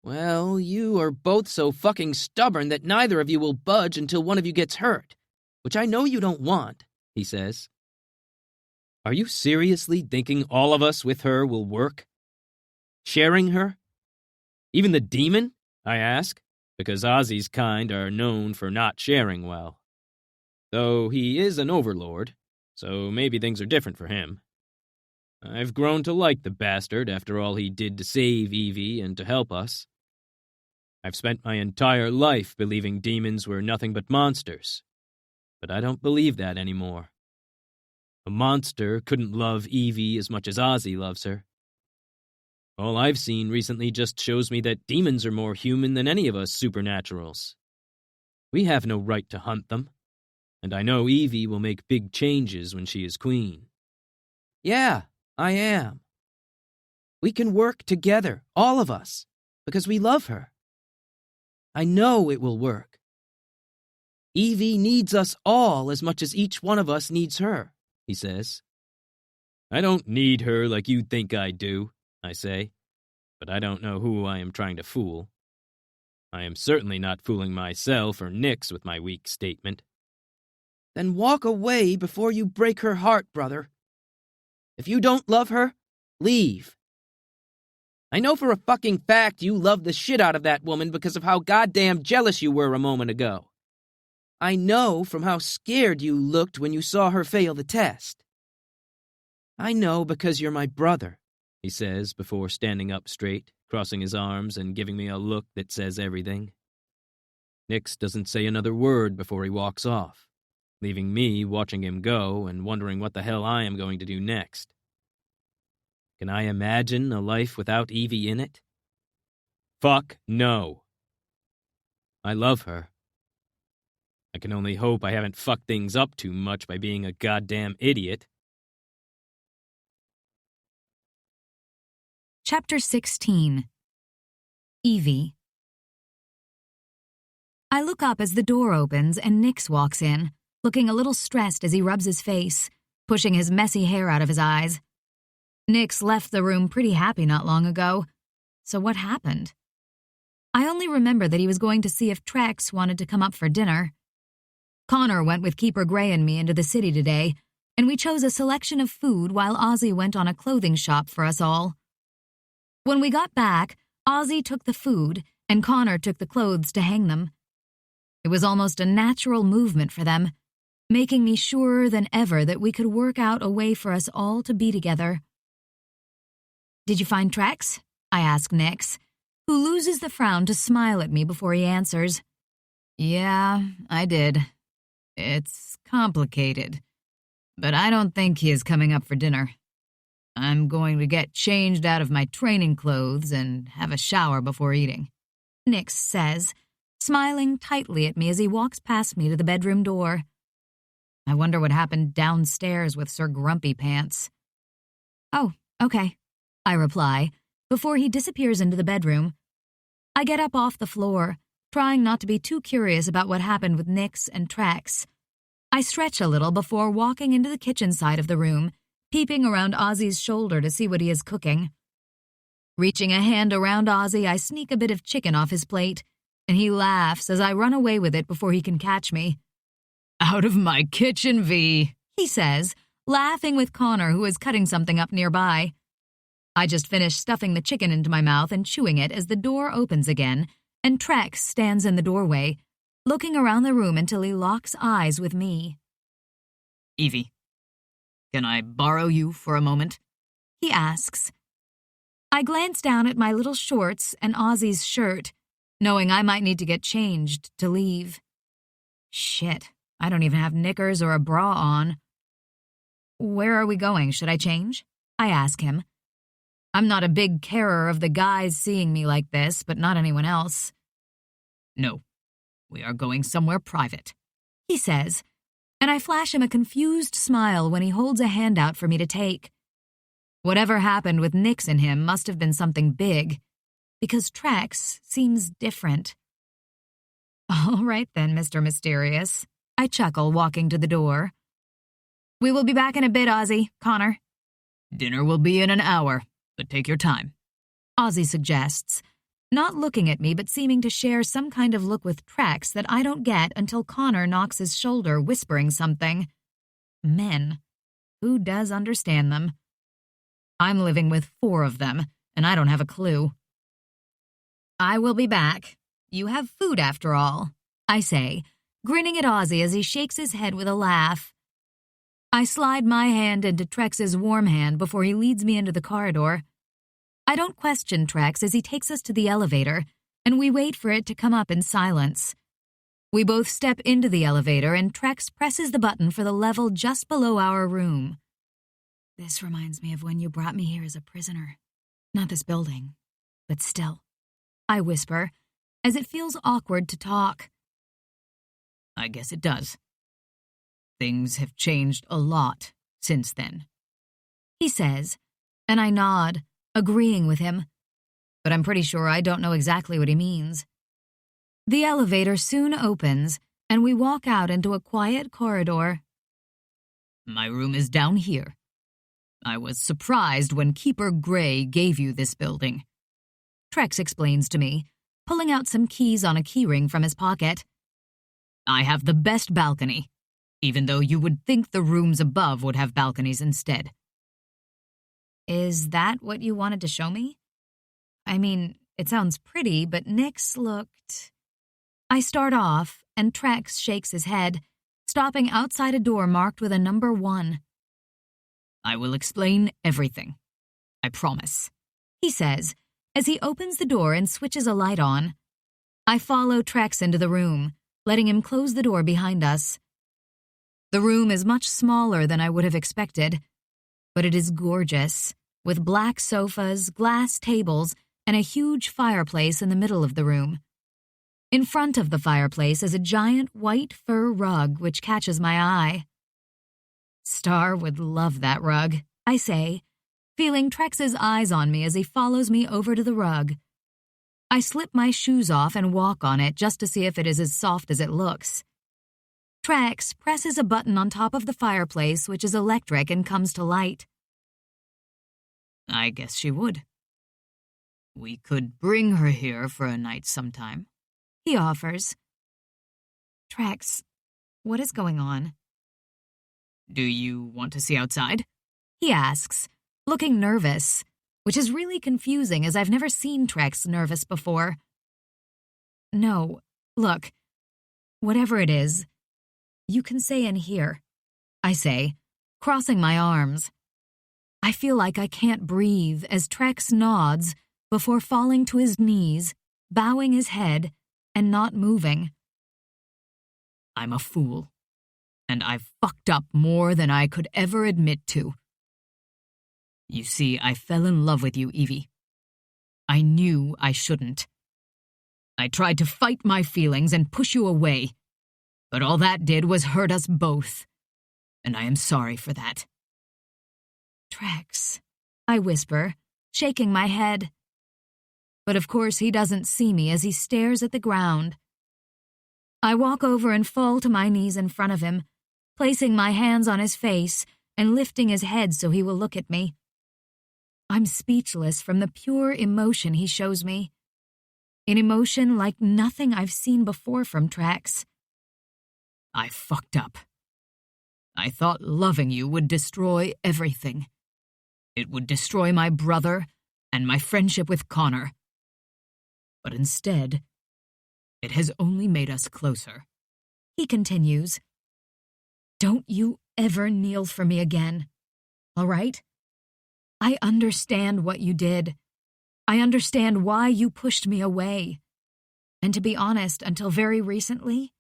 well, you are both so fucking stubborn that neither of you will budge until one of you gets hurt, which I know you don't want, he says. Are you seriously thinking all of us with her will work? Sharing her? Even the demon? I ask, because Ozzy's kind are known for not sharing well. Though he is an overlord, so maybe things are different for him. I've grown to like the bastard after all he did to save Evie and to help us. I've spent my entire life believing demons were nothing but monsters, but I don't believe that anymore. A monster couldn't love Evie as much as Ozzy loves her. All I've seen recently just shows me that demons are more human than any of us supernaturals. We have no right to hunt them, and I know Evie will make big changes when she is queen. Yeah, I am. We can work together, all of us, because we love her. I know it will work. Evie needs us all as much as each one of us needs her, he says. I don't need her like you think I do, I say, but I don't know who I am trying to fool. I am certainly not fooling myself or Nix with my weak statement. Then walk away before you break her heart, brother. If you don't love her, leave. I know for a fucking fact you love the shit out of that woman because of how goddamn jealous you were a moment ago. I know from how scared you looked when you saw her fail the test. I know because you're my brother, he says before standing up straight, crossing his arms and giving me a look that says everything. Nix doesn't say another word before he walks off, leaving me watching him go and wondering what the hell I am going to do next. Can I imagine a life without Evie in it? Fuck no. I love her. I can only hope I haven't fucked things up too much by being a goddamn idiot. Chapter 16. Evie. I look up as the door opens and Nix walks in, looking a little stressed as he rubs his face, pushing his messy hair out of his eyes. Nix left the room pretty happy not long ago. So what happened? I only remember that he was going to see if Trex wanted to come up for dinner. Connor went with Keeper Gray and me into the city today, and we chose a selection of food while Ozzy went on a clothing shop for us all. When we got back, Ozzy took the food, and Connor took the clothes to hang them. It was almost a natural movement for them, making me surer than ever that we could work out a way for us all to be together. Did you find Trex? I ask Nix, who loses the frown to smile at me before he answers. Yeah, I did. It's complicated, but I don't think he is coming up for dinner. I'm going to get changed out of my training clothes and have a shower before eating, Nix says, smiling tightly at me as he walks past me to the bedroom door. I wonder what happened downstairs with Sir Grumpy Pants. Oh, okay, I reply, before he disappears into the bedroom. I get up off the floor, trying not to be too curious about what happened with Nix and Trex. I stretch a little before walking into the kitchen side of the room, peeping around Ozzy's shoulder to see what he is cooking. Reaching a hand around Ozzy, I sneak a bit of chicken off his plate, and he laughs as I run away with it before he can catch me. Out of my kitchen, V, he says, laughing with Connor, who is cutting something up nearby. I just finished stuffing the chicken into my mouth and chewing it as the door opens again, and Trex stands in the doorway, looking around the room until he locks eyes with me. Evie, can I borrow you for a moment? He asks. I glance down at my little shorts and Ozzy's shirt, knowing I might need to get changed to leave. Shit, I don't even have knickers or a bra on. Where are we going? Should I change? I ask him. I'm not a big carer of the guys seeing me like this, but not anyone else. No, we are going somewhere private, he says, and I flash him a confused smile when he holds a hand out for me to take. Whatever happened with Nix and him must have been something big, because Trex seems different. All right then, Mr. Mysterious, I chuckle, walking to the door. We will be back in a bit, Ozzy, Connor. Dinner will be in an hour, but take your time, Ozzy suggests, not looking at me but seeming to share some kind of look with Trex that I don't get until Connor knocks his shoulder, whispering something. Men. Who does understand them? I'm living with 4 of them, and I don't have a clue. I will be back. You have food after all, I say, grinning at Ozzy as he shakes his head with a laugh. I slide my hand into Trex's warm hand before he leads me into the corridor. I don't question Trex as he takes us to the elevator, and we wait for it to come up in silence. We both step into the elevator, and Trex presses the button for the level just below our room. This reminds me of when you brought me here as a prisoner. Not this building, but still, I whisper, as it feels awkward to talk. I guess it does. Things have changed a lot since then, he says, and I nod, agreeing with him, but I'm pretty sure I don't know exactly what he means. The elevator soon opens, and we walk out into a quiet corridor. My room is down here. I was surprised when Keeper Gray gave you this building, Trex explains to me, pulling out some keys on a keyring from his pocket. I have the best balcony, even though you would think the rooms above would have balconies instead. Is that what you wanted to show me? I mean, it sounds pretty, but Nix looked... I start off, and Trex shakes his head, stopping outside a door marked with a number 1. I will explain everything. I promise, he says, as he opens the door and switches a light on. I follow Trex into the room, letting him close the door behind us. The room is much smaller than I would have expected, but it is gorgeous, with black sofas, glass tables, and a huge fireplace in the middle of the room. In front of the fireplace is a giant white fur rug which catches my eye. Star would love that rug, I say, feeling Trex's eyes on me as he follows me over to the rug. I slip my shoes off and walk on it just to see if it is as soft as it looks. Trex presses a button on top of the fireplace, which is electric and comes to light. I guess she would. We could bring her here for a night sometime, he offers. Trex, what is going on? Do you want to see outside? He asks, looking nervous, which is really confusing as I've never seen Trex nervous before. No, look, whatever it is, you can stay in here, I say, crossing my arms. I feel like I can't breathe as Trex nods before falling to his knees, bowing his head, and not moving. I'm a fool, and I've fucked up more than I could ever admit to. You see, I fell in love with you, Evie. I knew I shouldn't. I tried to fight my feelings and push you away, but all that did was hurt us both, and I am sorry for that. Trex, I whisper, shaking my head. But of course he doesn't see me as he stares at the ground. I walk over and fall to my knees in front of him, placing my hands on his face and lifting his head so he will look at me. I'm speechless from the pure emotion he shows me. An emotion like nothing I've seen before from Trex. I fucked up. I thought loving you would destroy everything. It would destroy my brother and my friendship with Connor. But instead, it has only made us closer. He continues. Don't you ever kneel for me again, all right? I understand what you did. I understand why you pushed me away. And to be honest, until very recently,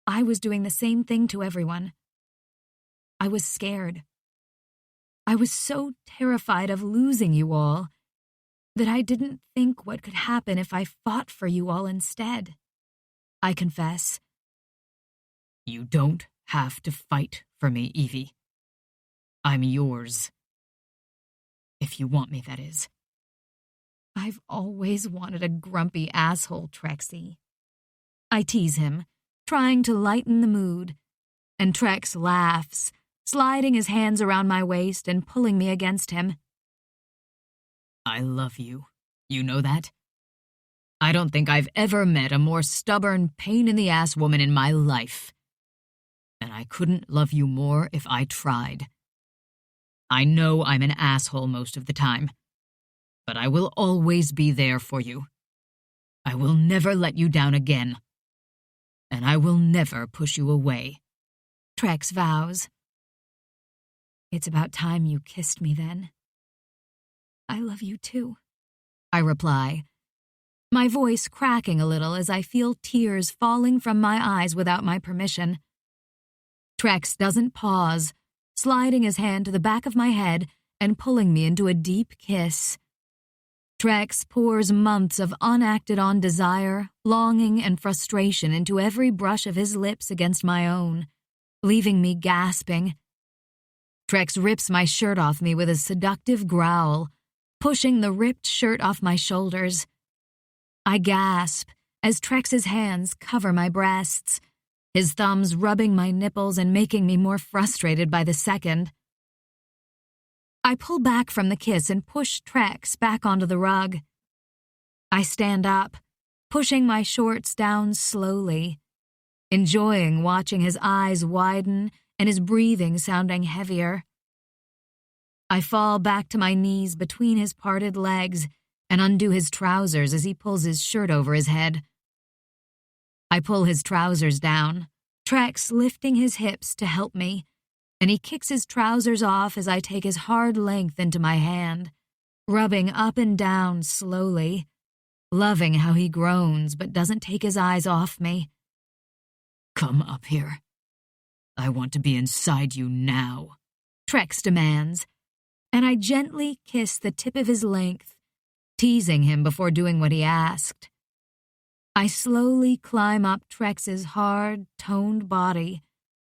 I was doing the same thing to everyone. I was scared. I was so terrified of losing you all that I didn't think what could happen if I fought for you all instead. I confess. You don't have to fight for me, Evie. I'm yours. If you want me, that is. I've always wanted a grumpy asshole, Trexie. I tease him, trying to lighten the mood, and Trex laughs, sliding his hands around my waist and pulling me against him. I love you. You know that? I don't think I've ever met a more stubborn, pain-in-the-ass woman in my life. And I couldn't love you more if I tried. I know I'm an asshole most of the time, but I will always be there for you. I will never let you down again. And I will never push you away. Trex vows. It's about time you kissed me then. I love you too, I reply, my voice cracking a little as I feel tears falling from my eyes without my permission. Trex doesn't pause, sliding his hand to the back of my head and pulling me into a deep kiss. Trex pours months of unacted-on desire, longing, and frustration into every brush of his lips against my own, leaving me gasping. Trex rips my shirt off me with a seductive growl, pushing the ripped shirt off my shoulders. I gasp as Trex's hands cover my breasts, his thumbs rubbing my nipples and making me more frustrated by the second. I pull back from the kiss and push Trex back onto the rug. I stand up, pushing my shorts down slowly, enjoying watching his eyes widen and his breathing sounding heavier. I fall back to my knees between his parted legs and undo his trousers as he pulls his shirt over his head. I pull his trousers down, Trex lifting his hips to help me, and he kicks his trousers off as I take his hard length into my hand, rubbing up and down slowly, loving how he groans but doesn't take his eyes off me. Come up here. I want to be inside you now, Trex demands, and I gently kiss the tip of his length, teasing him before doing what he asked. I slowly climb up Trex's hard, toned body,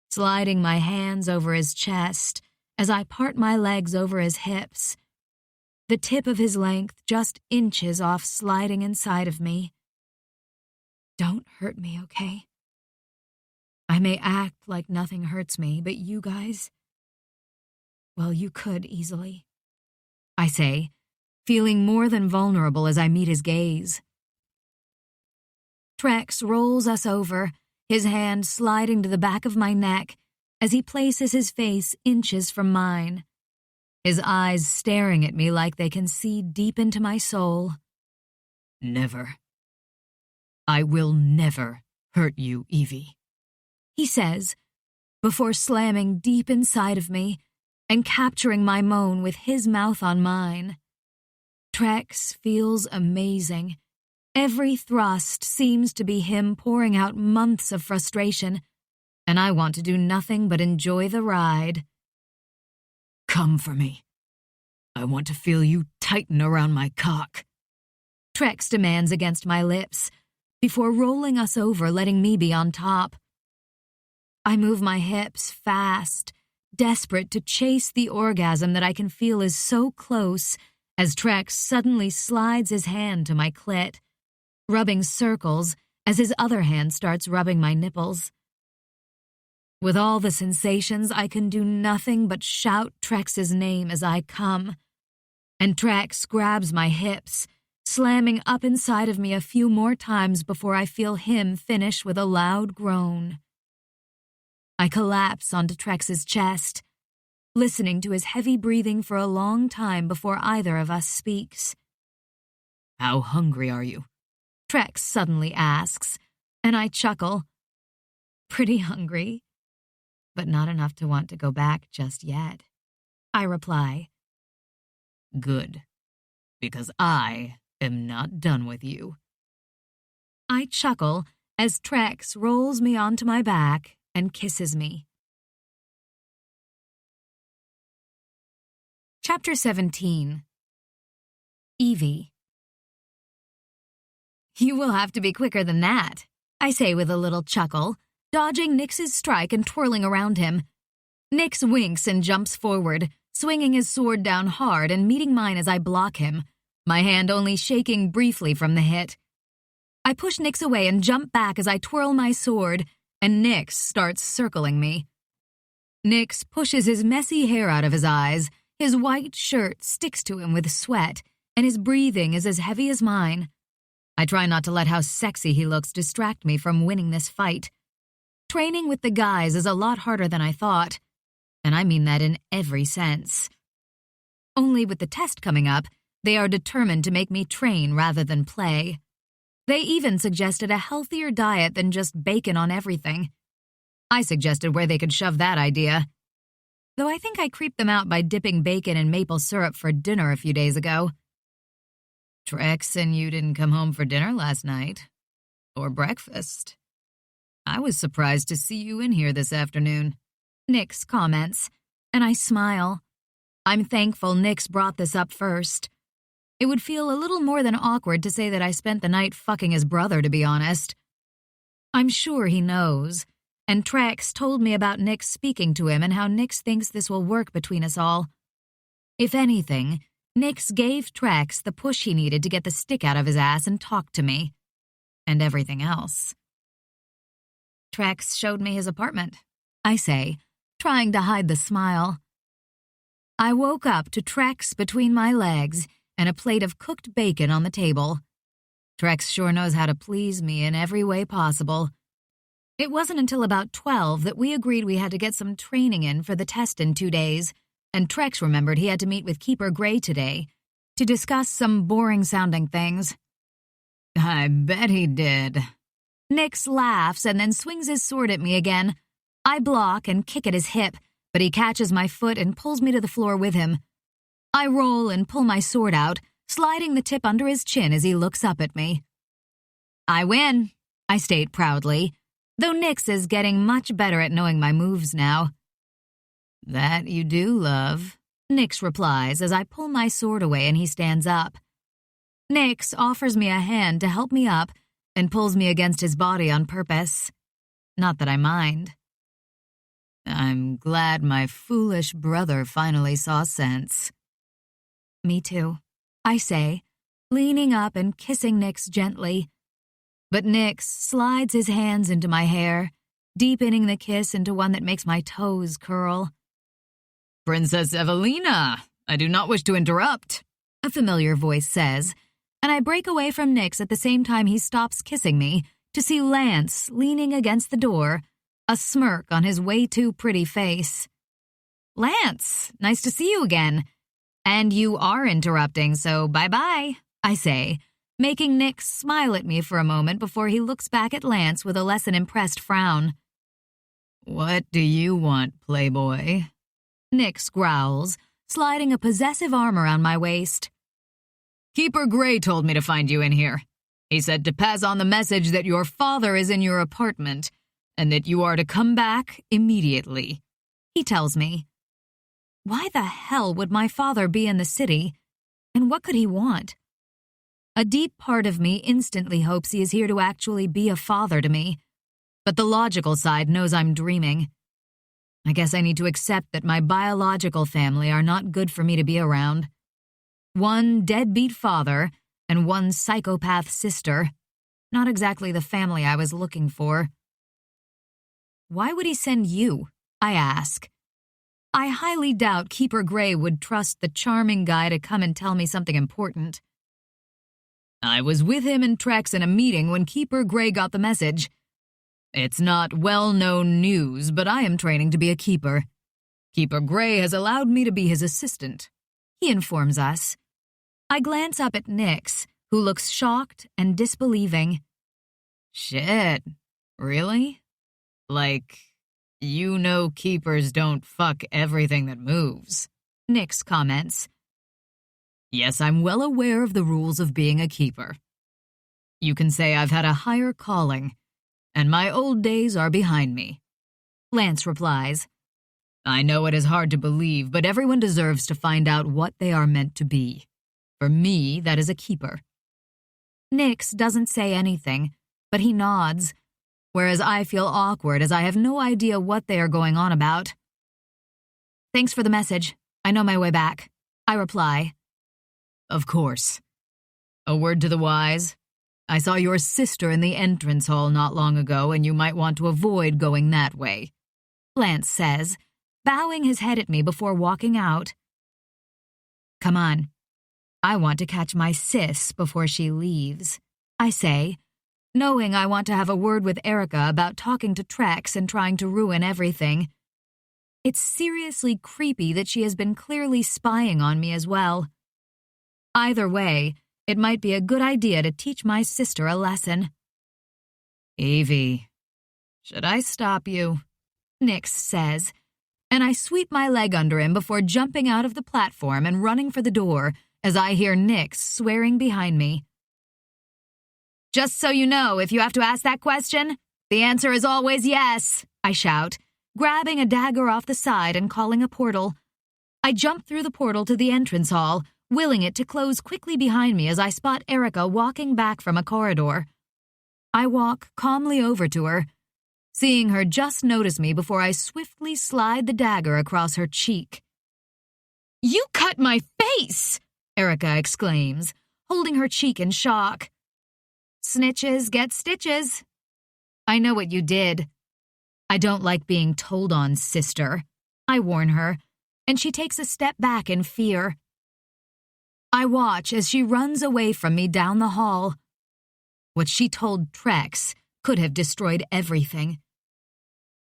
sliding my hands over his chest as I part my legs over his hips. The tip of his length just inches off sliding inside of me. Don't hurt me, okay? I may act like nothing hurts me, but you guys, well, you could easily, I say, feeling more than vulnerable as I meet his gaze. Trex rolls us over, his hand sliding to the back of my neck as he places his face inches from mine, his eyes staring at me like they can see deep into my soul. Never. I will never hurt you, Evie, he says, before slamming deep inside of me and capturing my moan with his mouth on mine. Trex feels amazing. Every thrust seems to be him pouring out months of frustration, and I want to do nothing but enjoy the ride. Come for me. I want to feel you tighten around my cock, Trex demands against my lips, before rolling us over, letting me be on top. I move my hips fast, desperate to chase the orgasm that I can feel is so close as Trex suddenly slides his hand to my clit, rubbing circles as his other hand starts rubbing my nipples. With all the sensations, I can do nothing but shout Trex's name as I come, and Trex grabs my hips, slamming up inside of me a few more times before I feel him finish with a loud groan. I collapse onto Trex's chest, listening to his heavy breathing for a long time before either of us speaks. How hungry are you? Trex suddenly asks, and I chuckle. Pretty hungry, but not enough to want to go back just yet. I reply. Good, because I am not done with you. I chuckle as Trex rolls me onto my back and kisses me. Chapter 17. Evie. You will have to be quicker than that, I say with a little chuckle, dodging Nyx's strike and twirling around him. Nyx winks and jumps forward, swinging his sword down hard and meeting mine as I block him, my hand only shaking briefly from the hit. I push Nyx away and jump back as I twirl my sword, and Nyx starts circling me. Nyx pushes his messy hair out of his eyes, his white shirt sticks to him with sweat, and his breathing is as heavy as mine. I try not to let how sexy he looks distract me from winning this fight. Training with the guys is a lot harder than I thought, and I mean that in every sense. Only with the test coming up, they are determined to make me train rather than play. They even suggested a healthier diet than just bacon on everything. I suggested where they could shove that idea, though I think I creeped them out by dipping bacon in maple syrup for dinner a few days ago. Trex and you didn't come home for dinner last night. Or breakfast. I was surprised to see you in here this afternoon. Nyx comments, and I smile. I'm thankful Nyx brought this up first. It would feel a little more than awkward to say that I spent the night fucking his brother, to be honest. I'm sure he knows, and Trex told me about Nyx speaking to him and how Nyx thinks this will work between us all. If anything, Nyx gave Trex the push he needed to get the stick out of his ass and talk to me. And everything else. Trex showed me his apartment, I say, trying to hide the smile. I woke up to Trex between my legs and a plate of cooked bacon on the table. Trex sure knows how to please me in every way possible. It wasn't until about 12 that we agreed we had to get some training in for the test in 2 days, and Trex remembered he had to meet with Keeper Gray today to discuss some boring-sounding things. I bet he did. Nyx laughs and then swings his sword at me again. I block and kick at his hip, but he catches my foot and pulls me to the floor with him. I roll and pull my sword out, sliding the tip under his chin as he looks up at me. I win, I state proudly, though Nyx is getting much better at knowing my moves now. That you do, love, Nyx replies as I pull my sword away and he stands up. Nyx offers me a hand to help me up and pulls me against his body on purpose. Not that I mind. I'm glad my foolish brother finally saw sense. Me too, I say, leaning up and kissing Nyx gently. But Nyx slides his hands into my hair, deepening the kiss into one that makes my toes curl. Princess Evelina, I do not wish to interrupt, a familiar voice says, and I break away from Nyx at the same time he stops kissing me to see Lance leaning against the door, a smirk on his way too pretty face. Lance, nice to see you again. And you are interrupting, so bye-bye, I say, making Nyx smile at me for a moment before he looks back at Lance with a less than impressed frown. What do you want, playboy? Nyx growls, sliding a possessive arm around my waist. Keeper Gray told me to find you in here. He said to pass on the message that your father is in your apartment, and that you are to come back immediately. He tells me. Why the hell would my father be in the city? And what could he want? A deep part of me instantly hopes he is here to actually be a father to me, but the logical side knows I'm dreaming. I guess I need to accept that my biological family are not good for me to be around. One deadbeat father and one psychopath sister. Not exactly the family I was looking for. Why would he send you? I ask. I highly doubt Keeper Gray would trust the charming guy to come and tell me something important. I was with him and Trex in a meeting when Keeper Gray got the message. It's not well-known news, but I am training to be a keeper. Keeper Gray has allowed me to be his assistant, he informs us. I glance up at Nix, who looks shocked and disbelieving. Shit, really? Like, you know keepers don't fuck everything that moves, Nix comments. Yes, I'm well aware of the rules of being a keeper. You can say I've had a higher calling, and my old days are behind me. Lance replies, I know it is hard to believe, but everyone deserves to find out what they are meant to be. For me, that is a keeper. Nix doesn't say anything, but he nods, whereas I feel awkward as I have no idea what they are going on about. Thanks for the message. I know my way back, I reply. Of course. A word to the wise. I saw your sister in the entrance hall not long ago, and you might want to avoid going that way, Lance says, bowing his head at me before walking out. Come on. I want to catch my sis before she leaves, I say, knowing I want to have a word with Erica about talking to Trex and trying to ruin everything. It's seriously creepy that she has been clearly spying on me as well. Either way, it might be a good idea to teach my sister a lesson. Evie, should I stop you? Nix says, and I sweep my leg under him before jumping out of the platform and running for the door as I hear Nix swearing behind me. Just so you know, if you have to ask that question, the answer is always yes, I shout, grabbing a dagger off the side and calling a portal. I jump through the portal to the entrance hall, willing it to close quickly behind me as I spot Erica walking back from a corridor. I walk calmly over to her, seeing her just notice me before I swiftly slide the dagger across her cheek. You cut my face! Erica exclaims, holding her cheek in shock. Snitches get stitches. I know what you did. I don't like being told on, sister, I warn her, and she takes a step back in fear. I watch as she runs away from me down the hall. What she told Trex could have destroyed everything.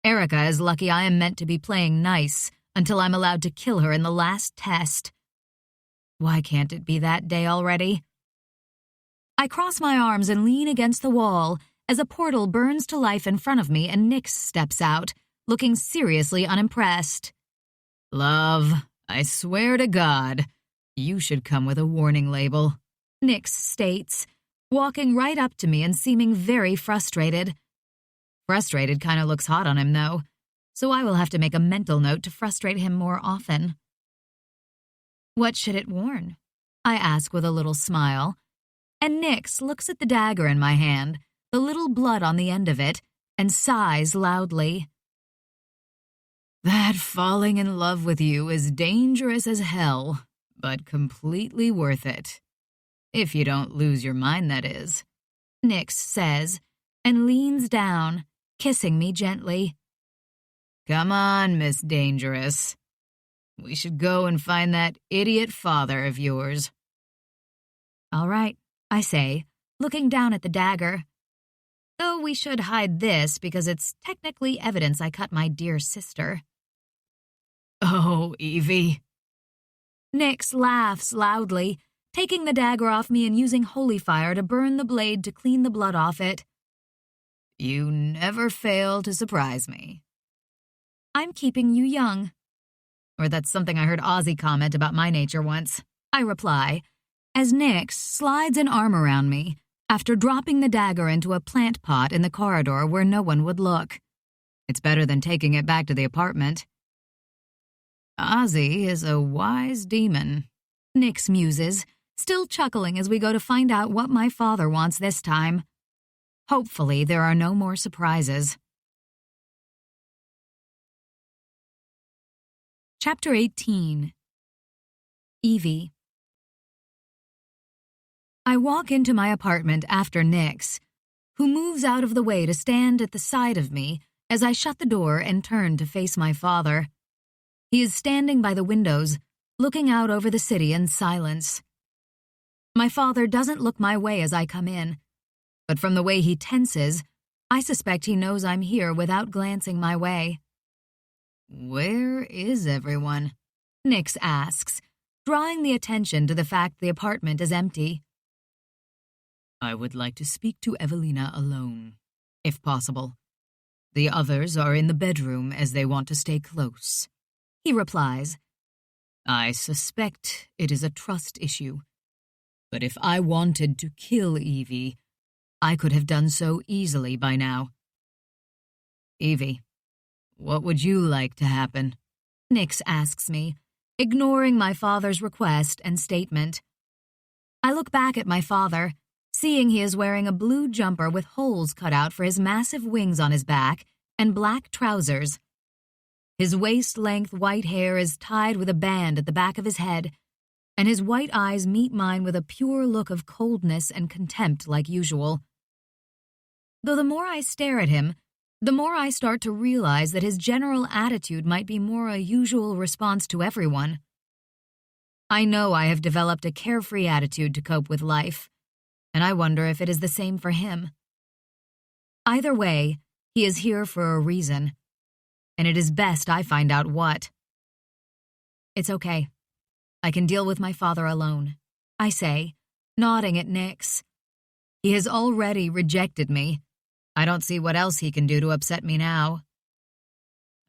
Erica is lucky I am meant to be playing nice until I'm allowed to kill her in the last test. Why can't it be that day already? I cross my arms and lean against the wall as a portal burns to life in front of me and Nix steps out, looking seriously unimpressed. Love, I swear to God, you should come with a warning label, Nix states, walking right up to me and seeming very frustrated. Frustrated kind of looks hot on him, though, so I will have to make a mental note to frustrate him more often. What should it warn? I ask with a little smile, and Nix looks at the dagger in my hand, the little blood on the end of it, and sighs loudly. That falling in love with you is dangerous as hell, but completely worth it. If you don't lose your mind, that is, Nix says, and leans down, kissing me gently. Come on, Miss Dangerous. We should go and find that idiot father of yours. All right, I say, looking down at the dagger. Though we should hide this because it's technically evidence I cut my dear sister. Oh, Evie. Nix laughs loudly, taking the dagger off me and using holy fire to burn the blade to clean the blood off it. You never fail to surprise me. I'm keeping you young. Or that's something I heard Ozzy comment about my nature once, I reply, as Nix slides an arm around me after dropping the dagger into a plant pot in the corridor where no one would look. It's better than taking it back to the apartment. Ozzy is a wise demon, Nix muses, still chuckling as we go to find out what my father wants this time. Hopefully there are no more surprises. Chapter 18. Evie. I walk into my apartment after Nix, who moves out of the way to stand at the side of me as I shut the door and turn to face my father. He is standing by the windows, looking out over the city in silence. My father doesn't look my way as I come in, but from the way he tenses, I suspect he knows I'm here without glancing my way. Where is everyone? Nix asks, drawing the attention to the fact the apartment is empty. I would like to speak to Evelina alone, if possible. The others are in the bedroom as they want to stay close. He replies. I suspect it is a trust issue. But if I wanted to kill Evie, I could have done so easily by now. Evie, what would you like to happen? Nix asks me, ignoring my father's request and statement. I look back at my father, seeing he is wearing a blue jumper with holes cut out for his massive wings on his back and black trousers. His waist-length white hair is tied with a band at the back of his head, and his white eyes meet mine with a pure look of coldness and contempt like usual. Though the more I stare at him, the more I start to realize that his general attitude might be more a usual response to everyone. I know I have developed a carefree attitude to cope with life, and I wonder if it is the same for him. Either way, he is here for a reason, and it is best I find out what. It's okay. I can deal with my father alone, I say, nodding at Nix. He has already rejected me. I don't see what else he can do to upset me now.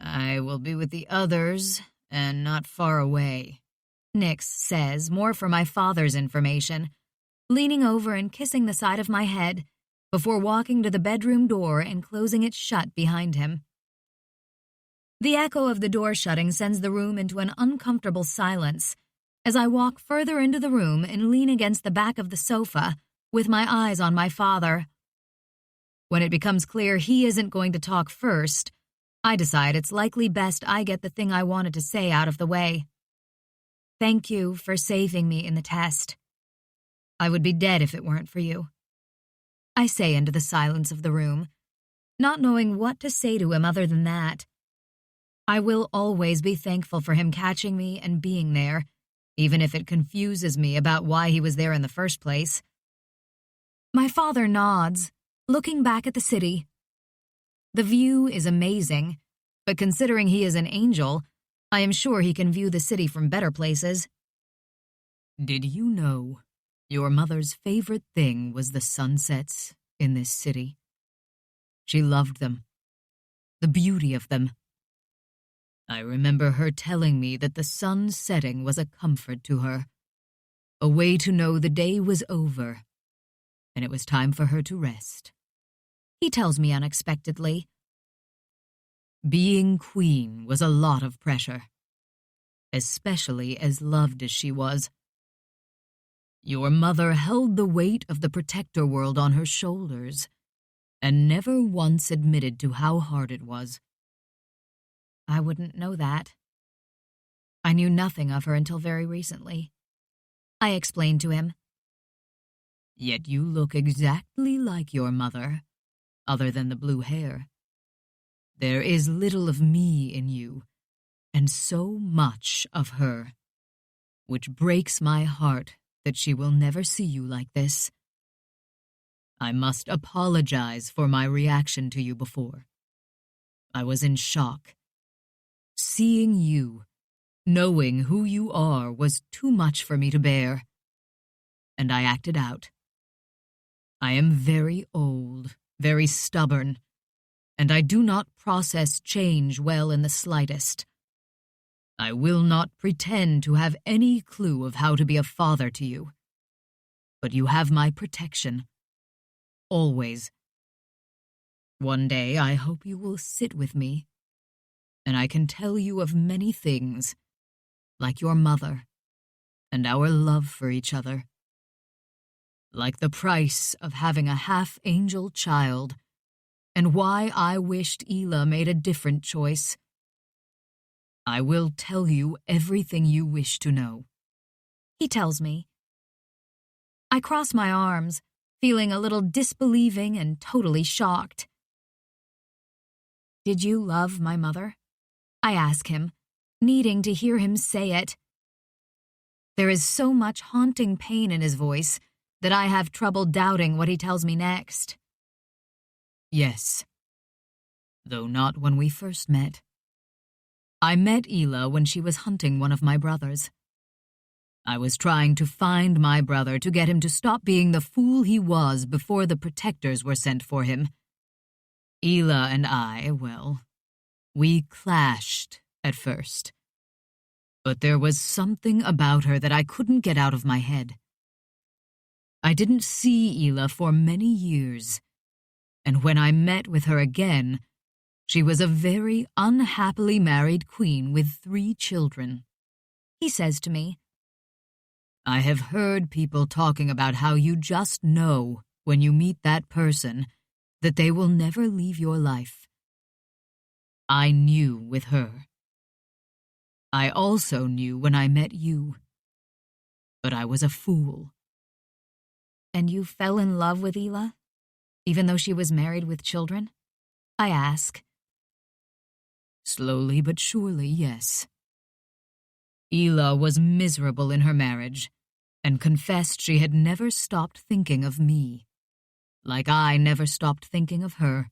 I will be with the others, and not far away, Nix says, more for my father's information, leaning over and kissing the side of my head before walking to the bedroom door and closing it shut behind him. The echo of the door shutting sends the room into an uncomfortable silence as I walk further into the room and lean against the back of the sofa with my eyes on my father. When it becomes clear he isn't going to talk first, I decide it's likely best I get the thing I wanted to say out of the way. Thank you for saving me in the test. I would be dead if it weren't for you, I say into the silence of the room, not knowing what to say to him other than that. I will always be thankful for him catching me and being there, even if it confuses me about why he was there in the first place. My father nods, looking back at the city. The view is amazing, but considering he is an angel, I am sure he can view the city from better places. Did you know your mother's favorite thing was the sunsets in this city? She loved them, the beauty of them. I remember her telling me that the sun setting was a comfort to her, a way to know the day was over, and it was time for her to rest. He tells me unexpectedly. Being queen was a lot of pressure, especially as loved as she was. Your mother held the weight of the protector world on her shoulders and never once admitted to how hard it was. I wouldn't know that. I knew nothing of her until very recently. I explained to him. Yet you look exactly like your mother, other than the blue hair. There is little of me in you, and so much of her, which breaks my heart that she will never see you like this. I must apologize for my reaction to you before. I was in shock. Seeing you, knowing who you are, was too much for me to bear, and I acted out. I am very old, very stubborn, and I do not process change well in the slightest. I will not pretend to have any clue of how to be a father to you, but you have my protection, always. One day I hope you will sit with me, and I can tell you of many things, like your mother and our love for each other. Like the price of having a half-angel child, and why I wished Ela made a different choice. I will tell you everything you wish to know. He tells me. I cross my arms, feeling a little disbelieving and totally shocked. Did you love my mother? I ask him, needing to hear him say it. There is so much haunting pain in his voice that I have trouble doubting what he tells me next. Yes. Though not when we first met. I met Ela when she was hunting one of my brothers. I was trying to find my brother to get him to stop being the fool he was before the protectors were sent for him. Ela and I, well, we clashed at first. But there was something about her that I couldn't get out of my head. I didn't see Ela for many years, and when I met with her again, she was a very unhappily married queen with 3 children. He says to me, I have heard people talking about how you just know when you meet that person that they will never leave your life. I knew with her. I also knew when I met you. But I was a fool. And you fell in love with Ela, even though she was married with children? I ask. Slowly but surely, yes. Ela was miserable in her marriage, and confessed she had never stopped thinking of me, like I never stopped thinking of her.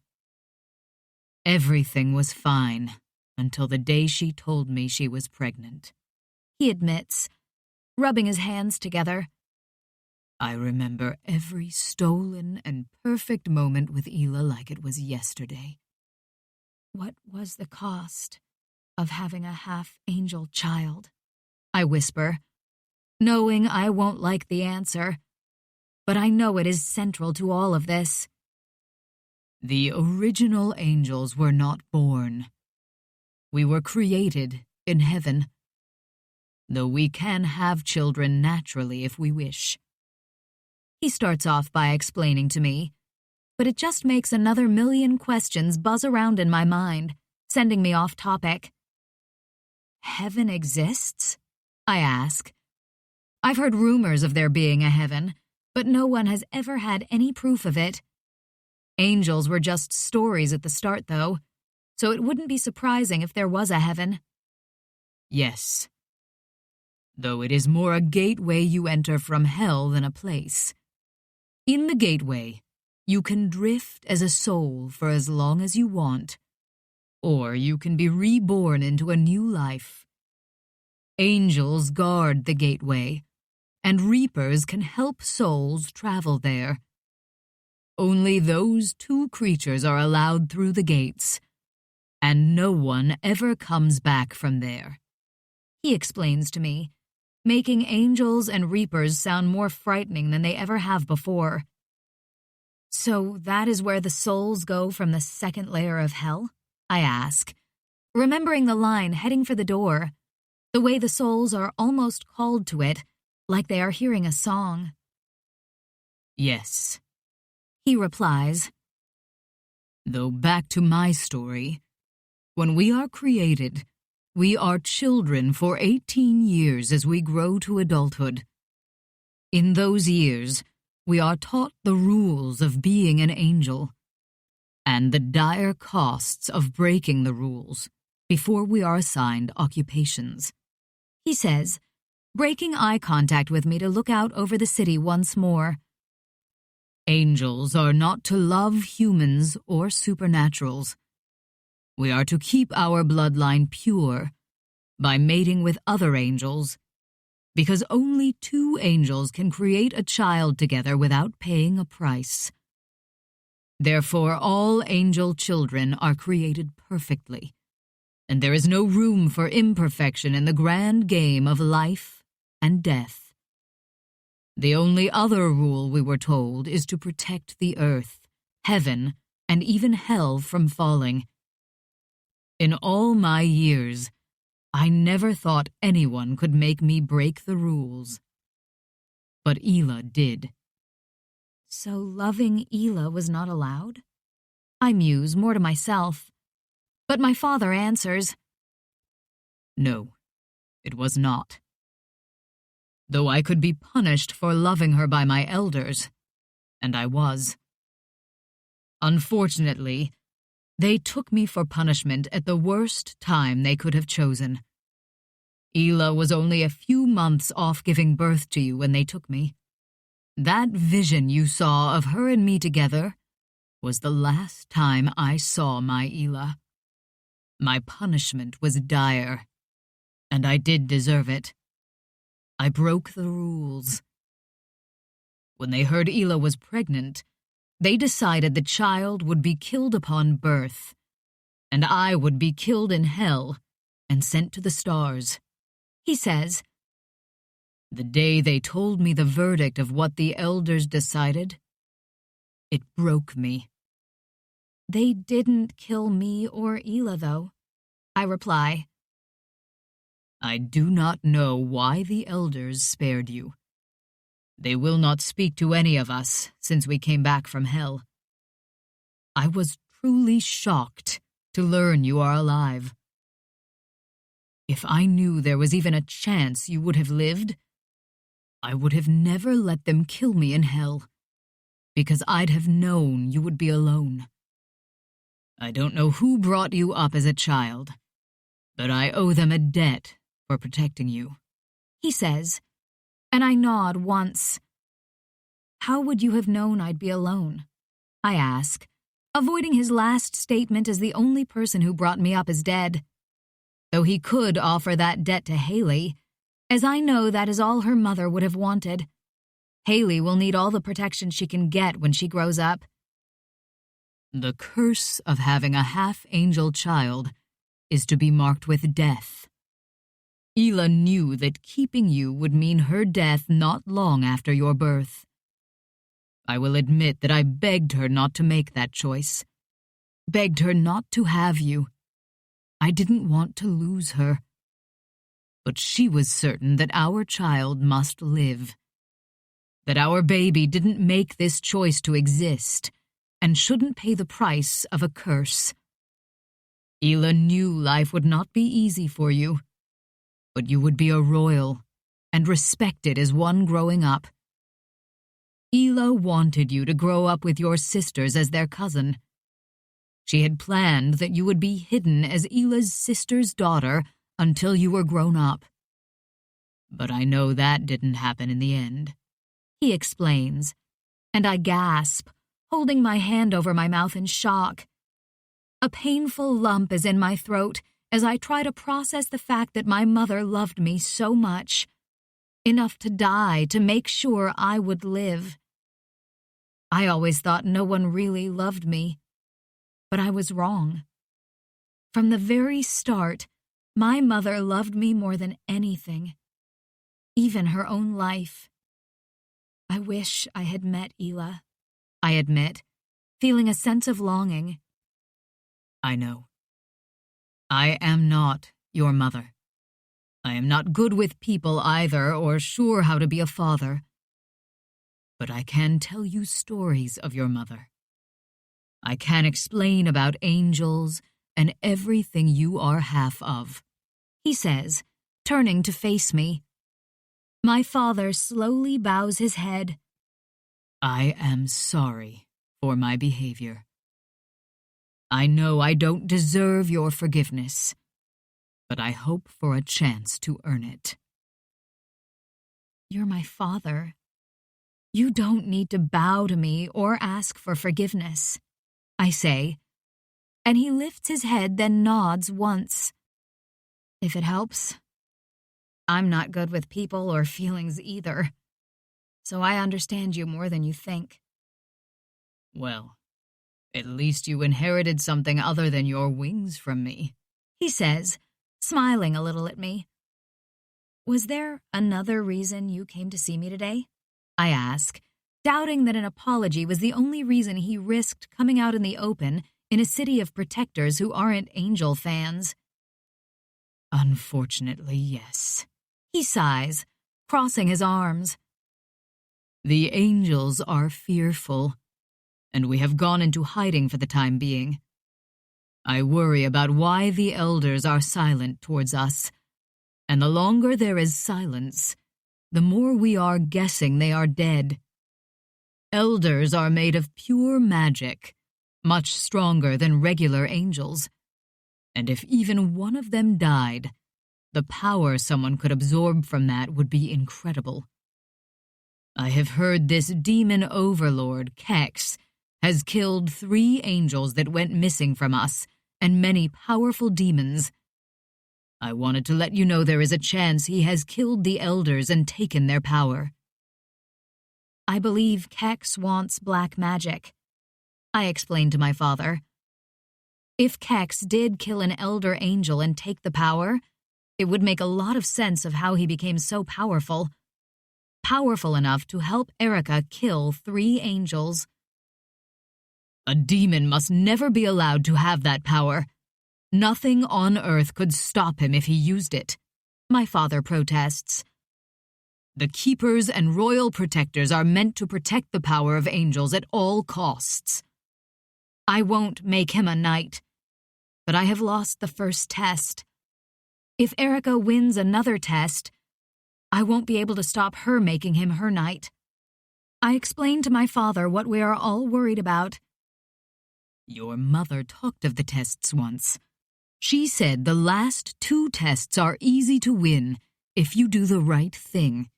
Everything was fine until the day she told me she was pregnant. He admits, rubbing his hands together. I remember every stolen and perfect moment with Ela like it was yesterday. What was the cost of having a half-angel child? I whisper, knowing I won't like the answer, but I know it is central to all of this. The original angels were not born. We were created in heaven, though we can have children naturally if we wish. He starts off by explaining to me, but it just makes another million questions buzz around in my mind, sending me off topic. Heaven exists? I ask. I've heard rumors of there being a heaven, but no one has ever had any proof of it. Angels were just stories at the start, though, so it wouldn't be surprising if there was a heaven. Yes. Though it is more a gateway you enter from hell than a place. In the gateway, you can drift as a soul for as long as you want, or you can be reborn into a new life. Angels guard the gateway, and reapers can help souls travel there. Only those 2 creatures are allowed through the gates, and no one ever comes back from there. He explains to me, making angels and reapers sound more frightening than they ever have before. So that is where the souls go from the 2nd layer of hell? I ask, remembering the line heading for the door, the way the souls are almost called to it, like they are hearing a song. Yes. He replies, though back to my story, when we are created, we are children for 18 years as we grow to adulthood. In those years, we are taught the rules of being an angel, and the dire costs of breaking the rules before we are assigned occupations. He says, breaking eye contact with me to look out over the city once more. Angels are not to love humans or supernaturals. We are to keep our bloodline pure by mating with other angels, because only 2 angels can create a child together without paying a price. Therefore, all angel children are created perfectly, and there is no room for imperfection in the grand game of life and death. The only other rule we were told is to protect the earth, heaven, and even hell from falling. In all my years, I never thought anyone could make me break the rules. But Ela did. So loving Ela was not allowed? I muse, more to myself. But my father answers, no, it was not. Though I could be punished for loving her by my elders, and I was. Unfortunately, they took me for punishment at the worst time they could have chosen, Ela was only a few months off giving birth to you when they took me. That vision you saw of her and me together was the last time I saw my Ela. My punishment was dire, and I did deserve it. I broke the rules. When they heard Ela was pregnant, they decided the child would be killed upon birth, and I would be killed in hell and sent to the stars. He says, the day they told me the verdict of what the elders decided, it broke me. They didn't kill me or Ela, though, I reply. I do not know why the elders spared you. They will not speak to any of us since we came back from hell. I was truly shocked to learn you are alive. If I knew there was even a chance you would have lived, I would have never let them kill me in hell, because I'd have known you would be alone. I don't know who brought you up as a child, but I owe them a debt for protecting you, he says, and I nod once. How would you have known I'd be alone? I ask, avoiding his last statement as the only person who brought me up is dead. Though he could offer that debt to Haley, as I know that is all her mother would have wanted. Haley will need all the protection she can get when she grows up. The curse of having a half-angel child is to be marked with death. Ela knew that keeping you would mean her death not long after your birth. I will admit that I begged her not to make that choice. Begged her not to have you. I didn't want to lose her. But she was certain that our child must live. That our baby didn't make this choice to exist and shouldn't pay the price of a curse. Ela knew life would not be easy for you, but you would be a royal and respected as one growing up. Ela wanted you to grow up with your sisters as their cousin. She had planned that you would be hidden as Ela's sister's daughter until you were grown up. But I know that didn't happen in the end, he explains, and I gasp, holding my hand over my mouth in shock. A painful lump is in my throat as I try to process the fact that my mother loved me so much, enough to die to make sure I would live. I always thought no one really loved me, but I was wrong. From the very start, my mother loved me more than anything, even her own life. I wish I had met Ela, I admit, feeling a sense of longing. I know. I am not your mother. I am not good with people either, or sure how to be a father. But I can tell you stories of your mother. I can explain about angels and everything you are half of, he says, turning to face me. My father slowly bows his head. I am sorry for my behavior. I know I don't deserve your forgiveness, but I hope for a chance to earn it. You're my father. You don't need to bow to me or ask for forgiveness, I say, and he lifts his head then nods once. If it helps, I'm not good with people or feelings either, so I understand you more than you think. Well, at least you inherited something other than your wings from me, he says, smiling a little at me. Was there another reason you came to see me today? I ask, doubting that an apology was the only reason he risked coming out in the open in a city of protectors who aren't Angel fans. Unfortunately, yes, he sighs, crossing his arms. The Angels are fearful, and we have gone into hiding for the time being. I worry about why the elders are silent towards us, and the longer there is silence, the more we are guessing they are dead. Elders are made of pure magic, much stronger than regular angels, and if even one of them died, The power someone could absorb from that would be incredible. I have heard this demon overlord, Kex, has killed 3 angels that went missing from us, and many powerful demons. I wanted to let you know there is a chance he has killed the elders and taken their power. I believe Kex wants black magic, I explained to my father. If Kex did kill an elder angel and take the power, it would make a lot of sense of how he became so powerful. Powerful enough to help Erica kill 3 angels. A demon must never be allowed to have that power. Nothing on earth could stop him if he used it, my father protests. The keepers and royal protectors are meant to protect the power of angels at all costs. I won't make him a knight, but I have lost the first test. If Erica wins another test, I won't be able to stop her making him her knight. I explained to my father what we are all worried about. Your mother talked of the tests once. She said the last 2 tests are easy to win if you do the right thing.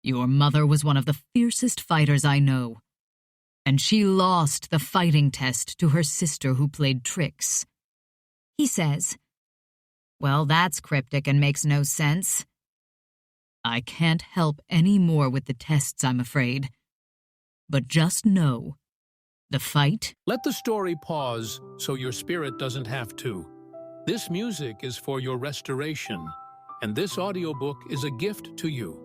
Your mother was one of the fiercest fighters I know, and she lost the fighting test to her sister who played tricks. He says, "Well, that's cryptic and makes no sense." I can't help any more with the tests, I'm afraid. But just know, the fight... Let the story pause so your spirit doesn't have to. This music is for your restoration, and this audiobook is a gift to you.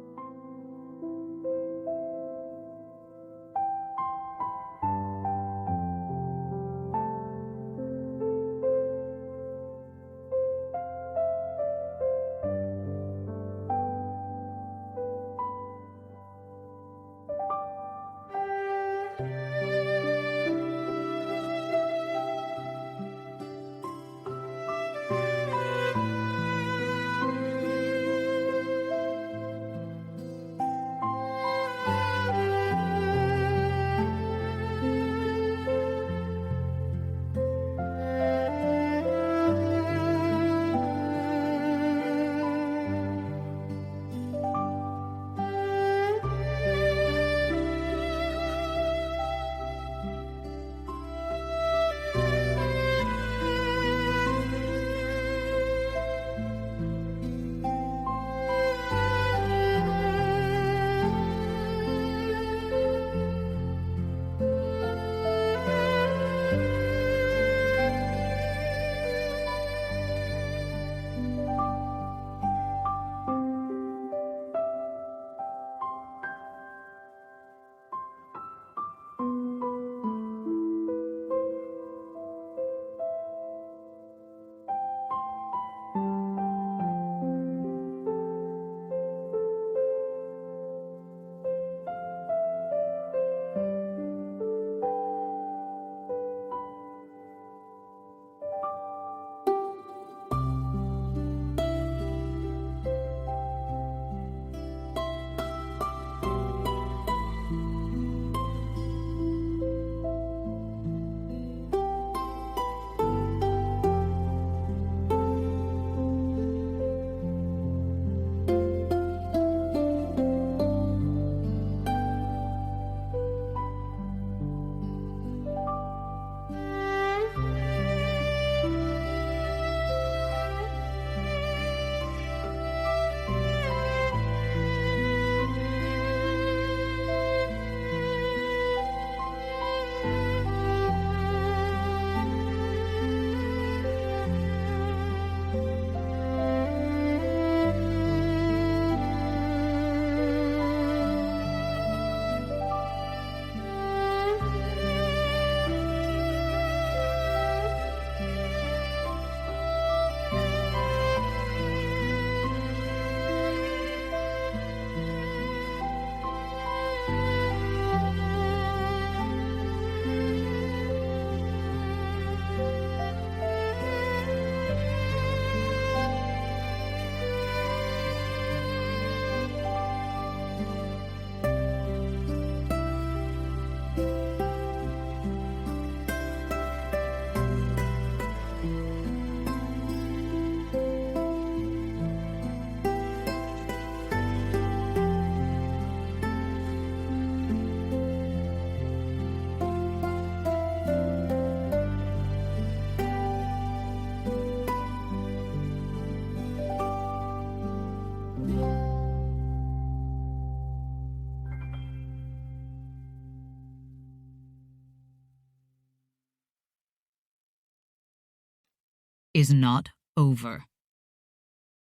is not over.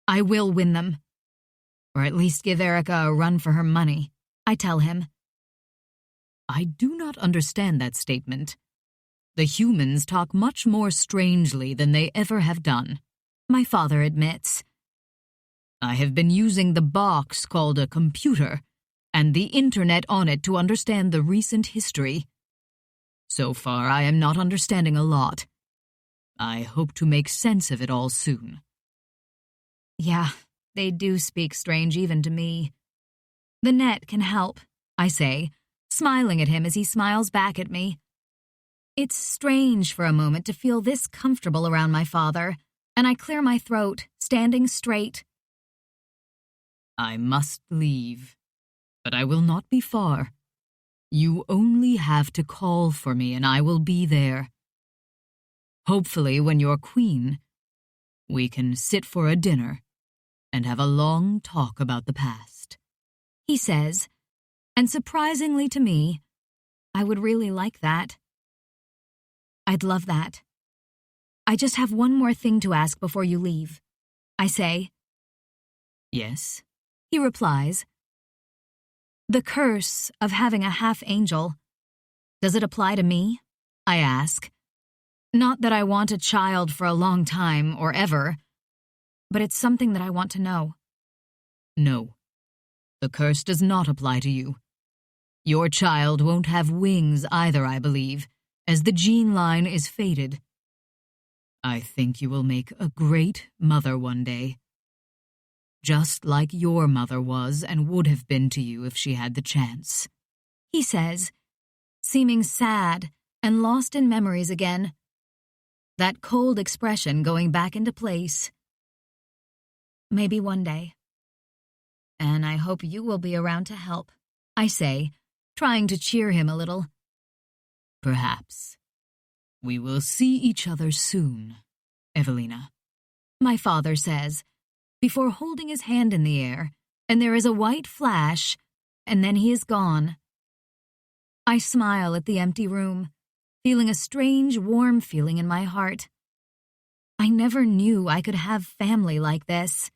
I will win them. Or at least give Erica a run for her money, I tell him. I do not understand that statement. The humans talk much more strangely than they ever have done, my father admits. I have been using the box called a computer and the internet on it to understand the recent history. So far, I am not understanding a lot. I hope to make sense of it all soon. Yeah, they do speak strange even to me. The net can help, I say, smiling at him as he smiles back at me. It's strange for a moment to feel this comfortable around my father, and I clear my throat, standing straight. I must leave, but I will not be far. You only have to call for me and I will be there. Hopefully, when you're queen, we can sit for a dinner and have a long talk about the past, he says, and surprisingly to me, I would really like that. I'd love that. I just have one more thing to ask before you leave, I say. Yes, he replies. The curse of having a half-angel, does it apply to me? I ask. Not that I want a child for a long time or ever, but it's something that I want to know. No, the curse does not apply to you. Your child won't have wings either, I believe, as the gene line is faded. I think you will make a great mother one day. Just like your mother was and would have been to you if she had the chance, he says, seeming sad and lost in memories again. That cold expression going back into place. Maybe one day. And I hope you will be around to help, I say, trying to cheer him a little. Perhaps. We will see each other soon, Evelina, my father says, before holding his hand in the air, and there is a white flash, and then he is gone. I smile at the empty room, feeling a strange, warm feeling in my heart. I never knew I could have family like this.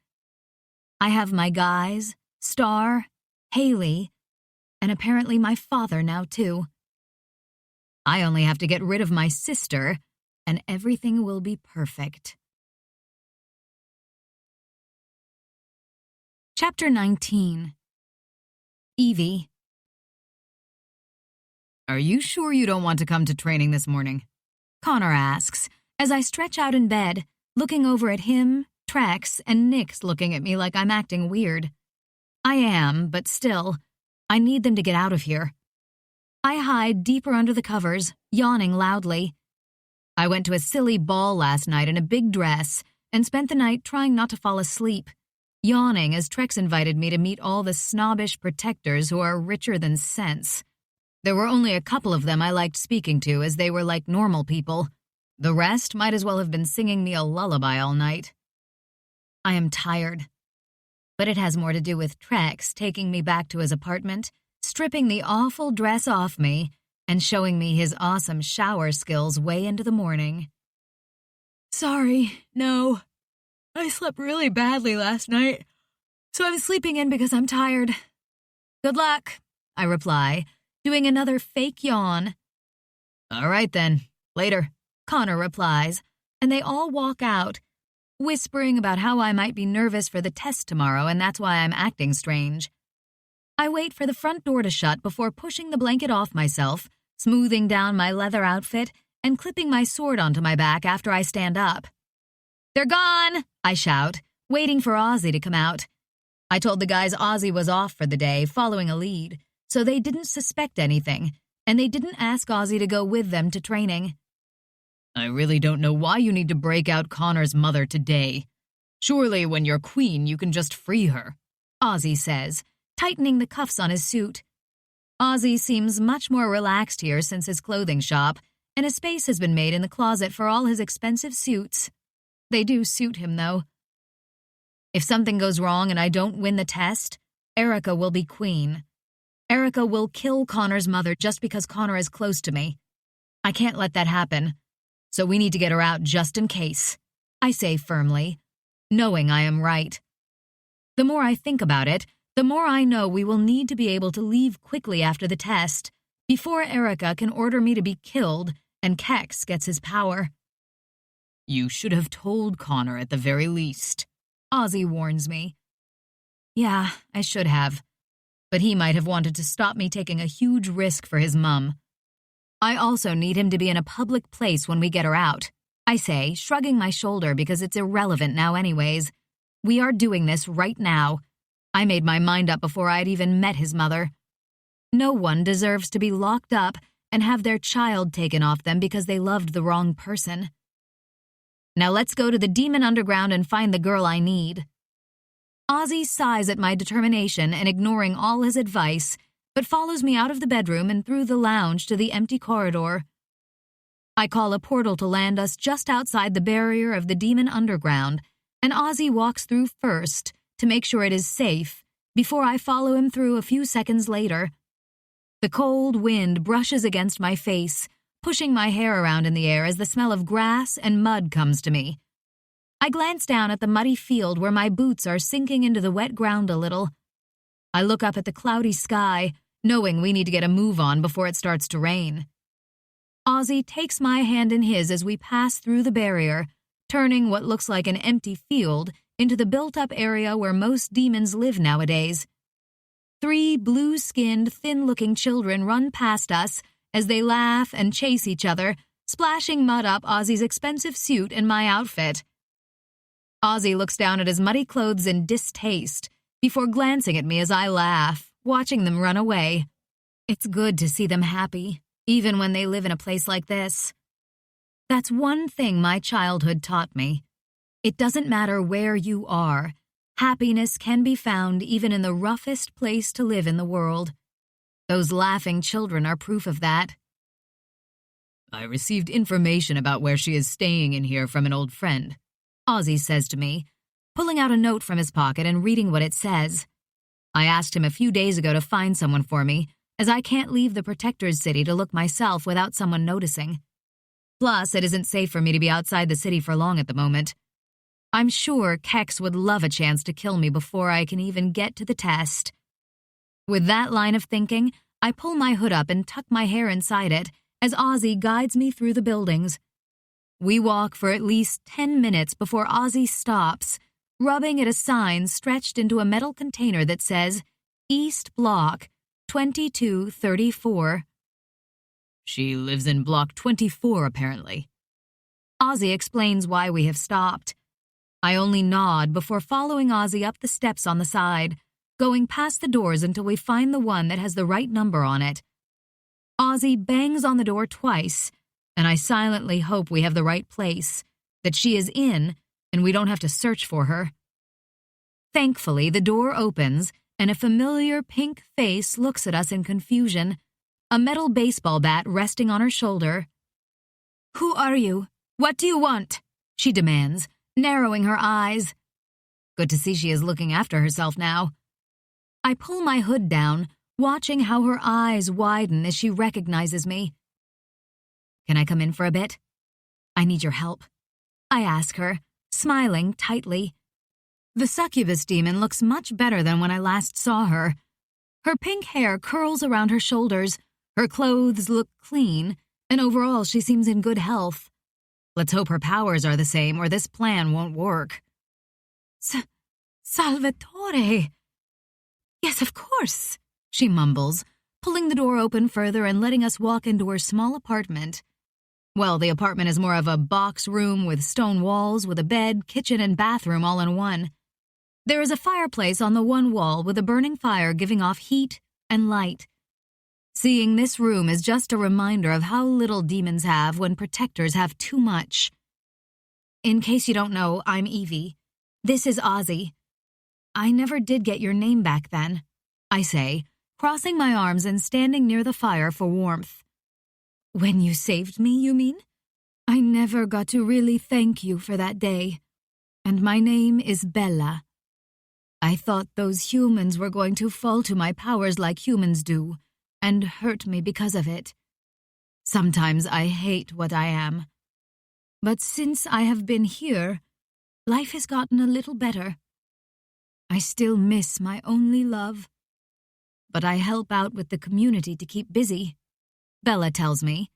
I have my guys, Star, Haley, and apparently my father now too. I only have to get rid of my sister, and everything will be perfect. Chapter 19. Evie. Are you sure you don't want to come to training this morning? Connor asks, as I stretch out in bed, looking over at him, Trex, and Nick's looking at me like I'm acting weird. I am, but still, I need them to get out of here. I hide deeper under the covers, yawning loudly. I went to a silly ball last night in a big dress and spent the night trying not to fall asleep, yawning as Trex invited me to meet all the snobbish protectors who are richer than sense. There were only a couple of them I liked speaking to as they were like normal people. The rest might as well have been singing me a lullaby all night. I am tired. But it has more to do with Trex taking me back to his apartment, stripping the awful dress off me, and showing me his awesome shower skills way into the morning. Sorry, no. I slept really badly last night, so I'm sleeping in because I'm tired. Good luck, I reply, doing another fake yawn. All right then, later, Connor replies, and they all walk out, whispering about how I might be nervous for the test tomorrow and that's why I'm acting strange. I wait for the front door to shut before pushing the blanket off myself, smoothing down my leather outfit, and clipping my sword onto my back after I stand up. They're gone, I shout, waiting for Ozzy to come out. I told the guys Ozzy was off for the day, following a lead, so they didn't suspect anything, and they didn't ask Ozzy to go with them to training. I really don't know why you need to break out Connor's mother today. Surely when you're queen, you can just free her, Ozzy says, tightening the cuffs on his suit. Ozzy seems much more relaxed here since his clothing shop, and a space has been made in the closet for all his expensive suits. They do suit him, though. If something goes wrong and I don't win the test, Erica will be queen. Erica will kill Connor's mother just because Connor is close to me. I can't let that happen, so we need to get her out just in case. I say firmly, knowing I am right. The more I think about it, the more I know we will need to be able to leave quickly after the test, before Erica can order me to be killed and Kex gets his power. You should have told Connor at the very least, Ozzy warns me. Yeah, I should have. But he might have wanted to stop me taking a huge risk for his mum. I also need him to be in a public place when we get her out, I say, shrugging my shoulder because it's irrelevant now anyways. We are doing this right now. I made my mind up before I'd even met his mother. No one deserves to be locked up and have their child taken off them because they loved the wrong person. Now let's go to the Demon Underground and find the girl I need. Ozzy sighs at my determination and ignoring all his advice, but follows me out of the bedroom and through the lounge to the empty corridor. I call a portal to land us just outside the barrier of the Demon Underground, and Ozzy walks through first to make sure it is safe, before I follow him through a few seconds later. The cold wind brushes against my face, pushing my hair around in the air as the smell of grass and mud comes to me. I glance down at the muddy field where my boots are sinking into the wet ground a little. I look up at the cloudy sky, knowing we need to get a move on before it starts to rain. Ozzy takes my hand in his as we pass through the barrier, turning what looks like an empty field into the built-up area where most demons live nowadays. 3 blue-skinned, thin-looking children run past us as they laugh and chase each other, splashing mud up Ozzy's expensive suit and my outfit. Ozzy looks down at his muddy clothes in distaste before glancing at me as I laugh, watching them run away. It's good to see them happy, even when they live in a place like this. That's one thing my childhood taught me. It doesn't matter where you are. Happiness can be found even in the roughest place to live in the world. Those laughing children are proof of that. I received information about where she is staying in here from an old friend, Ozzy says to me, pulling out a note from his pocket and reading what it says. I asked him a few days ago to find someone for me, as I can't leave the Protector's city to look myself without someone noticing. Plus, it isn't safe for me to be outside the city for long at the moment. I'm sure Kex would love a chance to kill me before I can even get to the test. With that line of thinking, I pull my hood up and tuck my hair inside it as Ozzy guides me through the buildings. We walk for at least 10 minutes before Ozzy stops, rubbing at a sign stretched into a metal container that says, East Block, 2234. She lives in Block 24, apparently. Ozzy explains why we have stopped. I only nod before following Ozzy up the steps on the side, going past the doors until we find the one that has the right number on it. Ozzy bangs on the door twice, and I silently hope we have the right place, that she is in, and we don't have to search for her. Thankfully, the door opens, and a familiar pink face looks at us in confusion, a metal baseball bat resting on her shoulder. "Who are you? What do you want?" she demands, narrowing her eyes. Good to see she is looking after herself now. I pull my hood down, watching how her eyes widen as she recognizes me. "Can I come in for a bit? I need your help," I ask her, smiling tightly. The succubus demon looks much better than when I last saw her. Her pink hair curls around her shoulders, her clothes look clean, and overall she seems in good health. Let's hope her powers are the same or this plan won't work. Salvatore! Yes, of course, she mumbles, pulling the door open further and letting us walk into her small apartment. Well, the apartment is more of a box room with stone walls with a bed, kitchen, and bathroom all in one. There is a fireplace on the one wall with a burning fire giving off heat and light. Seeing this room is just a reminder of how little demons have when protectors have too much. In case you don't know, I'm Evie. This is Ozzy. I never did get your name back then, I say, crossing my arms and standing near the fire for warmth. When you saved me, you mean? I never got to really thank you for that day. And my name is Bella. I thought those humans were going to fall to my powers like humans do, and hurt me because of it. Sometimes I hate what I am. But since I have been here, Life has gotten a little better. I still miss my only love, but I help out with the community to keep busy, Bella tells me.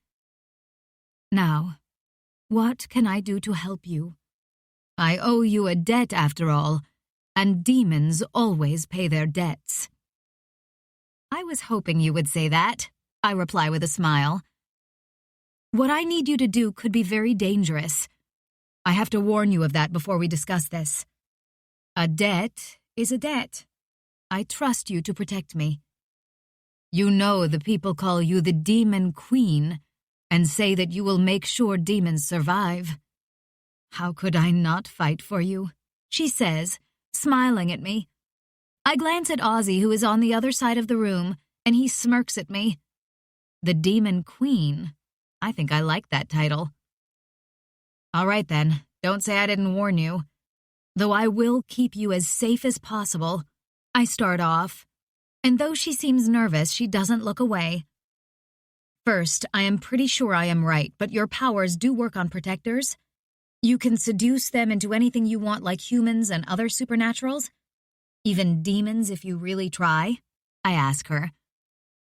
Now, what can I do to help you? I owe you a debt after all, and demons always pay their debts. I was hoping you would say that, I reply with a smile. What I need you to do could be very dangerous. I have to warn you of that before we discuss this. A debt is a debt. I trust you to protect me. You know the people call you the Demon Queen and say that you will make sure demons survive. How could I not fight for you? She says, smiling at me. I glance at Ozzy, who is on the other side of the room, and he smirks at me. The Demon Queen. I think I like that title. All right then, don't say I didn't warn you. Though I will keep you as safe as possible, I start off, and though she seems nervous, she doesn't look away. First, I am pretty sure I am right, but your powers do work on protectors. You can seduce them into anything you want, like humans and other supernaturals. Even demons if you really try? I ask her.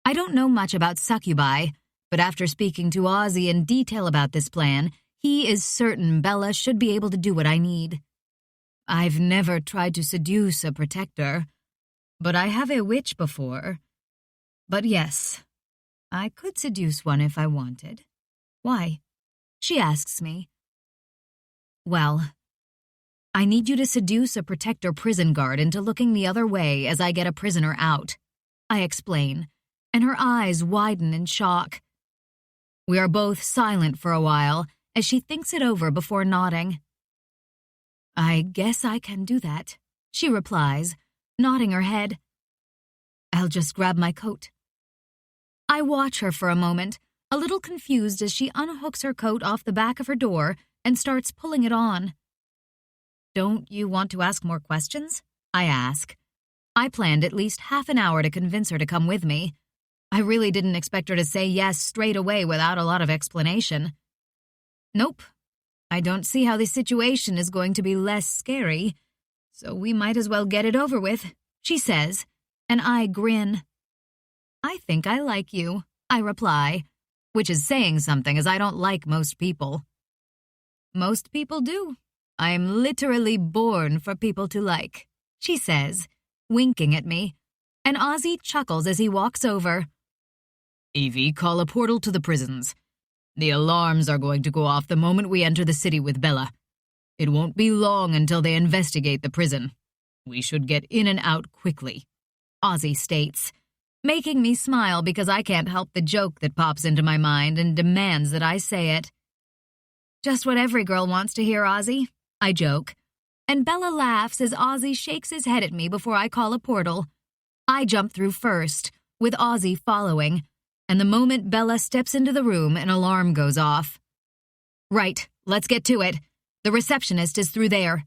I don't know much about succubi, but after speaking to Ozzy in detail about this plan, he is certain Bella should be able to do what I need. I've never tried to seduce a protector, but I have a witch before. But yes, I could seduce one if I wanted. Why? She asks me. Well, I need you to seduce a protector prison guard into looking the other way as I get a prisoner out, I explain, and her eyes widen in shock. We are both silent for a while as she thinks it over before nodding. I guess I can do that, she replies, nodding her head. I'll just grab my coat. I watch her for a moment, a little confused as she unhooks her coat off the back of her door and starts pulling it on. Don't you want to ask more questions? I ask. I planned at least half an hour to convince her to come with me. I really didn't expect her to say yes straight away without a lot of explanation. Nope. I don't see how the situation is going to be less scary, so we might as well get it over with, she says, and I grin. I think I like you, I reply, which is saying something as I don't like most people. Most people do. I'm literally born for people to like, she says, winking at me, and Ozzy chuckles as he walks over. Evie, call a portal to the prisons. The alarms are going to go off the moment we enter the city with Bella. It won't be long until they investigate the prison. We should get in and out quickly, Ozzy states, making me smile because I can't help the joke that pops into my mind and demands that I say it. Just what every girl wants to hear, Ozzy, I joke, and Bella laughs as Ozzy shakes his head at me before I call a portal. I jump through first, with Ozzy following, and the moment Bella steps into the room, an alarm goes off. Right, let's get to it. The receptionist is through there.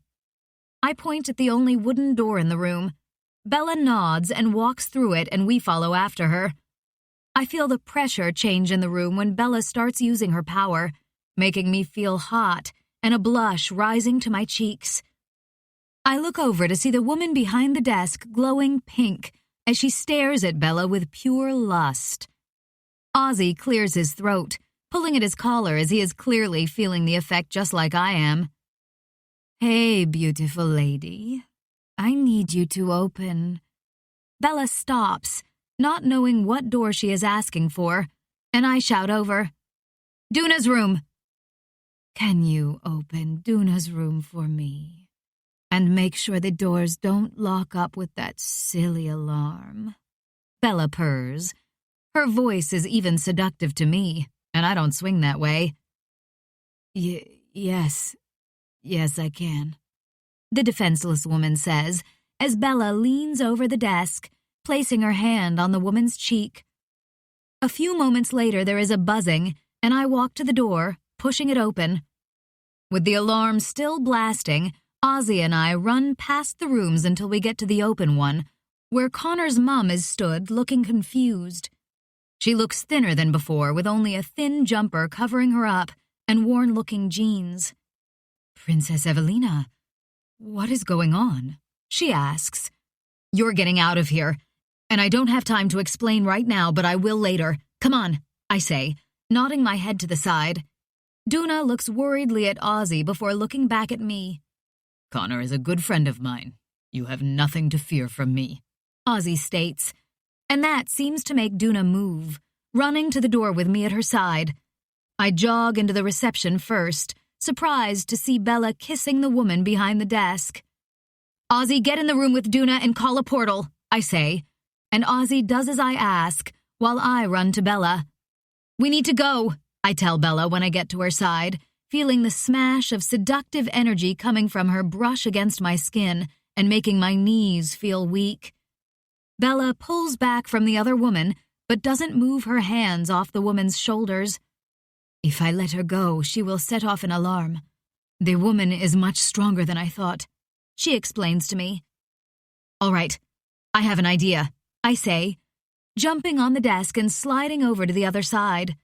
I point at the only wooden door in the room. Bella nods and walks through it, and we follow after her. I feel the pressure change in the room when Bella starts using her power, making me feel hot and a blush rising to my cheeks. I look over to see the woman behind the desk glowing pink as she stares at Bella with pure lust. Ozzy clears his throat, pulling at his collar as he is clearly feeling the effect just like I am. Hey, beautiful lady. I need you to open. Bella stops, not knowing what door she is asking for, and I shout over, Duna's room. Can you open Duna's room for me? And make sure the doors don't lock up with that silly alarm. Bella purrs. Her voice is even seductive to me, and I don't swing that way. Yes, I can, the defenseless woman says, as Bella leans over the desk, placing her hand on the woman's cheek. A few moments later, there is a buzzing, and I walk to the door, pushing it open. With the alarm still blasting, Ozzy and I run past the rooms until we get to the open one, where Connor's mom is stood, looking confused. She looks thinner than before, with only a thin jumper covering her up and worn-looking jeans. Princess Evelina, What is going on? She asks. You're getting out of here, and I don't have time to explain right now, but I will later. Come on, I say, nodding my head to the side. Duna looks worriedly at Ozzy before looking back at me. Connor is a good friend of mine. You have nothing to fear from me, Ozzy states, and that seems to make Duna move, running to the door with me at her side. I jog into the reception first, surprised to see Bella kissing the woman behind the desk. Ozzy, get in the room with Duna and call a portal, I say, and Ozzy does as I ask, while I run to Bella. We need to go, I tell Bella when I get to her side, feeling the smash of seductive energy coming from her brush against my skin and making my knees feel weak. Bella pulls back from the other woman, but doesn't move her hands off the woman's shoulders. If I let her go, she will set off an alarm. The woman is much stronger than I thought, she explains to me. All right, I have an idea, I say, jumping on the desk and sliding over to the other side.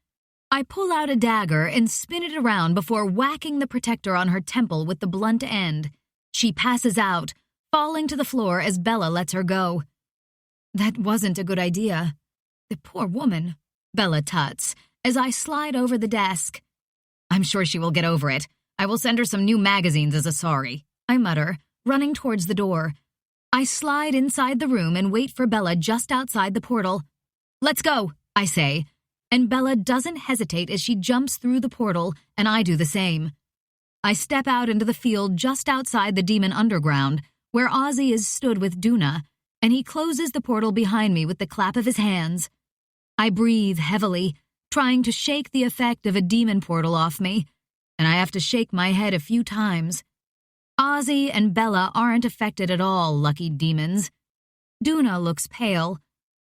I pull out a dagger and spin it around before whacking the protector on her temple with the blunt end. She passes out, falling to the floor as Bella lets her go. That wasn't a good idea. The poor woman, Bella tuts, as I slide over the desk. I'm sure she will get over it. I will send her some new magazines as a sorry, I mutter, running towards the door. I slide inside the room and wait for Bella just outside the portal. Let's go, I say, and Bella doesn't hesitate as she jumps through the portal, and I do the same. I step out into the field just outside the demon underground, where Ozzy is stood with Duna, and he closes the portal behind me with the clap of his hands. I breathe heavily, trying to shake the effect of a demon portal off me, and I have to shake my head a few times. Ozzy and Bella aren't affected at all, lucky demons. Duna looks pale,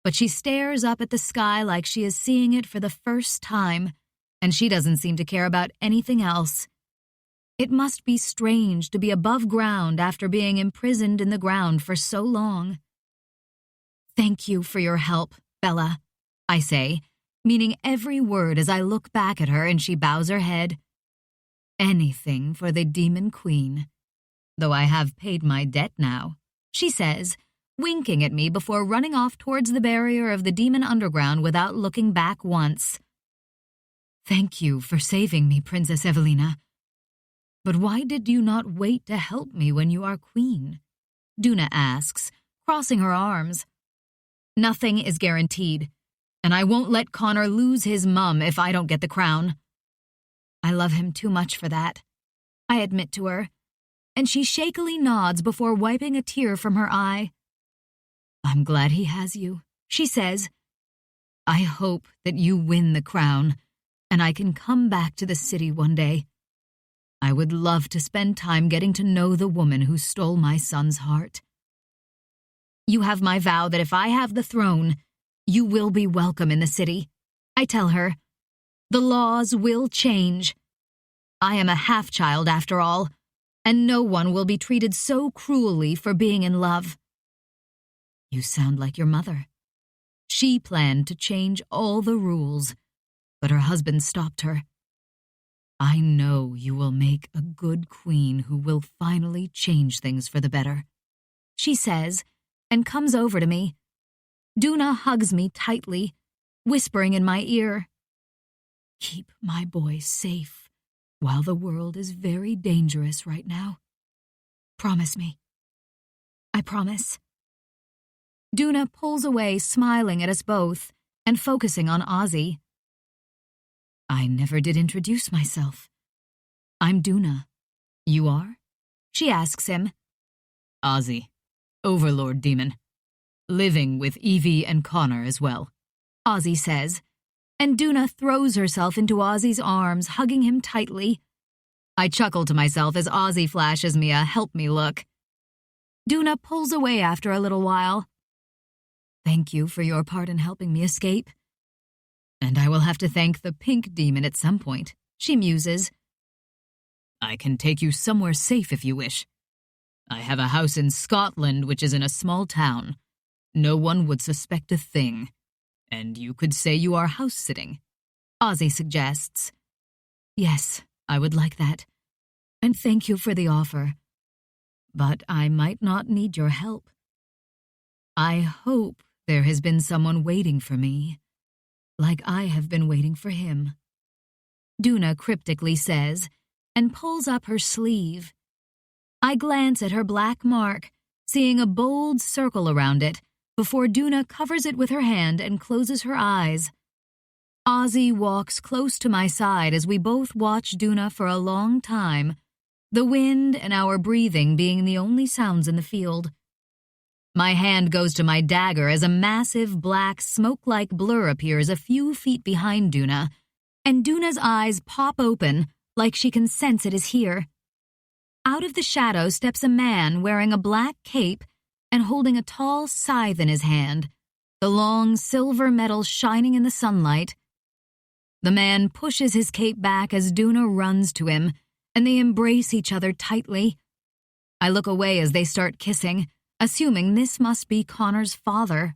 but she stares up at the sky like she is seeing it for the first time, and she doesn't seem to care about anything else. It must be strange to be above ground after being imprisoned in the ground for so long. Thank you for your help, Bella, I say, meaning every word as I look back at her and she bows her head. Anything for the Demon Queen. Though I have paid my debt now, she says, winking at me before running off towards the barrier of the demon underground without looking back once. Thank you for saving me, Princess Evelina. But why did you not wait to help me when you are queen? Duna asks, crossing her arms. Nothing is guaranteed, and I won't let Connor lose his mum if I don't get the crown. I love him too much for that, I admit to her, and she shakily nods before wiping a tear from her eye. I'm glad he has you, she says. I hope that you win the crown, and I can come back to the city one day. I would love to spend time getting to know the woman who stole my son's heart. You have my vow that if I have the throne, you will be welcome in the city, I tell her. The laws will change. I am a half-child after all, and no one will be treated so cruelly for being in love. You sound like your mother. She planned to change all the rules, but her husband stopped her. I know you will make a good queen who will finally change things for the better, she says, and comes over to me. Duna hugs me tightly, whispering in my ear, Keep my boy safe while the world is very dangerous right now. Promise me. I promise. Duna pulls away, smiling at us both and focusing on Ozzy. I never did introduce myself. I'm Duna. You are? She asks him. Ozzy, Overlord Demon. Living with Evie and Connor as well, Ozzy says, and Duna throws herself into Ozzy's arms, hugging him tightly. I chuckle to myself as Ozzy flashes me a help me look. Duna pulls away after a little while. Thank you for your part in helping me escape. And I will have to thank the pink demon at some point, she muses. I can take you somewhere safe if you wish. I have a house in Scotland which is in a small town. No one would suspect a thing. And you could say you are house-sitting, Ozzy suggests. Yes, I would like that. And thank you for the offer. but I might not need your help. I hope there has been someone waiting for me, like I have been waiting for him," Duna cryptically says, and pulls up her sleeve. I glance at her black mark, seeing a bold circle around it, before Duna covers it with her hand and closes her eyes. Ozzy walks close to my side as we both watch Duna for a long time, the wind and our breathing being the only sounds in the field. My hand goes to my dagger as a massive black smoke-like blur appears a few feet behind Duna, and Duna's eyes pop open like she can sense it is here. Out of the shadow steps a man wearing a black cape and holding a tall scythe in his hand, the long silver metal shining in the sunlight. The man pushes his cape back as Duna runs to him, and they embrace each other tightly. I look away as they start kissing, assuming this must be Connor's father.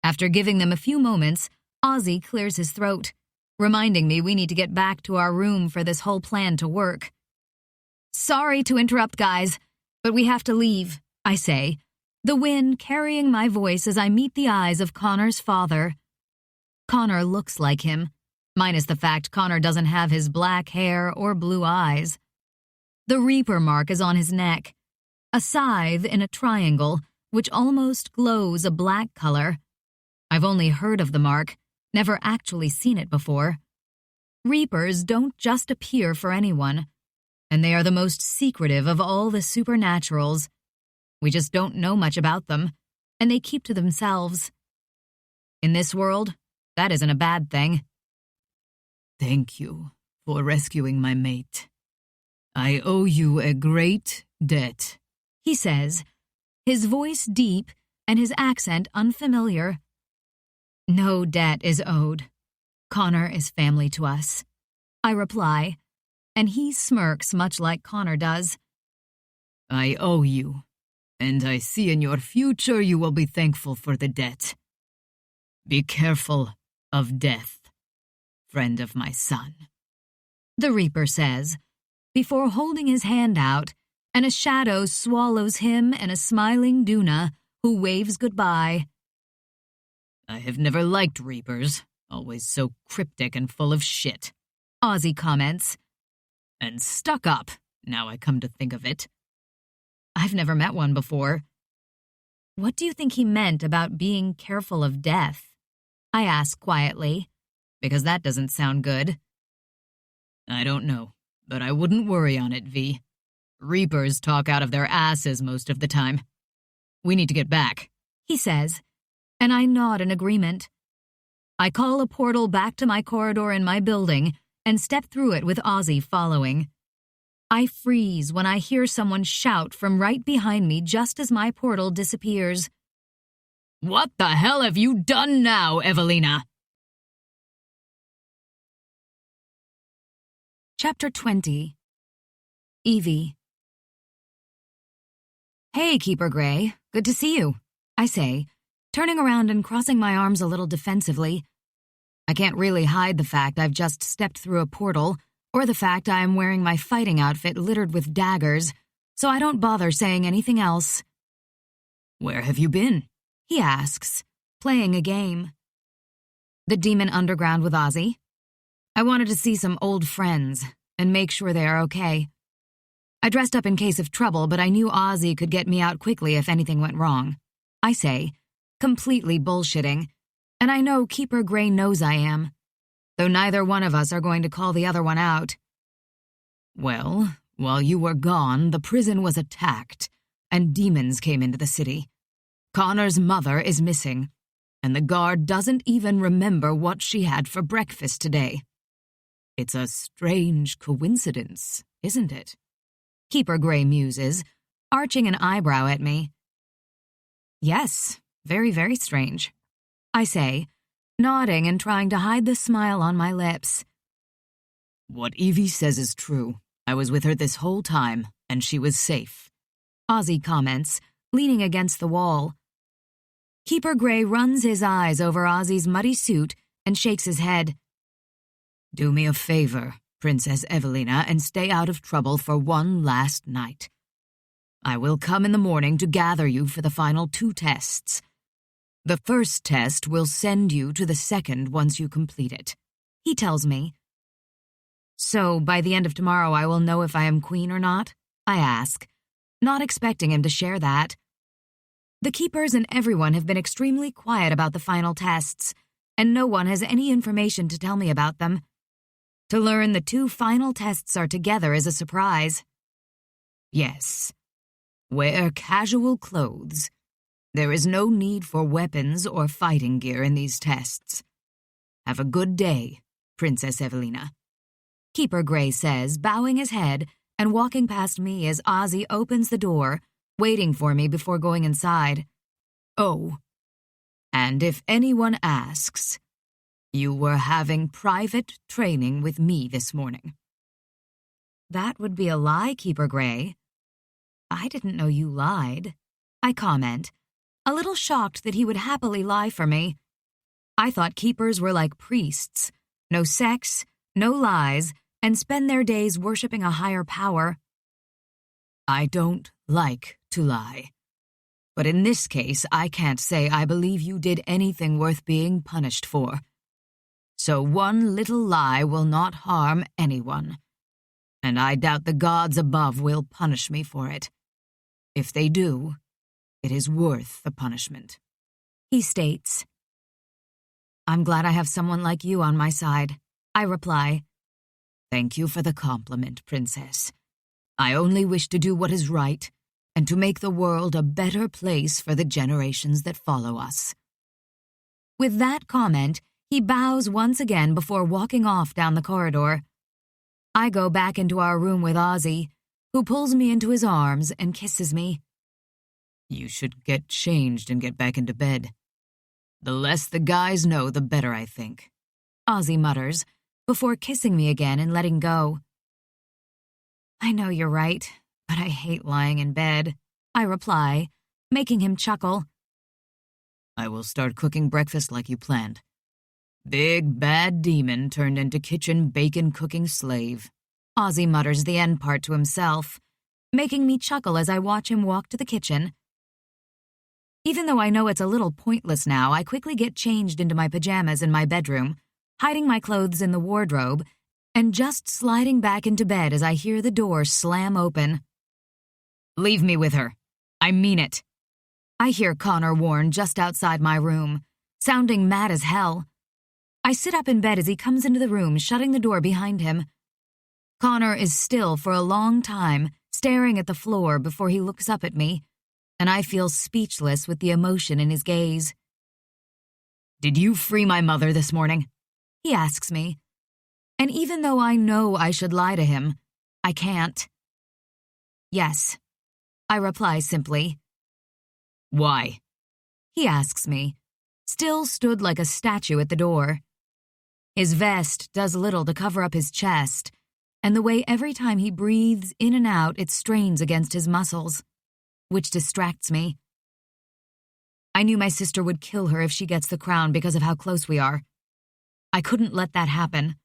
After giving them a few moments, Ozzy clears his throat, reminding me we need to get back to our room for this whole plan to work. "Sorry to interrupt, guys, but we have to leave," I say, the wind carrying my voice as I meet the eyes of Connor's father. Connor looks like him, minus the fact Connor doesn't have his black hair or blue eyes. The Reaper mark is on his neck, a scythe in a triangle which almost glows a black color. I've only heard of the mark, never actually seen it before. Reapers don't just appear for anyone, and they are the most secretive of all the supernaturals. We just don't know much about them, and they keep to themselves. In this world, that isn't a bad thing. Thank you for rescuing my mate. I owe you a great debt, he says, his voice deep and his accent unfamiliar. No debt is owed. Connor is family to us, I reply, and he smirks much like Connor does. I owe you, and I see in your future you will be thankful for the debt. Be careful of death, friend of my son, the Reaper says, before holding his hand out, and a shadow swallows him and a smiling Duna who waves goodbye. I have never liked Reapers, always so cryptic and full of shit, Ozzy comments. And stuck up, now I come to think of it. I've never met one before. What do you think he meant about being careful of death? I ask quietly, because that doesn't sound good. I don't know, but I wouldn't worry on it, V. Reapers talk out of their asses most of the time. We need to get back, he says, and I nod in agreement. I call a portal back to my corridor in my building and step through it with Ozzy following. I freeze when I hear someone shout from right behind me just as my portal disappears. What the hell have you done now, Evelina? Chapter 20. Evie. Hey, Keeper Gray. Good to see you, I say, turning around and crossing my arms a little defensively. I can't really hide the fact I've just stepped through a portal, or the fact I am wearing my fighting outfit littered with daggers, so I don't bother saying anything else. Where have you been? He asks, playing a game. The Demon Underground with Ozzy. I wanted to see some old friends and make sure they are okay. I dressed up in case of trouble, but I knew Ozzy could get me out quickly if anything went wrong. I say, completely bullshitting, and I know Keeper Gray knows I am, though neither one of us are going to call the other one out. Well, while you were gone, the prison was attacked, and demons came into the city. Connor's mother is missing, and the guard doesn't even remember what she had for breakfast today. It's a strange coincidence, isn't it? Keeper Gray muses, arching an eyebrow at me. Yes, very, very strange, I say, nodding and trying to hide the smile on my lips. What Evie says is true. I was with her this whole time, and she was safe, Ozzy comments, leaning against the wall. Keeper Gray runs his eyes over Ozzy's muddy suit and shakes his head. Do me a favor, Princess Evelina, and stay out of trouble for one last night. I will come in the morning to gather you for the final 2 tests. The first test will send you to the second once you complete it, he tells me. So, by the end of tomorrow I will know if I am queen or not? I ask, not expecting him to share that. The keepers and everyone have been extremely quiet about the final tests, and no one has any information to tell me about them. To learn the 2 final tests are together is a surprise. Yes. Wear casual clothes. There is no need for weapons or fighting gear in these tests. Have a good day, Princess Evelina. Keeper Gray says, bowing his head and walking past me as Ozzy opens the door, waiting for me before going inside. Oh, and if anyone asks, you were having private training with me this morning. That would be a lie, Keeper Gray. I didn't know you lied, I comment, a little shocked that he would happily lie for me. I thought keepers were like priests, no sex, no lies, and spend their days worshipping a higher power. I don't like to lie. But in this case, I can't say I believe you did anything worth being punished for. So one little lie will not harm anyone. And I doubt the gods above will punish me for it. If they do, it is worth the punishment. He states. I'm glad I have someone like you on my side, I reply. Thank you for the compliment, Princess. I only wish to do what is right and to make the world a better place for the generations that follow us. With that comment, he bows once again before walking off down the corridor. I go back into our room with Ozzy, who pulls me into his arms and kisses me. You should get changed and get back into bed. The less the guys know, the better, I think, Ozzy mutters, before kissing me again and letting go. I know you're right, but I hate lying in bed, I reply, making him chuckle. I will start cooking breakfast like you planned. Big bad demon turned into kitchen bacon cooking slave. Ozzy mutters the end part to himself, making me chuckle as I watch him walk to the kitchen. Even though I know it's a little pointless now, I quickly get changed into my pajamas in my bedroom, hiding my clothes in the wardrobe, and just sliding back into bed as I hear the door slam open. Leave me with her. I mean it. I hear Connor warn just outside my room, sounding mad as hell. I sit up in bed as he comes into the room, shutting the door behind him. Connor is still for a long time, staring at the floor before he looks up at me, and I feel speechless with the emotion in his gaze. Did you free my mother this morning? He asks me. And even though I know I should lie to him, I can't. Yes, I reply simply. Why? He asks me, still stood like a statue at the door. His vest does little to cover up his chest, and the way every time he breathes in and out it strains against his muscles, which distracts me. I knew my sister would kill her if she gets the crown because of how close we are. I couldn't let that happen.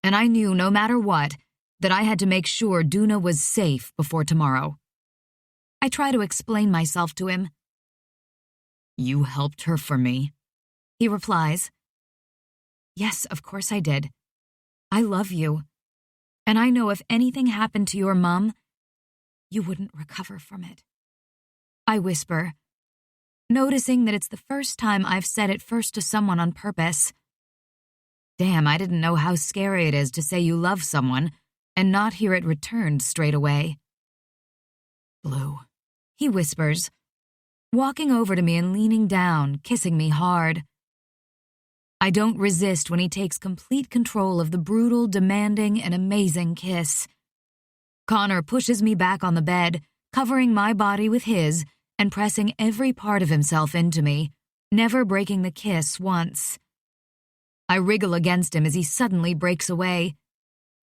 And I knew, no matter what, that I had to make sure Duna was safe before tomorrow. I try to explain myself to him. You helped her for me, he replies. Yes, of course I did. I love you. And I know if anything happened to your mom, you wouldn't recover from it. I whisper, noticing that it's the first time I've said it first to someone on purpose. Damn, I didn't know how scary it is to say you love someone and not hear it returned straight away. Blue, he whispers, walking over to me and leaning down, kissing me hard. I don't resist when he takes complete control of the brutal, demanding, and amazing kiss. Connor pushes me back on the bed, covering my body with his and pressing every part of himself into me, never breaking the kiss once. I wriggle against him as he suddenly breaks away,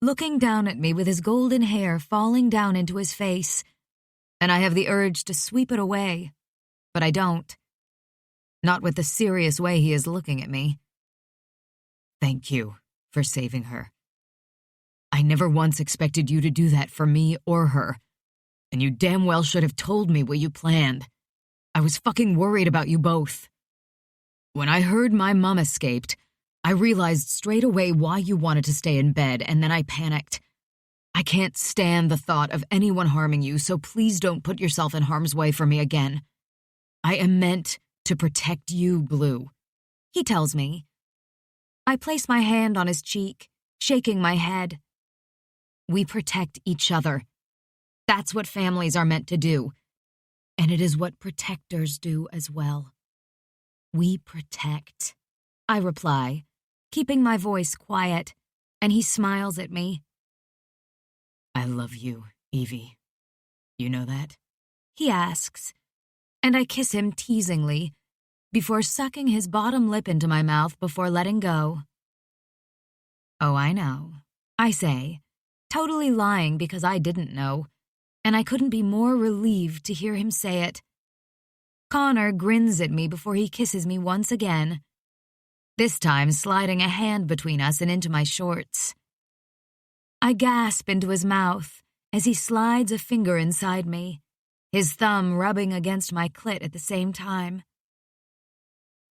looking down at me with his golden hair falling down into his face, and I have the urge to sweep it away, but I don't. Not with the serious way he is looking at me. Thank you for saving her. I never once expected you to do that for me or her. And you damn well should have told me what you planned. I was fucking worried about you both. When I heard my mom escaped, I realized straight away why you wanted to stay in bed, and then I panicked. I can't stand the thought of anyone harming you, so please don't put yourself in harm's way for me again. I am meant to protect you, Blue, he tells me. I place my hand on his cheek, shaking my head. We protect each other. That's what families are meant to do. And it is what protectors do as well. We protect, I reply, keeping my voice quiet, and he smiles at me. I love you, Evie. You know that? He asks, and I kiss him teasingly, before sucking his bottom lip into my mouth before letting go. Oh, I know, I say, totally lying because I didn't know, and I couldn't be more relieved to hear him say it. Connor grins at me before he kisses me once again, this time sliding a hand between us and into my shorts. I gasp into his mouth as he slides a finger inside me, his thumb rubbing against my clit at the same time.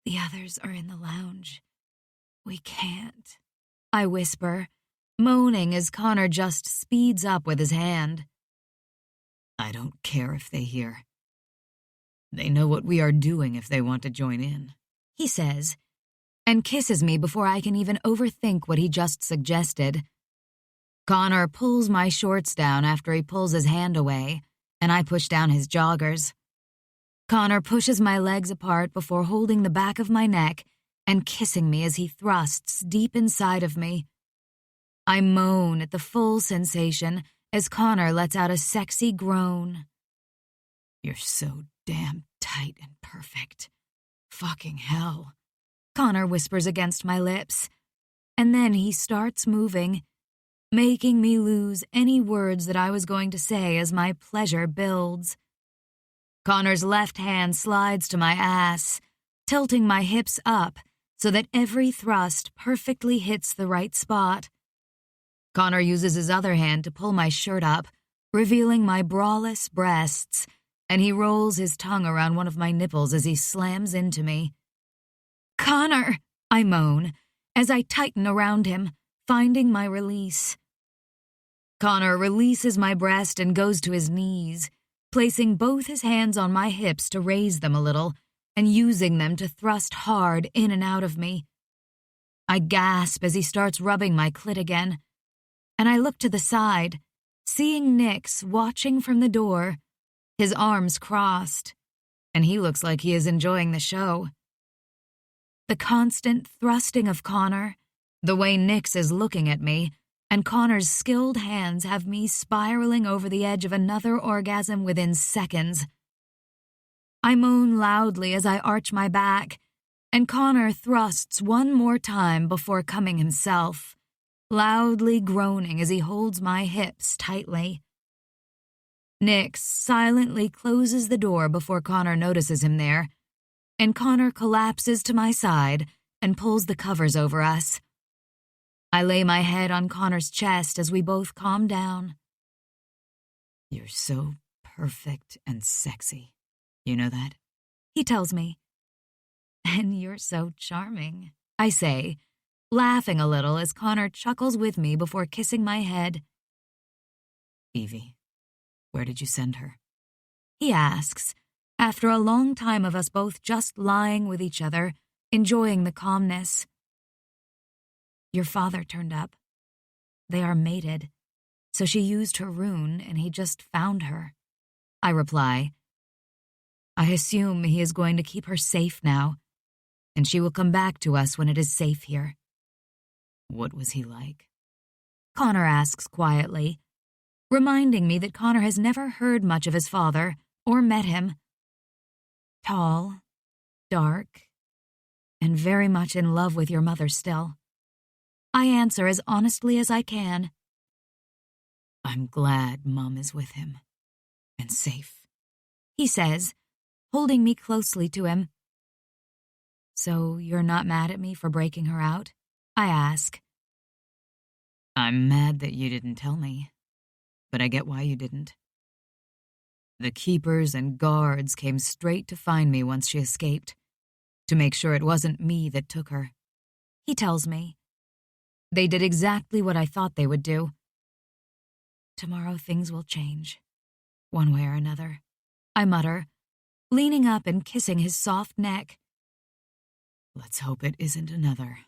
The others are in the lounge. We can't, I whisper, moaning as Connor just speeds up with his hand. I don't care if they hear. They know what we are doing if they want to join in, he says, and kisses me before I can even overthink what he just suggested. Connor pulls my shorts down after he pulls his hand away, and I push down his joggers. Connor pushes my legs apart before holding the back of my neck and kissing me as he thrusts deep inside of me. I moan at the full sensation as Connor lets out a sexy groan. You're so damn tight and perfect. Fucking hell, Connor whispers against my lips, and then he starts moving, making me lose any words that I was going to say as my pleasure builds. Connor's left hand slides to my ass, tilting my hips up so that every thrust perfectly hits the right spot. Connor uses his other hand to pull my shirt up, revealing my braless breasts, and he rolls his tongue around one of my nipples as he slams into me. Connor, I moan, as I tighten around him, finding my release. Connor releases my breast and goes to his knees, placing both his hands on my hips to raise them a little and using them to thrust hard in and out of me. I gasp as he starts rubbing my clit again, and I look to the side, seeing Nix watching from the door, his arms crossed, and he looks like he is enjoying the show. The constant thrusting of Connor, the way Nix is looking at me, and Connor's skilled hands have me spiraling over the edge of another orgasm within seconds. I moan loudly as I arch my back, and Connor thrusts one more time before coming himself, loudly groaning as he holds my hips tightly. Nix silently closes the door before Connor notices him there, and Connor collapses to my side and pulls the covers over us. I lay my head on Connor's chest as we both calm down. You're so perfect and sexy. You know that? He tells me. And you're so charming, I say, laughing a little as Connor chuckles with me before kissing my head. Evie, where did you send her? He asks, after a long time of us both just lying with each other, enjoying the calmness. Your father turned up. They are mated, so she used her rune and he just found her. I reply. I assume he is going to keep her safe now, and she will come back to us when it is safe here. What was he like? Connor asks quietly, reminding me that Connor has never heard much of his father or met him. Tall, dark, and very much in love with your mother still. I answer as honestly as I can. I'm glad Mom is with him and safe, he says, holding me closely to him. So you're not mad at me for breaking her out? I ask. I'm mad that you didn't tell me, but I get why you didn't. The keepers and guards came straight to find me once she escaped, to make sure it wasn't me that took her. He tells me. They did exactly what I thought they would do. Tomorrow things will change, one way or another, I mutter, leaning up and kissing his soft neck. Let's hope it isn't another.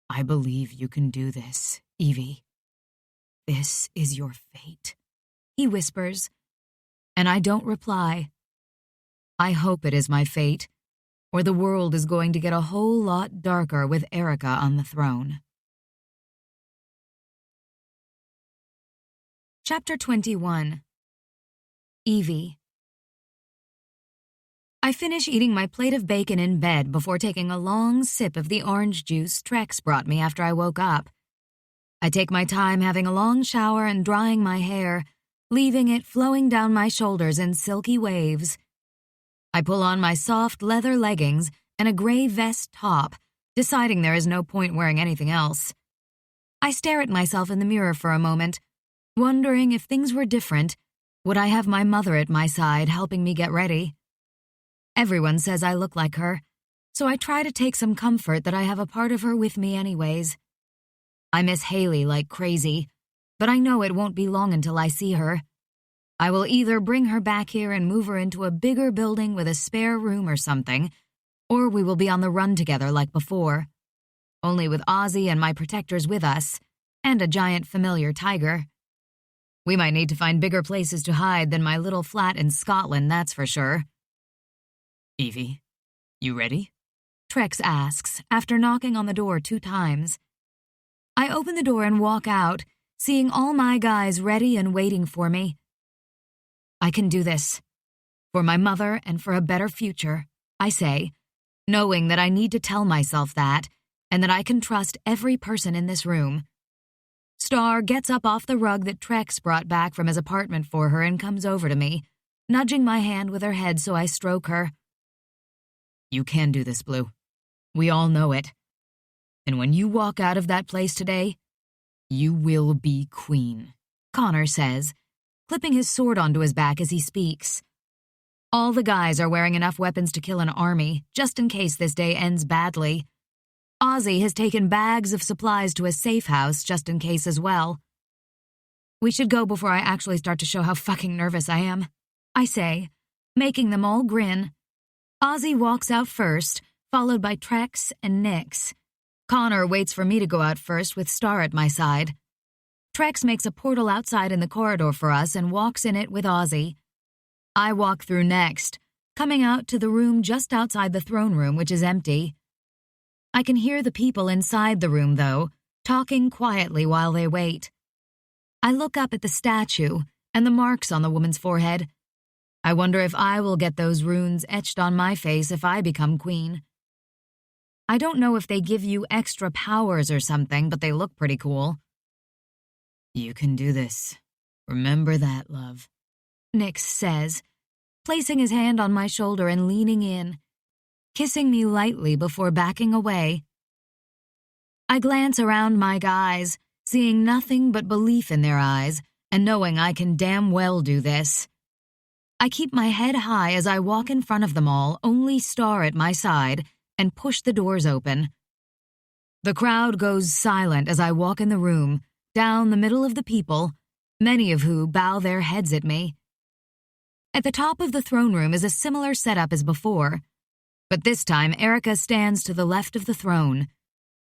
I believe you can do this, Evie. This is your fate, he whispers, and I don't reply. I hope it is my fate, or the world is going to get a whole lot darker with Erica on the throne. Chapter 21. Evie. I finish eating my plate of bacon in bed before taking a long sip of the orange juice Trex brought me after I woke up. I take my time having a long shower and drying my hair, leaving it flowing down my shoulders in silky waves. I pull on my soft leather leggings and a gray vest top, deciding there is no point wearing anything else. I stare at myself in the mirror for a moment, wondering if things were different, would I have my mother at my side helping me get ready? Everyone says I look like her, so I try to take some comfort that I have a part of her with me anyways. I miss Haley like crazy, but I know it won't be long until I see her. I will either bring her back here and move her into a bigger building with a spare room or something, or we will be on the run together like before, only with Ozzy and my protectors with us, and a giant familiar tiger. We might need to find bigger places to hide than my little flat in Scotland, that's for sure. Evie, you ready? Trex asks, after knocking on the door 2 times. I open the door and walk out, seeing all my guys ready and waiting for me. I can do this. For my mother and for a better future, I say, knowing that I need to tell myself that, and that I can trust every person in this room. Star gets up off the rug that Trex brought back from his apartment for her and comes over to me, nudging my hand with her head so I stroke her. You can do this, Blue. We all know it. And when you walk out of that place today, you will be queen, Connor says, clipping his sword onto his back as he speaks. All the guys are wearing enough weapons to kill an army, just in case this day ends badly. Ozzy has taken bags of supplies to a safe house just in case as well. We should go before I actually start to show how fucking nervous I am, I say, making them all grin. Ozzy walks out first, followed by Trex and Nyx. Connor waits for me to go out first with Star at my side. Trex makes a portal outside in the corridor for us and walks in it with Ozzy. I walk through next, coming out to the room just outside the throne room, which is empty. I can hear the people inside the room, though, talking quietly while they wait. I look up at the statue and the marks on the woman's forehead. I wonder if I will get those runes etched on my face if I become queen. I don't know if they give you extra powers or something, but they look pretty cool. You can do this. Remember that, love, Nyx says, placing his hand on my shoulder and leaning in, kissing me lightly before backing away. I glance around my guys, seeing nothing but belief in their eyes, and knowing I can damn well do this. I keep my head high as I walk in front of them all, only Star at my side, and push the doors open. The crowd goes silent as I walk in the room, down the middle of the people, many of who bow their heads at me. At the top of the throne room is a similar setup as before, but this time Erica stands to the left of the throne.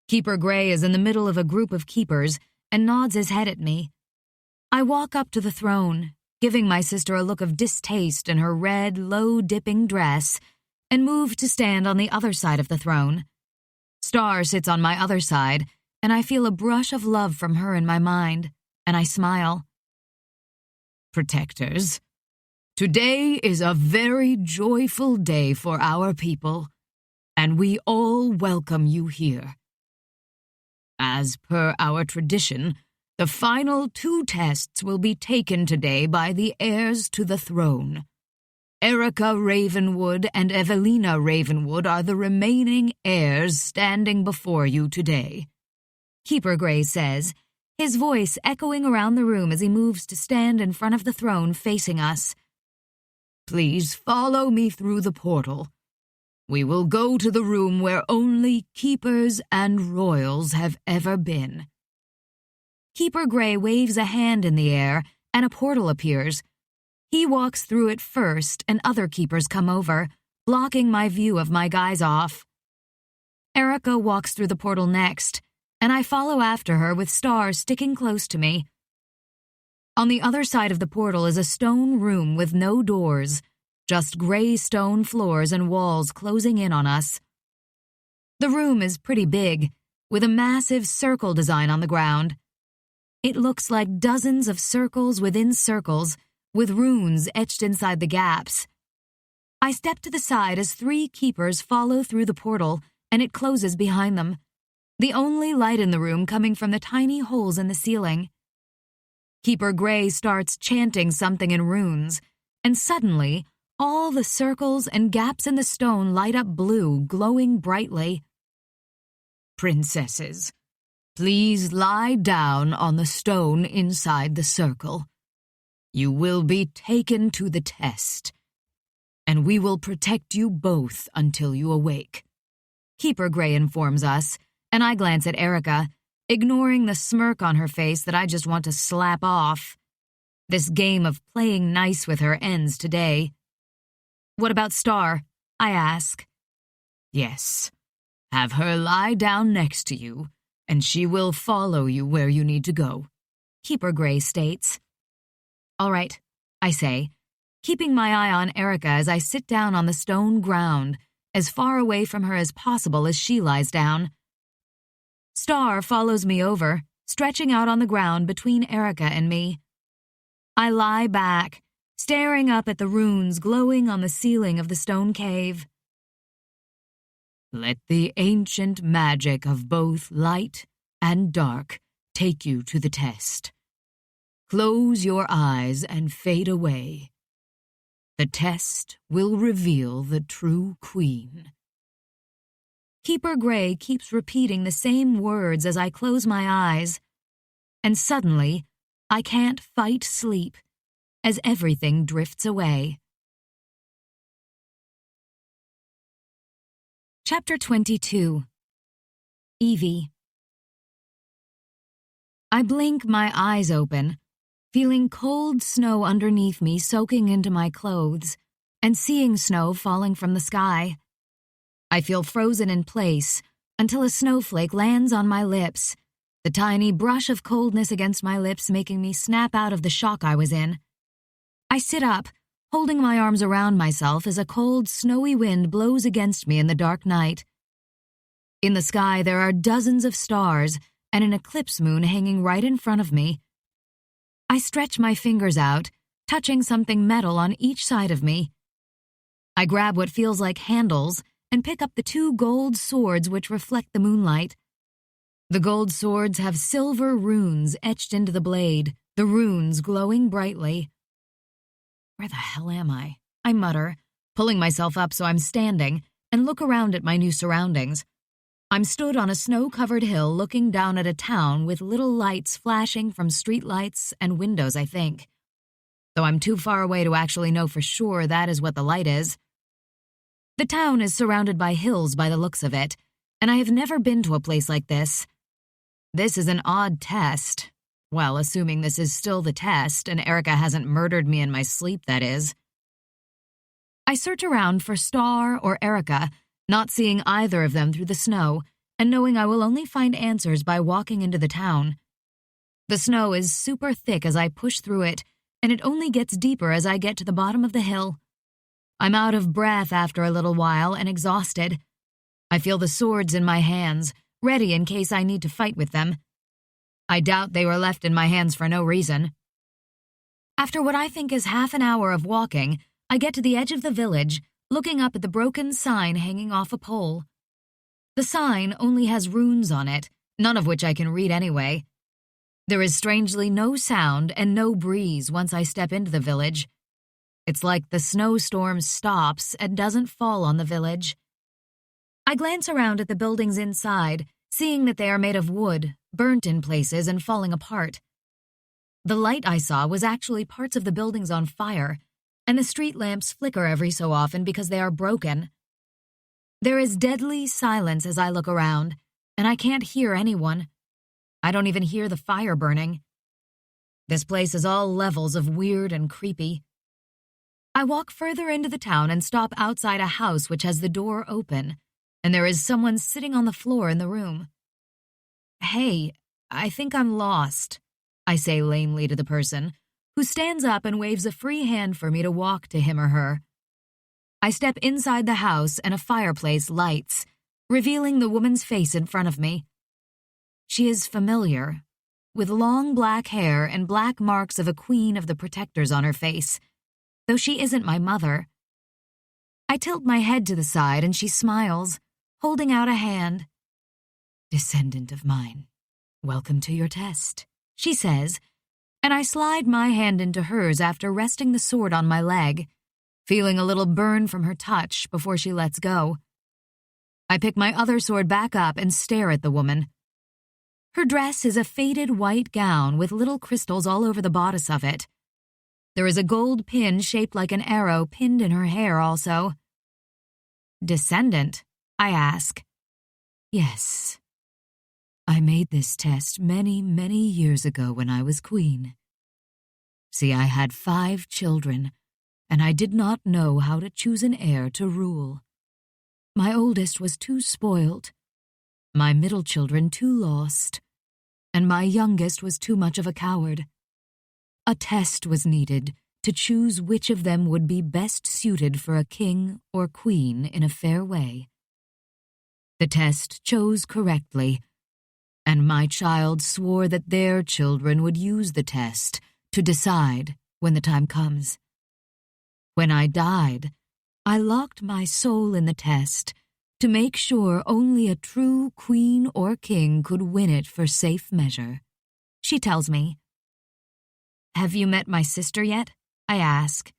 Keeper Gray is in the middle of a group of keepers and nods his head at me. I walk up to the throne, giving my sister a look of distaste in her red, low-dipping dress, and move to stand on the other side of the throne. Star sits on my other side, and I feel a brush of love from her in my mind, and I smile. Protectors, today is a very joyful day for our people, and we all welcome you here. As per our tradition, the final 2 tests will be taken today by the heirs to the throne. Erica Ravenwood and Evelina Ravenwood are the remaining heirs standing before you today, Keeper Gray says, his voice echoing around the room as he moves to stand in front of the throne facing us. Please follow me through the portal. We will go to the room where only keepers and royals have ever been." Keeper Gray waves a hand in the air, and a portal appears. He walks through it first, and other keepers come over, blocking my view of my guys off. Erica walks through the portal next, and I follow after her with Star sticking close to me. On the other side of the portal is a stone room with no doors, just gray stone floors and walls closing in on us. The room is pretty big, with a massive circle design on the ground. It looks like dozens of circles within circles, with runes etched inside the gaps. I step to the side as 3 keepers follow through the portal, and it closes behind them, the only light in the room coming from the tiny holes in the ceiling. Keeper Gray starts chanting something in runes, and suddenly, all the circles and gaps in the stone light up blue, glowing brightly. "Princesses, please lie down on the stone inside the circle. You will be taken to the test, and we will protect you both until you awake," Keeper Gray informs us, and I glance at Erica, ignoring the smirk on her face that I just want to slap off. This game of playing nice with her ends today. "What about Star?" I ask. "Yes. Have her lie down next to you, and she will follow you where you need to go," Keeper Gray states. "All right," I say, keeping my eye on Erica as I sit down on the stone ground, as far away from her as possible as she lies down. Star follows me over, stretching out on the ground between Erica and me. I lie back, staring up at the runes glowing on the ceiling of the stone cave. "Let the ancient magic of both light and dark take you to the test. Close your eyes and fade away. The test will reveal the true queen." Keeper Gray keeps repeating the same words as I close my eyes, and suddenly, I can't fight sleep, as everything drifts away. Chapter 22. Evie. I blink my eyes open, feeling cold snow underneath me soaking into my clothes, and seeing snow falling from the sky. I feel frozen in place until a snowflake lands on my lips, the tiny brush of coldness against my lips making me snap out of the shock I was in. I sit up, holding my arms around myself as a cold, snowy wind blows against me in the dark night. In the sky, there are dozens of stars and an eclipse moon hanging right in front of me. I stretch my fingers out, touching something metal on each side of me. I grab what feels like handles and pick up the 2 gold swords which reflect the moonlight. The gold swords have silver runes etched into the blade, the runes glowing brightly. "Where the hell am I?" I mutter, pulling myself up so I'm standing, and look around at my new surroundings. I'm stood on a snow-covered hill looking down at a town with little lights flashing from streetlights and windows, I think. Though I'm too far away to actually know for sure that is what the light is. The town is surrounded by hills by the looks of it, and I have never been to a place like this. This is an odd test. Well, assuming this is still the test, and Erica hasn't murdered me in my sleep, that is. I search around for Star or Erica, not seeing either of them through the snow, and knowing I will only find answers by walking into the town. The snow is super thick as I push through it, and it only gets deeper as I get to the bottom of the hill. I'm out of breath after a little while and exhausted. I feel the swords in my hands, ready in case I need to fight with them. I doubt they were left in my hands for no reason. After what I think is half an hour of walking, I get to the edge of the village, looking up at the broken sign hanging off a pole. The sign only has runes on it, none of which I can read anyway. There is strangely no sound and no breeze once I step into the village. It's like the snowstorm stops and doesn't fall on the village. I glance around at the buildings inside, seeing that they are made of wood, burnt in places and falling apart. The light I saw was actually parts of the buildings on fire, and the street lamps flicker every so often because they are broken. There is deadly silence as I look around, and I can't hear anyone. I don't even hear the fire burning. This place is all levels of weird and creepy. I walk further into the town and stop outside a house which has the door open, and there is someone sitting on the floor in the room. "Hey, I think I'm lost," I say lamely to the person, who stands up and waves a free hand for me to walk to him or her. I step inside the house and a fireplace lights, revealing the woman's face in front of me. She is familiar, with long black hair and black marks of a queen of the protectors on her face, though she isn't my mother. I tilt my head to the side and she smiles, holding out a hand. "Descendant of mine, welcome to your test," she says, and I slide my hand into hers after resting the sword on my leg, feeling a little burn from her touch before she lets go. I pick my other sword back up and stare at the woman. Her dress is a faded white gown with little crystals all over the bodice of it. There is a gold pin shaped like an arrow pinned in her hair also. "Descendant?" I ask. "Yes. I made this test many, many years ago when I was queen. See, I had 5 children, and I did not know how to choose an heir to rule. My oldest was too spoiled, my middle children too lost, and my youngest was too much of a coward. A test was needed to choose which of them would be best suited for a king or queen in a fair way. The test chose correctly, and my child swore that their children would use the test to decide when the time comes. When I died, I locked my soul in the test to make sure only a true queen or king could win it for safe measure," she tells me. "Have you met my sister yet?" I ask.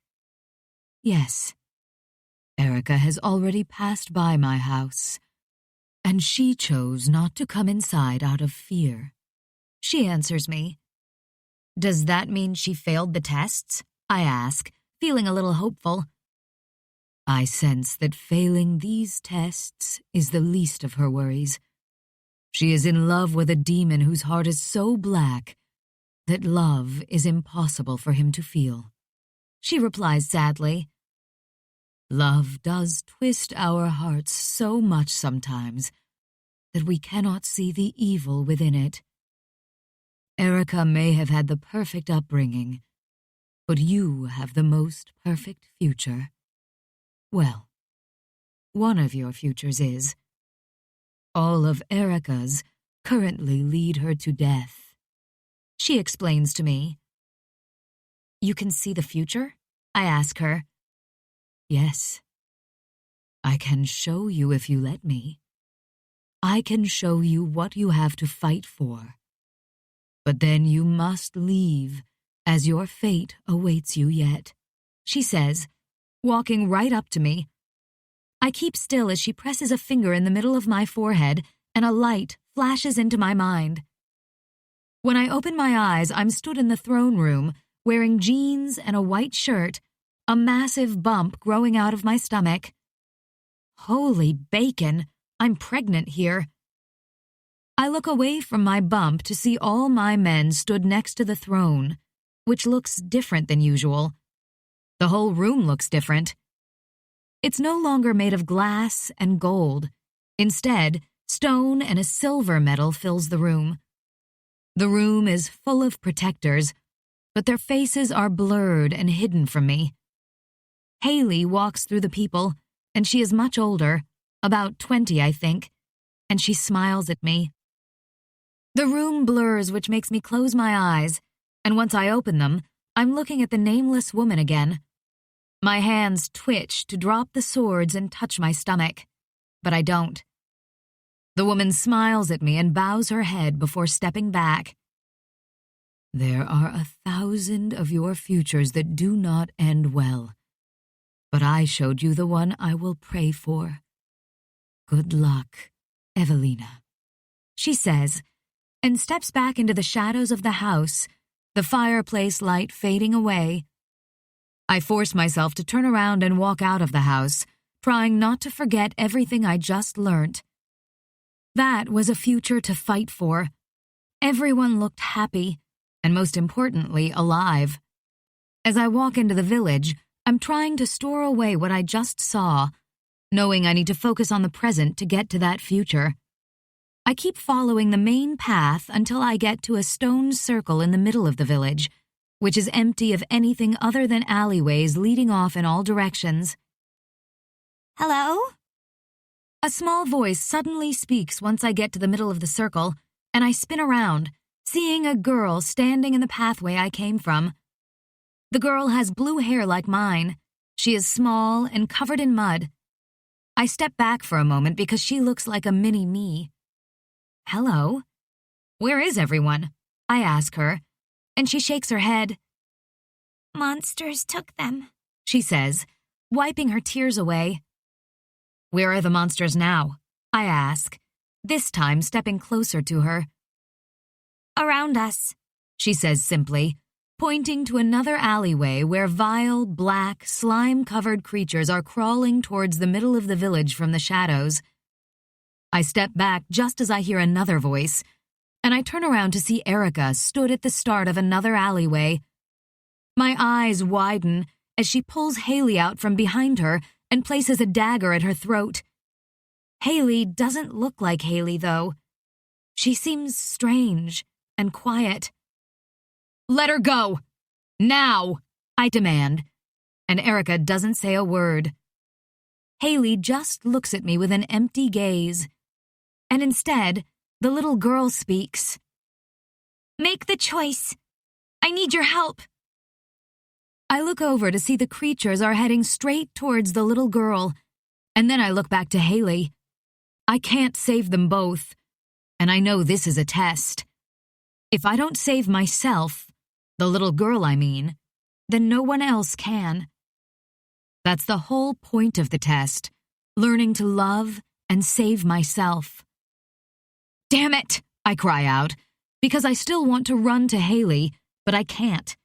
"Yes. Erica has already passed by my house, and she chose not to come inside out of fear," she answers me. "Does that mean she failed the tests?" I ask, feeling a little hopeful. "I sense that failing these tests is the least of her worries. She is in love with a demon whose heart is so black that love is impossible for him to feel," she replies sadly. "Love does twist our hearts so much sometimes that we cannot see the evil within it. Erica may have had the perfect upbringing, but you have the most perfect future. Well, one of your futures is. All of Erica's currently lead her to death," she explains to me. "You can see the future?" I ask her. "Yes. I can show you if you let me. I can show you what you have to fight for. But then you must leave, as your fate awaits you yet," she says, walking right up to me. I keep still as she presses a finger in the middle of my forehead and a light flashes into my mind. When I open my eyes, I'm stood in the throne room, wearing jeans and a white shirt, a massive bump growing out of my stomach. Holy bacon, I'm pregnant here. I look away from my bump to see all my men stood next to the throne, which looks different than usual. The whole room looks different. It's no longer made of glass and gold. Instead, stone and a silver medal fills the room. The room is full of protectors, but their faces are blurred and hidden from me. Haley walks through the people, and she is much older, about 20, I think, and she smiles at me. The room blurs, which makes me close my eyes, and once I open them, I'm looking at the nameless woman again. My hands twitch to drop the swords and touch my stomach, but I don't. The woman smiles at me and bows her head before stepping back. There are 1,000 of your futures that do not end well, but I showed you the one I will pray for. Good luck, Evelina, she says, and steps back into the shadows of the house, the fireplace light fading away. I force myself to turn around and walk out of the house, trying not to forget everything I just learnt. That was a future to fight for. Everyone looked happy, and most importantly, alive. As I walk into the village, I'm trying to store away what I just saw, knowing I need to focus on the present to get to that future. I keep following the main path until I get to a stone circle in the middle of the village, which is empty of anything other than alleyways leading off in all directions. Hello? A small voice suddenly speaks once I get to the middle of the circle, and I spin around, seeing a girl standing in the pathway I came from. The girl has blue hair like mine. She is small and covered in mud. I step back for a moment because she looks like a mini-me. Hello? Where is everyone? I ask her, and she shakes her head. Monsters took them, she says, wiping her tears away. Where are the monsters now? I ask, this time stepping closer to her. Around us, she says simply, pointing to another alleyway where vile, black, slime-covered creatures are crawling towards the middle of the village from the shadows. I step back just as I hear another voice, and I turn around to see Erica stood at the start of another alleyway. My eyes widen as she pulls Haley out from behind her and places a dagger at her throat. Haley doesn't look like Haley, though. She seems strange and quiet. Let her go! Now! I demand, and Erica doesn't say a word. Haley just looks at me with an empty gaze, and instead, the little girl speaks. Make the choice. I need your help. I look over to see the creatures are heading straight towards the little girl, and then I look back to Haley. I can't save them both, and I know this is a test. If I don't save myself, the little girl I mean, then no one else can. That's the whole point of the test, learning to love and save myself. Damn it, I cry out, because I still want to run to Haley, but I can't.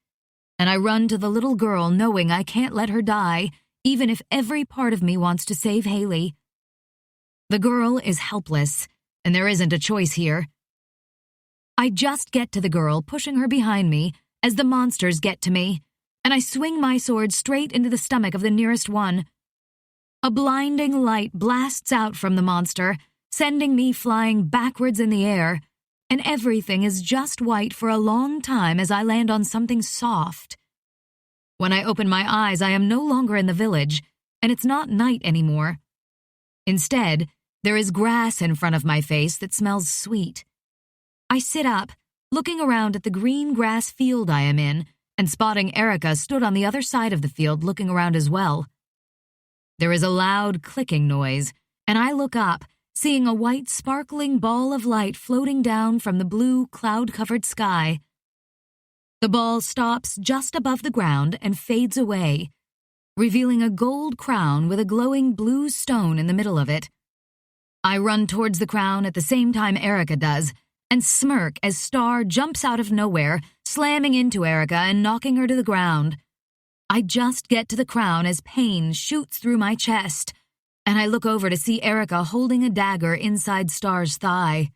And I run to the little girl knowing I can't let her die, even if every part of me wants to save Haley. The girl is helpless, and there isn't a choice here. I just get to the girl, pushing her behind me, as the monsters get to me, and I swing my sword straight into the stomach of the nearest one. A blinding light blasts out from the monster, sending me flying backwards in the air, and everything is just white for a long time as I land on something soft. When I open my eyes, I am no longer in the village, and it's not night anymore. Instead, there is grass in front of my face that smells sweet. I sit up, looking around at the green grass field I am in, and spotting Erica stood on the other side of the field looking around as well. There is a loud clicking noise, and I look up, seeing a white sparkling ball of light floating down from the blue cloud-covered sky. The ball stops just above the ground and fades away, revealing a gold crown with a glowing blue stone in the middle of it. I run towards the crown at the same time Erica does, and smirk as Star jumps out of nowhere, slamming into Erica and knocking her to the ground. I just get to the crown as pain shoots through my chest, and I look over to see Erica holding a dagger inside Star's thigh.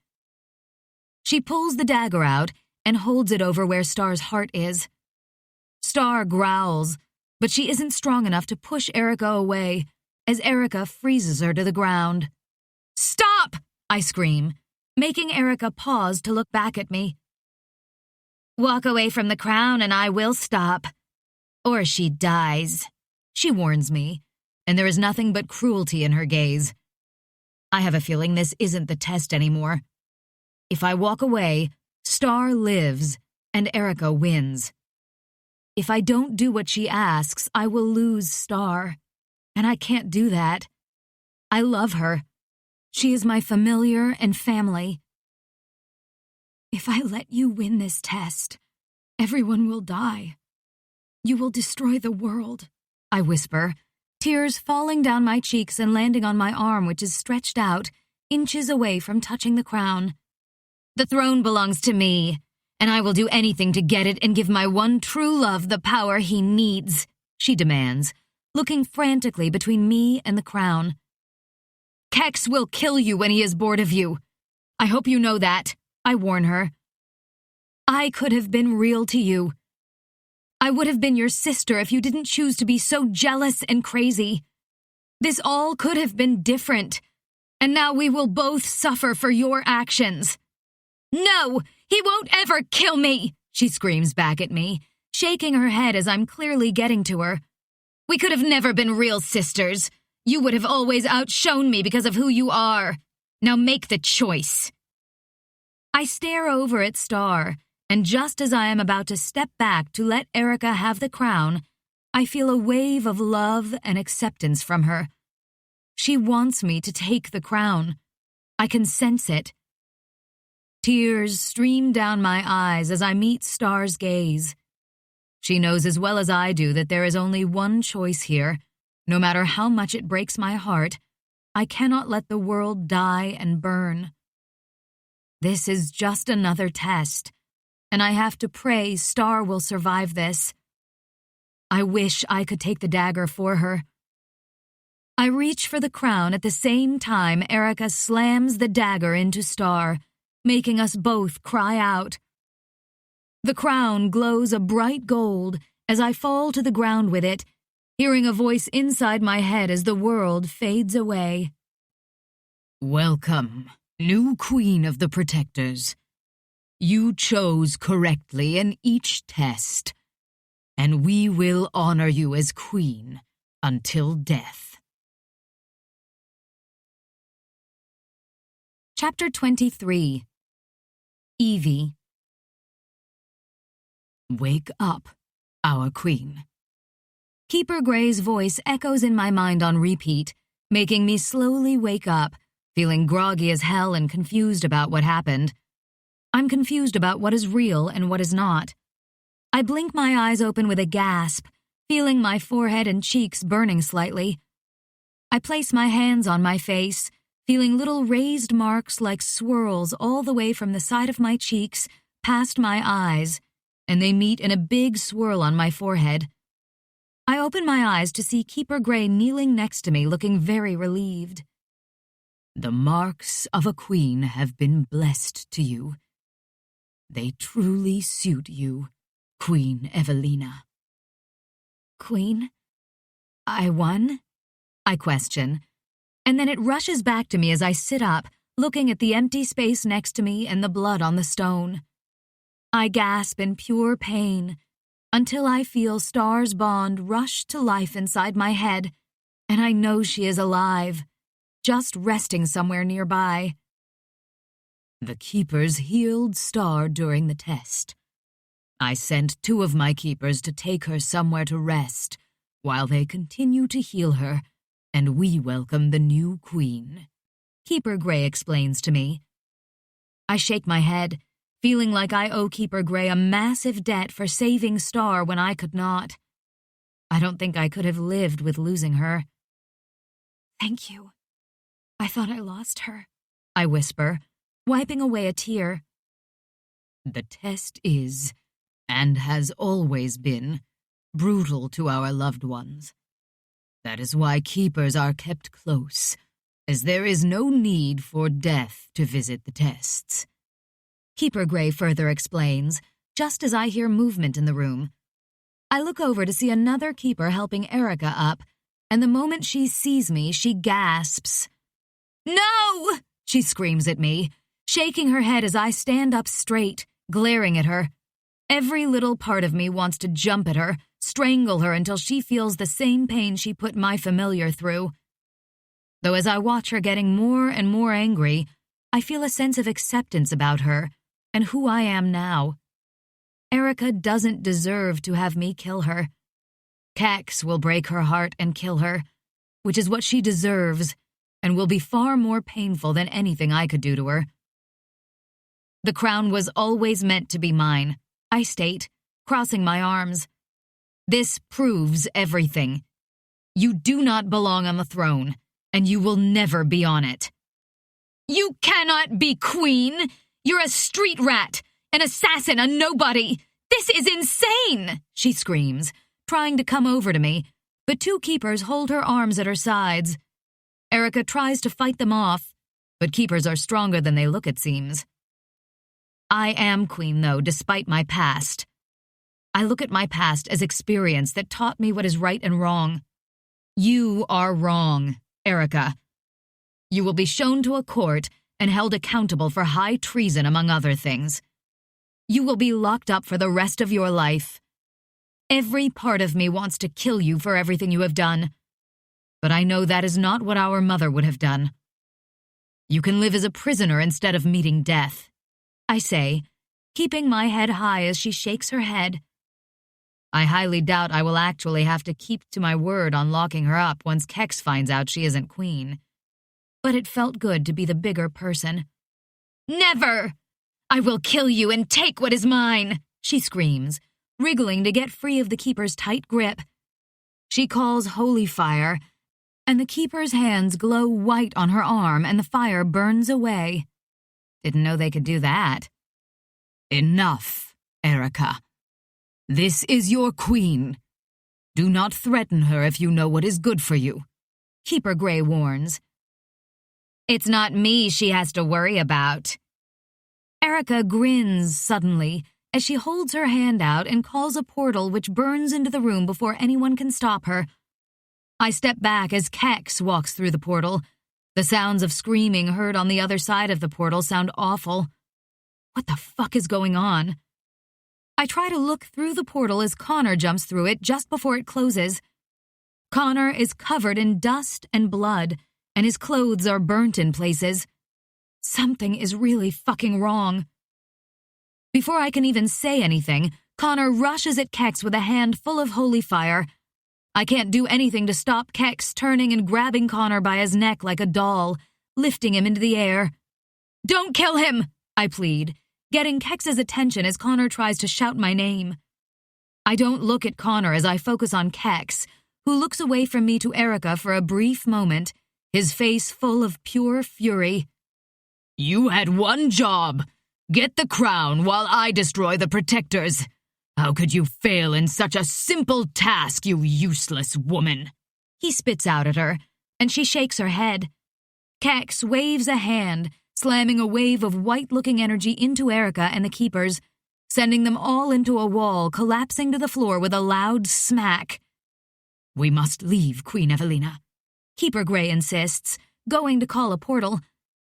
She pulls the dagger out and holds it over where Star's heart is. Star growls, but she isn't strong enough to push Erica away, as Erica freezes her to the ground. "Stop!" I scream, making Erica pause to look back at me. "Walk away from the crown and I will stop. Or she dies," she warns me, and there is nothing but cruelty in her gaze. I have a feeling this isn't the test anymore. If I walk away, Star lives, and Erica wins. If I don't do what she asks, I will lose Star, and I can't do that. I love her. She is my familiar and family. If I let you win this test, everyone will die. You will destroy the world, I whisper, tears falling down my cheeks and landing on my arm, which is stretched out, inches away from touching the crown. The throne belongs to me, and I will do anything to get it and give my one true love the power he needs, she demands, looking frantically between me and the crown. Kex will kill you when he is bored of you. I hope you know that, I warn her. I could have been real to you. I would have been your sister if you didn't choose to be so jealous and crazy. This all could have been different, and now we will both suffer for your actions. No, he won't ever kill me, she screams back at me, shaking her head as I'm clearly getting to her. We could have never been real sisters. You would have always outshone me because of who you are. Now make the choice. I stare over at Star, and just as I am about to step back to let Erica have the crown, I feel a wave of love and acceptance from her. She wants me to take the crown. I can sense it. Tears stream down my eyes as I meet Star's gaze. She knows as well as I do that there is only one choice here. No matter how much it breaks my heart, I cannot let the world die and burn. This is just another test, and I have to pray Star will survive this. I wish I could take the dagger for her. I reach for the crown at the same time Erica slams the dagger into Star, making us both cry out. The crown glows a bright gold as I fall to the ground with it, hearing a voice inside my head as the world fades away. Welcome, new Queen of the Protectors. You chose correctly in each test, and we will honor you as Queen until death. Chapter 23. Evie. Wake up, our Queen. Keeper Gray's voice echoes in my mind on repeat, making me slowly wake up, feeling groggy as hell and confused about what happened. I'm confused about what is real and what is not. I blink my eyes open with a gasp, feeling my forehead and cheeks burning slightly. I place my hands on my face, feeling little raised marks like swirls all the way from the side of my cheeks past my eyes, and they meet in a big swirl on my forehead. I open my eyes to see Keeper Gray kneeling next to me, looking very relieved. The marks of a queen have been blessed to you. They truly suit you, Queen Evelina. Queen? I won? I question, and then it rushes back to me as I sit up, looking at the empty space next to me and the blood on the stone. I gasp in pure pain, until I feel Star's bond rush to life inside my head, and I know she is alive, just resting somewhere nearby. The keepers healed Star during the test. I sent 2 of my keepers to take her somewhere to rest, while they continue to heal her, and we welcome the new queen. Keeper Gray explains to me. I shake my head, feeling like I owe Keeper Gray a massive debt for saving Star when I could not. I don't think I could have lived with losing her. Thank you. I thought I lost her, I whisper, wiping away a tear. The test is, and has always been, brutal to our loved ones. That is why keepers are kept close, as there is no need for death to visit the tests. Keeper Gray further explains, just as I hear movement in the room. I look over to see another keeper helping Erica up, and the moment she sees me, she gasps. No! She screams at me, shaking her head as I stand up straight, glaring at her. Every little part of me wants to jump at her, strangle her until she feels the same pain she put my familiar through. Though as I watch her getting more and more angry, I feel a sense of acceptance about her and who I am now. Erica doesn't deserve to have me kill her. Kex will break her heart and kill her, which is what she deserves, and will be far more painful than anything I could do to her. The crown was always meant to be mine, I state, crossing my arms. This proves everything. You do not belong on the throne, and you will never be on it. You cannot be queen! You're a street rat, an assassin, a nobody! This is insane! She screams, trying to come over to me, but two keepers hold her arms at her sides. Erica tries to fight them off, but keepers are stronger than they look, it seems. I am queen, though, despite my past. I look at my past as experience that taught me what is right and wrong. You are wrong, Erica. You will be shown to a court and held accountable for high treason, among other things. You will be locked up for the rest of your life. Every part of me wants to kill you for everything you have done, but I know that is not what our mother would have done. You can live as a prisoner instead of meeting death, I say, keeping my head high as she shakes her head. I highly doubt I will actually have to keep to my word on locking her up once Kex finds out she isn't queen. But it felt good to be the bigger person. Never! I will kill you and take what is mine, she screams, wriggling to get free of the keeper's tight grip. She calls holy fire, and the keeper's hands glow white on her arm and the fire burns away. Didn't know they could do that. Enough, Erica. This is your queen. Do not threaten her if you know what is good for you, Keeper Gray warns. It's not me she has to worry about. Erica grins suddenly as she holds her hand out and calls a portal which burns into the room before anyone can stop her. I step back as Kex walks through the portal. The sounds of screaming heard on the other side of the portal sound awful. What the fuck is going on? I try to look through the portal as Connor jumps through it just before it closes. Connor is covered in dust and blood, and his clothes are burnt in places. Something is really fucking wrong. Before I can even say anything, Connor rushes at Kex with a hand full of holy fire. I can't do anything to stop Kex turning and grabbing Connor by his neck like a doll, lifting him into the air. Don't kill him, I plead, getting Kex's attention as Connor tries to shout my name. I don't look at Connor as I focus on Kex, who looks away from me to Erica for a brief moment, his face full of pure fury. You had one job. Get the crown while I destroy the protectors. How could you fail in such a simple task, you useless woman? He spits out at her, and she shakes her head. Kex waves a hand, slamming a wave of white-looking energy into Erica and the keepers, sending them all into a wall, collapsing to the floor with a loud smack. We must leave, Queen Evelina, Keeper Gray insists, going to call a portal.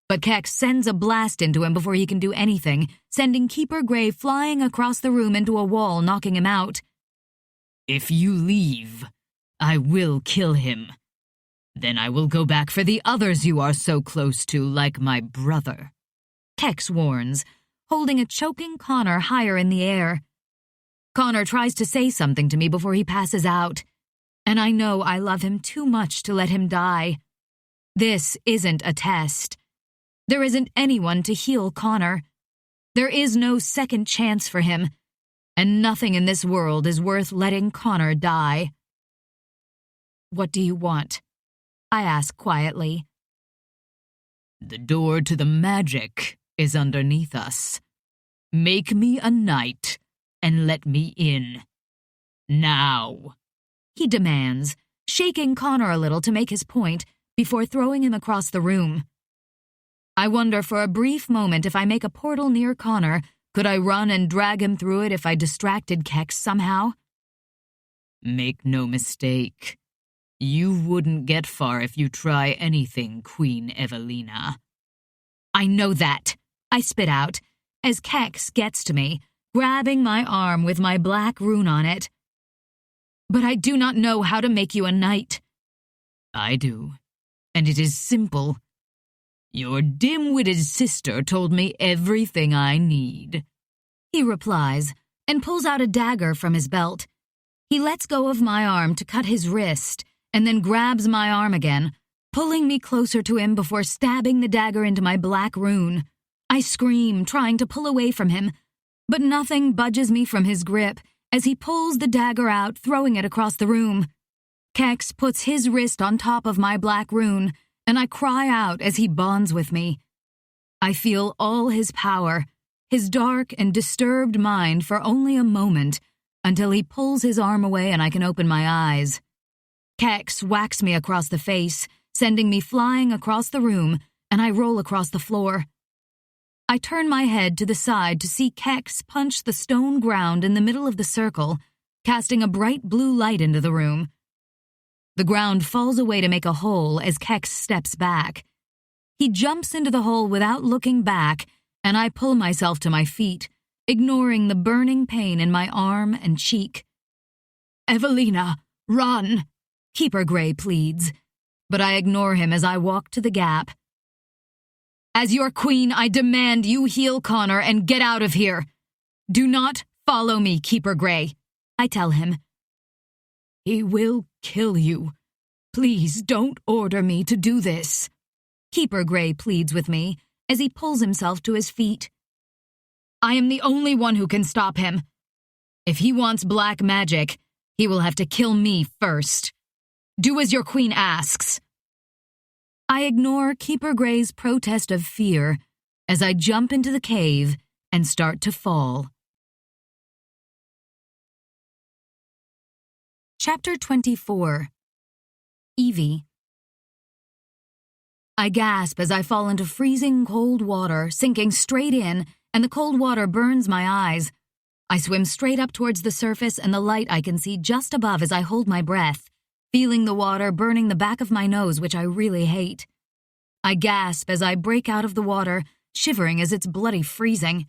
But Kex sends a blast into him before he can do anything, sending Keeper Gray flying across the room into a wall, knocking him out. If you leave, I will kill him. Then I will go back for the others you are so close to, like my brother, Kex warns, holding a choking Connor higher in the air. Connor tries to say something to me before he passes out, and I know I love him too much to let him die. This isn't a test. There isn't anyone to heal Connor. There is no second chance for him, and nothing in this world is worth letting Connor die. What do you want? I ask quietly. The door to the magic is underneath us. Make me a knight and let me in. Now, he demands, shaking Connor a little to make his point before throwing him across the room. I wonder for a brief moment if I make a portal near Connor, could I run and drag him through it if I distracted Kex somehow? Make no mistake. You wouldn't get far if you try anything, Queen Evelina. I know that, I spit out, as Kex gets to me, grabbing my arm with my black rune on it. But I do not know how to make you a knight. I do, and it is simple. Your dim-witted sister told me everything I need, he replies, and pulls out a dagger from his belt. He lets go of my arm to cut his wrist, and then grabs my arm again, pulling me closer to him before stabbing the dagger into my black rune. I scream, trying to pull away from him, but nothing budges me from his grip as he pulls the dagger out, throwing it across the room. Kex puts his wrist on top of my black rune, and I cry out as he bonds with me. I feel all his power, his dark and disturbed mind for only a moment, until he pulls his arm away and I can open my eyes. Kex whacks me across the face, sending me flying across the room, and I roll across the floor. I turn my head to the side to see Kex punch the stone ground in the middle of the circle, casting a bright blue light into the room. The ground falls away to make a hole as Kex steps back. He jumps into the hole without looking back, and I pull myself to my feet, ignoring the burning pain in my arm and cheek. "Evelina, run!" Keeper Gray pleads, but I ignore him as I walk to the gap. "As your queen, I demand you heal Connor and get out of here. Do not follow me, Keeper Gray," I tell him. "He will kill you. Please don't order me to do this," Keeper Gray pleads with me as he pulls himself to his feet. "I am the only one who can stop him. If he wants black magic, he will have to kill me first. Do as your queen asks." I ignore Keeper Gray's protest of fear as I jump into the cave and start to fall. Chapter 24. Evie. I gasp as I fall into freezing cold water, sinking straight in, and the cold water burns my eyes. I swim straight up towards the surface and the light I can see just above as I hold my breath, feeling the water burning the back of my nose, which I really hate. I gasp as I break out of the water, shivering as it's bloody freezing.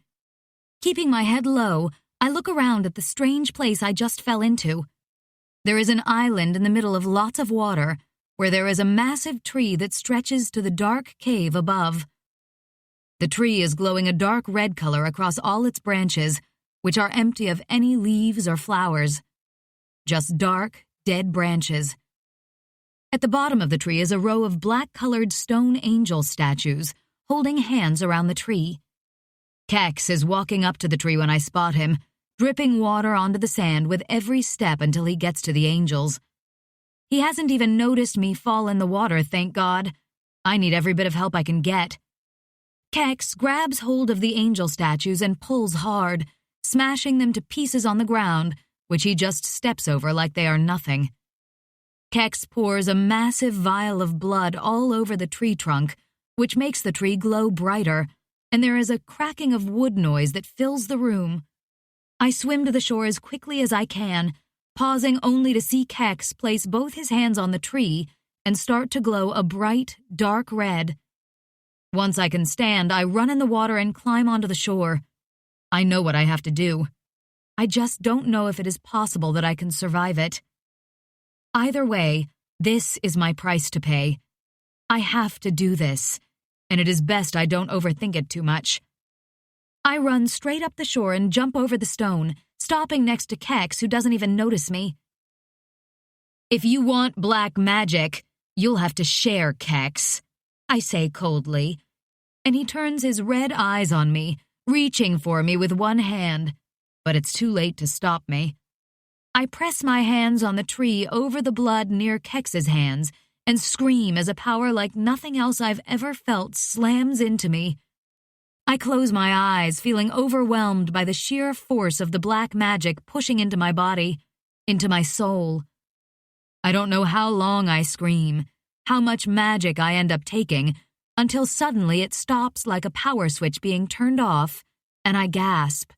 Keeping my head low, I look around at the strange place I just fell into. There is an island in the middle of lots of water, where there is a massive tree that stretches to the dark cave above. The tree is glowing a dark red color across all its branches, which are empty of any leaves or flowers. Just dark, dead branches. At the bottom of the tree is a row of black-colored stone angel statues, holding hands around the tree. Kex is walking up to the tree when I spot him, dripping water onto the sand with every step until he gets to the angels. He hasn't even noticed me fall in the water, thank God. I need every bit of help I can get. Kex grabs hold of the angel statues and pulls hard, smashing them to pieces on the ground, which he just steps over like they are nothing. Kex pours a massive vial of blood all over the tree trunk, which makes the tree glow brighter, and there is a cracking of wood noise that fills the room. I swim to the shore as quickly as I can, pausing only to see Kex place both his hands on the tree and start to glow a bright, dark red. Once I can stand, I run in the water and climb onto the shore. I know what I have to do. I just don't know if it is possible that I can survive it. Either way, this is my price to pay. I have to do this, and it is best I don't overthink it too much. I run straight up the shore and jump over the stone, stopping next to Kex, who doesn't even notice me. "If you want black magic, you'll have to share, Kex," I say coldly, and he turns his red eyes on me, reaching for me with one hand, but it's too late to stop me. I press my hands on the tree over the blood near Kex's hands and scream as a power like nothing else I've ever felt slams into me. I close my eyes, feeling overwhelmed by the sheer force of the black magic pushing into my body, into my soul. I don't know how long I scream, how much magic I end up taking, until suddenly it stops like a power switch being turned off, and I gasp.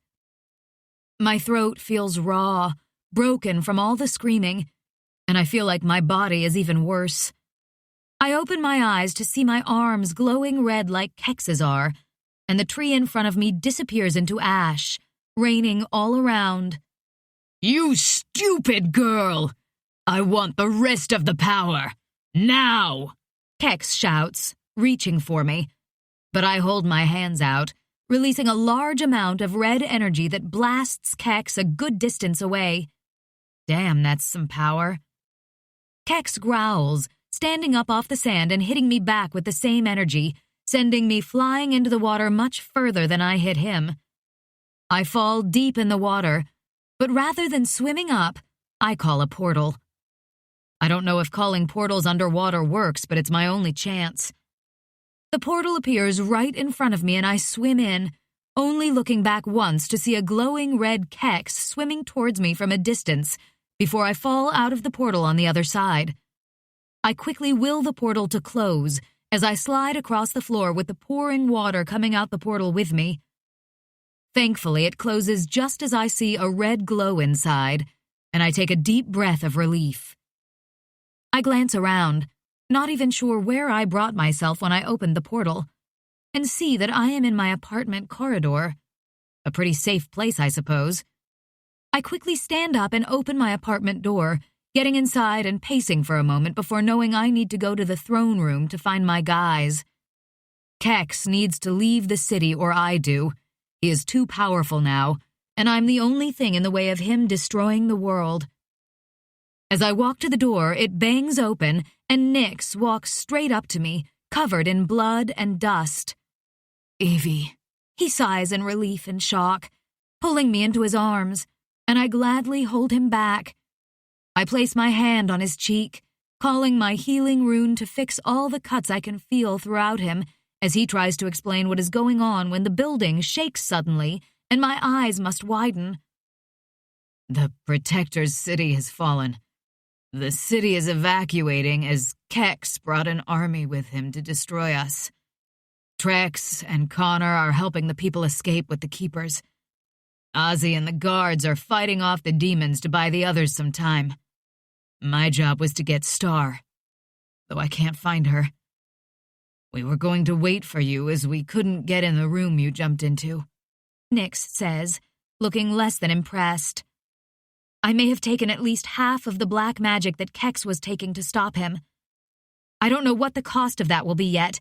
My throat feels raw, broken from all the screaming, and I feel like my body is even worse. I open my eyes to see my arms glowing red like Kex's are, and the tree in front of me disappears into ash, raining all around. "You stupid girl! I want the rest of the power! Now!" Kex shouts, reaching for me, but I hold my hands out, releasing a large amount of red energy that blasts Kex a good distance away. Damn, that's some power. Kex growls, standing up off the sand and hitting me back with the same energy, sending me flying into the water much further than I hit him. I fall deep in the water, but rather than swimming up, I call a portal. I don't know if calling portals underwater works, but it's my only chance. The portal appears right in front of me and I swim in, only looking back once to see a glowing red Kex swimming towards me from a distance before I fall out of the portal on the other side. I quickly will the portal to close as I slide across the floor with the pouring water coming out the portal with me. Thankfully, it closes just as I see a red glow inside, and I take a deep breath of relief. I glance around, not even sure where I brought myself when I opened the portal, and see that I am in my apartment corridor. A pretty safe place, I suppose. I quickly stand up and open my apartment door, getting inside and pacing for a moment before knowing I need to go to the throne room to find my guys. Kex needs to leave the city or I do. He is too powerful now, and I'm the only thing in the way of him destroying the world. As I walk to the door, it bangs open, and Nyx walks straight up to me, covered in blood and dust. "Evie," he sighs in relief and shock, pulling me into his arms, and I gladly hold him back. I place my hand on his cheek, calling my healing rune to fix all the cuts I can feel throughout him as he tries to explain what is going on when the building shakes suddenly and my eyes must widen. "The Protector's city has fallen. The city is evacuating as Kex brought an army with him to destroy us. Trex and Connor are helping the people escape with the Keepers. Ozzy and the guards are fighting off the demons to buy the others some time. My job was to get Star, though I can't find her. We were going to wait for you as we couldn't get in the room you jumped into," Nyx says, looking less than impressed. I may have taken at least half of the black magic that Kex was taking to stop him. I don't know what the cost of that will be yet,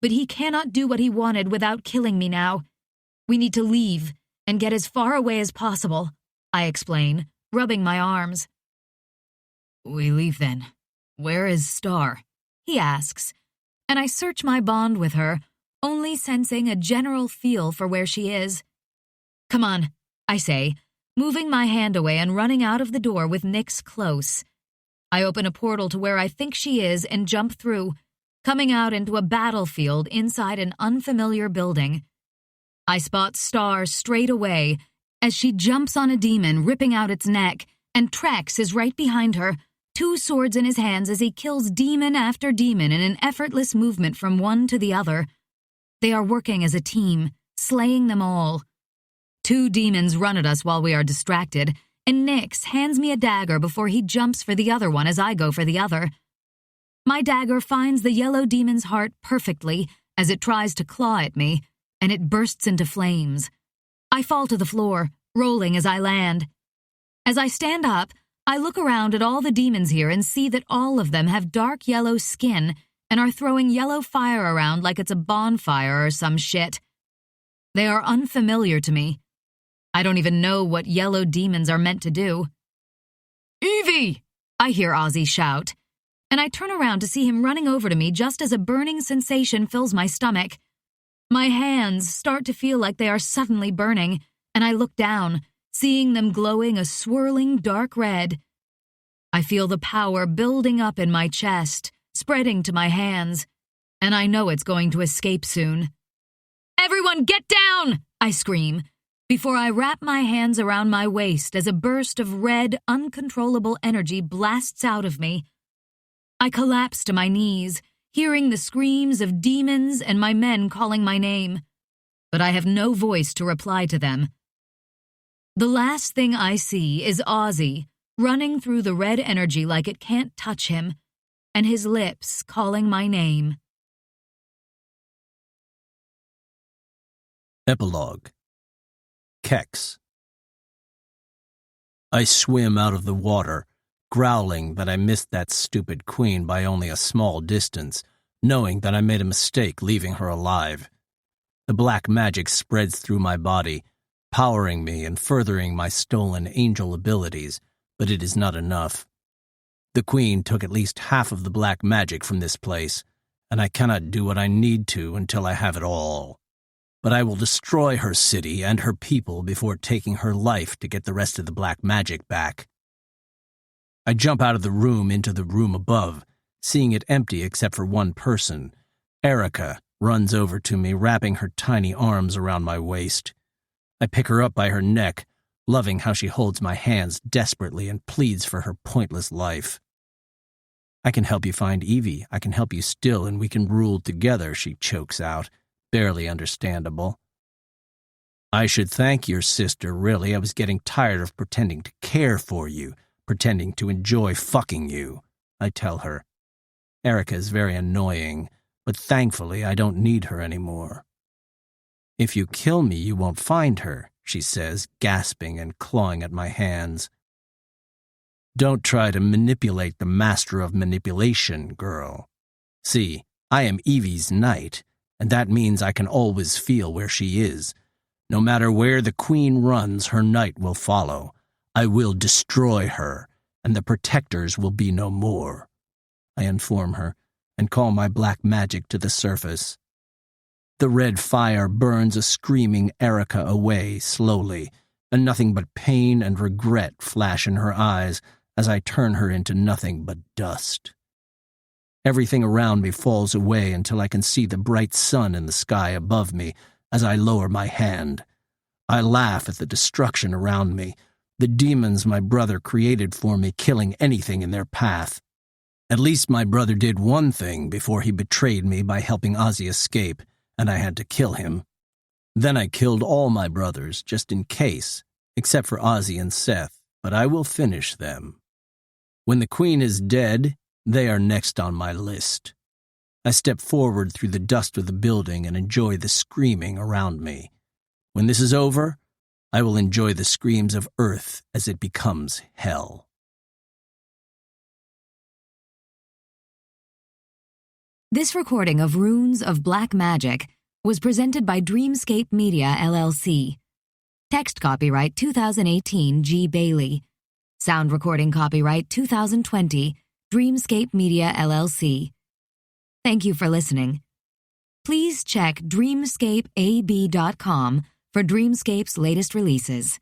but he cannot do what he wanted without killing me now. We need to leave and get as far away as possible, I explain, rubbing my arms. "We leave then. Where is Star?" he asks, and I search my bond with her, only sensing a general feel for where she is. "Come on," I say, moving my hand away and running out of the door with Nyx close. I open a portal to where I think she is and jump through, coming out into a battlefield inside an unfamiliar building. I spot Star straight away as she jumps on a demon, ripping out its neck, and Trex is right behind her, 2 swords in his hands as he kills demon after demon in an effortless movement from one to the other. They are working as a team, slaying them all. 2 demons run at us while we are distracted, and Nyx hands me a dagger before he jumps for the other one as I go for the other. My dagger finds the yellow demon's heart perfectly as it tries to claw at me, and it bursts into flames. I fall to the floor, rolling as I land. As I stand up, I look around at all the demons here and see that all of them have dark yellow skin and are throwing yellow fire around like it's a bonfire or some shit. They are unfamiliar to me. I don't even know what yellow demons are meant to do. "Evie!" I hear Ozzy shout, and I turn around to see him running over to me just as a burning sensation fills my stomach. My hands start to feel like they are suddenly burning, and I look down, seeing them glowing a swirling dark red. I feel the power building up in my chest, spreading to my hands, and I know it's going to escape soon. "Everyone get down!" I scream, before I wrap my hands around my waist as a burst of red, uncontrollable energy blasts out of me. I collapse to my knees, hearing the screams of demons and my men calling my name, but I have no voice to reply to them. The last thing I see is Ozzy, running through the red energy like it can't touch him, and his lips calling my name. Epilogue. Kex. I swim out of the water, growling that I missed that stupid queen by only a small distance, knowing that I made a mistake leaving her alive. The black magic spreads through my body, powering me and furthering my stolen angel abilities, but it is not enough. The queen took at least half of the black magic from this place, and I cannot do what I need to until I have it all. But I will destroy her city and her people before taking her life to get the rest of the black magic back. I jump out of the room into the room above, seeing it empty except for one person, Erica, runs over to me, wrapping her tiny arms around my waist. I pick her up by her neck, loving how she holds my hands desperately and pleads for her pointless life. I can help you find Evie. I can help you still, and we can rule together, she chokes out, barely understandable. I should thank your sister, really. I was getting tired of pretending to care for you, pretending to enjoy fucking you, I tell her. Erica is very annoying, but thankfully I don't need her anymore. If you kill me, you won't find her, she says, gasping and clawing at my hands. Don't try to manipulate the master of manipulation, girl. See, I am Evie's knight, and that means I can always feel where she is. No matter where the queen runs, her knight will follow. I will destroy her, and the protectors will be no more. I inform her, and call my black magic to the surface. The red fire burns a screaming Erica away slowly, and nothing but pain and regret flash in her eyes as I turn her into nothing but dust. Everything around me falls away until I can see the bright sun in the sky above me as I lower my hand. I laugh at the destruction around me, the demons my brother created for me killing anything in their path. At least my brother did one thing before he betrayed me by helping Ozzy escape, and I had to kill him. Then I killed all my brothers, just in case, except for Ozzy and Seth, but I will finish them. When the queen is dead, they are next on my list. I step forward through the dust of the building and enjoy the screaming around me. When this is over, I will enjoy the screams of Earth as it becomes hell. This recording of Runes of Black Magic was presented by Dreamscape Media, LLC. Text copyright 2018 G. Bailey. Sound recording copyright 2020 Dreamscape Media, LLC. Thank you for listening. Please check dreamscapeab.com for Dreamscape's latest releases.